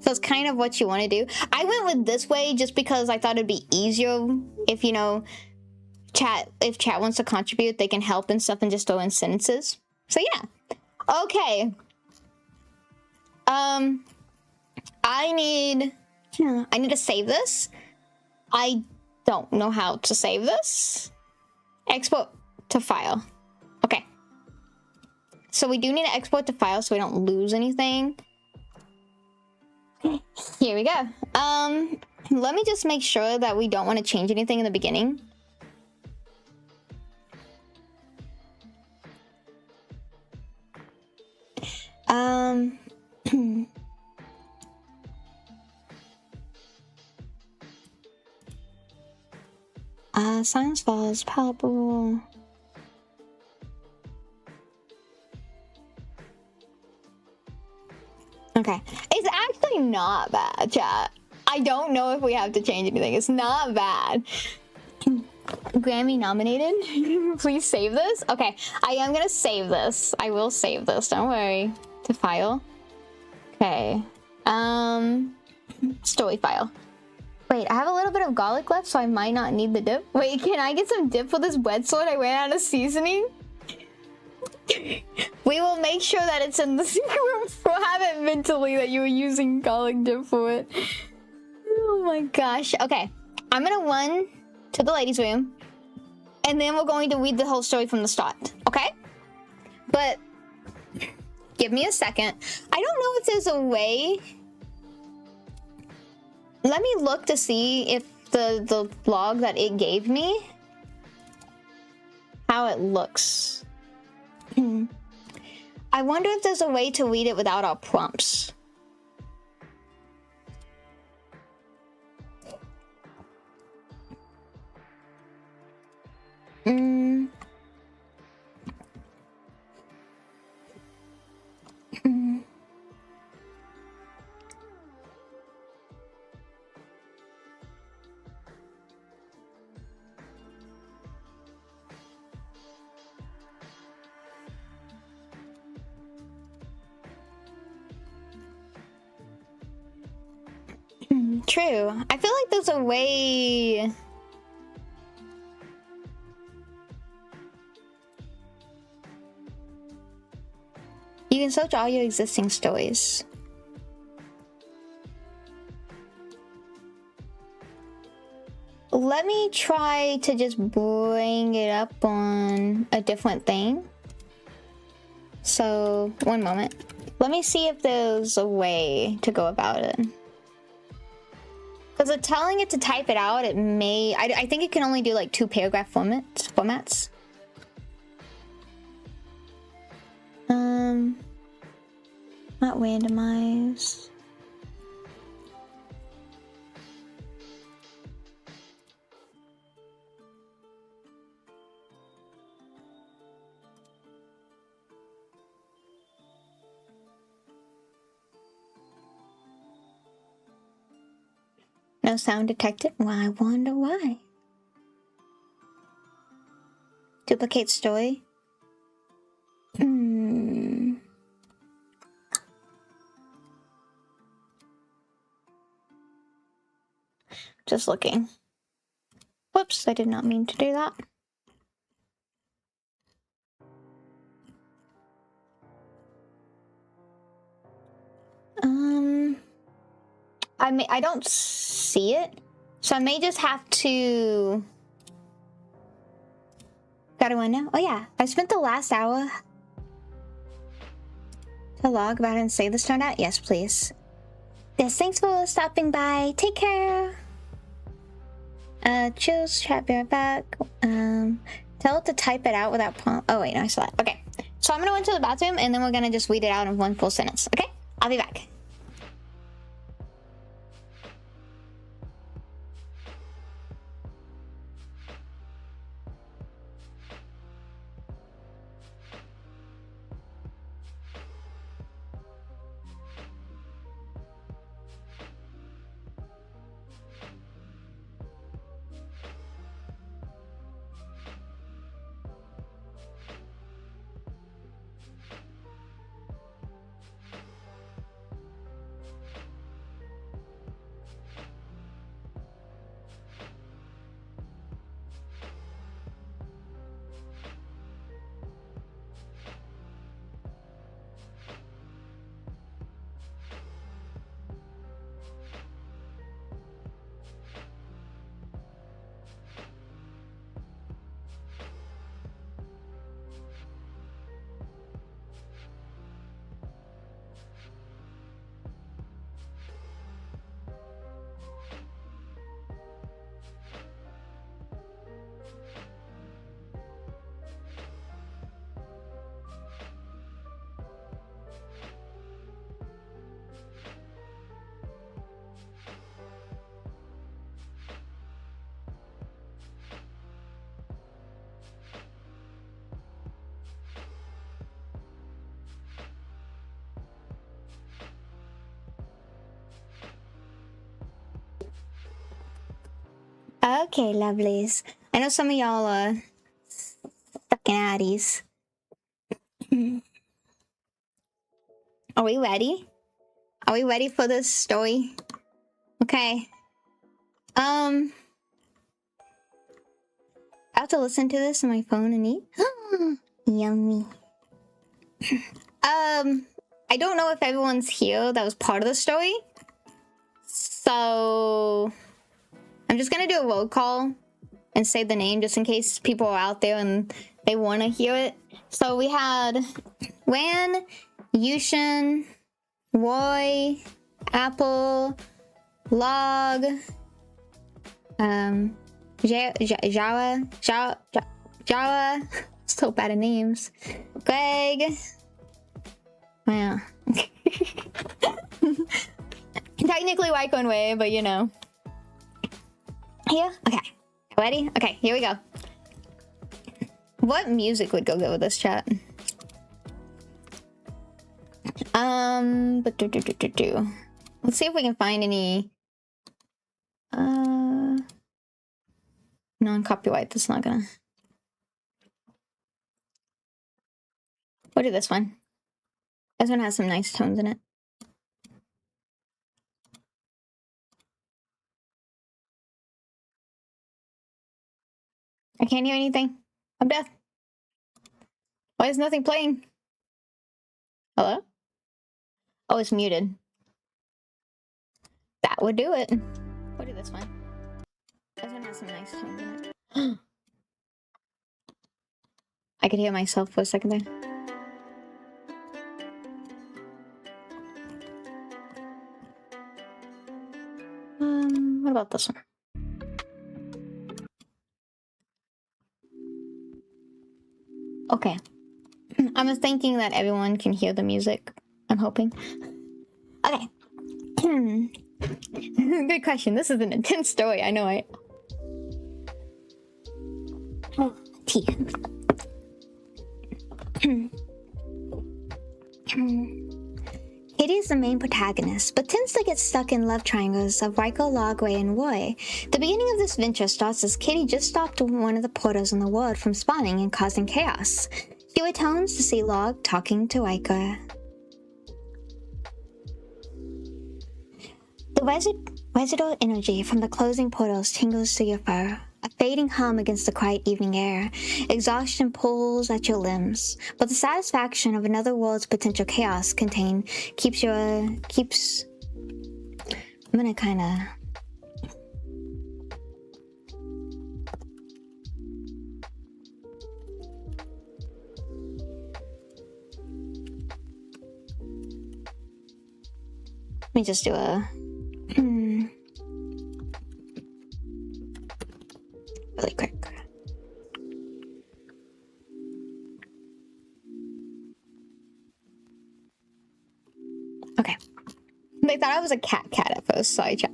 So it's kind of what you want to do. I went with this way just because I thought it'd be easier if, you know, if chat wants to contribute, they can help and stuff and just throw in sentences. So yeah. Okay. I need to save this. I don't know how to save this. Export to file. Okay. So we do need to export to file so we don't lose anything. Here we go. Let me just make sure that we don't want to change anything in the beginning. Science falls palpable. Okay. It's actually not bad, chat. I don't know if we have to change anything. It's not bad. Grammy nominated. Please save this. Okay. I am gonna save this. I will save this. Don't worry. To file. Okay. Story file. Wait, I have a little bit of garlic left, so I might not need the dip. Wait, can I get some dip for this bread sword? I ran out of seasoning. We will make sure that it's in the we'll have it mentally that you were using garlic dip for it. Oh my gosh. Okay, I'm gonna run to the ladies' room, and then we're going to read the whole story from the start. Okay? But give me a second. I don't know if there's a way. Let me look to see if the log that it gave me, how it looks. I wonder if there's a way to read it without our prompts. Mm. Mm. True. I feel like there's a way. You can search all your existing stories. Let me try to just bring it up on a different thing. So, one moment. Let me see if there's a way to go about it. Because telling it to type it out, it may... I think it can only do like 2 paragraph formats. Not randomized. No sound detected? Well, I wonder why. Duplicate story? Just looking. Whoops, I did not mean to do that. I don't see it, so I may just have to... Got a window? Oh yeah, I spent the last hour to log about it and say this turned out. Yes, please. Yes, thanks for stopping by. Take care. Chills, chat, be right back. Tell it to type it out without prompt. Oh wait, no, I saw that. Okay, so I'm gonna go into the bathroom and then we're gonna just read it out in one full sentence. Okay, I'll be back. Okay, lovelies. I know some of y'all are fucking addies. Are we ready? Are we ready for this story? Okay. I have to listen to this on my phone and eat. Yummy. I don't know if everyone's here that was part of the story. So I'm just gonna do a roll call and say the name just in case people are out there and they want to hear it. So we had Wan, Yushin, Roy, Apple, Log, Jara, so bad at names, Greg, wow. Technically Waiko and Way, but you know. Here? Okay. Ready? Okay, here we go. What music would go good with this chat? But let's see if we can find any non-copyright. That's not gonna. We'll do this one. This one has some nice tones in it. I can't hear anything. I'm deaf. Why is nothing playing? Hello? Oh, it's muted. That would do it. We'll do this one. This one has some nice tones in it. I could hear myself for a second there. What about this one? Okay. I was thinking that everyone can hear the music. I'm hoping. Okay. Good question. This is an intense story. I know. Tea. Kitty is the main protagonist, but tends to get stuck in love triangles of Raiko, Logway, and Roy. The beginning of this venture starts as Kitty just stopped one of the portals in the world from spawning and causing chaos. She returns to see Log talking to Raiko. The residual energy from the closing portals tingles through your fur. A fading hum against the quiet evening air. Exhaustion pulls at your limbs, but the satisfaction of another world's potential chaos contained keeps. I'm gonna kinda. Let me just do a. Really quick. Okay. They thought I was a cat at first, so I chat.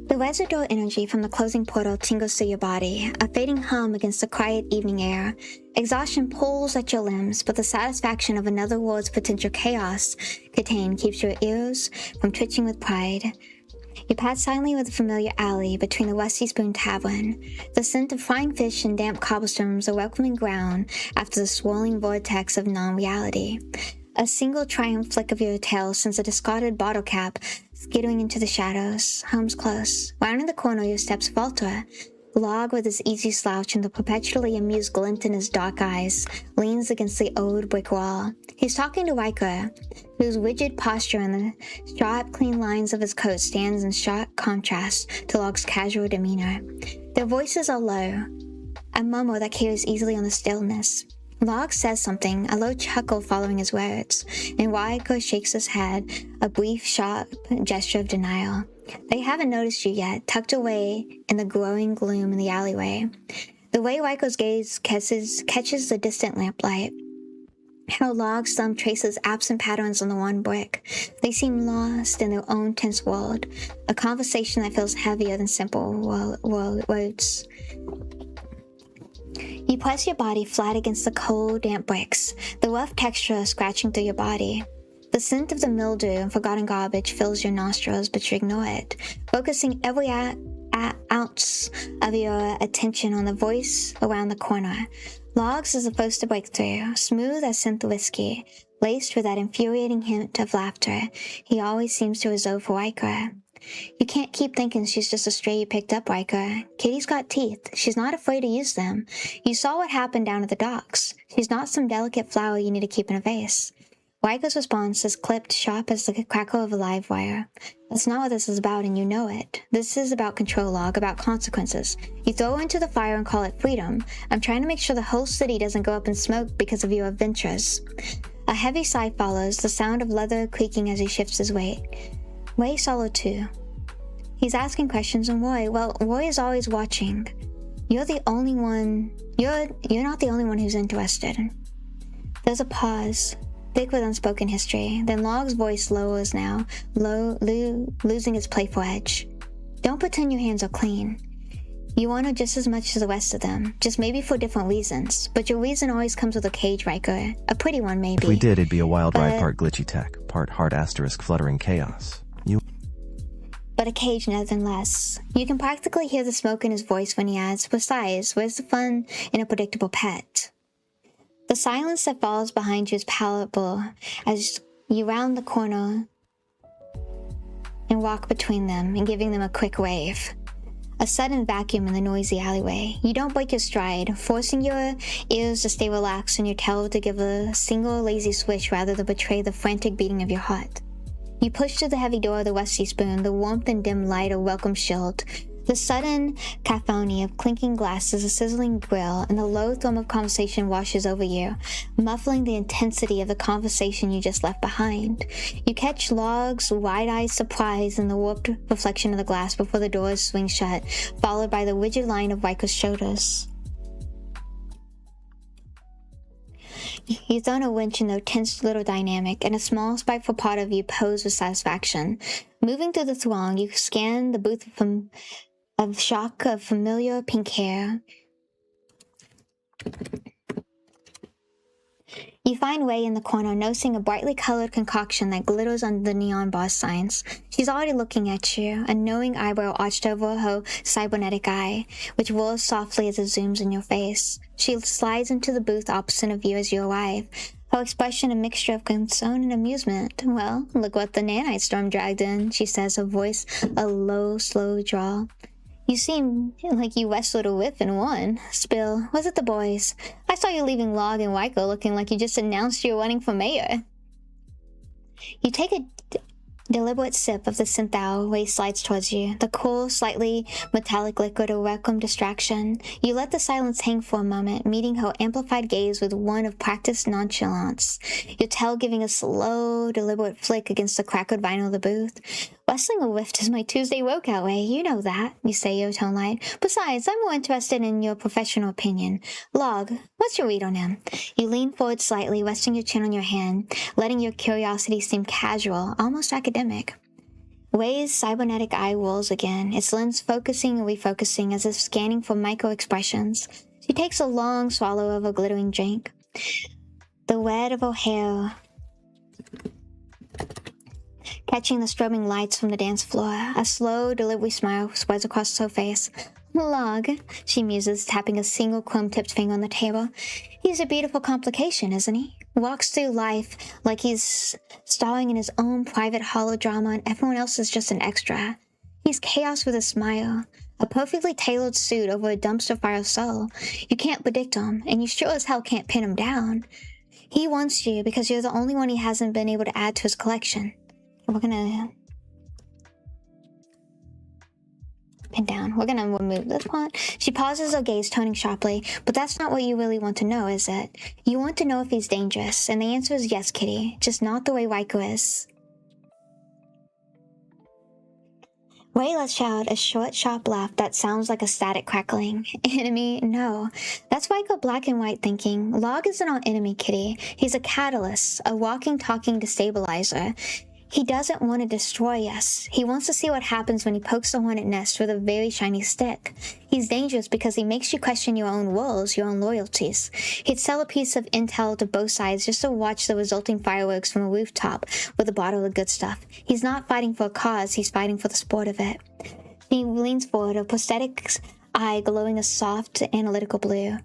The residual energy from the closing portal tingles through your body, a fading hum against the quiet evening air. Exhaustion pulls at your limbs, but the satisfaction of another world's potential chaos contained keeps your ears from twitching with pride. You pass silently with a familiar alley between the Rusty Spoon Tavern. The scent of frying fish and damp cobblestones a welcoming ground after the swirling vortex of non-reality. A single triumph flick of your tail sends a discarded bottle cap skittering into the shadows. Home's close. Rounding the corner, your steps falter. Log, with his easy slouch and the perpetually amused glint in his dark eyes, leans against the old brick wall. He's talking to Riker, whose rigid posture and the sharp, clean lines of his coat stands in sharp contrast to Log's casual demeanor. Their voices are low, a murmur that carries easily on the stillness. Log says something, a low chuckle following his words, and Riker shakes his head, a brief, sharp gesture of denial. They haven't noticed you yet, tucked away in the growing gloom in the alleyway. The way Riker's gaze catches the distant lamplight. How Log's thumb traces absent patterns on the one brick. They seem lost in their own tense world, a conversation that feels heavier than simple words. You press your body flat against the cold, damp bricks, the rough texture scratching through your body. The scent of the mildew and forgotten garbage fills your nostrils, but you ignore it, focusing every ounce of your attention on the voice around the corner. Logs is the first to break through, smooth as synth whiskey, laced with that infuriating hint of laughter he always seems to reserve for Riker. You can't keep thinking she's just a stray you picked up, Riker. Kitty's got teeth. She's not afraid to use them. You saw what happened down at the docks. She's not some delicate flower you need to keep in a vase. Riker's response is clipped, sharp as the crackle of a live wire. That's not what this is about, and you know it. This is about control, Log, about consequences. You throw her into the fire and call it freedom. I'm trying to make sure the whole city doesn't go up in smoke because of your adventures. A heavy sigh follows, the sound of leather creaking as he shifts his weight. Ray followed too. He's asking questions, and Roy is always watching. You're the only one. You're not the only one who's interested. There's a pause, thick with unspoken history. Then Log's voice lowers now, losing its playful edge. Don't pretend your hands are clean. You want her just as much as the rest of them, just maybe for different reasons. But your reason always comes with a cage, Riker. A pretty one, maybe. If we did, it'd be a wild ride, But- part glitchy tech, part hard asterisk fluttering chaos. But a cage nonetheless. You can practically hear the smoke in his voice when he adds, besides, where's the fun in a predictable pet? The silence that falls behind you is palpable as you round the corner and walk between them and giving them a quick wave. A sudden vacuum in the noisy alleyway. You don't break your stride, forcing your ears to stay relaxed and your tail to give a single lazy swish rather than betray the frantic beating of your heart. You push through the heavy door of the Westie Spoon, the warmth and dim light a welcome shield. The sudden cacophony of clinking glasses, a sizzling grill, and the low thrum of conversation washes over you, muffling the intensity of the conversation you just left behind. You catch Log's wide-eyed surprise in the warped reflection of the glass before the doors swing shut, followed by the rigid line of Riker's shoulders. You've thrown a winch in their tense little dynamic, and a small, spiteful part of you poses with satisfaction. Moving through the throng, you scan the booth of shock of familiar pink hair. You find Wei in the corner, noticing a brightly colored concoction that glitters under the neon boss signs. She's already looking at you, a knowing eyebrow arched over her cybernetic eye, which whirls softly as it zooms in your face. She slides into the booth opposite of you as you arrive, her expression a mixture of concern and amusement. Well, look what the nanite storm dragged in, she says, her voice a low, slow drawl. You seem like you wrestled a whiff and won. Spill, was it the boys? I saw you leaving Log and Waiko looking like you just announced you were running for mayor. You take a deliberate sip of the synthal. Wei slides towards you, the cool, slightly metallic liquid a welcome distraction. You let the silence hang for a moment, meeting her amplified gaze with one of practiced nonchalance, your tail giving a slow, deliberate flick against the crackered vinyl of the booth. Wrestling a whiff is my Tuesday workout, Wei. You know that, you say, your tone light. Besides, I'm more interested in your professional opinion. Log, what's your read on him? You lean forward slightly, resting your chin on your hand, letting your curiosity seem casual, almost academic. Wei's cybernetic eye rolls again, its lens focusing and refocusing as if scanning for micro-expressions. She takes a long swallow of a glittering drink. The wet of her hair catching the strobing lights from the dance floor. A slow, deliberate smile spreads across her face. Log, she muses, tapping a single chrome-tipped finger on the table. He's a beautiful complication, isn't he? Walks through life like he's starring in his own private holodrama and everyone else is just an extra. He's chaos with a smile. A perfectly tailored suit over a dumpster fire soul. You can't predict him, and you sure as hell can't pin him down. He wants you because you're the only one he hasn't been able to add to his collection. We're gonna pin down. We're gonna remove this one. She pauses her gaze, toning sharply. But that's not what you really want to know, is it? You want to know if he's dangerous, and the answer is yes, kitty. Just not the way Riker is. Wei lets out a short, sharp laugh that sounds like a static crackling. Enemy? No. That's Riker black and white thinking. Log isn't our enemy, kitty. He's a catalyst, a walking, talking destabilizer. He doesn't want to destroy us. He wants to see what happens when he pokes the hornet nest with a very shiny stick. He's dangerous because he makes you question your own rules, your own loyalties. He'd sell a piece of intel to both sides just to watch the resulting fireworks from a rooftop with a bottle of good stuff. He's not fighting for a cause, he's fighting for the sport of it. He leans forward, a prosthetic eye glowing a soft, analytical blue.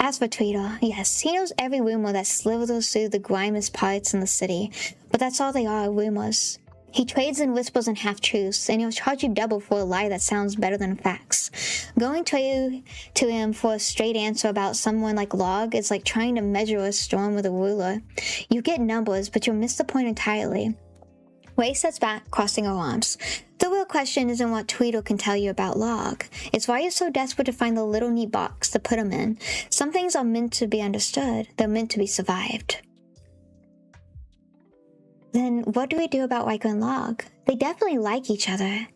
As for Tweedle, yes, he knows every rumor that slithers through the grimiest parts in the city, but that's all they are, rumors. He trades in whispers and half-truths, and he'll charge you double for a lie that sounds better than facts. Going to him for a straight answer about someone like Log is like trying to measure a storm with a ruler. You get numbers, but you'll miss the point entirely. Wei sits back, crossing her arms. The real question isn't what Tweedle can tell you about Log. It's why you're so desperate to find the little neat box to put him in. Some things are meant to be understood. They're meant to be survived. Then what do we do about Riker and Log? They definitely like each other.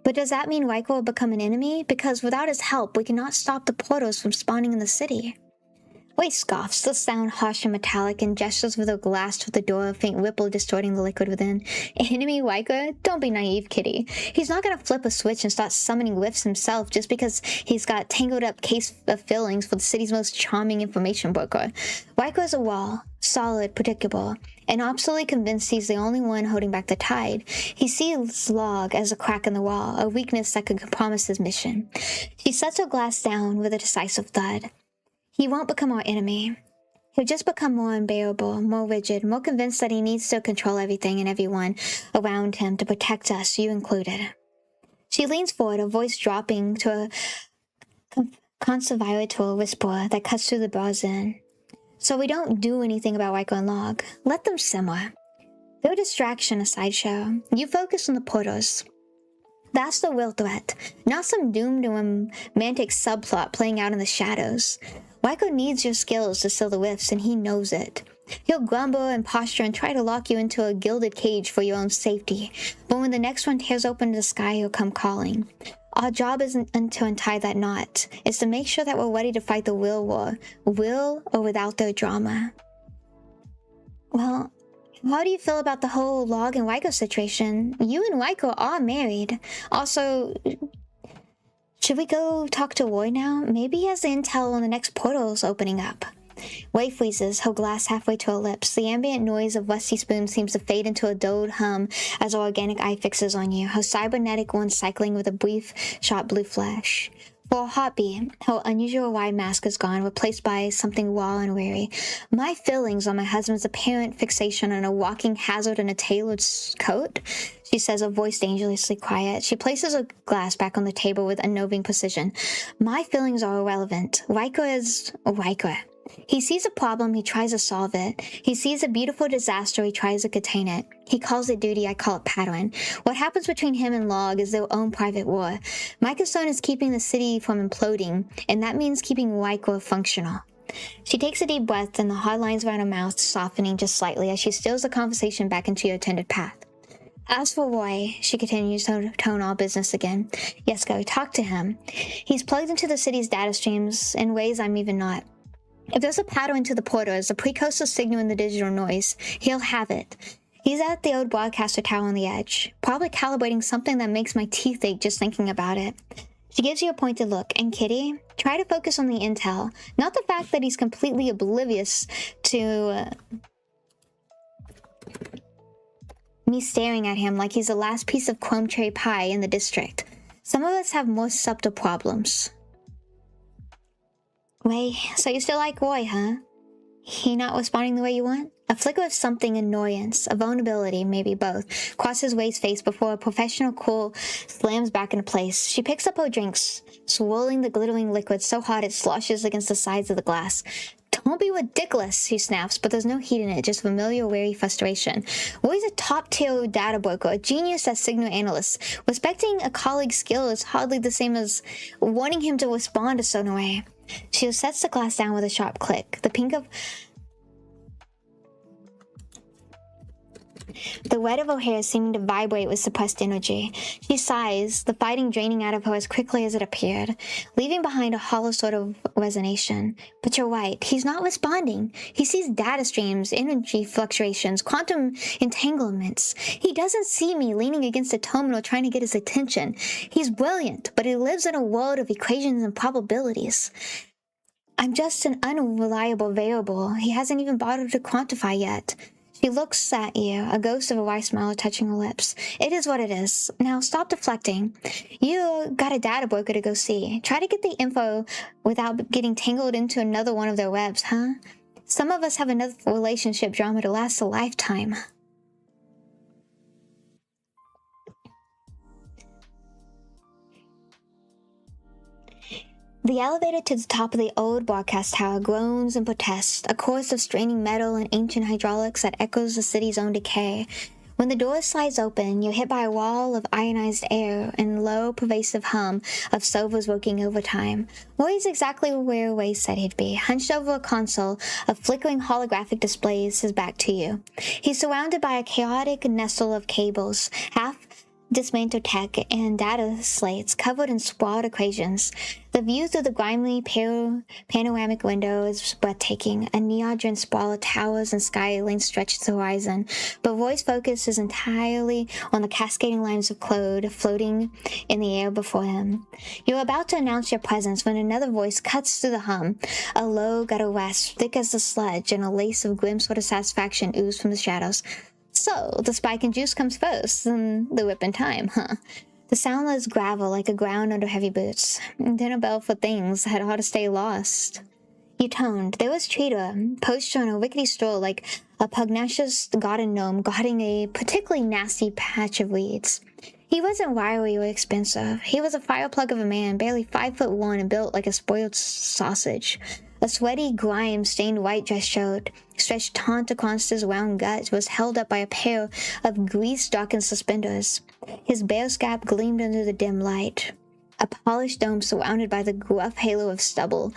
But does that mean Riker will become an enemy? Because without his help, we cannot stop the portals from spawning in the city. Wei scoffs, the sound harsh and metallic, and gestures with a glass to the door, a faint ripple distorting the liquid within. Enemy Waiko? Don't be naive, kitty. He's not gonna flip a switch and start summoning whiffs himself just because he's got tangled up case of fillings for the city's most charming information broker. Waiko is a wall, solid, predictable, and absolutely convinced he's the only one holding back the tide. He sees Log as a crack in the wall, a weakness that could compromise his mission. She sets her glass down with a decisive thud. He won't become our enemy. He'll just become more unbearable, more rigid, more convinced that he needs to control everything and everyone around him to protect us, you included. She leans forward, her voice dropping to a conservatorial whisper that cuts through the bars in. So we don't do anything about Waiko and Log. Let them simmer. They're a distraction, a sideshow. You focus on the portals. That's the real threat, not some doomed romantic subplot playing out in the shadows. Waiko needs your skills to seal the whiffs, and he knows it. He'll grumble and posture and try to lock you into a gilded cage for your own safety, but when the next one tears open the sky, he'll come calling. Our job isn't to untie that knot. It's to make sure that we're ready to fight the real war, will or without their drama. Well, how do you feel about the whole Log and Waiko situation? You and Waiko are married. Also, should we go talk to Roy now? Maybe he has the intel on the next portals opening up. Wei freezes, her glass halfway to her lips. The ambient noise of rusty spoons seems to fade into a dulled hum as her organic eye fixes on you, her cybernetic one cycling with a brief, sharp blue flash. For a heartbeat, her unusual wide mask is gone, replaced by something raw and weary. My feelings on my husband's apparent fixation on a walking hazard in a tailored coat, she says, her voice dangerously quiet. She places her glass back on the table with unnerving precision. My feelings are irrelevant. Waiko is Waiko. He sees a problem, he tries to solve it. He sees a beautiful disaster, he tries to contain it. He calls it duty, I call it pattern. What happens between him and Log is their own private war. My concern is keeping the city from imploding, and that means keeping Waiko functional. She takes a deep breath, and the hard lines around her mouth softening just slightly as she steers the conversation back into your intended path. As for Roy, she continues to tone all business again. Yes, go talk to him. He's plugged into the city's data streams in ways I'm even not. If there's a pattern to the portals, a precursor signal in the digital noise, he'll have it. He's at the old broadcaster tower on the edge, probably calibrating something that makes my teeth ache just thinking about it. She gives you a pointed look, and Kitty, try to focus on the intel, not the fact that he's completely oblivious to me staring at him like he's the last piece of chrome cherry pie in the district. Some of us have more subtle problems. Wait, so you still like Roy, huh? He not responding the way you want? A flicker of something, annoyance, a vulnerability, maybe both, crosses Way's face before a professional cool slams back into place. She picks up her drinks, swirling the glittering liquid so hard it sloshes against the sides of the glass. Don't be ridiculous, she snaps, but there's no heat in it, just familiar, wary frustration. Roy's a top-tier data broker, a genius as signal analyst. Respecting a colleague's skill is hardly the same as wanting him to respond a certain way. She sets the glass down with a sharp click. The pink of the red of her hair seeming to vibrate with suppressed energy. She sighs, the fighting draining out of her as quickly as it appeared, leaving behind a hollow sort of resignation. But you're right, he's not responding. He sees data streams, energy fluctuations, quantum entanglements. He doesn't see me leaning against a terminal trying to get his attention. He's brilliant, but he lives in a world of equations and probabilities. I'm just an unreliable variable he hasn't even bothered to quantify yet. She looks at you, a ghost of a wry smile touching her lips. It is what it is. Now stop deflecting. You got a data broker to go see. Try to get the info without getting tangled into another one of their webs, huh? Some of us have enough relationship drama to last a lifetime. The elevator to the top of the old broadcast tower groans and protests, a chorus of straining metal and ancient hydraulics that echoes the city's own decay. When the door slides open, you're hit by a wall of ionized air and low, pervasive hum of servers working overtime. Roy's exactly where Way said he'd be, hunched over a console of flickering holographic displays, his back to you. He's surrounded by a chaotic nestle of cables, half dismantled tech and data slates covered in sprawled equations. The view through the grimy panoramic window is breathtaking. A neon-drenched sprawl of towers and skylines stretch to the horizon, but Roy's focus is entirely on the cascading lines of cloud floating in the air before him. You're about to announce your presence when another voice cuts through the hum. A low guttural rasp, thick as the sludge, and a lace of grim sort of satisfaction ooze from the shadows. So, the spike and juice comes first, then the whip in time, huh? The sound lets gravel like a ground under heavy boots. Dinner bell for things that ought to stay lost. You toned. There was Trita, posted on a rickety stool like a pugnacious garden gnome guarding a particularly nasty patch of weeds. He wasn't wiry or expensive. He was a fireplug of a man, barely 5'1" and built like a spoiled sausage. A sweaty, grime-stained white dress shirt, stretched taut across his round gut, was held up by a pair of grease-darkened suspenders. His bare scalp gleamed under the dim light, a polished dome surrounded by the gruff halo of stubble.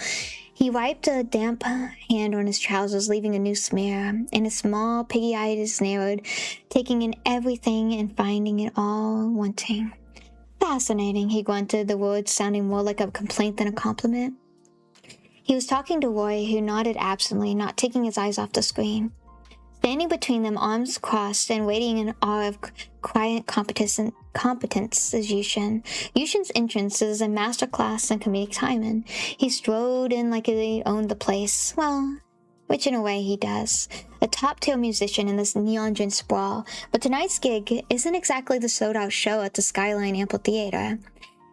He wiped a damp hand on his trousers, leaving a new smear, and his small, piggy eyes narrowed, taking in everything and finding it all wanting. Fascinating, he grunted, the words sounding more like a complaint than a compliment. He was talking to Roy, who nodded absently, not taking his eyes off the screen. Standing between them, arms crossed and waiting in awe of quiet competence is Yushin. Yushin's entrance is a masterclass in comedic timing. He strode in like he owned the place. Well, which in a way he does. A top-tier musician in this neon-drenched sprawl, but tonight's gig isn't exactly the sold-out show at the Skyline Amphitheater.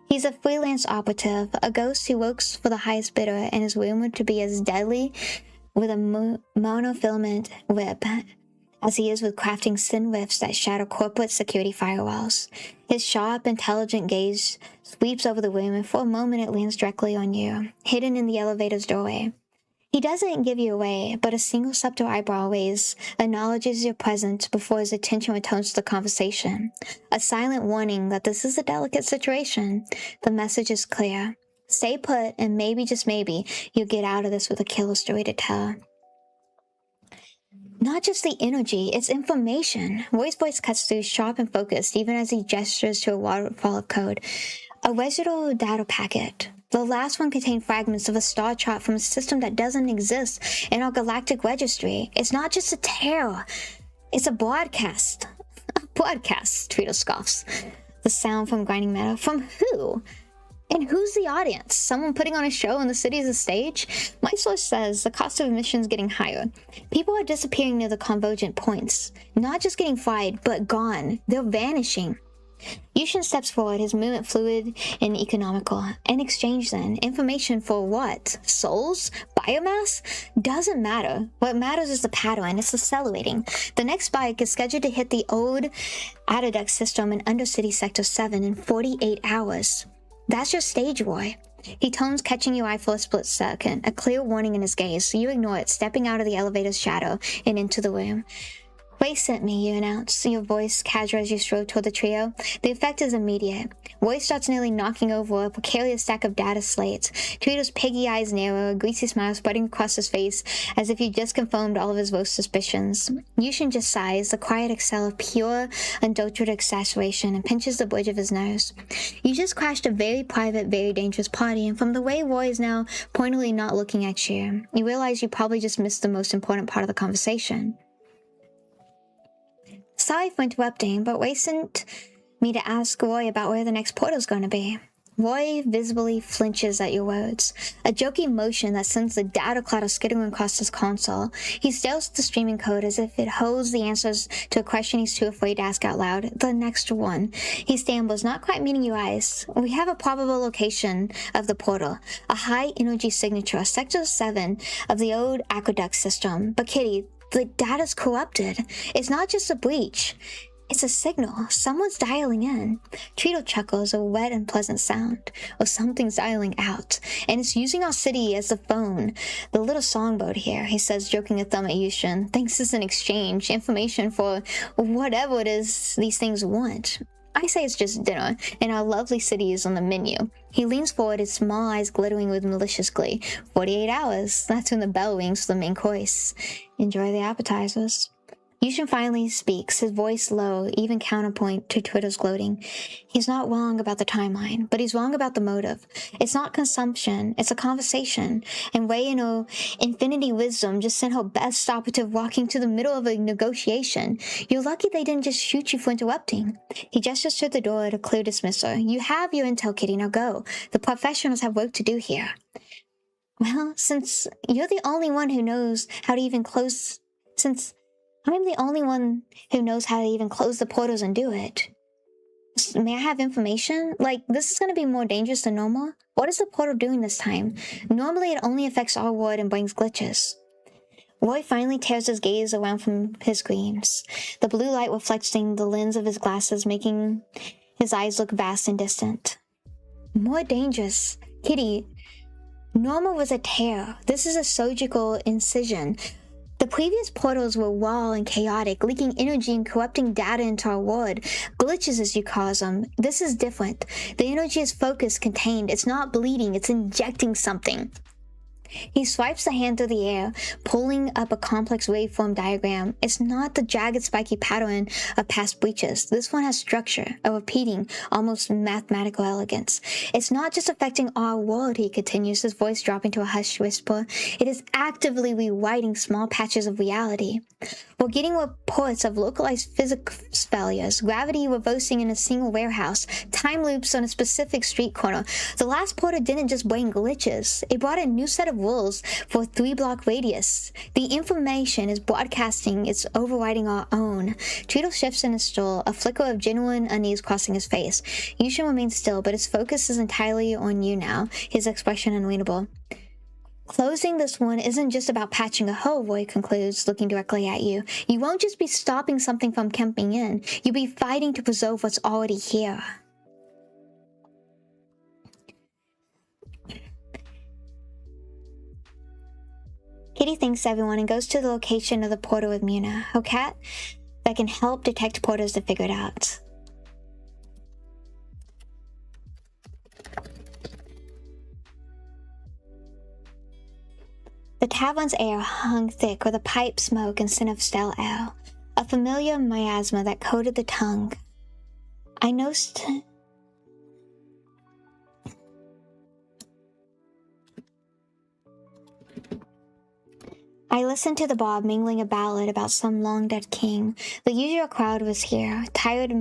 He's a freelance operative, a ghost who works for the highest bidder and is rumored to be as deadly with a monofilament whip as he is with crafting thin whiffs that shatter corporate security firewalls. His sharp, intelligent gaze sweeps over the room, and for a moment it lands directly on you, hidden in the elevator's doorway. He doesn't give you away, but a single subtle eyebrow raise acknowledges your presence before his attention returns to the conversation. A silent warning that this is a delicate situation. The message is clear. Stay put, and maybe, just maybe, you'll get out of this with a killer story to tell. Not just the energy, it's information. Roy's voice cuts through, sharp and focused, even as he gestures to a waterfall of code. A residual data packet. The last one contained fragments of a star chart from a system that doesn't exist in our galactic registry. It's not just a tear. It's a broadcast. A broadcast, Tweedle scoffs. The sound from grinding metal. From who? And who's the audience? Someone putting on a show and the city is a stage? My source says the cost of admission is getting higher. People are disappearing near the convergent points. Not just getting fried, but gone. They're vanishing. Yushin steps forward, his movement fluid and economical. In exchange then, information for what? Souls? Biomass? Doesn't matter. What matters is the pattern. It's accelerating. The next spike is scheduled to hit the old Aqueduct system in Undercity Sector 7 in 48 hours. That's your stage, Roy. He tones, catching your eye for a split second, a clear warning in his gaze, so you ignore it, stepping out of the elevator's shadow and into the room. Way sent me, you announce, your voice casual as you strode toward the trio. The effect is immediate. Roy starts nearly knocking over a precarious stack of data slates. Tweedle's piggy eyes narrow, a greasy smile spreading across his face, as if you just confirmed all of his worst suspicions. Yushin just sighs, the quiet exhale of pure, unadulterated exasperation, and pinches the bridge of his nose. You just crashed a very private, very dangerous party, and from the way Roy is now pointedly not looking at you, you realize you probably just missed the most important part of the conversation. Sorry for interrupting, but Roy sent me to ask Roy about where the next portal's going to be. Roy visibly flinches at your words, a joking motion that sends the data cloud skittering across his console. He stares at the streaming code as if it holds the answers to a question he's too afraid to ask out loud. The next one. He stambles, not quite meeting your eyes. We have a probable location of the portal, a high-energy signature, Sector 7 of the old Aqueduct system. But Kitty, the data's corrupted. It's not just a breach. It's a signal. Someone's dialing in. Tweedle chuckles, a wet and pleasant sound. Or something's dialing out. And it's using our city as the phone. The little songbird here, he says, joking a thumb at Yushin, thinks it's an exchange. Information for whatever it is these things want. I say it's just dinner, and our lovely city is on the menu. He leans forward, his small eyes glittering with malicious glee. 48 hours. That's when the bell rings for the main course. Enjoy the appetizers. Yushin finally speaks, his voice low, even counterpoint to Twitter's gloating. He's not wrong about the timeline, but he's wrong about the motive. It's not consumption, it's a conversation. And Wei, infinity wisdom just sent her best operative walking to the middle of a negotiation. You're lucky they didn't just shoot you for interrupting. He gestures to the door to clear dismissal. You have your intel, Kitty, now go. The professionals have work to do here. Well, since you're the only one who knows how to even close... I'm the only one who knows how to even close the portals and do it. May I have information? Like, this is going to be more dangerous than normal? What is the portal doing this time? Normally it only affects our world and brings glitches. Roy finally tears his gaze around from his screens, the blue light reflecting the lens of his glasses, making his eyes look vast and distant. More dangerous. Kitty, normal was a tear. This is a surgical incision. The previous portals were raw and chaotic, leaking energy and corrupting data into our world. Glitches, as you call them. This is different. The energy is focused, contained. It's not bleeding, it's injecting something. He swipes the hand through the air, pulling up a complex waveform diagram. It's not the jagged, spiky pattern of past breaches. This one has structure, a repeating, almost mathematical elegance. It's not just affecting our world, he continues, his voice dropping to a hushed whisper. It is actively rewriting small patches of reality. We're getting reports of localized physics failures, gravity reversing in a single warehouse, time loops on a specific street corner. The last portal didn't just bring glitches. It brought a new set of rules for a 3-block radius. The information is broadcasting, it's overriding our own. Tweedle shifts in his stool, a flicker of genuine unease crossing his face. Yushin remains still, but his focus is entirely on you now, his expression unreadable. Closing this one isn't just about patching a hole, Roy concludes, looking directly at you. You won't just be stopping something from camping in. You'll be fighting to preserve what's already here. Kitty thanks everyone and goes to the location of the portal with Muna, her cat that can help detect portals to figure it out. The tavern's air hung thick with a pipe smoke and scent of stale ale, a familiar miasma that coated the tongue. I listened to the Bob mingling a ballad about some long-dead king. The usual crowd was here, tired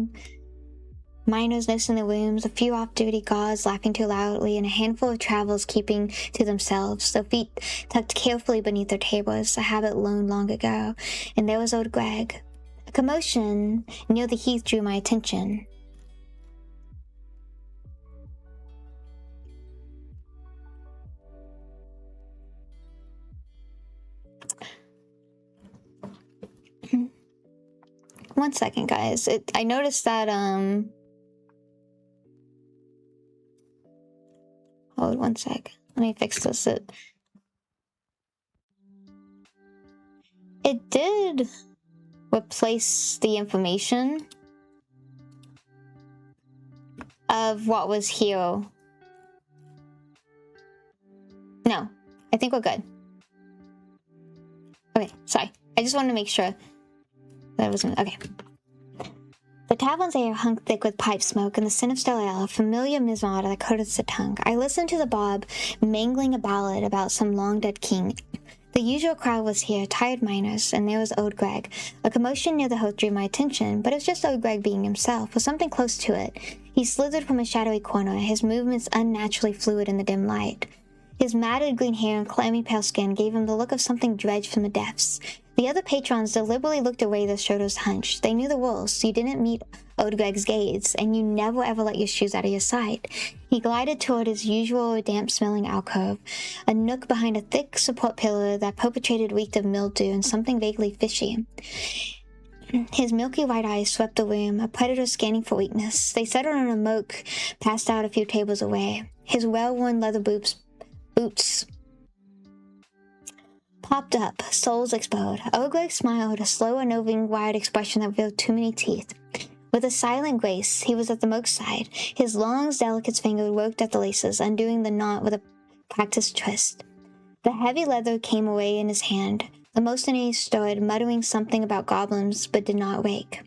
miners nursing the rooms, a few off-duty guards laughing too loudly, and a handful of travelers keeping to themselves, their feet tucked carefully beneath their tables, a habit learned long ago. And there was old Greg. A commotion near the heath drew my attention. One second, guys. I noticed that, Hold one sec. Let me fix this. It did replace the information of what was here. No, I think we're good. Okay, sorry. I just wanted to make sure that wasn't... Okay. The tavern's air hung thick with pipe smoke and the scent of stale ale, a familiar miasma that coated the tongue. I listened to the Bob mangling a ballad about some long-dead king. The usual crowd was here, tired miners, and there was old Greg. A commotion near the host drew my attention, but it was just old Greg being himself, with something close to it. He slithered from a shadowy corner, his movements unnaturally fluid in the dim light. His matted green hair and clammy pale skin gave him the look of something dredged from the depths. The other patrons deliberately looked away their shoulders hunched. They knew the rules. You didn't meet old Greg's gaze, and you never ever let your shoes out of your sight. He glided toward his usual damp-smelling alcove, a nook behind a thick support pillar that perpetrated reeked of mildew and something vaguely fishy. His milky white eyes swept the room, a predator scanning for weakness. They settled on a moke passed out a few tables away. His well-worn leather boots popped up, soles exposed. Greg smiled, a slow, unnerving, wired expression that revealed too many teeth. With a silent grace, he was at the moke's side. His long, delicate finger worked at the laces, undoing the knot with a practiced twist. The heavy leather came away in his hand, Demosthenes stood, muttering something about goblins, but did not wake.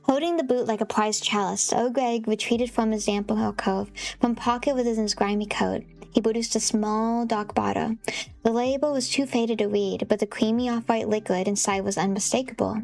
Holding the boot like a prized chalice, O'Greg retreated from his damp alcove, from pocket within his grimy coat. He produced a small, dark bottle. The label was too faded to read, but the creamy off-white liquid inside was unmistakable.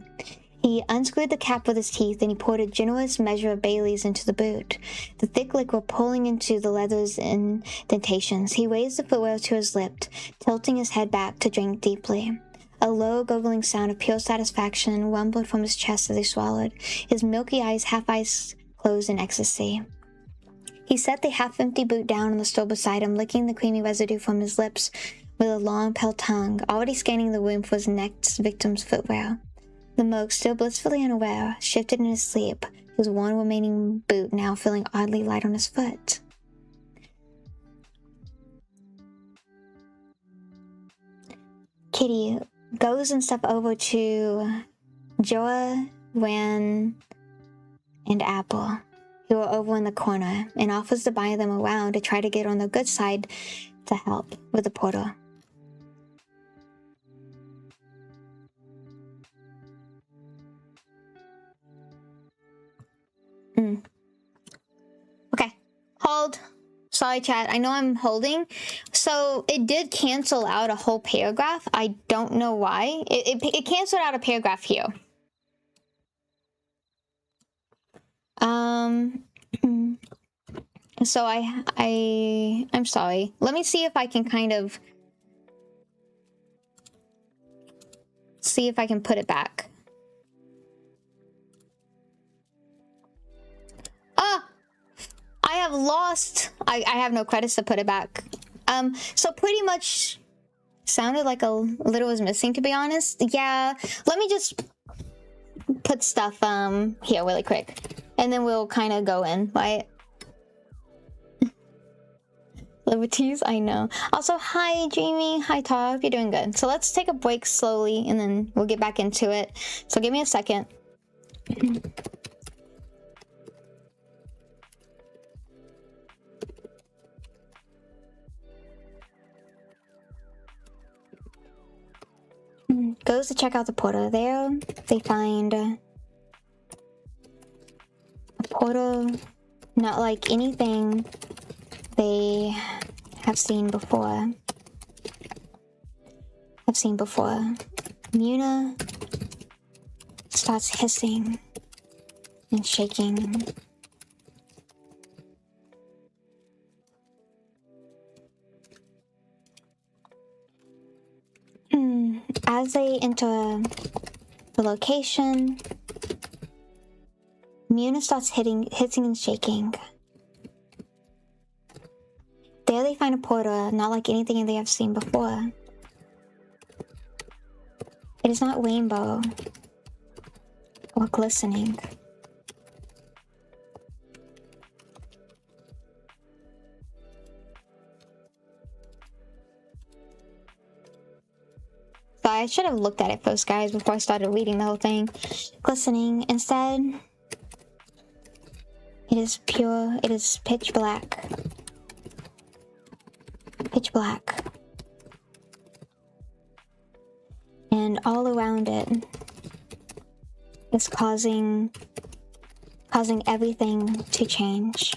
He unscrewed the cap with his teeth, and he poured a generous measure of Bailey's into the boot, the thick liquid pulling into the leather's indentations. He raised the footwear to his lips, tilting his head back to drink deeply. A low, gurgling sound of pure satisfaction rumbled from his chest as he swallowed, his milky eyes half-eyes closed in ecstasy. He set the half-empty boot down on the stool beside him, licking the creamy residue from his lips with a long, pale tongue, already scanning the room for his next victim's footwear. The monk, still blissfully unaware, shifted in his sleep, his one remaining boot now feeling oddly light on his foot. Kitty goes and steps over to Joa, Ran, and Apple, who are over in the corner, and offers to buy them around to try to get on the good side to help with the portal. Okay, hold. Sorry, chat. I know I'm holding. So it did cancel out a whole paragraph. I don't know why. It canceled out a paragraph here. So I'm sorry. Let me see if I can kind of see if I can put it back. I have lost. I have no credits to put it back. So pretty much sounded like a little was missing, to be honest. Yeah, let me just put stuff here really quick, and then we'll kind of go in, right? Liberties, I know. Also, hi Jamie, hi Todd, hope you're doing good. So let's take a break slowly, and then we'll get back into it. So give me a second. Goes to check out the portal. There, they find a portal not like anything they have seen before. Muna starts hissing and shaking. As they enter the location, Muna starts hissing and shaking. There they find a portal not like anything they have seen before. It is not rainbow or glistening. So I should have looked at it first, guys, before I started reading the whole thing. Glistening. Instead, it is pure, it is pitch black. Pitch black. And all around it is causing everything to change.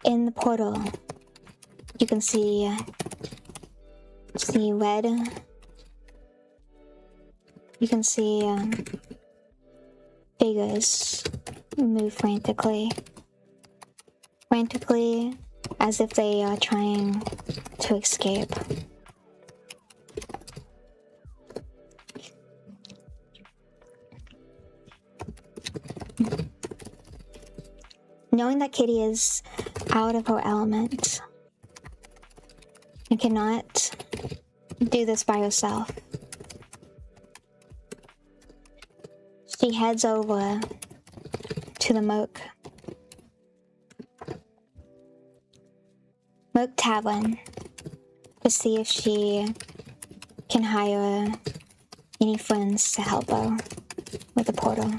In the portal, you can see red. You can see figures move frantically as if they are trying to escape. Knowing that Kitty is out of her element and cannot do this by herself, she heads over to the Moke Tavern to see if she can hire any friends to help her with the portal.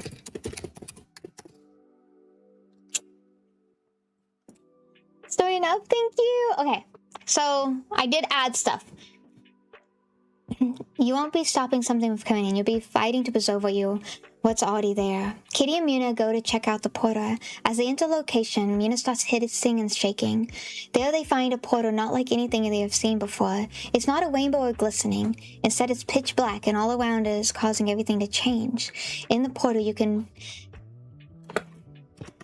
Story enough, thank you. Okay, so I did add stuff. You won't be stopping something from coming in. You'll be fighting to preserve what's already there. Kitty and Muna go to check out the portal. As they enter location, Muna starts hissing and shaking. There they find a portal not like anything they have seen before. It's not a rainbow or glistening. Instead, it's pitch black, and all around it is causing everything to change. In the portal, you can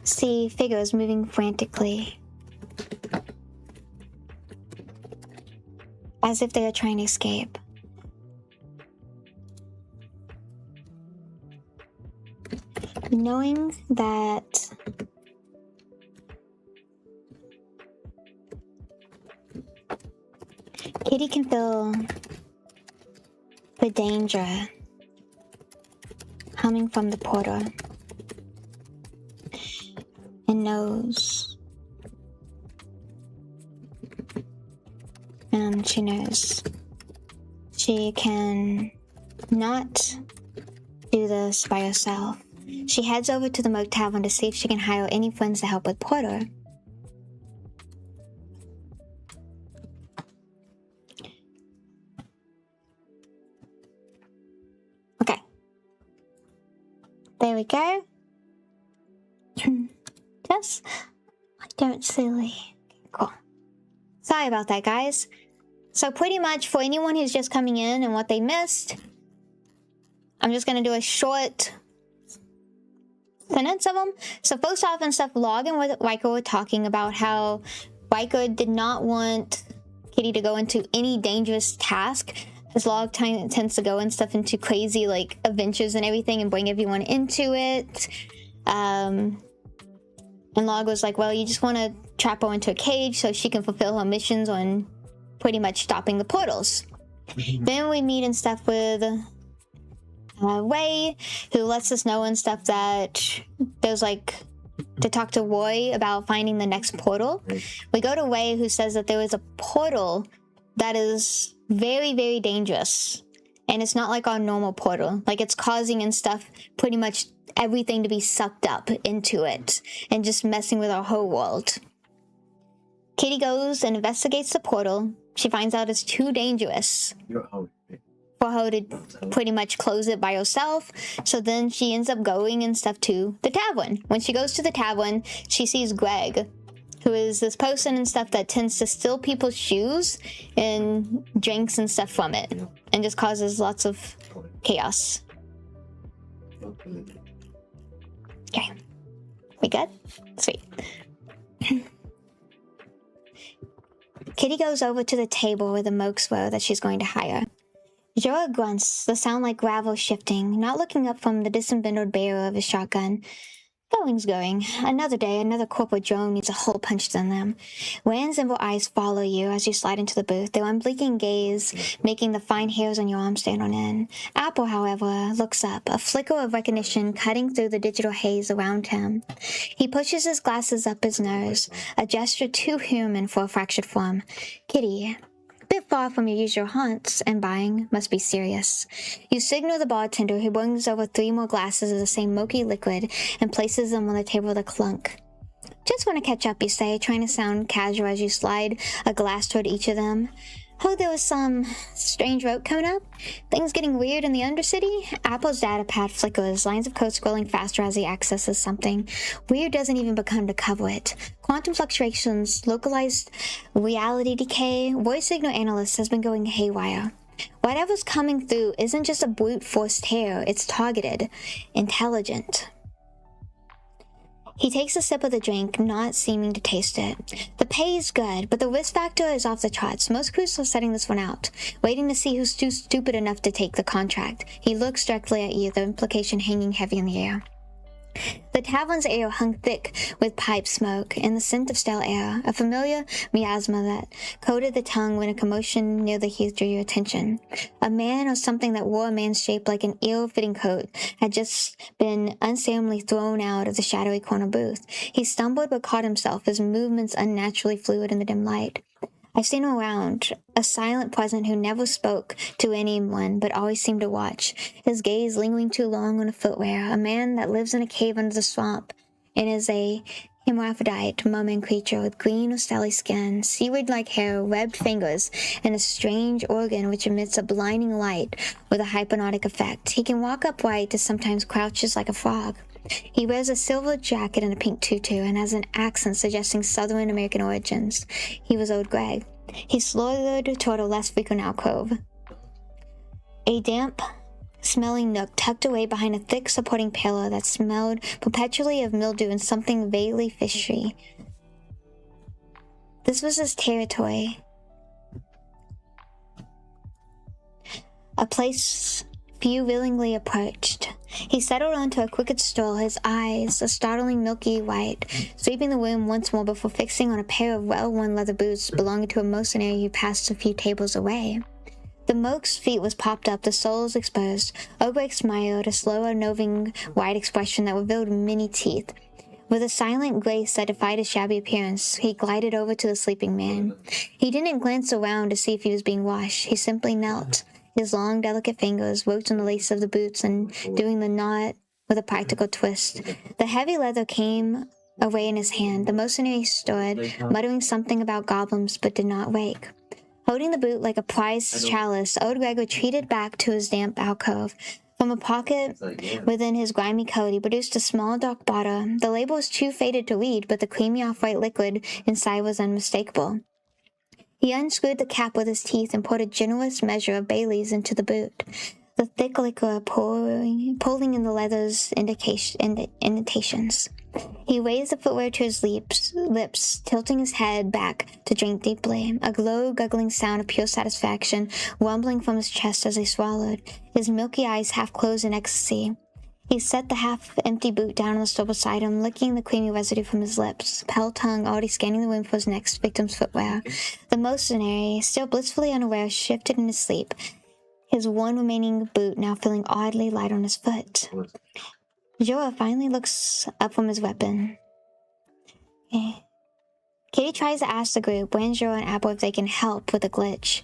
see figures moving frantically, as if they are trying to escape. Knowing that Kitty can feel the danger coming from the portal, and knows, she knows she can not do this by herself. She heads over to the Moat Tavern to see if she can hire any friends to help with Porter. Okay. There we go. Just, I don't silly. Cool. Sorry about that, guys. So pretty much for anyone who's just coming in and what they missed, I'm just gonna do a short sentence of them. So first off and stuff, Log and Riker were talking about how Riker did not want Kitty to go into any dangerous task, as Log tends to go and stuff into crazy like adventures and everything and bring everyone into it. And Log was like, well, you just want to trap her into a cage so she can fulfill her missions on pretty much stopping the portals. Then we meet and stuff with Ray, who lets us know and stuff that there's like to talk to Roy about finding the next portal. We go to Ray, who says that there is a portal that is very, very dangerous, and it's not like our normal portal. Like, it's causing and stuff pretty much everything to be sucked up into it and just messing with our whole world. Kitty goes and investigates the portal. She finds out it's too dangerous for her to pretty much close it by herself. So then she ends up going and stuff to the tavern. When she goes to the tavern, she sees Greg, who is this person and stuff that tends to steal people's shoes and drinks and stuff from it, and just causes lots of chaos. Okay. We good? Sweet. Kitty goes over to the table with the Mokes were that she's going to hire. Jorah grunts, the sound like gravel shifting, not looking up from the disemboweled barrel of his shotgun. Going's going. Another day, another corporate drone needs a hole punched in them. Rand's evil eyes follow you as you slide into the booth, their unblinking gaze making the fine hairs on your arm stand on end. Apple, however, looks up, a flicker of recognition cutting through the digital haze around him. He pushes his glasses up his nose, a gesture too human for a fractured form. Kitty, bit far from your usual haunts, and buying must be serious. You signal the bartender, who brings over 3 more glasses of the same milky liquid and places them on the table with a clunk. Just want to catch up, you say, trying to sound casual as you slide a glass toward each of them. Oh, there was some strange rope coming up? Things getting weird in the Undercity? Apple's data pad flickers, lines of code scrolling faster as he accesses something. Weird doesn't even become to cover it. Quantum fluctuations, localized reality decay, voice signal analyst has been going haywire. Whatever's coming through isn't just a brute force tear, it's targeted, intelligent. He takes a sip of the drink, not seeming to taste it. The pay is good, but the risk factor is off the charts. Most crews are setting this one out, waiting to see who's too stupid enough to take the contract. He looks directly at you, the implication hanging heavy in the air. The tavern's air hung thick with pipe smoke and the scent of stale air, a familiar miasma that coated the tongue when a commotion near the heath drew your attention. A man or something that wore a man's shape like an ill-fitting coat had just been unceremonially thrown out of the shadowy corner booth. He stumbled but caught himself, his movements unnaturally fluid in the dim light. I've seen him around, a silent presence who never spoke to anyone but always seemed to watch, his gaze lingering too long on a footwear, a man that lives in a cave under the swamp and is a hermaphrodite, merman creature with green or steely skin, seaweed-like hair, webbed fingers, and a strange organ which emits a blinding light with a hypnotic effect. He can walk upright and sometimes crouches like a frog. He wears a silver jacket and a pink tutu and has an accent suggesting Southern American origins. He was Old Greg. He slowed toward a less frequent alcove. A damp smelling nook tucked away behind a thick supporting pillar that smelled perpetually of mildew and something vaguely fishy. This was his territory. A place few willingly approached. He settled onto a crooked stool, his eyes a startling milky white, sweeping the room once more before fixing on a pair of well-worn leather boots belonging to a mercenary who passed a few tables away. The monk's feet was popped up, the soles exposed. Oberek smiled, a slow, knowing, wide expression that revealed many teeth. With a silent grace that defied his shabby appearance, he glided over to the sleeping man. He didn't glance around to see if he was being washed. He simply knelt. His long, delicate fingers worked on the lace of the boots and doing the knot with a practical twist. The heavy leather came away in his hand. The mercenary stood, muttering something about goblins, but did not wake. Holding the boot like a prized chalice, Old Greg retreated back to his damp alcove. From a pocket within his grimy coat, he produced a small dark bottle. The label was too faded to read, but the creamy off-white liquid inside was unmistakable. He unscrewed the cap with his teeth and poured a generous measure of Bailey's into the boot, the thick liquor pulling in the leather's indentations. He raised the footwear to his lips, tilting his head back to drink deeply, a low, guggling sound of pure satisfaction rumbling from his chest as he swallowed, his milky eyes half closed in ecstasy. He set the half-empty boot down on the stool beside him, licking the creamy residue from his lips, pale tongue already scanning the room for his next victim's footwear. The mercenary, still blissfully unaware, shifted in his sleep, his one remaining boot now feeling oddly light on his foot. Joa finally looks up from his weapon. Kitty tries to ask the group, Joa and Apple, if they can help with the glitch,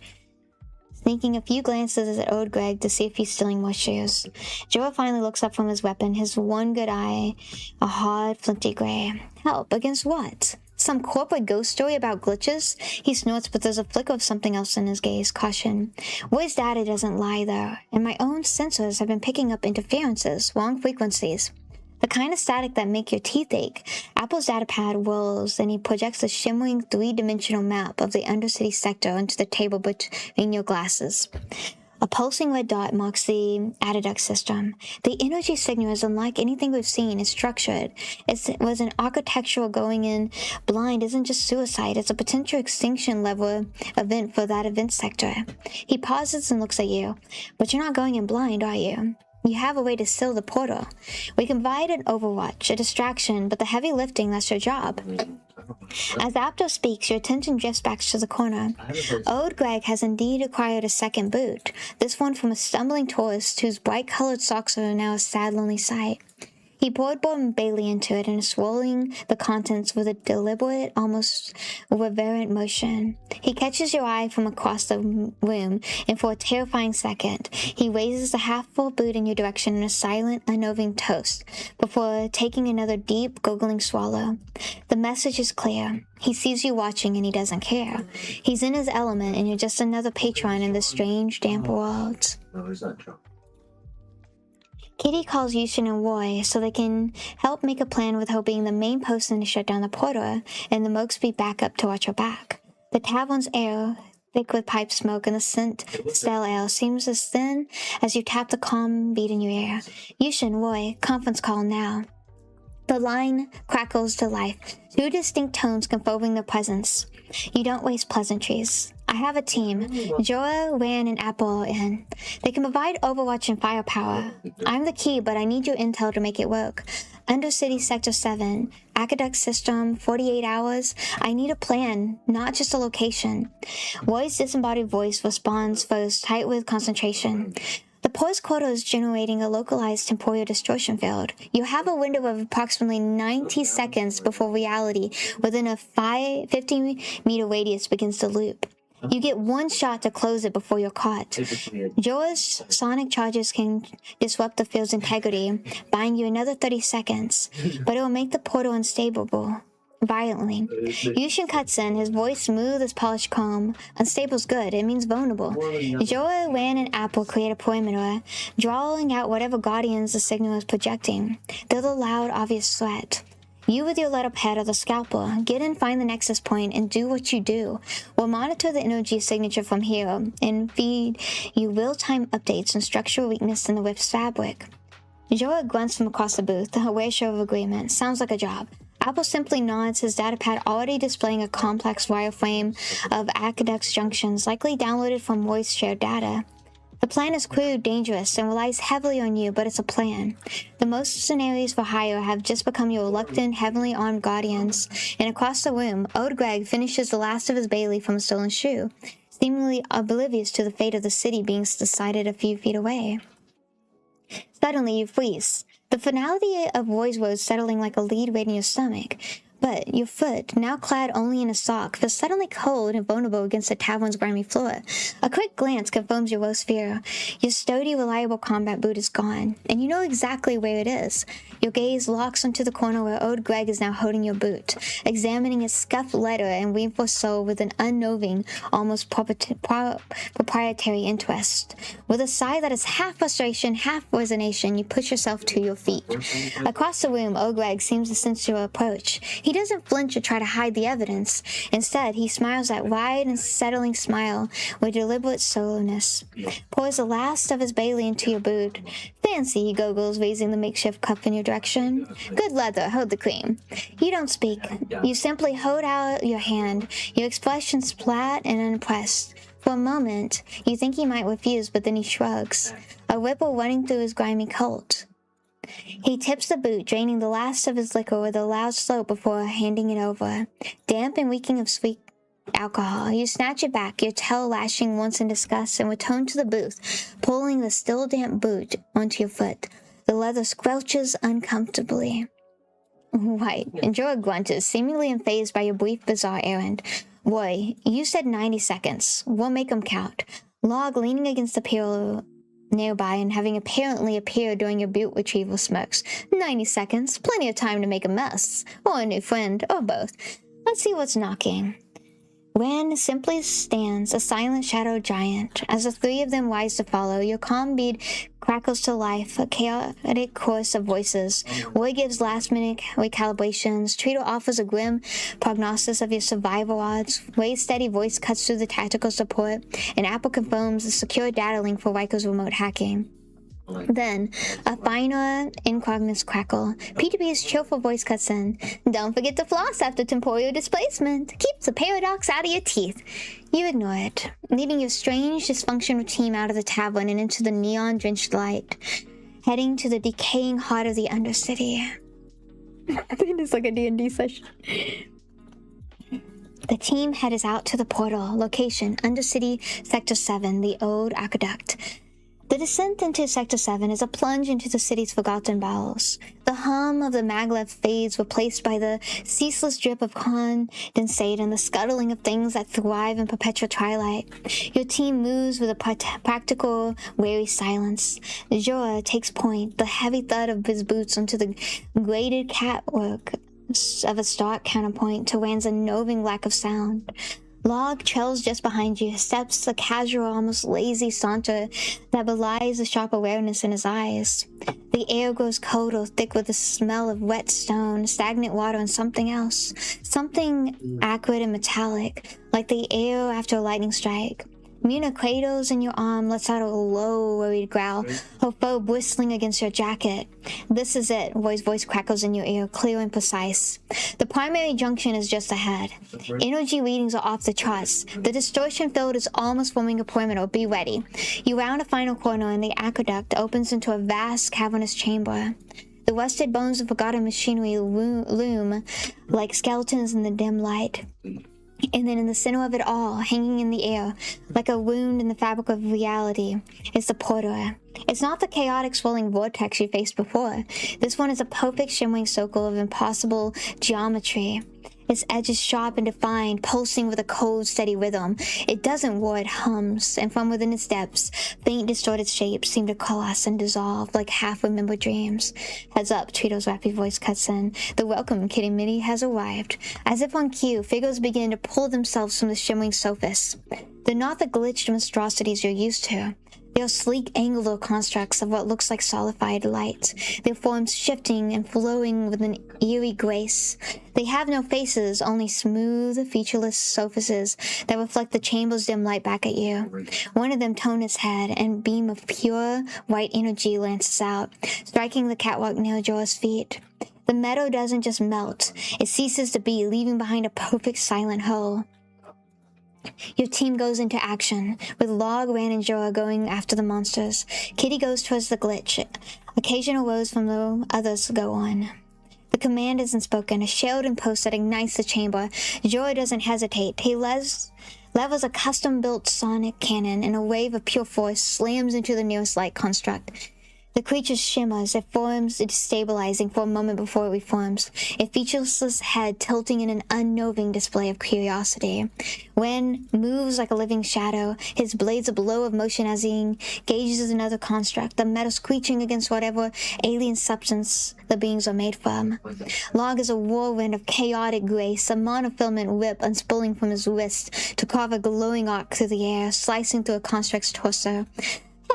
sneaking a few glances at Old Greg to see if he's stealing more shoes. Joa finally looks up from his weapon, his one good eye a hard, flinty gray. Help? Against what? Some corporate ghost story about glitches? He snorts, but there's a flicker of something else in his gaze. Caution. Roy's data doesn't lie, though, and my own sensors have been picking up interferences, wrong frequencies. The kind of static that make your teeth ache. Apple's datapad whirls, and he projects a shimmering three-dimensional map of the Undercity sector onto the table between your glasses. A pulsing red dot marks the Adiduct system. The energy signal is unlike anything we've seen. It's structured. It was an architectural going in blind isn't just suicide. It's a potential extinction level event for that event sector. He pauses and looks at you. But you're not going in blind, are you? You have a way to seal the portal. We can provide an overwatch, a distraction, but the heavy lifting, that's your job. As Apto speaks, your attention drifts back to the corner. Old Greg has indeed acquired a second boot, this one from a stumbling tourist whose bright-colored socks are now a sad, lonely sight. He poured more Bailey into it and is swirling the contents with a deliberate, almost reverent motion. He catches your eye from across the room, and for a terrifying second, he raises the half-full boot in your direction in a silent, unnerving toast, before taking another deep, gurgling swallow. The message is clear. He sees you watching and he doesn't care. He's in his element, and you're just another patron in this strange, damp world. No, he's not drunk. Kitty calls Yushin and Roy so they can help make a plan with her being the main person to shut down the portal, and the Mokes be back up to watch her back. The tavern's air, thick with pipe smoke, and the scent stale ale seems as thin as you tap the calm beat in your ear. Yushin, Roy, conference call now. The line crackles to life, two distinct tones confirming their presence. You don't waste pleasantries. I have a team. Joa, Ran, and Apple are in. They can provide overwatch and firepower. I'm the key, but I need your intel to make it work. Undercity Sector 7. Aqueduct system, 48 hours. I need a plan, not just a location. Roy's disembodied voice responds first, tight with concentration. The Poise Quota is generating a localized temporal distortion field. You have a window of approximately 90 seconds before reality within a 50-meter radius begins to loop. You get one shot to close it before you're caught. Joa's sonic charges can disrupt the field's integrity, buying you another 30 seconds, but it will make the portal unstable. violently. Yushin cuts in, his voice smooth as polished comb. Unstable's good, it means vulnerable. Joa, Wan, and Apple create a perimeter, drawing out whatever guardians the signal is projecting. They're the loud, obvious threat. You with your let-up head are the scalper. Get in, find the nexus point, and do what you do. We'll monitor the energy signature from here, and feed you real-time updates on structural weakness in the whip's fabric. Joa grunts from across the booth, a weird show of agreement. Sounds like a job. Apple simply nods, his datapad already displaying a complex wireframe of aqueducts junctions, likely downloaded from voice-shared data. The plan is crude, dangerous, and relies heavily on you, but it's a plan. The most scenarios for hire have just become your reluctant, heavily armed guardians, and across the room, Old Greg finishes the last of his Bailey from a stolen shoe, seemingly oblivious to the fate of the city being decided a few feet away. Suddenly, you freeze. The finality of Roy's woes settling like a lead weight in your stomach. But your foot, now clad only in a sock, feels suddenly cold and vulnerable against the tavern's grimy floor. A quick glance confirms your worst fear. Your sturdy, reliable combat boot is gone, and you know exactly where it is. Your gaze locks onto the corner where Old Greg is now holding your boot, examining its scuffed leather and reinforced sole with an unknowing, almost proprietary interest. With a sigh that is half frustration, half resignation, you push yourself to your feet. Across the room, Old Greg seems to sense your approach. He doesn't flinch or try to hide the evidence. Instead, he smiles that wide and settling smile with deliberate slowness, pours the last of his Bailey into your boot. Fancy, he gurgles, raising the makeshift cup in your direction. Good leather, hold the cream. You don't speak. You simply hold out your hand, your expression flat and unimpressed. For a moment, you think he might refuse, but then he shrugs, a ripple running through his grimy coat. He tips the boot, draining the last of his liquor with a loud slope before handing it over, damp and reeking of sweet alcohol. You snatch it back, your tail lashing once in disgust, and return to the booth, pulling the still damp boot onto your foot. The leather squelches uncomfortably. Right, and Joa grunts, seemingly unfazed by your brief, bizarre errand. Roy, you said 90 seconds. We'll make 'em count. Log, leaning against the pillar nearby and having apparently appeared during your boot retrieval, smirks. 90 seconds, plenty of time to make a mess, or a new friend, or both. Let's see what's knocking. Ran simply stands, a silent shadow giant. As the three of them rise to follow, your calm bead crackles to life, a chaotic chorus of voices. Roy gives last-minute recalibrations. Trito offers a grim prognosis of your survival odds. Ray's steady voice cuts through the tactical support, and Apple confirms the secure data link for Riker's remote hacking. Then, a finer, incognito crackle. P2P's cheerful voice cuts in. Don't forget to floss after temporal displacement. Keeps the paradox out of your teeth. You ignore it, leading your strange, dysfunctional team out of the tavern and into the neon-drenched light, heading to the decaying heart of the Undercity. It's like a D&D session. The team heads out to the portal. Location, Undercity, Sector 7, the old aqueduct. The descent into Sector 7 is a plunge into the city's forgotten bowels. The hum of the maglev fades, replaced by the ceaseless drip of condensate and the scuttling of things that thrive in perpetual twilight. Your team moves with a practical, wary silence. Joa takes point, the heavy thud of his boots onto the graded catwalk of a stark counterpoint to Rand's unnerving lack of sound. Log trails just behind you, steps a casual, almost lazy saunter that belies the sharp awareness in his eyes. The air grows colder, thick with the smell of wet stone, stagnant water, and something else. Something acrid and metallic, like the air after a lightning strike. Mina cradles in your arm, lets out a low, worried growl, her foe bristling against your jacket. This is it, Roy's voice crackles in your ear, clear and precise. The primary junction is just ahead. Energy readings are off the charts. The distortion field is almost forming a perimeter. Be ready. You round a final corner and the aqueduct opens into a vast, cavernous chamber. The rusted bones of forgotten machinery loom like skeletons in the dim light. And then in the center of it all, hanging in the air, like a wound in the fabric of reality, is the portal. It's not the chaotic swirling vortex you faced before. This one is a perfect shimmering circle of impossible geometry. Its edges sharp and defined, pulsing with a cold, steady rhythm. It doesn't roar, it hums, and from within its depths, faint, distorted shapes seem to coalesce and dissolve like half-remembered dreams. Heads up, Trito's rappy voice cuts in. The welcome Kitty Mitty has arrived. As if on cue, figures begin to pull themselves from the shimmering surface. They're not the glitched monstrosities you're used to. They are sleek, angular constructs of what looks like solidified light, their forms shifting and flowing with an eerie grace. They have no faces, only smooth, featureless surfaces that reflect the chamber's dim light back at you. One of them turns its head, and a beam of pure, white energy lances out, striking the catwalk near Jorah's feet. The meadow doesn't just melt, it ceases to be, leaving behind a perfect silent hole. Your team goes into action, with Log, Ran, and Jorah going after the monsters. Kitty goes towards the glitch. Occasional woes from the others go on. The command isn't spoken, a shelled impulse that ignites the chamber. Jorah doesn't hesitate. He levels a custom-built sonic cannon, and a wave of pure force slams into the nearest light construct. The creature shimmers, it forms destabilizing for a moment before it reforms, its featureless head tilting in an unnerving display of curiosity. Wen moves like a living shadow, his blades a blow of motion as he engages another construct, the metal screeching against whatever alien substance the beings are made from. Log is a whirlwind of chaotic grace, a monofilament whip unspooling from his wrist to carve a glowing arc through the air, slicing through a construct's torso.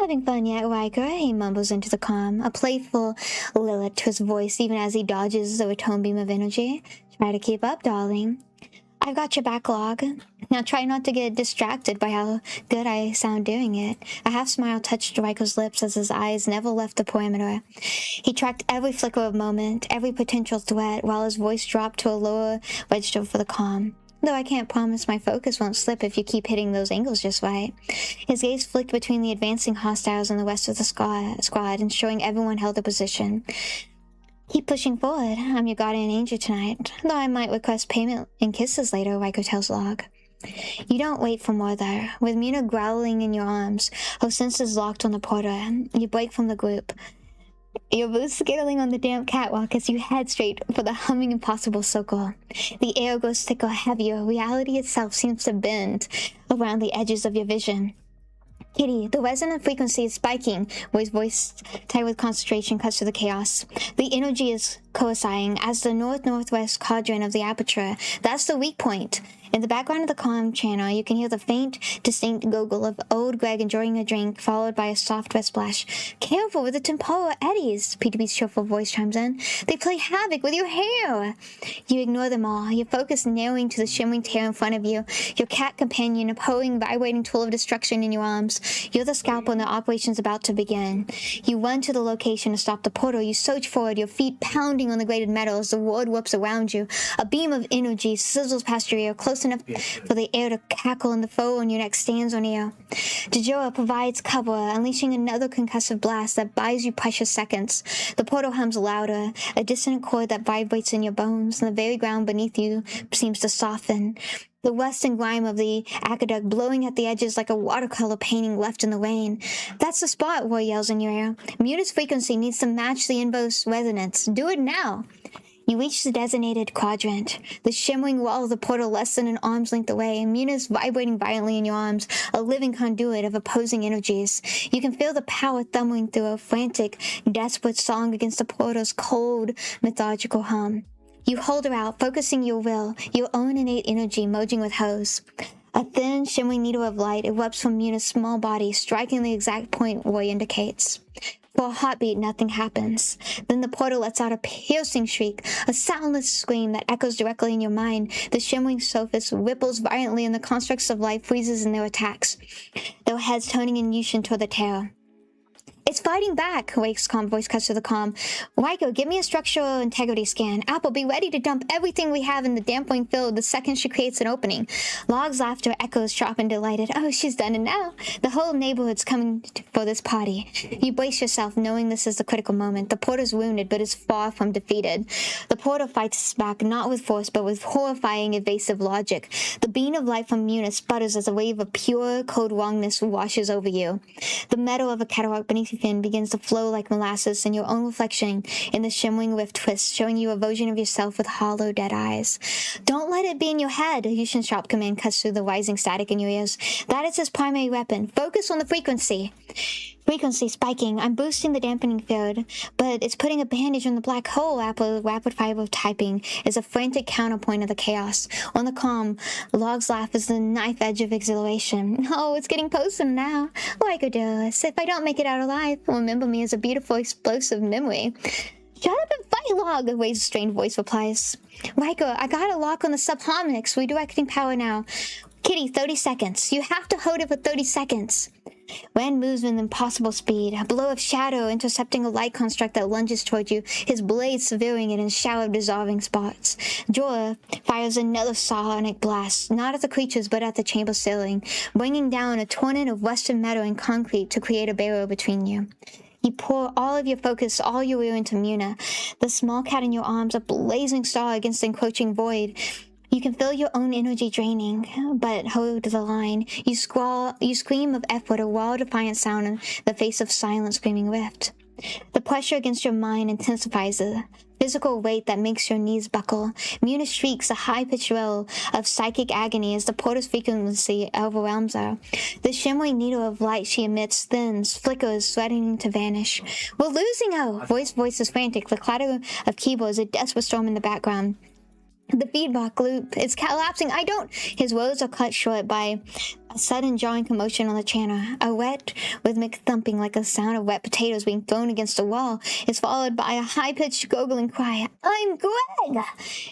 Having fun yet, Riker? He mumbles into the calm, a playful lilt to his voice even as he dodges the return beam of energy. Try to keep up, darling. I've got your back, Log. Now try not to get distracted by how good I sound doing it. A half smile touched Riker's lips as his eyes never left the perimeter. He tracked every flicker of moment, every potential threat, while his voice dropped to a lower register for the calm. Though I can't promise my focus won't slip if you keep hitting those angles just right. His gaze flicked between the advancing hostiles and the rest of the squad, ensuring everyone held their position. Keep pushing forward. I'm your guardian angel tonight, though I might request payment in kisses later, Riker tells Log. You don't wait for more, though. With Muna growling in your arms, her senses locked on the porter, you break from the group. Your boots skittling on the damp catwalk as you head straight for the humming impossible circle. The air grows thicker, heavier. Reality itself seems to bend around the edges of your vision. Kitty, the resonant frequency is spiking, Roy's voice tight with concentration cuts through the chaos. The energy is coalescing as the north-northwest quadrant of the aperture. That's the weak point. In the background of the comm channel, you can hear the faint, distinct gurgle of old Greg enjoying a drink, followed by a soft wet splash. Careful with the temporal eddies, PTB's cheerful voice chimes in. They play havoc with your hair. You ignore them all, your focus narrowing to the shimmering tail in front of you, your cat companion, a pulling, vibrating tool of destruction in your arms. You're the scalpel and the operation's about to begin. You run to the location to stop the portal. You surge forward, your feet pounding on the grated metal as the world whoops around you. A beam of energy sizzles past your ear, close enough for the air to cackle and the foe on your neck stands on air. Jorah provides cover, unleashing another concussive blast that buys you precious seconds. The portal hums louder, a dissonant chord that vibrates in your bones, and the very ground beneath you seems to soften. The rust and grime of the aqueduct blowing at the edges like a watercolor painting left in the rain. That's the spot, Roy yells in your ear. Muna's frequency needs to match the inverse resonance. Do it now. You reach the designated quadrant, the shimmering wall of the portal less than an arm's length away, and Muna's vibrating violently in your arms, a living conduit of opposing energies. You can feel the power thundering through a frantic, desperate song against the portal's cold, mythological hum. You hold her out, focusing your will, your own innate energy merging with hers. A thin, shimmering needle of light erupts from Muna's small body, striking the exact point Roy indicates. For a heartbeat, nothing happens. Then the portal lets out a piercing shriek, a soundless scream that echoes directly in your mind. The shimmering surface ripples violently and the constructs of life freezes in their attacks, their heads turning in unison toward the terror. It's fighting back, Wake's calm voice cuts through the calm. Riker, give me a structural integrity scan. Apple, be ready to dump everything we have in the dampening field the second she creates an opening. Log's laughter echoes sharp and delighted. Oh, she's done it now. The whole neighborhood's coming for this party. You brace yourself, knowing this is the critical moment. The porter's wounded, but is far from defeated. The porter fights back, not with force, but with horrifying, evasive logic. The beam of light from Muna sputters as a wave of pure, cold wrongness washes over you. The metal of a cataract beneath you beacon begins to flow like molasses, and your own reflection in the shimmering rift twists, showing you a version of yourself with hollow, dead eyes. Don't let it be in your head, Yushin's sharp command cuts through the rising static in your ears. That is his primary weapon. Focus on the frequency. Frequency spiking. I'm boosting the dampening field, but it's putting a bandage on the black hole. Apple rapid fire typing is a frantic counterpoint of the chaos. On the calm, Log's laugh is the knife edge of exhilaration. Oh, it's getting personal now. Like Odyllis, if I don't make it out alive, remember me as a beautiful, explosive memory. Shut up and fight, Log, Wade's strained voice replies. Riker, I got a lock on the subharmonics. Redirecting power now. Kitty, 30 seconds. You have to hold it for 30 seconds. Rand moves with impossible speed, a blow of shadow intercepting a light construct that lunges toward you, his blade severing it in a shower of dissolving sparks. Jorah fires another sonic blast, not at the creatures but at the chamber ceiling, bringing down a torrent of rusted metal and concrete to create a barrier between you. You pour all of your focus, all your will into Muna, the small cat in your arms, a blazing star against the encroaching void. You can feel your own energy draining, but hold the line. You scream of effort, a wall-defiant sound in the face of silent screaming rift. The pressure against your mind intensifies, the physical weight that makes your knees buckle. Muna shrieks a high-pitched wail of psychic agony as the portal's frequency overwhelms her. The shimmering needle of light she emits thins, flickers, threatening to vanish. We're losing her! Voice is frantic, the clatter of keyboards, a desperate storm in the background. The feedback loop is collapsing. His words are cut short by a sudden jarring commotion on the channel. A wet rhythmic thumping like a sound of wet potatoes being thrown against a wall is followed by a high-pitched gurgling cry. I'm Greg!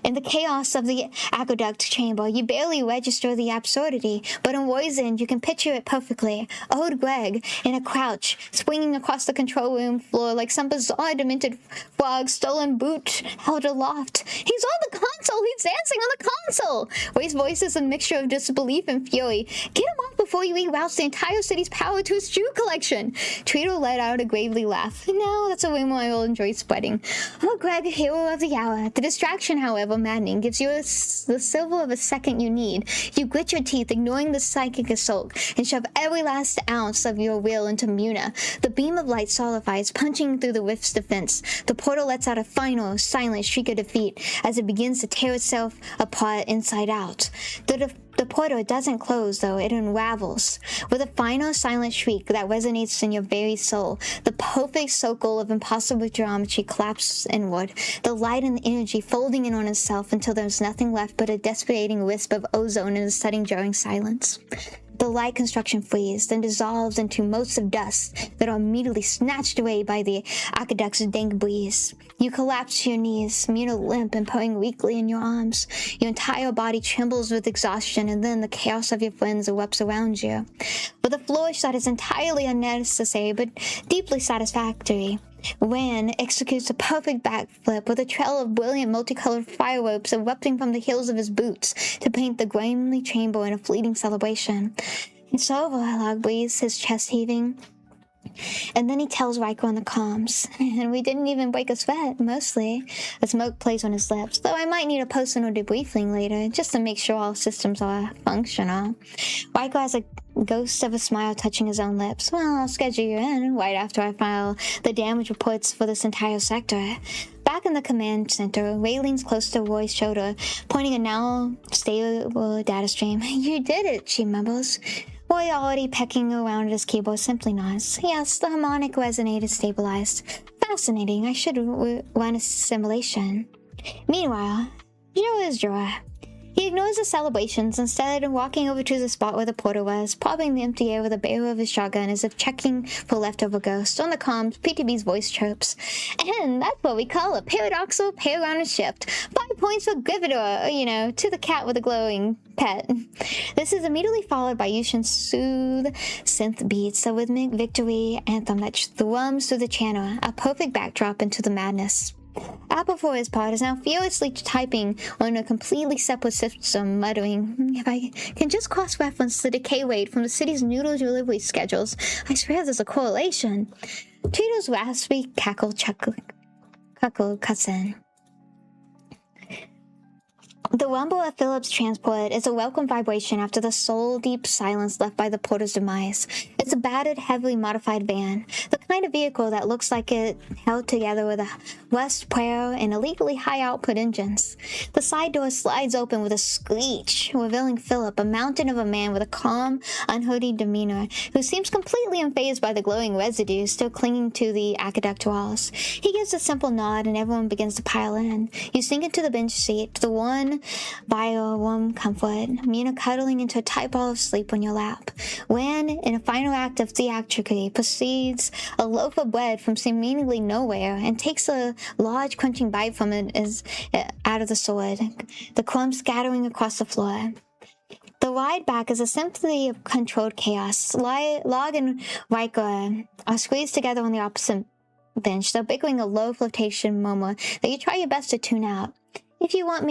In the chaos of the aqueduct chamber, you barely register the absurdity, but in War's End, you can picture it perfectly. Old Greg, in a crouch, swinging across the control room floor like some bizarre demented frog stolen boot held aloft. He's on the console! He's dancing on the console! Way's voice is a mixture of disbelief and fury. Get him off before he reroutes the entire city's power to his jewel collection! Tweedle let out a gravely laugh. No, that's a rumor I will enjoy spreading. Oh, Greg, hero of the hour. The distraction, however maddening, gives you the silver of a second you need. You grit your teeth, ignoring the psychic assault, and shove every last ounce of your will into Muna. The beam of light solidifies, punching through the rift's defense. The portal lets out a final, silent shriek of defeat as it begins to tear itself apart inside out. The portal doesn't close, though. It unravels. With a final silent shriek that resonates in your very soul, the perfect circle of impossible geometry collapses inward, the light and the energy folding in on itself until there's nothing left but a desperating wisp of ozone in the sudden jarring silence. The light construction frees, then dissolves into motes of dust that are immediately snatched away by the aqueduct's dank breeze. You collapse to your knees, Muna limp and purring weakly in your arms. Your entire body trembles with exhaustion, and then the chaos of your friends erupts around you. With a flourish that is entirely unnecessary but deeply satisfactory, Ran executes a perfect backflip with a trail of brilliant multicolored fireworks erupting from the heels of his boots to paint the grimly chamber in a fleeting celebration. It's over, Log breathes, his chest heaving. And then he tells Riker on the comms, and we didn't even break a sweat, mostly. A smoke plays on his lips, though I might need a personal debriefing later, just to make sure all systems are functional. Riker has a ghost of a smile touching his own lips. Well, I'll schedule you in right after I file the damage reports for this entire sector. Back in the command center, Ray leans close to Roy's shoulder, pointing a now stable data stream. You did it, she mumbles. Roy, already pecking around at his keyboard, simply nods. Yes, the harmonic resonator stabilized. Fascinating. I should run a simulation. Meanwhile, Joe is Joe. He ignores the celebrations, instead walking over to the spot where the portal was, popping the empty air with a barrel of his shotgun as if checking for leftover ghosts. On the comms, PTB's voice chirps. And that's what we call a paradoxal paragon shift. 5 points for Gryffindor, to the cat with a glowing pet. This is immediately followed by Yushin's soothe synth beats, a rhythmic victory anthem that thrums through the channel, a perfect backdrop into the madness. Apple, for his part, is now furiously typing on a completely separate system, muttering, if I can just cross-reference the decay rate from the city's noodle delivery schedules, I swear there's a correlation. Tweedle's raspy chuckle cuts in. The rumble of Philip's transport is a welcome vibration after the soul-deep silence left by the porter's demise. It's It's a battered, heavily modified van, the kind of vehicle that looks like it held together with a West Puero and illegally high-output engines. The side door slides open with a screech, revealing Philip, a mountain of a man with a calm, unholy demeanor, who seems completely unfazed by the glowing residue still clinging to the aqueduct walls. He gives a simple nod and everyone begins to pile in. You sink into the bench seat, the one by a warm comfort, Mina cuddling into a tight ball of sleep on your lap, when, in a final act of theatricality, proceeds a loaf of bread from seemingly nowhere and takes a large crunching bite from it out of the sword, the crumbs scattering across the floor. The ride back is a symphony of controlled chaos. Log and Riker are squeezed together on the opposite bench, though bickering a low flirtation murmur that you try your best to tune out. If you wanted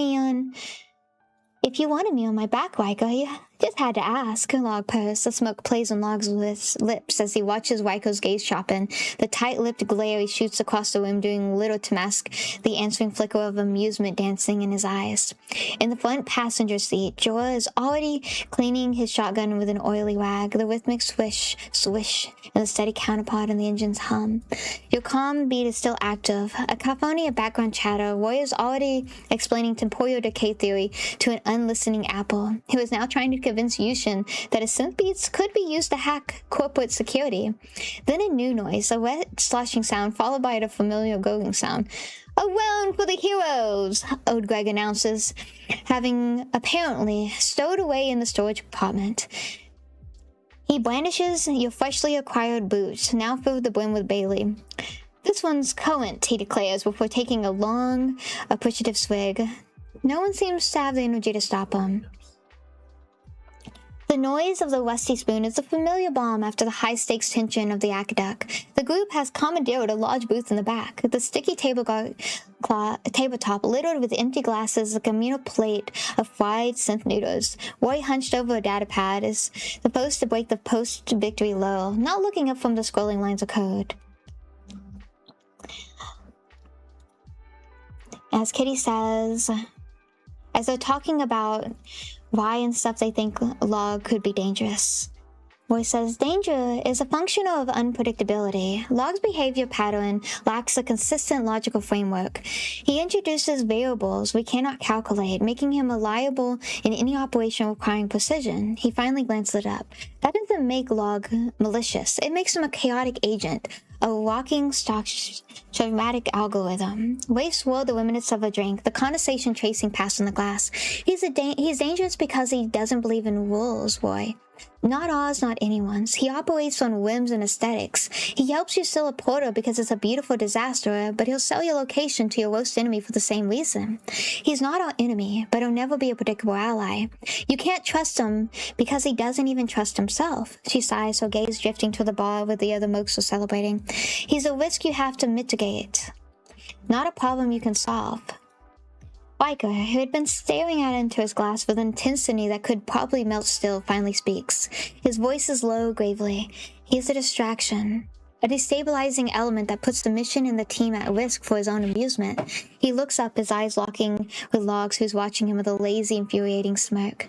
me on my back, Riker, you just had to ask. Log purrs. The smoke plays on Log's lips as he watches Riker's gaze sharpen. The tight-lipped glare he shoots across the room, doing little to mask the answering flicker of amusement dancing in his eyes. In the front passenger seat, Jorah is already cleaning his shotgun with an oily rag, the rhythmic swish, swish, and the steady counterpart in the engine's hum. Your calm beat is still active. A cacophony of background chatter. Roy is already explaining temporal decay theory to an unlistening Apple, who is now trying to convince Yushin that his synth beats could be used to hack corporate security. Then a new noise, a wet sloshing sound followed by a familiar gurgling sound. "A round for the heroes," Old Greg announces, having apparently stowed away in the storage compartment. He brandishes your freshly acquired boots, now filled to the brim with Bailey. "This one's current," he declares before taking a long, appreciative swig. No one seems to have the energy to stop him. The noise of the rusty spoon is a familiar balm after the high-stakes tension of the aqueduct. The group has commandeered a large booth in the back. The sticky tabletop littered with empty glasses, a communal plate of fried synth noodles. Roy, hunched over a datapad, is supposed to break the post-victory lull, not looking up from the scrolling lines of code. As Kitty says, as they're talking about why and stuff they think Log could be dangerous, Roy says, "Danger is a function of unpredictability. Log's behavior pattern lacks a consistent logical framework. He introduces variables we cannot calculate, making him reliable in any operation requiring precision." He finally glanced it up. That doesn't make Log malicious. It makes him a chaotic agent, a walking schematic algorithm. Ray swirled the remnants of a drink, the condensation tracing past on the glass. He's dangerous because he doesn't believe in rules, Roy. Not ours, not anyone's. He operates on whims and aesthetics. He helps you steal a portal because it's a beautiful disaster, but he'll sell your location to your worst enemy for the same reason. He's not our enemy, but he'll never be a predictable ally. You can't trust him because he doesn't even trust himself. She sighs, her gaze drifting to the bar where the other mooks are celebrating. He's a risk you have to mitigate, not a problem you can solve. Riker, who had been staring out into his glass with intensity that could probably melt still, finally speaks. His voice is low, gravely. He's a distraction, a destabilizing element that puts the mission and the team at risk for his own amusement. He looks up, his eyes locking with Logs, who's watching him with a lazy, infuriating smirk.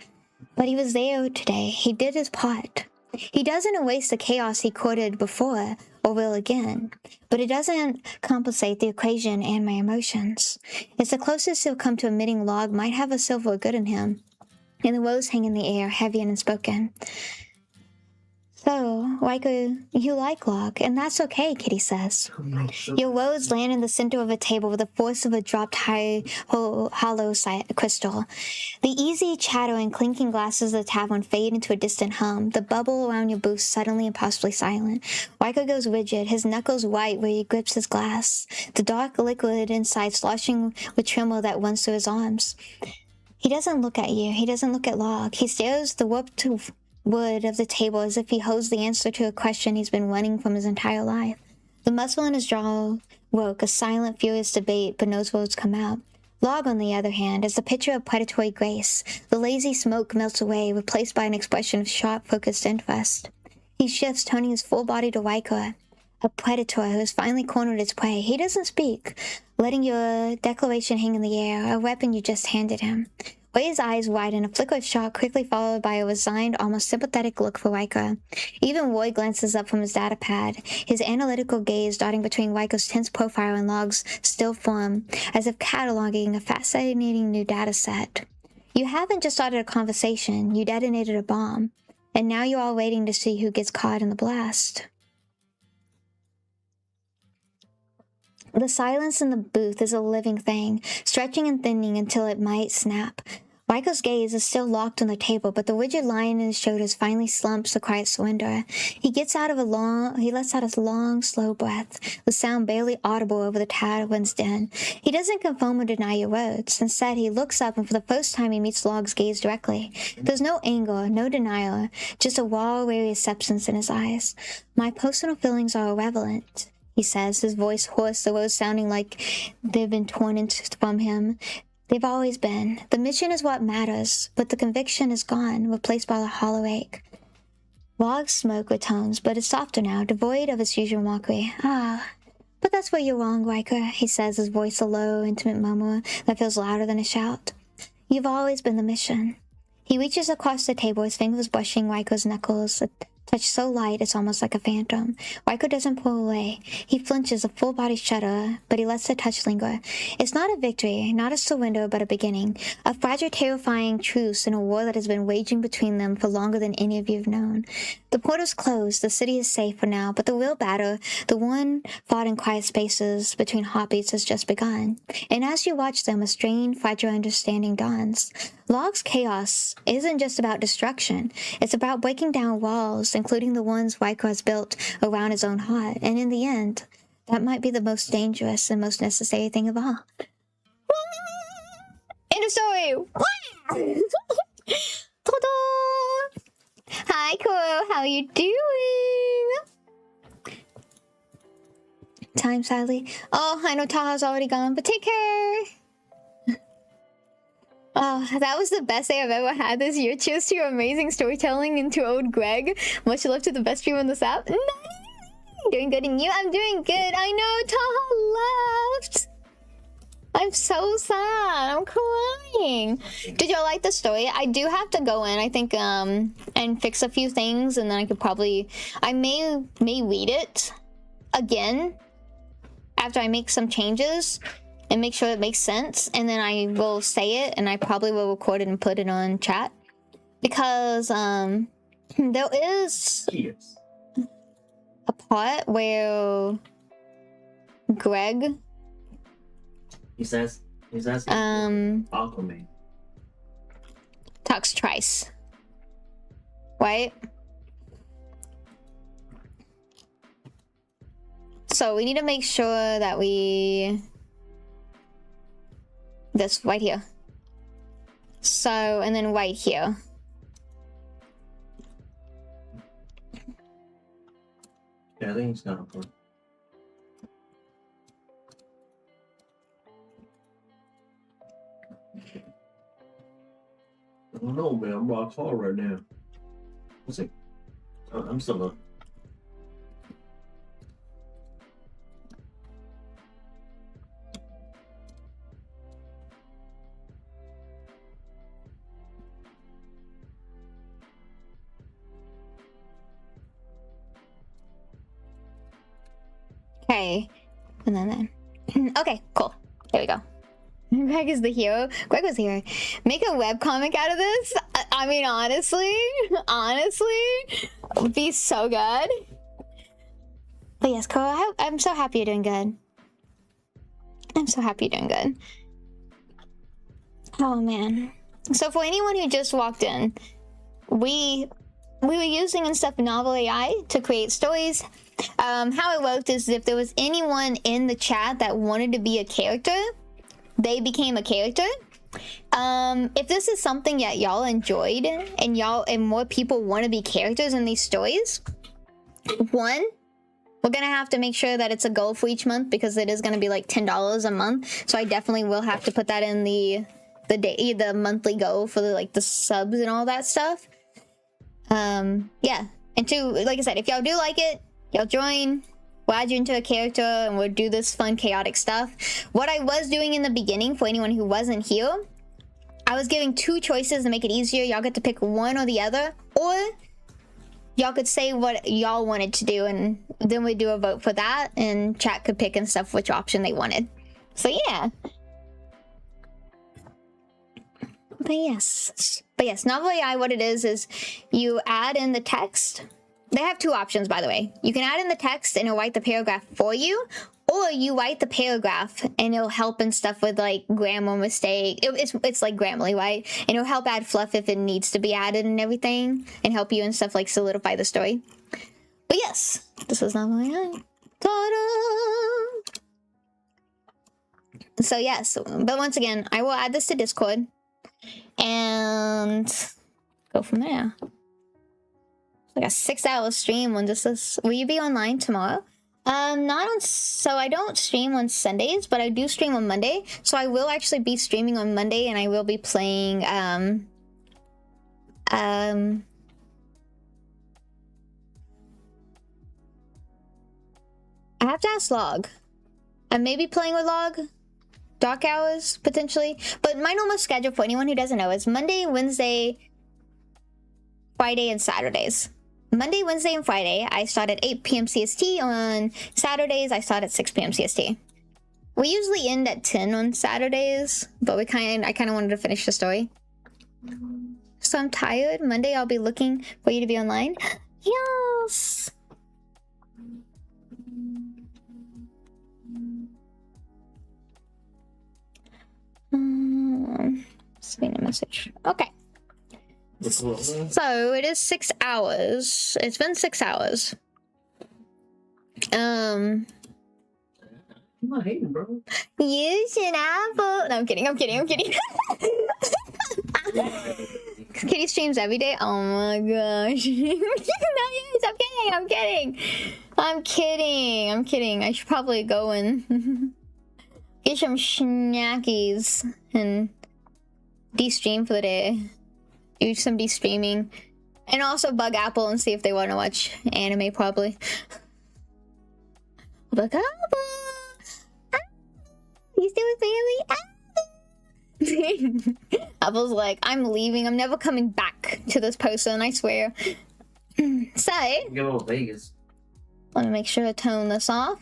But he was there today. He did his part. He doesn't erase the chaos he courted before, or will again, but it doesn't compensate the equation and my emotions. It's the closest he'll come to admitting Log might have a silver good in him, and the woes hang in the air, heavy and unspoken. "So, Riker, you like Log, and that's okay," Kitty says. Your woes land in the center of a table with the force of a dropped hollow crystal. The easy chatter and clinking glasses of the tavern fade into a distant hum. The bubble around your booth suddenly impossibly silent. Riker goes rigid, his knuckles white where he grips his glass, the dark liquid inside sloshing with tremor that runs through his arms. He doesn't look at you. He doesn't look at Log. He stares the warped wood of the table as if he holds the answer to a question he's been running from his entire life. The muscle in his jaw woke, a silent, furious debate, but no words come out. Log, on the other hand, is the picture of predatory grace. The lazy smoke melts away, replaced by an expression of sharp, focused interest. He shifts, toning his full body to Riker, a predator who has finally cornered its prey. He doesn't speak, letting your declaration hang in the air, a weapon you just handed him. Wei's eyes widen, a flicker of shock quickly followed by a resigned, almost sympathetic look for Riker. Even Roy glances up from his data pad, his analytical gaze darting between Riker's tense profile and Log's still form, as if cataloging a fascinating new data set. You haven't just started a conversation, you detonated a bomb, and now you're all waiting to see who gets caught in the blast. The silence in the booth is a living thing, stretching and thinning until it might snap. Riker's gaze is still locked on the table, but the rigid line in his shoulders finally slumps the quiet surrender. He lets out a long, slow breath, the sound barely audible over the tavern's din. He doesn't confirm or deny your words. Instead, he looks up, and for the first time, he meets Log's gaze directly. There's no anger, no denial, just a raw, weary acceptance in his eyes. My personal feelings are irrelevant, he says, his voice hoarse, the words sounding like they've been torn from him. They've always been. The mission is what matters, but the conviction is gone, replaced by a hollow ache. Log's smoke returns, but it's softer now, devoid of its usual mockery. But that's where you're wrong, Riker, he says, his voice a low, intimate murmur that feels louder than a shout. You've always been the mission. He reaches across the table, his fingers brushing Riker's knuckles, a touch so light it's almost like a phantom. Riker doesn't pull away. He flinches, a full-body shudder, but he lets the touch linger. It's not a victory, not a surrender, but a beginning. A fragile, terrifying truce in a war that has been waging between them for longer than any of you have known. The portal's closed, the city is safe for now, but the real battle, the one fought in quiet spaces between heartbeats, has just begun. And as you watch them, a strained, fragile understanding dawns. Log's chaos isn't just about destruction. It's about breaking down walls, including the ones Riker has built around his own heart. And in the end, that might be the most dangerous and most necessary thing of all. End of story! Ta-da! Hi, Kuro. How are you doing? Time, sadly. Oh, I know Taha's already gone, but take care! Oh, that was the best day I've ever had this year. Cheers to your amazing storytelling and to old Greg. Much love to the best streamer on this app. Doing good, and you? I'm doing good. I know, Taha left. I'm so sad. I'm crying. Did y'all like the story? I do have to go in, I think, and fix a few things, and then I may read it again after I make some changes and make sure it makes sense, and then I will say it, and I probably will record it and put it on chat, because there is a part where Greg he's asking Aquaman talks Trice, right? So we need to make sure that this right here. So, and then right here. Yeah, I think he's gonna put. I don't know, man. I'm rock hard right now. Let's see. I'm still up. Okay, and then okay, cool. There we go. Greg is the hero. Greg was here. Make a webcomic out of this? I mean, honestly, would be so good. But yes, Cole, I'm so happy you're doing good. I'm so happy you're doing good. Oh, man. So for anyone who just walked in, we were using and stuff Novel AI to create stories. How it worked is if there was anyone in the chat that wanted to be a character, they became a character. If this is something that y'all enjoyed and more people want to be characters in these stories, one, we're gonna have to make sure that it's a goal for each month, because it is gonna be like $10 a month. So I definitely will have to put that in the monthly goal for the subs and all that stuff. Yeah. And two, like I said, if y'all do like it, y'all join. We'll add you into a character and we'll do this fun, chaotic stuff. What I was doing in the beginning, for anyone who wasn't here, I was giving 2 choices to make it easier. Y'all get to pick one or the other, or y'all could say what y'all wanted to do, and then we do a vote for that, and chat could pick and stuff which option they wanted. So yeah. But yes, Novel AI, what it is you add in the text. They have 2 options, by the way. You can add in the text and it'll write the paragraph for you, or you write the paragraph and it'll help and stuff with like grammar mistake. It's like Grammarly, right? And it'll help add fluff if it needs to be added and everything, and help you and stuff like solidify the story. But yes, this is Novel AI. Ta-da! So yes, but once again, I will add this to Discord and go from there. Like a 6-hour stream when this is. Will you be online tomorrow? Not on. So I don't stream on Sundays, but I do stream on Monday. So I will actually be streaming on Monday, and I will be playing. I have to ask Log. I may be playing with Log. Dark hours potentially, but my normal schedule for anyone who doesn't know is Monday, Wednesday, Friday, and Saturdays. Monday, Wednesday, and Friday I start at 8 p.m. CST. On Saturdays I start at 6 p.m. CST. We usually end at 10 on Saturdays, but I kind of wanted to finish the story. So I'm tired. Monday I'll be looking for you to be online. Yes. Sending a message. Okay. So it is 6 hours. It's been 6 hours. I'm not hating, bro. Use an apple. No, I'm kidding. Kitty streams every day. Oh my gosh. No, yes, I'm kidding. I should probably go and get some snackies and de-stream for the day. Do some de-streaming. And also bug Apple and see if they want to watch anime, probably. Bug Apple! Ah, you still with family? Ah. Apple's like, I'm leaving. I'm never coming back to this person, I swear. So, Go to Vegas. let me make sure to tone this off.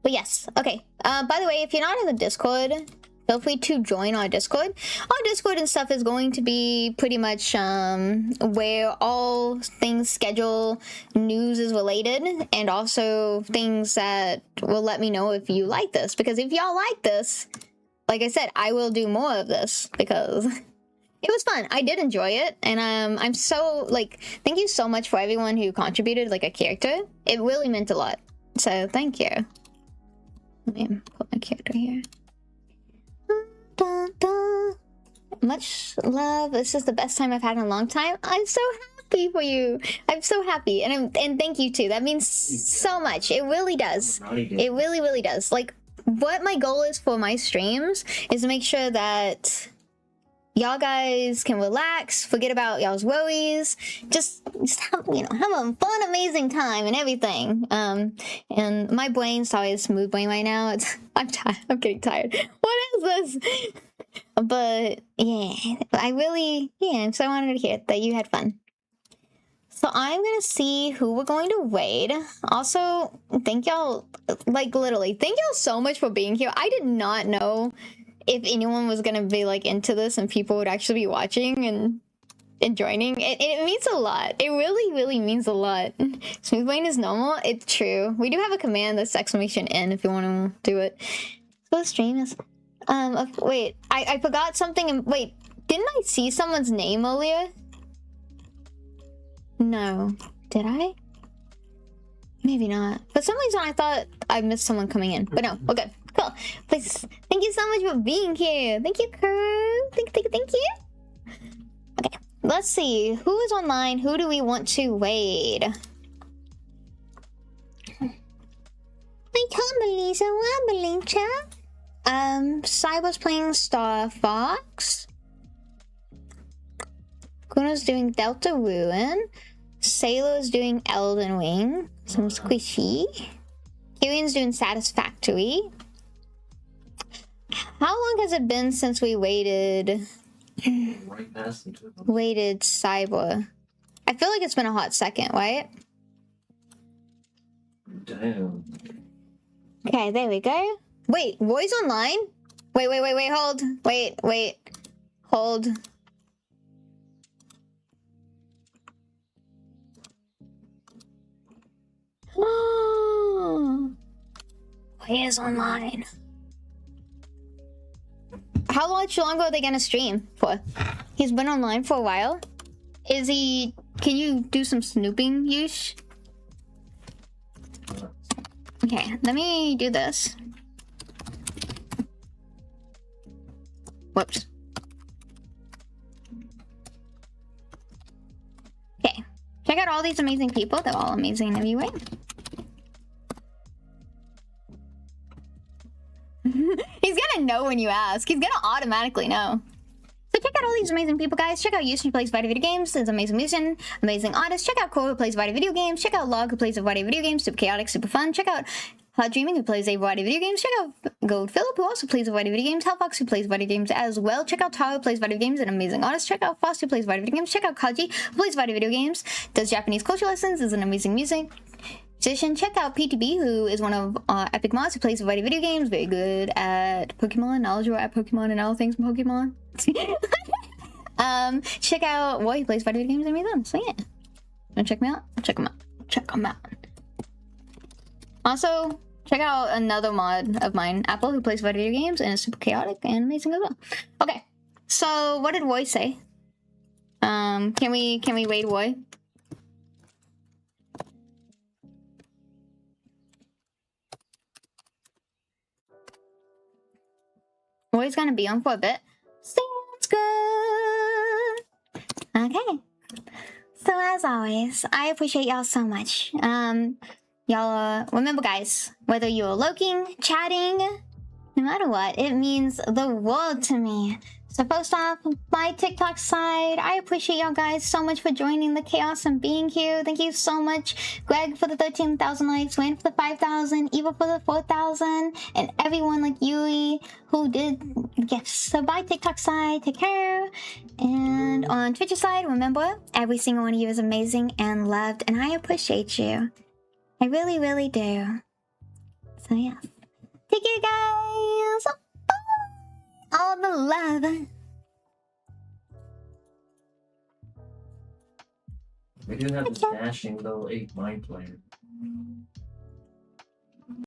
But yes, okay. By the way, if you're not in the Discord, feel free to join our Discord. Our Discord and stuff is going to be pretty much where all things schedule news is related, and also things that will let me know if you like this. Because if y'all like this, like I said, I will do more of this because it was fun. I did enjoy it, and I'm so thank you so much for everyone who contributed like a character. It really meant a lot. So thank you. Let me put my character here. Much love. This is the best time I've had in a long time. I'm so happy for you. I'm so happy, and thank you too. That means so much. It really does. It really does. Like, what my goal is for my streams is to make sure that y'all guys can relax, forget about y'all's worries, just have, have a fun, amazing time and everything. And my brain's probably a smooth brain right now. I'm tired. I'm getting tired. What is this? But yeah, so I wanted to hear that you had fun. So I'm gonna see who we're going to raid. Also, thank y'all, literally, thank y'all so much for being here. I did not know if anyone was gonna be into this and people would actually be watching and joining. It means a lot. It really means a lot. Smooth brain is normal. It's true. We do have a command that's exclamation N if you want to do it. So the stream is wait, I forgot something. And wait, didn't I see someone's name earlier? No, did I? Maybe not. For some reason I thought I missed someone coming in, but no. Okay, cool. Please, thank you so much for being here. Thank you, Kuro. Thank you. Okay, let's see who is online. Who do we want to raid? My tumbly's a wobbling chat. Cyber's playing Star Fox. Kuno's doing Delta Ruin. Sailor's doing Elden Ring. Some squishy. Kirian's doing Satisfactory. How long has it been since we waited Right past the 2 months. waited Cyber? I feel like it's been a hot second, right? Damn. Okay, there we go. Wait, Roy's online? Wait, hold. Wait. Hold. Roy is online. How much longer are they gonna stream for? He's been online for a while. Is he... Can you do some snooping, Yush? Okay, let me do this. Whoops. Okay. Check out all these amazing people. They're all amazing in every way. He's gonna know when you ask. He's gonna automatically know. So check out all these amazing people, guys. Check out Yush, who plays video games. He's an amazing musician, amazing artist. Check out Cole, who plays video games. Check out Log, who plays video games. Super chaotic, super fun. Check out Hot Dreaming, who plays a variety of video games. Check out Gold Phillip, who also plays a variety of video games. Hellfox, who plays video games as well. Check out Taro, who plays video games, an amazing artist. Check out Foster, who plays video games. Check out Kaji, who plays video games, does Japanese culture lessons, is an amazing musician. Check out PTB, who is one of Epic Mods, who plays video games. Very good at Pokemon, knowledgeable at Pokemon and all things from Pokemon. Check out Roy, who plays video games and amazing. So yeah. Wanna check me out? Check him out. Check him out. Also, check out another mod of mine, Apple, who plays video games and is super chaotic and amazing as well. Okay, so what did Roy say? Can we wait Roy? Roy's gonna be on for a bit. Sounds good. Okay. So as always, I appreciate y'all so much. Y'all, remember guys, whether you're lurking, chatting, no matter what, it means the world to me. So first off, my TikTok side, I appreciate y'all guys so much for joining the chaos and being here. Thank you so much. Greg for the 13,000 likes, Wayne for the 5,000, Eva for the 4,000, and everyone like Yui who did gifts. So bye TikTok side, take care. And on Twitch side, remember, every single one of you is amazing and loved, and I appreciate you. I really, really do. So yeah. Take care, guys. All the love. We do have this dashing little 8 mind player.